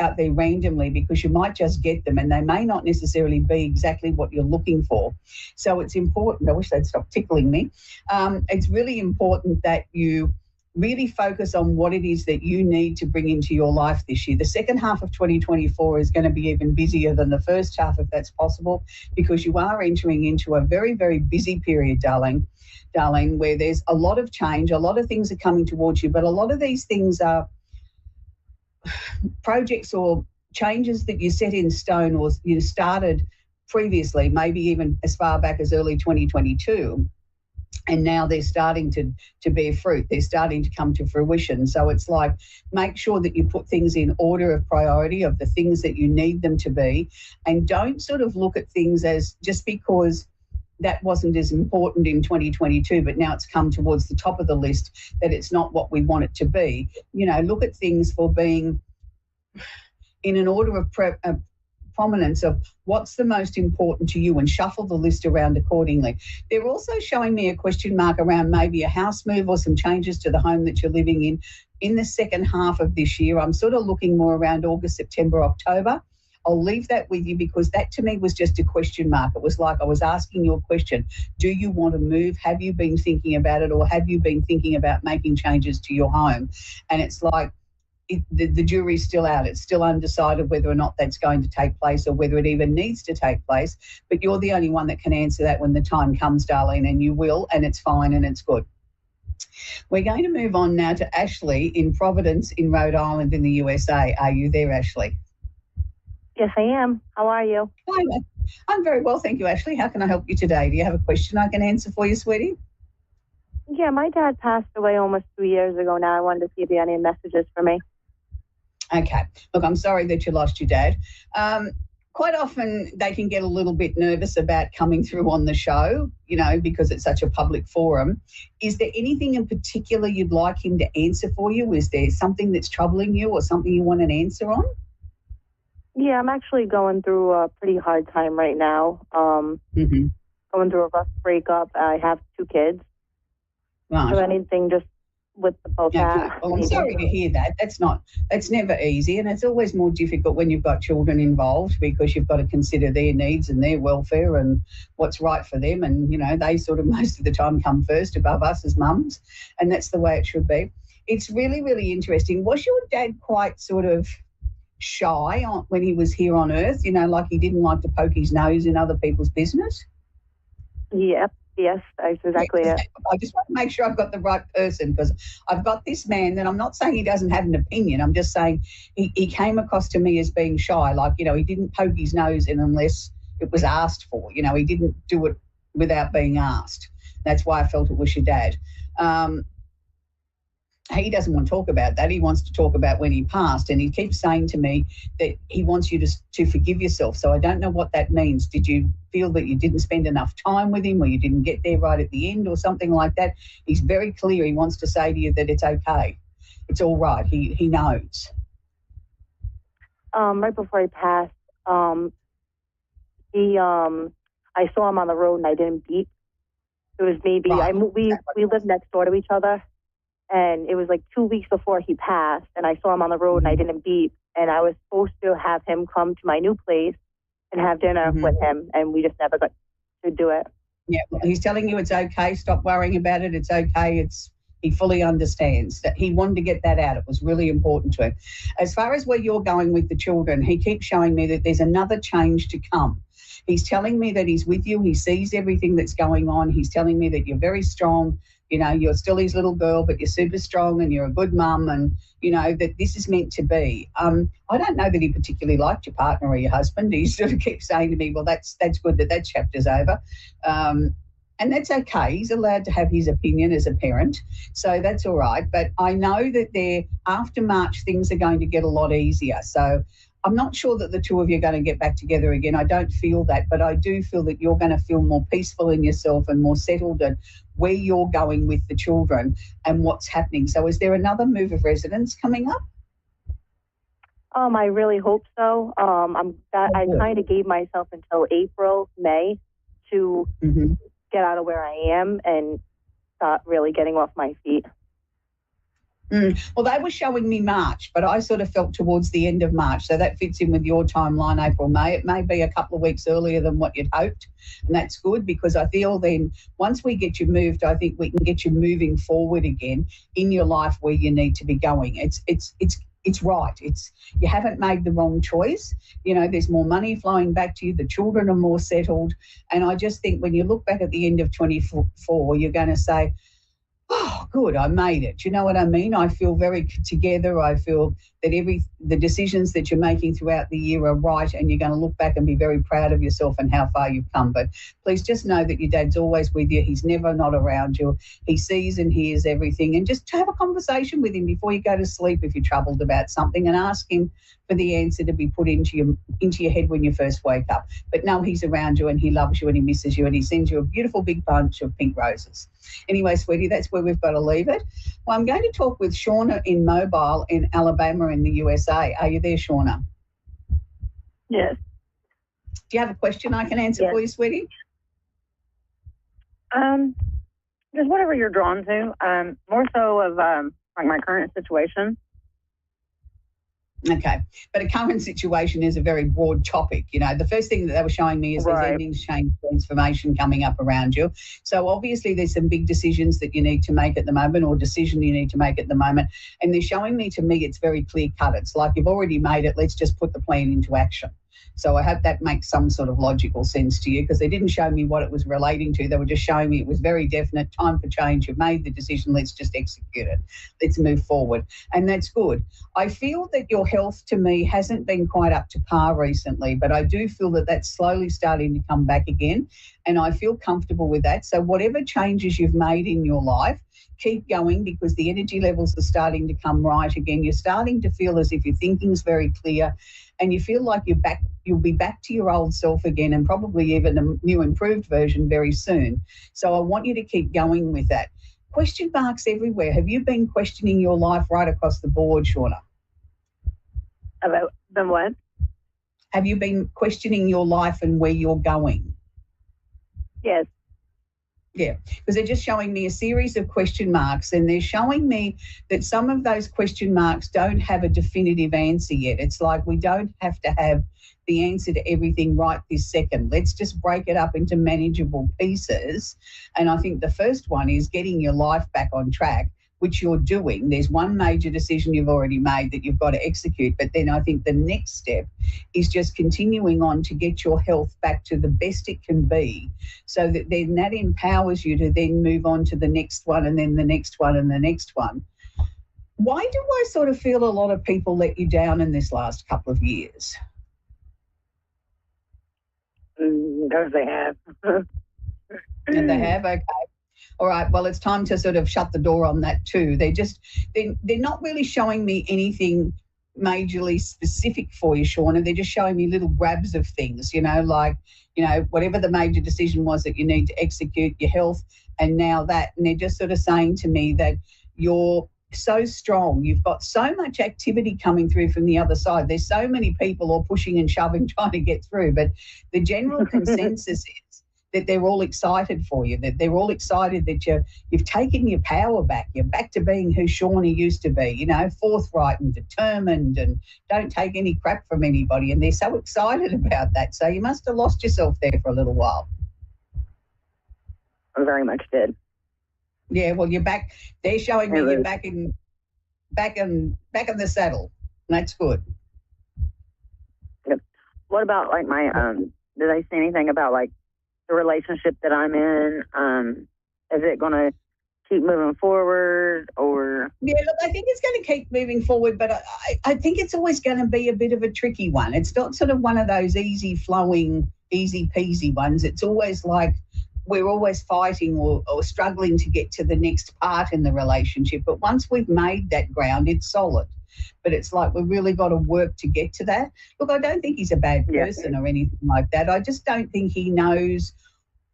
out there randomly, because you might just get them and they may not necessarily be exactly what you're looking for. So it's important. I wish they'd stop tickling me. It's really important that you really focus on what it is that you need to bring into your life this year. The second half of 2024 is going to be even busier than the first half, if that's possible, because you are entering into a very, very busy period, darling, where there's a lot of change, a lot of things are coming towards you, but a lot of these things are projects or changes that you set in stone, or you started previously, maybe even as far back as early 2022. And now they're starting to bear fruit. They're starting to come to fruition. So it's like, make sure that you put things in order of priority of the things that you need them to be. And don't sort of look at things as just because that wasn't as important in 2022, but now it's come towards the top of the list, that it's not what we want it to be. Look at things for being in an order of prominence of what's the most important to you and shuffle the list around accordingly. They're also showing me a question mark around maybe a house move or some changes to the home that you're living in the second half of this year. I'm sort of looking more around August, September, October. I'll leave that with you because that to me was just a question mark. It was like I was asking you a question. Do you want to move? Have you been thinking about it, or have you been thinking about making changes to your home? And it's like the jury's still out. It's still undecided whether or not that's going to take place or whether it even needs to take place. But you're the only one that can answer that when the time comes, Darlene, and you will, and it's fine and it's good. We're going to move on now to Ashley in Providence in Rhode Island in the USA. Are you there, Ashley? Yes, I am. How are you? Hi, I'm very well, thank you, Ashley. How can I help you today? Do you have a question I can answer for you, sweetie? Yeah, my dad passed away almost 2 years ago now. I wanted to see if you had any messages for me. Okay. Look, I'm sorry that you lost your dad. Quite often they can get a little bit nervous about coming through on the show, you know, because it's such a public forum. Is there anything in particular you'd like him to answer for you? Is there something that's troubling you or something you want an answer on? Yeah, I'm actually going through a pretty hard time right now. Going through a rough breakup. I have 2 kids. Right. So anything just with the both that. Well, I'm sorry to hear that. That's never easy, and it's always more difficult when you've got children involved because you've got to consider their needs and their welfare and what's right for them. And, you know, they sort of most of the time come first above us as mums, and that's the way it should be. It's really, really interesting. Was your dad quite sort of shy when he was here on Earth? You know, like he didn't like to poke his nose in other people's business? Yep. Yes, that's exactly it. I just want to make sure I've got the right person because I've got this man, and I'm not saying he doesn't have an opinion. I'm just saying he came across to me as being shy. Like, you know, he didn't poke his nose in unless it was asked for. You know, he didn't do it without being asked. That's why I felt it was your dad. He doesn't want to talk about that. He wants to talk about when he passed, and he keeps saying to me that he wants you to forgive yourself. So I don't know what that means. Did you feel that you didn't spend enough time with him, or you didn't get there right at the end or something like that? He's very clear. He wants to say to you that it's okay. It's all right. He knows. Right before he passed, I saw him on the road and I didn't beep. It was maybe, right. We lived next door to each other. And it was like 2 weeks before he passed, and I saw him on the road and I didn't beep. And I was supposed to have him come to my new place and have dinner with him, and we just never got to do it. Yeah, well, he's telling you it's okay. Stop worrying about it. It's okay. He fully understands that. He wanted to get that out. It was really important to him. As far as where you're going with the children, he keeps showing me that there's another change to come. He's telling me that he's with you. He sees everything that's going on. He's telling me that you're very strong. You know, you're still his little girl, but you're super strong and you're a good mum, and, you know, that this is meant to be. I don't know that he particularly liked your partner or your husband. He sort of keeps saying to me, well, that's good that chapter's over. And that's okay. He's allowed to have his opinion as a parent. So that's all right. But I know that after March, things are going to get a lot easier. So I'm not sure that the two of you are going to get back together again. I don't feel that, but I do feel that you're going to feel more peaceful in yourself and more settled at where you're going with the children and what's happening. So is there another move of residence coming up? I really hope so. I kind of gave myself until April, May to get out of where I am and start really getting off my feet. Well, they were showing me March, but I sort of felt towards the end of March. So that fits in with your timeline, April, May. It may be a couple of weeks earlier than what you'd hoped. And that's good because I feel then once we get you moved, I think we can get you moving forward again in your life where you need to be going. It's right. You haven't made the wrong choice. You know, there's more money flowing back to you. The children are more settled. And I just think when you look back at the end of 24, you're going to say, oh, good, I made it. You know what I mean? I feel very together. I feel that the decisions that you're making throughout the year are right, and you're going to look back and be very proud of yourself and how far you've come. But please just know that your dad's always with you. He's never not around you. He sees and hears everything. And just have a conversation with him before you go to sleep if you're troubled about something, and ask him for the answer to be put into your head when you first wake up. But know he's around you and he loves you and he misses you and he sends you a beautiful big bunch of pink roses. Anyway, sweetie, that's where we've got to leave it. Well, I'm going to talk with Shauna in Mobile in Alabama in the USA. Are you there, Shauna? Yes. Do you have a question I can answer for you, sweetie? Just whatever you're drawn to, more so of like my current situation. Okay, but a current situation is a very broad topic. You know, the first thing that they were showing me is there's endings, change, transformation coming up around you. So obviously there's some big decisions that you need to make at the moment, or decision you need to make at the moment. And they're showing me, to me, it's very clear cut. It's like you've already made it. Let's just put the plan into action. So I hope that makes some sort of logical sense to you, because they didn't show me what it was relating to. They were just showing me it was very definite, time for change. You've made the decision. Let's just execute it. Let's move forward. And that's good. I feel that your health, to me, hasn't been quite up to par recently, but I do feel that that's slowly starting to come back again. And I feel comfortable with that. So whatever changes you've made in your life, keep going, because the energy levels are starting to come right again. You're starting to feel as if your thinking's very clear, and you feel like you'll be back to your old self again, and probably even a new improved version very soon. So I want you to keep going with that. Question marks everywhere. Have you been questioning your life right across the board, Shauna? About the what? Have you been questioning your life and where you're going? Yes. Yeah, because they're just showing me a series of question marks, and they're showing me that some of those question marks don't have a definitive answer yet. It's like we don't have to have the answer to everything right this second. Let's just break it up into manageable pieces. And I think the first one is getting your life back on track, which you're doing. There's one major decision you've already made that you've got to execute. But then I think the next step is just continuing on to get your health back to the best it can be, so that then that empowers you to then move on to the next one, and then the next one, and the next one. Why do I sort of feel a lot of people let you down in this last couple of years? Because they have. And they have, okay. All right, well, it's time to sort of shut the door on that too. They're not really showing me anything majorly specific for you, Shauna. They're just showing me little grabs of things, like, whatever the major decision was that you need to execute, your health, and now that. And they're just sort of saying to me that you're so strong. You've got so much activity coming through from the other side. There's so many people all pushing and shoving, trying to get through. But the general consensus is that they're all excited for you, that they're all excited that you've taken your power back. You're back to being who Shauna used to be, forthright and determined, and don't take any crap from anybody. And they're so excited about that. So you must have lost yourself there for a little while. I very much did. Yeah, well, you're back. They're showing me you're back in the saddle. That's good. Yep. What about like my did they say anything about like the relationship that I'm in? Is it going to keep moving forward, or? Yeah, look, I think it's going to keep moving forward, but I think it's always going to be a bit of a tricky one. It's not sort of one of those easy flowing, easy peasy ones. It's always like we're always fighting or struggling to get to the next part in the relationship. But once we've made that ground, it's solid. But it's like we've really got to work to get to that. Look, I don't think he's a bad person or anything like that. I just don't think he knows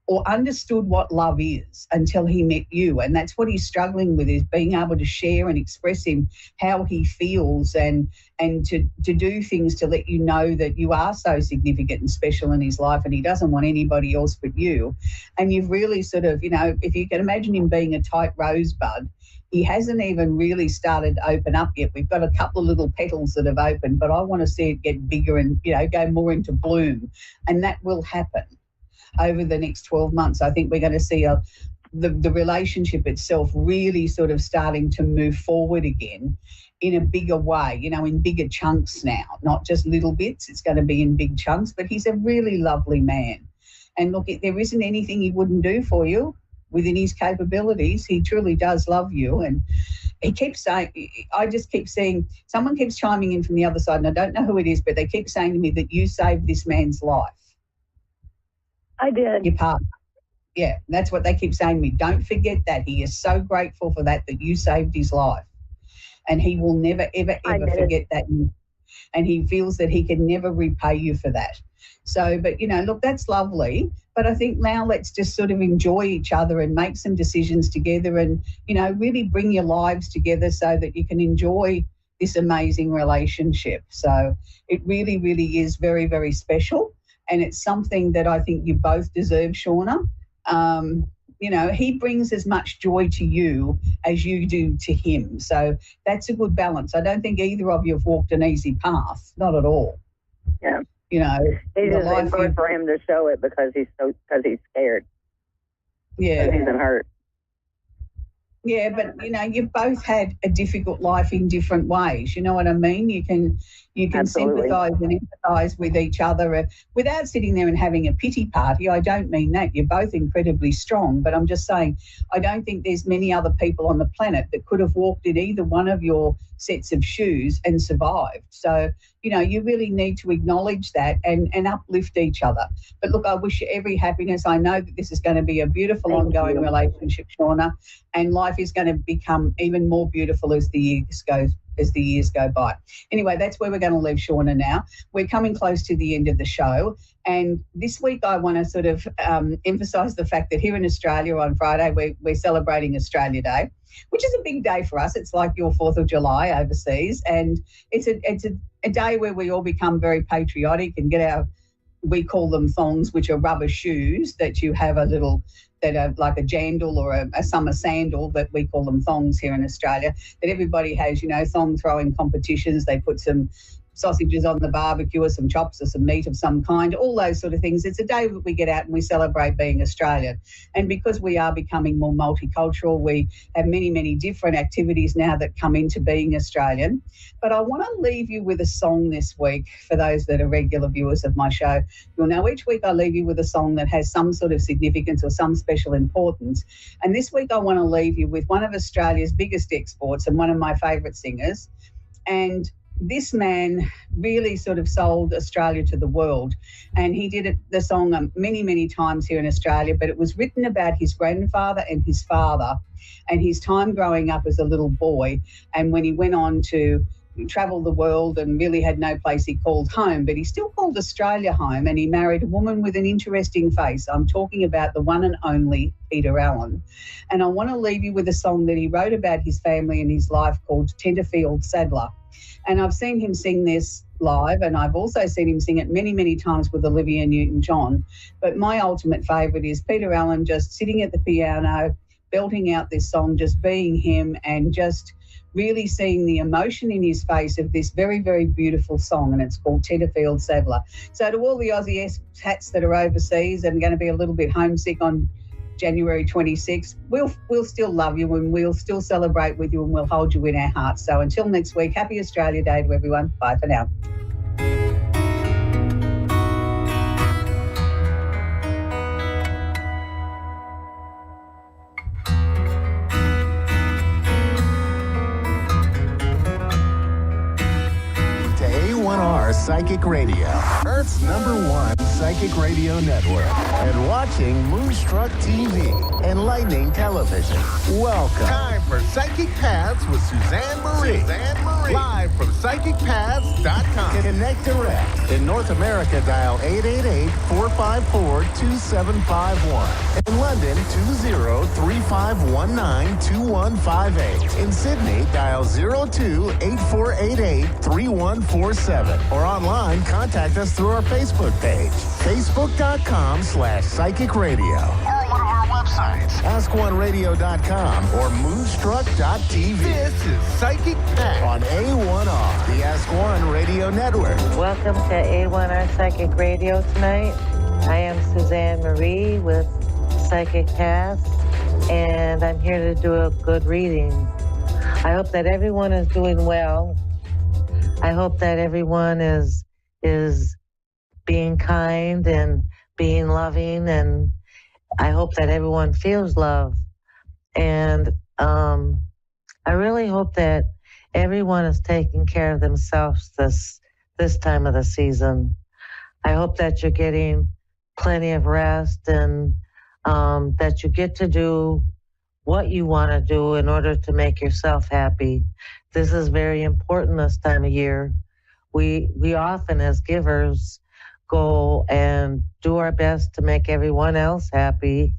or understood what love is until he met you. And that's what he's struggling with, is being able to share and express him how he feels, and to do things to let you know that you are so significant and special in his life, and he doesn't want anybody else but you. And you've really sort of, if you can imagine him being a tight rosebud, he hasn't even really started to open up yet. We've got a couple of little petals that have opened, but I want to see it get bigger and, go more into bloom. And that will happen over the next 12 months. I think we're going to see the relationship itself really sort of starting to move forward again in a bigger way, in bigger chunks now, not just little bits. It's going to be in big chunks, but he's a really lovely man. And look, there isn't anything he wouldn't do for you within his capabilities. He truly does love you. And he keeps saying, I just keep seeing, someone keeps chiming in from the other side, and I don't know who it is, but they keep saying to me that you saved this man's life. I did. Your partner. Yeah, that's what they keep saying to me. Don't forget that. He is so grateful for that you saved his life. And he will never, ever, ever forget that. And he feels that he can never repay you for that. So, but, look, that's lovely. But I think now let's just sort of enjoy each other and make some decisions together and, really bring your lives together so that you can enjoy this amazing relationship. So it really, really is very, very special. and it's something that I think you both deserve, Shauna. You know, he brings as much joy to you as you do to him. So that's a good balance. I don't think either of you have walked an easy path, not at all. Yeah. You know, it's hard for him to show it because he's scared. Yeah. Because he's been hurt. Yeah, but you know, you've both had a difficult life in different ways. You know what I mean? You can Absolutely. sympathise and empathise with each other without sitting there and having a pity party. I don't mean that. You're both incredibly strong, but I'm just saying I don't think there's many other people on the planet that could have walked in either one of your sets of shoes and survived. So, you know, you really need to acknowledge that and uplift each other. But look, I wish you every happiness. I know that this is going to be a beautiful ongoing relationship, Shauna, and life is going to become even more beautiful as the years go by. Anyway, that's where we're going to leave Shauna now. We're coming close to the end of the show, and this week I want to sort of emphasise the fact that here in Australia on Friday we're celebrating Australia Day, which is a big day for us. It's like your 4th of July overseas, and it's a day where we all become very patriotic and get we call them thongs, which are rubber shoes that you have that are like a jandal or a summer sandal, but we call them thongs here in Australia, that everybody has, you know, thong throwing competitions. They put some sausages on the barbecue or some chops or some meat of some kind, all those sort of things. It's a day that we get out and we celebrate being Australian. And because we are becoming more multicultural, we have many, many different activities now that come into being Australian. But I want to leave you with a song this week for those that are regular viewers of my show. You'll know each week I leave you with a song that has some sort of significance or some special importance. And this week I want to leave you with one of Australia's biggest exports and one of my favourite singers. And this man really sort of sold Australia to the world, and he did the song many, many times here in Australia, but it was written about his grandfather and his father and his time growing up as a little boy, and when he went on to travel the world and really had no place he called home, but he still called Australia home, and he married a woman with an interesting face. I'm talking about the one and only Peter Allen. And I want to leave you with a song that he wrote about his family and his life called Tenterfield Saddler. And I've seen him sing this live, and I've also seen him sing it many, many times with Olivia Newton-John. But my ultimate favourite is Peter Allen just sitting at the piano, belting out this song, just being him, and just really seeing the emotion in his face of this very, very beautiful song, and it's called Tenterfield Saddler. So to all the Aussie expats that are overseas and going to be a little bit homesick on January 26th, we'll still love you and we'll still celebrate with you and we'll hold you in our hearts. So until next week, happy Australia Day to everyone. Bye for now. To A1R Psychic Radio, Earth's #1 psychic radio network, and watching Moonstruck TV and Lightning Television. Welcome. Time for Psychic Paths with Suzanne Marie. Live from PsychicPaths.com. Connect direct. In North America, dial 888-454-2751. In London, 20-3519-2158. In Sydney, dial 02-8488-3147. Or online, contact us through our Facebook page, facebook.com/Psychic Radio. Or one of our websites, AskOneRadio.com or Moonstruck.tv. This is Psychic Path on A1R, the Ask One Radio Network. Welcome to A1R Psychic Radio tonight. I am Suzanne Marie with Psychic Paths, and I'm here to do a good reading. I hope that everyone is doing well. I hope that everyone is being kind and being loving, and I hope that everyone feels love. And I really hope that everyone is taking care of themselves this time of the season. I hope that you're getting plenty of rest and that you get to do what you want to do in order to make yourself happy. This is very important this time of year. We often, as givers, go and do our best to make everyone else happy,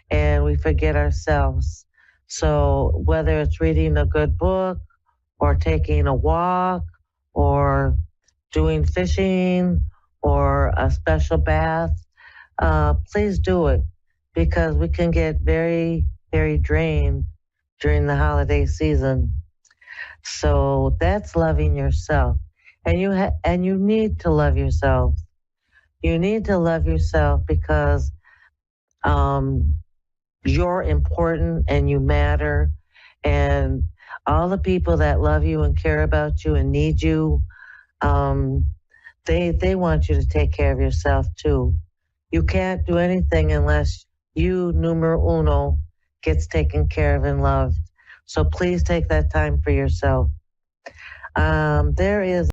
and we forget ourselves. So whether it's reading a good book or taking a walk or doing fishing or a special bath, please do it, because we can get very, very drained during the holiday season. So that's loving yourself. And you need to love yourself. You need to love yourself because you're important and you matter. And all the people that love you and care about you and need you, they want you to take care of yourself too. You can't do anything unless you, numero uno, gets taken care of and loved. So please take that time for yourself. There is